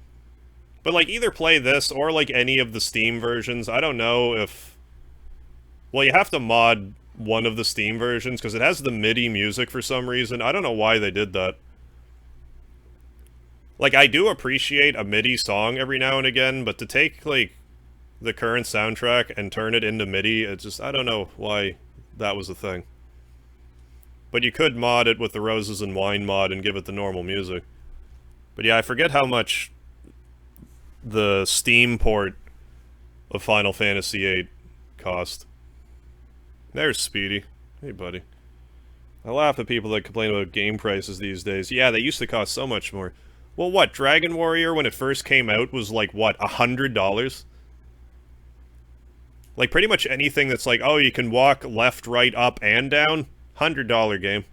But, like, either play this or, like, any of the Steam versions. I don't know if... Well, you have to mod one of the Steam versions, because it has the MIDI music for some reason. I don't know why they did that. Like, I do appreciate a MIDI song every now and again, but to take, like, the current soundtrack and turn it into MIDI, it's just, I don't know why that was a thing. But you could mod it with the Roses and Wine mod and give it the normal music. But yeah, I forget how much the Steam port of Final Fantasy VIII cost. There's Speedy. Hey, buddy. I laugh at people that complain about game prices these days. Yeah, they used to cost so much more. Well, what, Dragon Warrior, when it first came out, was like, what, $100? Like, pretty much anything that's like, oh, you can walk left, right, up, and down, $100 game.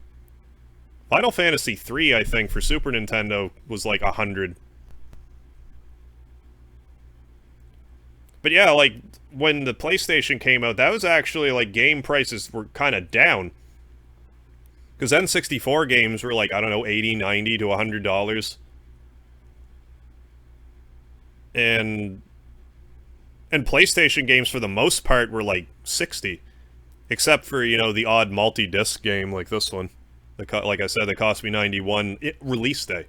Final Fantasy III, I think, for Super Nintendo, was like $100. But yeah, like, when the PlayStation came out, that was actually, like, game prices were kind of down. Because N64 games were like, I don't know, $80, $90 to $100. And PlayStation games, for the most part, were like 60. Except for, you know, the odd multi-disc game like this one. Like I said, that cost me $91 release day.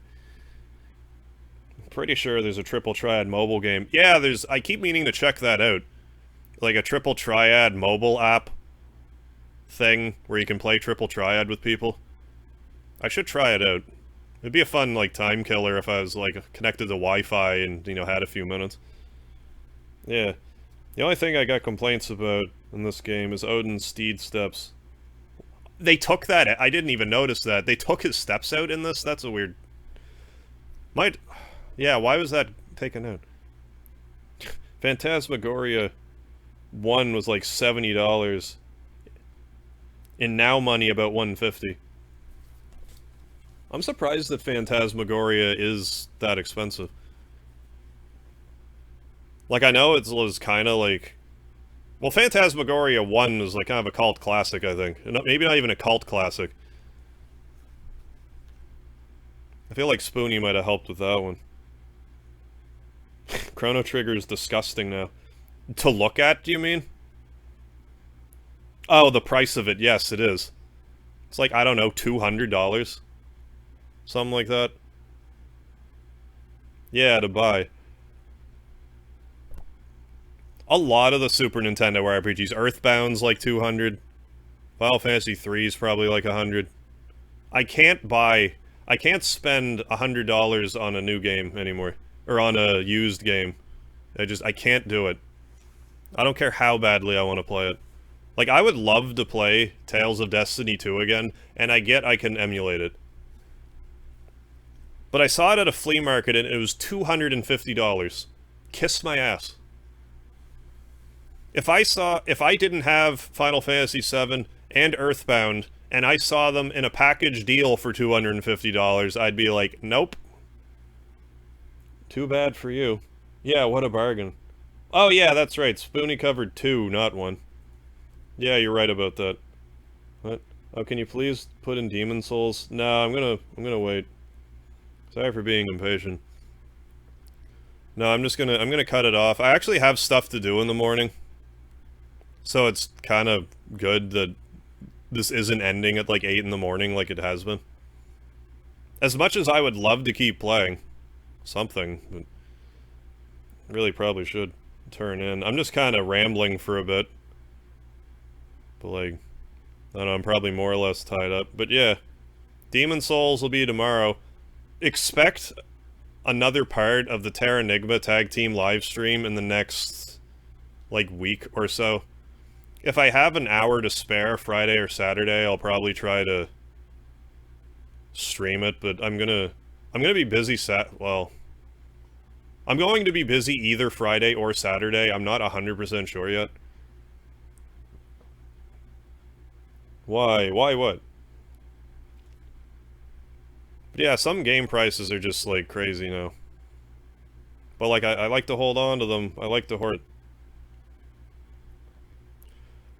I'm pretty sure there's a Triple Triad mobile game. Yeah, I keep meaning to check that out. Like a Triple Triad mobile app thing where you can play Triple Triad with people. I should try it out. It'd be a fun, like, time killer if I was, like, connected to Wi-Fi and, you know, had a few minutes. Yeah. The only thing I got complaints about in this game is Odin's steed steps. They took that. I didn't even notice that. They took his steps out in this? That's a weird... Yeah, why was that taken out? Phantasmagoria 1 was like $70. In now money, about $150. I'm surprised that Phantasmagoria is that expensive. Like, I know it was kind of like... Well, Phantasmagoria 1 was like kind of a cult classic, I think. Maybe not even a cult classic. I feel like Spoonie might have helped with that one. Chrono Trigger is disgusting now. To look at, do you mean? Oh, the price of it. Yes, it is. It's like, I don't know, $200? Something like that. Yeah, to buy. A lot of the Super Nintendo RPGs. Earthbound's like $200. Final Fantasy III is probably like $100. I can't spend $100 on a new game anymore. Or on a used game. I can't do it. I don't care how badly I want to play it. Like, I would love to play Tales of Destiny 2 again, and I can emulate it. But I saw it at a flea market, and it was $250. Kiss my ass. If I didn't have Final Fantasy VII and Earthbound, and I saw them in a package deal for $250, I'd be like, nope. Too bad for you. Yeah, what a bargain. Oh yeah, that's right, Spoonie covered 2, not 1. Yeah, you're right about that. What? Oh, can you please put in Demon Souls? No, I'm gonna wait. Sorry for being impatient. No, I'm gonna cut it off. I actually have stuff to do in the morning. So it's kind of good that this isn't ending at like 8 in the morning like it has been. As much as I would love to keep playing something, but really probably should turn in. I'm just kind of rambling for a bit. But like, I don't know, I'm probably more or less tied up. But yeah, Demon Souls will be tomorrow. Expect another part of the Terranigma tag team live stream in the next, like, week or so. If I have an hour to spare Friday or Saturday, I'll probably try to stream it, but I'm gonna be busy well, I'm going to be busy either Friday or Saturday. I'm not 100% sure yet. Why? Why what? But yeah, some game prices are just, like, crazy now. But, like, I like to hold on to them. I like to hoard.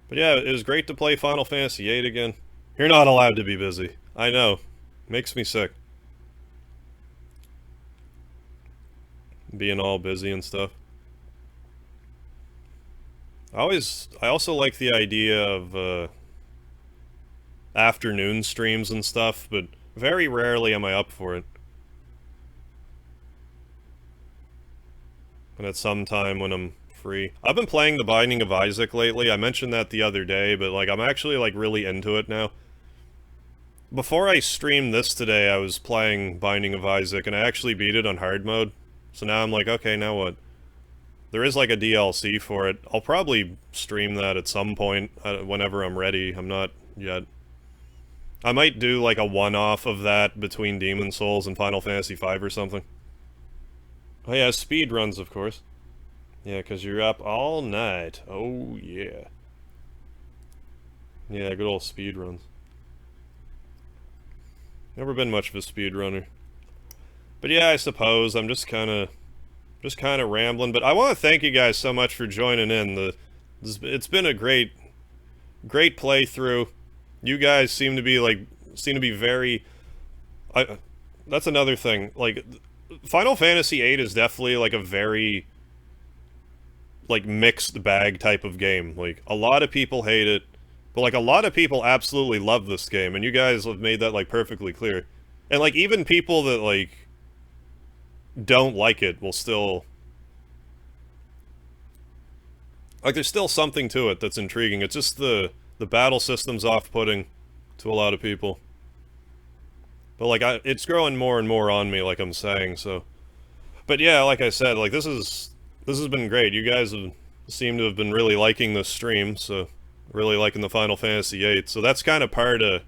But yeah, it was great to play Final Fantasy VIII again. You're not allowed to be busy. I know. Makes me sick. Being all busy and stuff. I also like the idea of, afternoon streams and stuff, but very rarely am I up for it. And at some time when I'm free. I've been playing The Binding of Isaac lately. I mentioned that the other day, but like I'm actually like really into it now. Before I streamed this today, I was playing Binding of Isaac, and I actually beat it on hard mode. So now I'm like, okay, now what? There is like a DLC for it. I'll probably stream that at some point, whenever I'm ready. I'm not yet. I might do like a one-off of that between Demon Souls and Final Fantasy V or something. Oh yeah, speed runs, of course. Yeah, because you're up all night. Oh yeah. Yeah, good old speed runs. Never been much of a speedrunner. But yeah, I suppose I'm just kind of rambling. But I want to thank you guys so much for joining in. It's been a great playthrough. You guys seem to be very. That's another thing. Like, Final Fantasy VIII is definitely like a very like mixed bag type of game. Like, a lot of people hate it, but like a lot of people absolutely love this game, and you guys have made that like perfectly clear. And like even people that like don't like it will still like there's still something to it that's intriguing. It's just the battle system's off-putting to a lot of people. But like it's growing more and more on me, like I'm saying, so. But yeah, like I said, like this has been great. You guys seem to have been really liking this stream, so really liking the Final Fantasy VIII. So that's kind of part of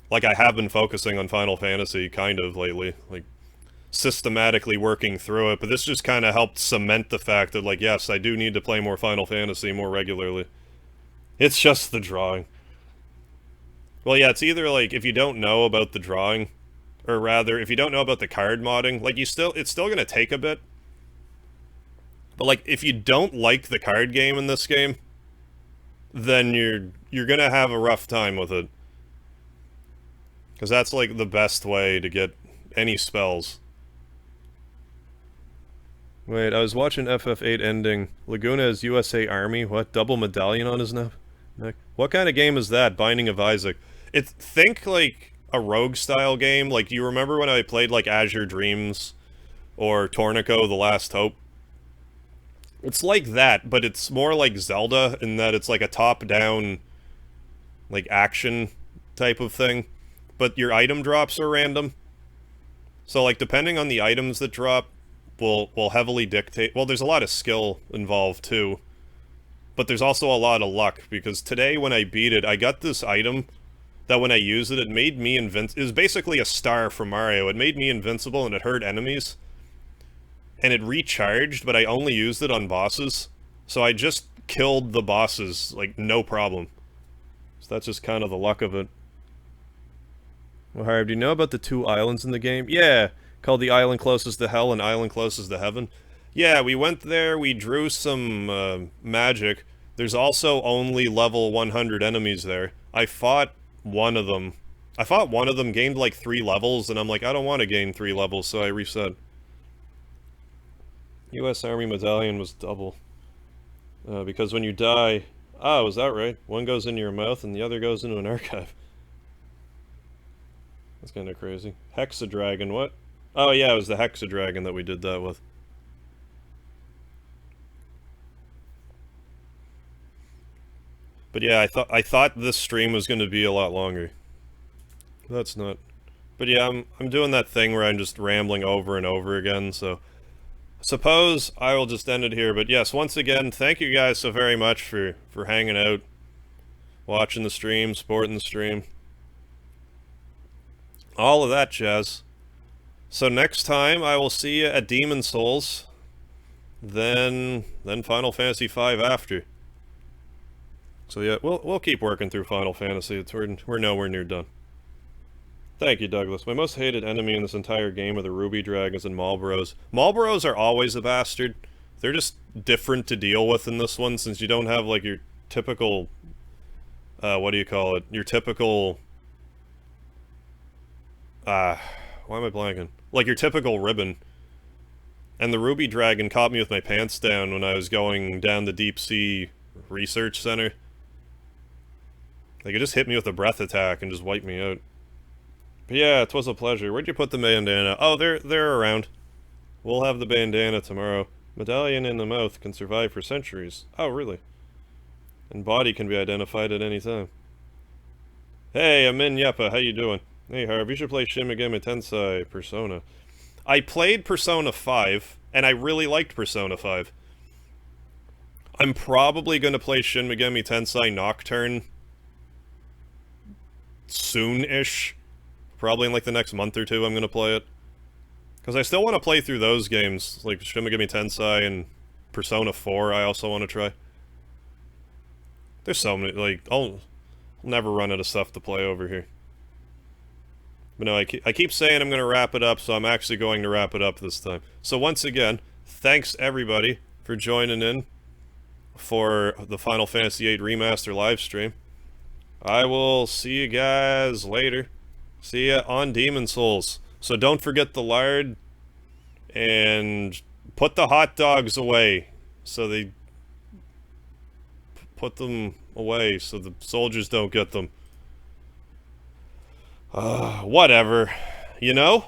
like I have been focusing on Final Fantasy kind of lately, like systematically working through it, but this just kind of helped cement the fact that like yes, I do need to play more Final Fantasy more regularly. It's just the drawing. Well, yeah, it's either like if you don't know about the drawing, or rather if you don't know about the card modding, like it's still gonna take a bit. But like if you don't like the card game in this game, then you're gonna have a rough time with it. Because that's like the best way to get any spells. Wait, I was watching FF8 ending. Laguna is USA Army. What? Double medallion on his neck? What kind of game is that? Binding of Isaac. Think like a rogue style game. Like, do you remember when I played like Azure Dreams or Tornico The Last Hope? It's like that, but it's more like Zelda in that it's like a top-down like action type of thing. But your item drops are random. So like depending on the items that drop will heavily dictate. Well, there's a lot of skill involved too. But there's also a lot of luck, because today when I beat it, I got this item that when I used it, it made me invincible. It was basically a star from Mario. It made me invincible and it hurt enemies. And it recharged, but I only used it on bosses. So I just killed the bosses, like, no problem. So that's just kind of the luck of it. Well, Harv, do you know about the 2 islands in the game? Yeah, called the island closest to hell and island closest to heaven. Yeah, we went there, we drew some magic. There's also only level 100 enemies there. I fought one of them. Gained like 3 levels, and I'm like, I don't want to gain 3 levels, so I reset. US Army medallion was double. Because when you die, Oh, is that right? One goes into your mouth and the other goes into an archive. That's kind of crazy. Hexadragon, what? Oh yeah, it was the Hexadragon that we did that with. But yeah, I thought this stream was going to be a lot longer. That's not. But yeah, I'm doing that thing where I'm just rambling over and over again, so suppose I will just end it here. But yes, once again, thank you guys so very much for hanging out, watching the stream, supporting the stream. All of that jazz. So next time I will see you at Demon Souls, then Final Fantasy V after. So yeah, we'll keep working through Final Fantasy. We're nowhere near done. Thank you, Douglas. My most hated enemy in this entire game are the Ruby Dragons and Marlboros. Marlboros are always a bastard. They're just different to deal with in this one, since you don't have, like, your typical... what do you call it? Your typical... why am I blanking? Like, your typical ribbon. And the Ruby Dragon caught me with my pants down when I was going down the Deep Sea Research Center. Like, it just hit me with a breath attack and just wiped me out. But yeah, it was a pleasure. Where'd you put the bandana? Oh, they're around. We'll have the bandana tomorrow. Medallion in the mouth can survive for centuries. Oh, really? And body can be identified at any time. Hey, I'm in Yeppa. How you doing? Hey, Harv, you should play Shin Megami Tensei Persona. I played Persona 5, and I really liked Persona 5. I'm probably going to play Shin Megami Tensei Nocturne soon-ish. Probably in like the next month or two I'm going to play it. Because I still want to play through those games, like Shin Megami Tensei and Persona 4 I also want to try. There's so many, like, I'll never run out of stuff to play over here. But no, I keep saying I'm going to wrap it up, so I'm actually going to wrap it up this time. So once again, thanks everybody for joining in for the Final Fantasy VIII Remaster livestream. I will see you guys later. See ya on Demon Souls. So don't forget the lard, and put the hot dogs away. So they... put them away so the soldiers don't get them. Whatever. You know?